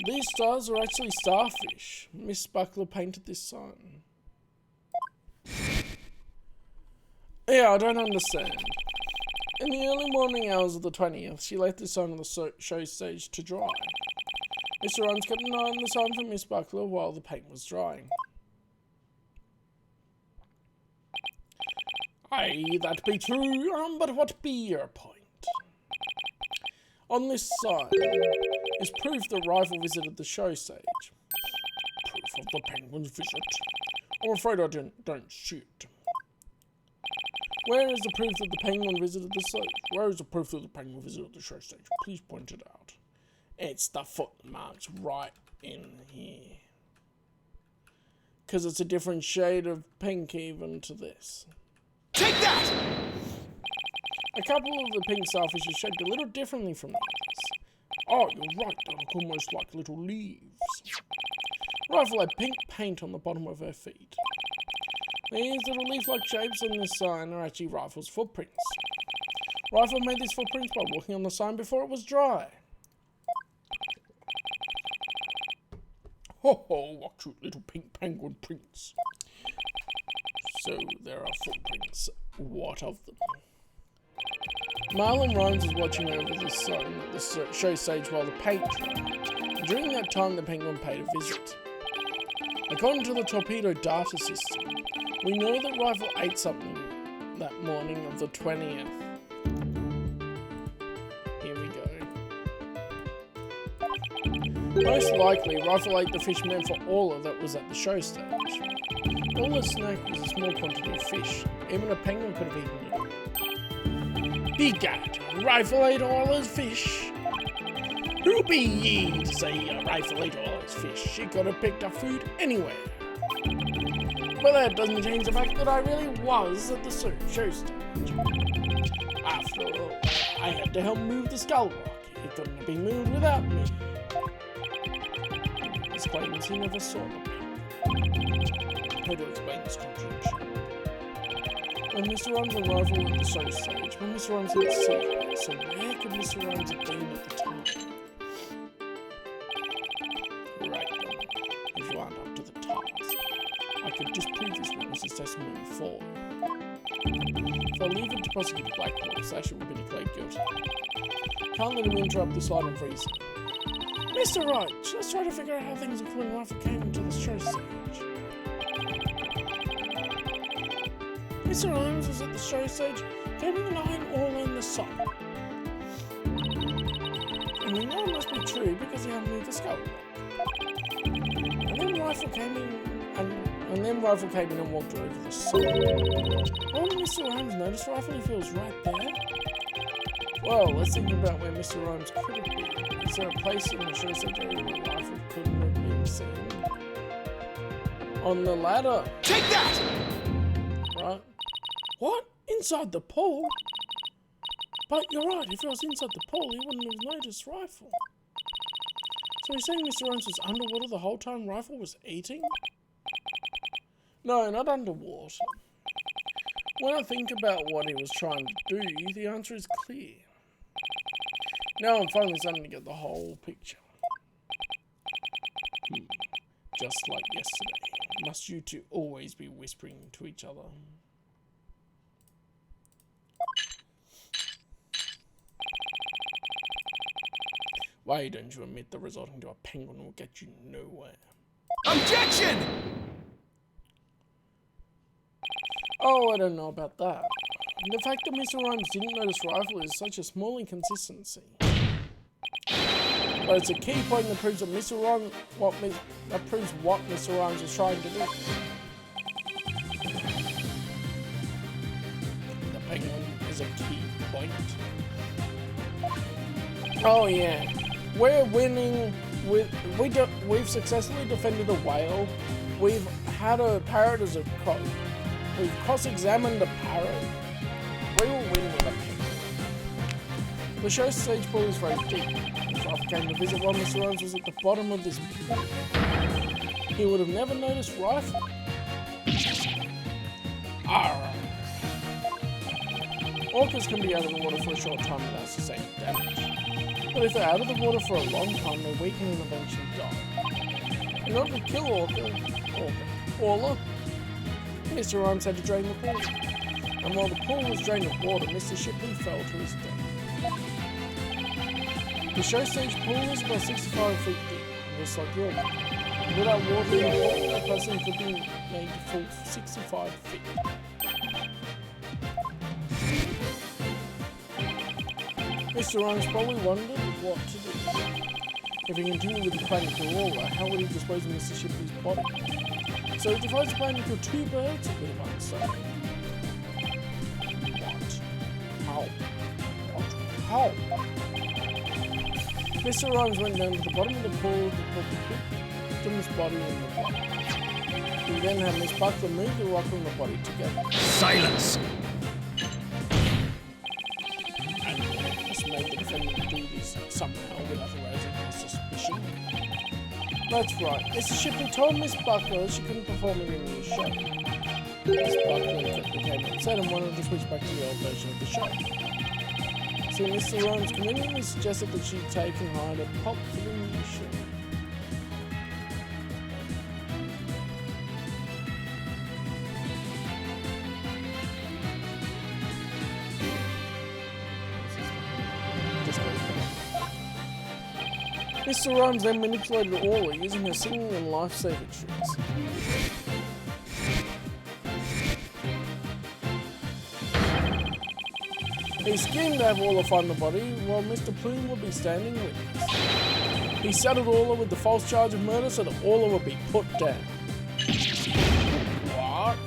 These stars are actually starfish. Miss Buckler painted this sign. Yeah, I don't understand. In the early morning hours of the 20th, she left this sign on the show stage to dry. Mr. Rhymes kept an eye on the sign for Miss Buckler while the paint was drying. Aye, that be true, but what be your point? On this sign is proof that Rifle visited the show stage. Proof of the penguin's visit. I'm afraid I don't shoot. Where is the proof that the penguin visited the stage? Where is the proof that the penguin visited the show stage? Please point it out. It's the footmarks right in here. Because it's a different shade of pink even to this. Take that! A couple of the pink starfish are shaped a little differently from the others. Oh, you're right, they look almost like little leaves. Rifle had pink paint on the bottom of her feet. These little leaf-like shapes on this sign are actually Rifle's footprints. Rifle made these footprints by walking on the sign before it was dry. Ho ho, what cute little pink penguin prints. So there are footprints. What of them? Marlon Rhymes was watching over the sign at the show stage while the paint dried. During that time, the penguin paid a visit. According to the torpedo data system, we know that Rifle ate something that morning of the 20th. Here we go. Most likely, Rifle ate the fish meant for Orla that was at the show stage. Orla's snack was a small quantity of fish. Even a penguin could have eaten it. Begad, Rifle ate Orla's fish. Who be ye to say a Rifle ate Orla's fish? She could have picked up food anywhere. But that doesn't change the fact that I really was at the show stage. After all, I had to help move the skull rock. It couldn't have been moved without me. This claims he never saw the penguin. How to explain this contradiction? When Mr. Rhymes and Rifle were at the show stage, when Mr. Rhymes didn't see her, so where could Mr. Rhymes have been at the time? Right then, if you aren't up to the task, I could disprove this witness's testimony for you. If I leave it to Prosecutor Blackpool, Sasha will be declared guilty. Can't let him interrupt this line of reasoning. Mr. Wright, just try to figure out how things are when Rifle came into the show stage. Mr. Rhymes was at the show stage, keeping an eye on Orla in the sun. And we know it must be true because he hadn't moved the skull. And then Rifle came in and walked over the sun. Why did Mr. Rhymes notice Rifle if he was right there? Well, let's think about where Mr. Rhymes could have been. Is there a place in the show stage area where Rifle couldn't have been seen? On the ladder. Take that! Right? What? Inside the pool? But you're right, if he was inside the pool, he wouldn't have noticed Rifle. So he's saying Mr. Rhymes was underwater the whole time Rifle was eating? No, not underwater. When I think about what he was trying to do, the answer is clear. Now I'm finally starting to get the whole picture. Just like yesterday, must you two always be whispering to each other? Why don't you admit that resorting to a penguin will get you nowhere? Objection! Oh, I don't know about that. The fact that Mr. Rhymes didn't notice Rifle is such a small inconsistency. But it's a key point that proves that what Mr. Rhymes was trying to do. The penguin is a key point. Oh yeah, we're winning. We've successfully defended a whale. We've had a parrot as a we've cross-examined a parrot. We will win with a penguin. The show stage pool is very deep. If Ralph came to visit while Mr. Rhymes was at the bottom of this pool, he would have never noticed Rifle. Arrgh. Orcas can be out of the water for a short time without sustaining damage. But if they're out of the water for a long time, they weaken and eventually die. In order to kill Orla, Mr. Rhymes had to drain the pool. And while the pool was drained of water, Mr. Shipley fell to his death. The show stage pool is about 65 feet deep, just like the Orca. Without water in the pool, a person could be made to fall 65 feet. Mr. Rhymes probably wondered what to do. If he continued with the plan to kill Orla, how would he dispose of Mr. Shipley's body? So he devised a plan to kill two birds with a one stone. How? Mr. Rhymes went down to the bottom of the pool to put the victim's body in the water. He then had Miss Buckler move the rock and the body together. Silence! And this made the defendant do this somehow without arousing his suspicion. That's right. Mr. Shipley told Miss Buckler she couldn't perform it in the show. Miss Buckler became upset and wanted to switch back to the old version of the show. So Mr. Rhymes conveniently suggested that she take and hire a pulp for the new show. Mr. Rhymes then manipulated Orla using her singing and life-saving tricks. He schemed to have Orla find the body while Mr. Plume would be standing witness. He saddled Orla with the false charge of murder so that Orla would be put down. What?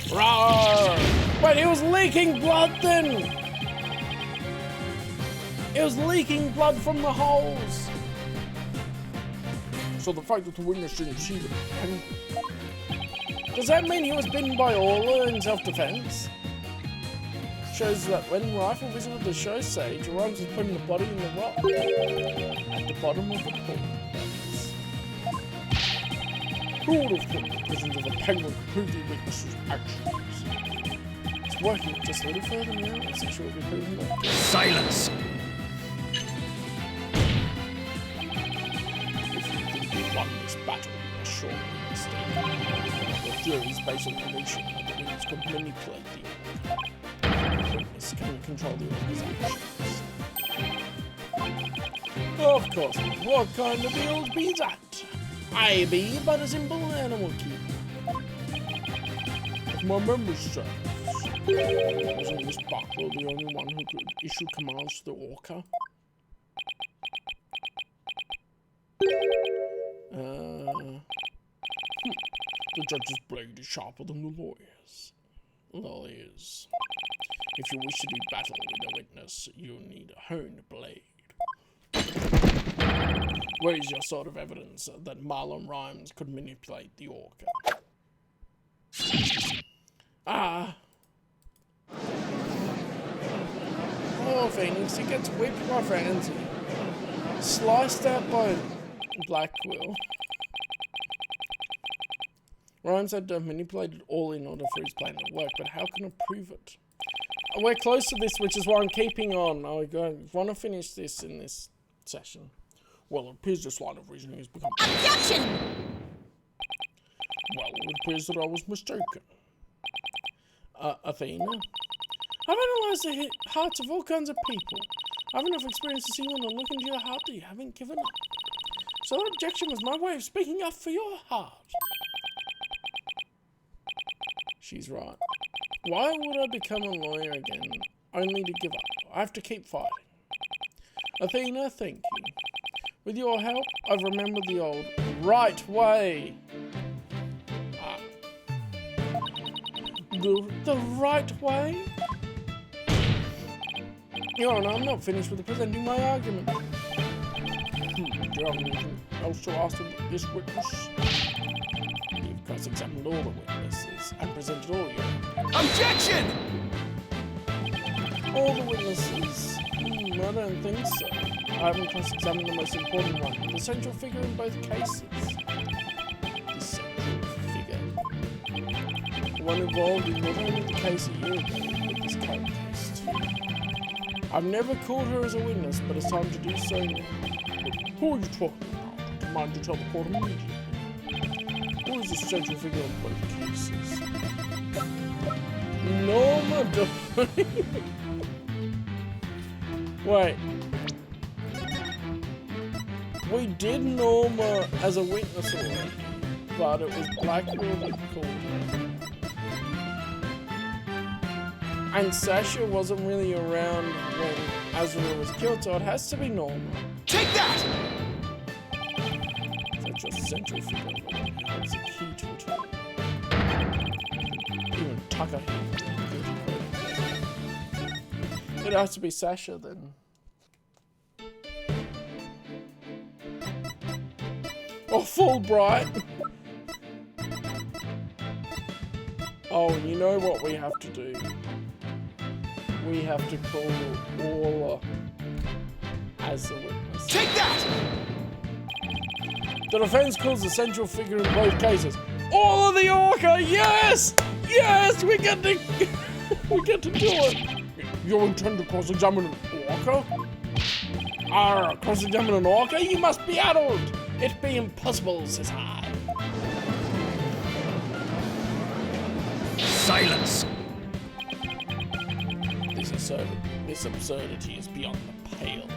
Rawr! Wait, he was leaking blood then! It was leaking blood from the holes! So the fact that the witness didn't see the penguin. Does that mean he was bitten by Orla in self-defense? Shows that when Rifle visited the show stage, Rhymes was putting the body in the rock. At the bottom of the pool. Who would have thought the presence of a penguin could prove the witness's actions? It's working just a little further now, and so will be proven that. Silence! If you think you won this battle, you are surely mistaken. The theory is based on the illusion that the witness could manipulate the order. The witness can control the order's actions. Of course, what kind of build be that? I be but a simple animal keeper. If my memory serves, wasn't Miss Buckler the only one who could issue commands to the Orca? The judge's blade is sharper than the lawyer's. Lawyers. If you wish to do battle with a witness, you need a honed blade. Where is your sort of evidence that Marlon Rhymes could manipulate the Orca? Oh, Phoenix, he gets whipped by Francie. Sliced out by Black Quill. Rhymes had to have manipulated all in order for his plan to work, but how can I prove it? We're close to this, which is why I'm keeping on. I want to finish this in this session. Well, it appears this line of reasoning has become... Objection! Well, it appears that I was mistaken. Athena? I've analysed the hearts of all kinds of people. I have enough experience to see when I look into your heart that you haven't given up. So that objection was my way of speaking up for your heart. She's right. Why would I become a lawyer again, only to give up? I have to keep fighting. Athena, thank you. With your help, I've remembered the old right way. The right way? Your Honor, I'm not finished with presenting my argument. Do you have anything else to ask of this witness? You've cross-examined all the witnesses and presented all your... Objection! all the witnesses? I don't think so. I haven't cross-examined the most important one, the central figure in both cases. The central figure. The one involved in not only the case a year ago, but this current case too. I've never called her as a witness, but it's time to do so now. Who are you talking about? Demand to tell the court immediately. Who is the central figure in both cases? Norma Duffy. Wait. We did Norma as a witness already, but it was Blackwell that called her. And Sasha wasn't really around when Azrael was killed, so it has to be Norma. Take that! Such a central figure holds the key to it all. Even Tucker here. It has to be Sasha then. Oh, Fulbright! Oh, you know what we have to do? We have to call Orla as the witness. Take that! The defense calls the central figure in both cases. Orla the Orca! Yes! Yes! We get to we get to do it! You intend to cross-examine an orca? Cross-examine an orca? You must be adult! It be impossible, says I. Silence! This absurdity is beyond the pale.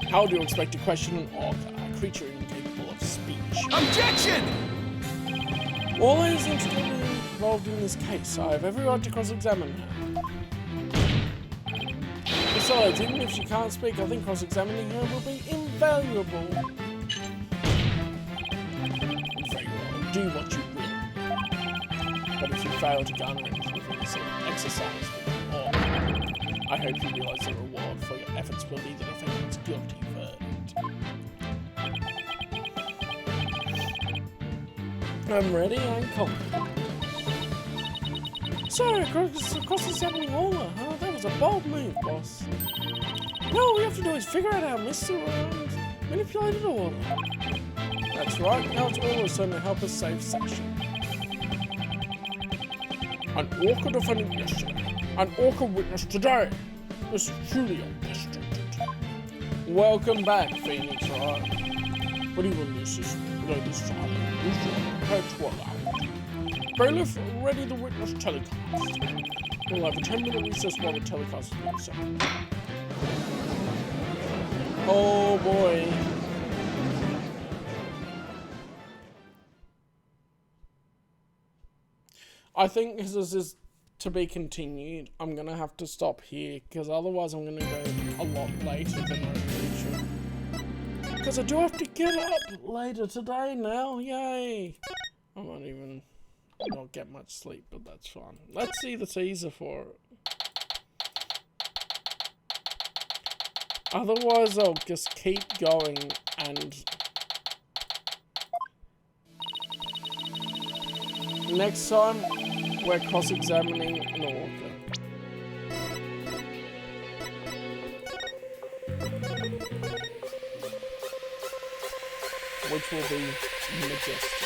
How do you expect to question an orca, a creature incapable of speech? Objection! Orla is involved in this case. I have every right to cross-examine her. Besides, even if she can't speak, I think cross-examining her will be invaluable. Very well, do what you will. But if you fail to garner anything from this exercise with the orca, I hope you realize the reward for your efforts will be the defendant's guilty verdict. I'm ready and confident. Sorry, cross-examining Orla, huh? That was a bold move, boss. Now all we have to do is figure out how Mr. manipulated Orla. That's right, now it's Orla's turn to help us save Sasha. An orca defendant yesterday. An orca witness today. This is truly unprecedented. Welcome back, Phoenix Wright. But even this is this trial is to allow it. Bailiff, ready the witness telecast. We'll have a 10-minute recess while the telecast is being set. Oh boy. I think this is to be continued. I'm gonna have to stop here because otherwise I'm gonna go a lot later than I usually. Because I do have to get up later today now. Yay! I might even not get much sleep, but that's fine. Let's see the teaser for it. Otherwise, I'll just keep going and next time we're cross-examining an orca. Which will be majestic.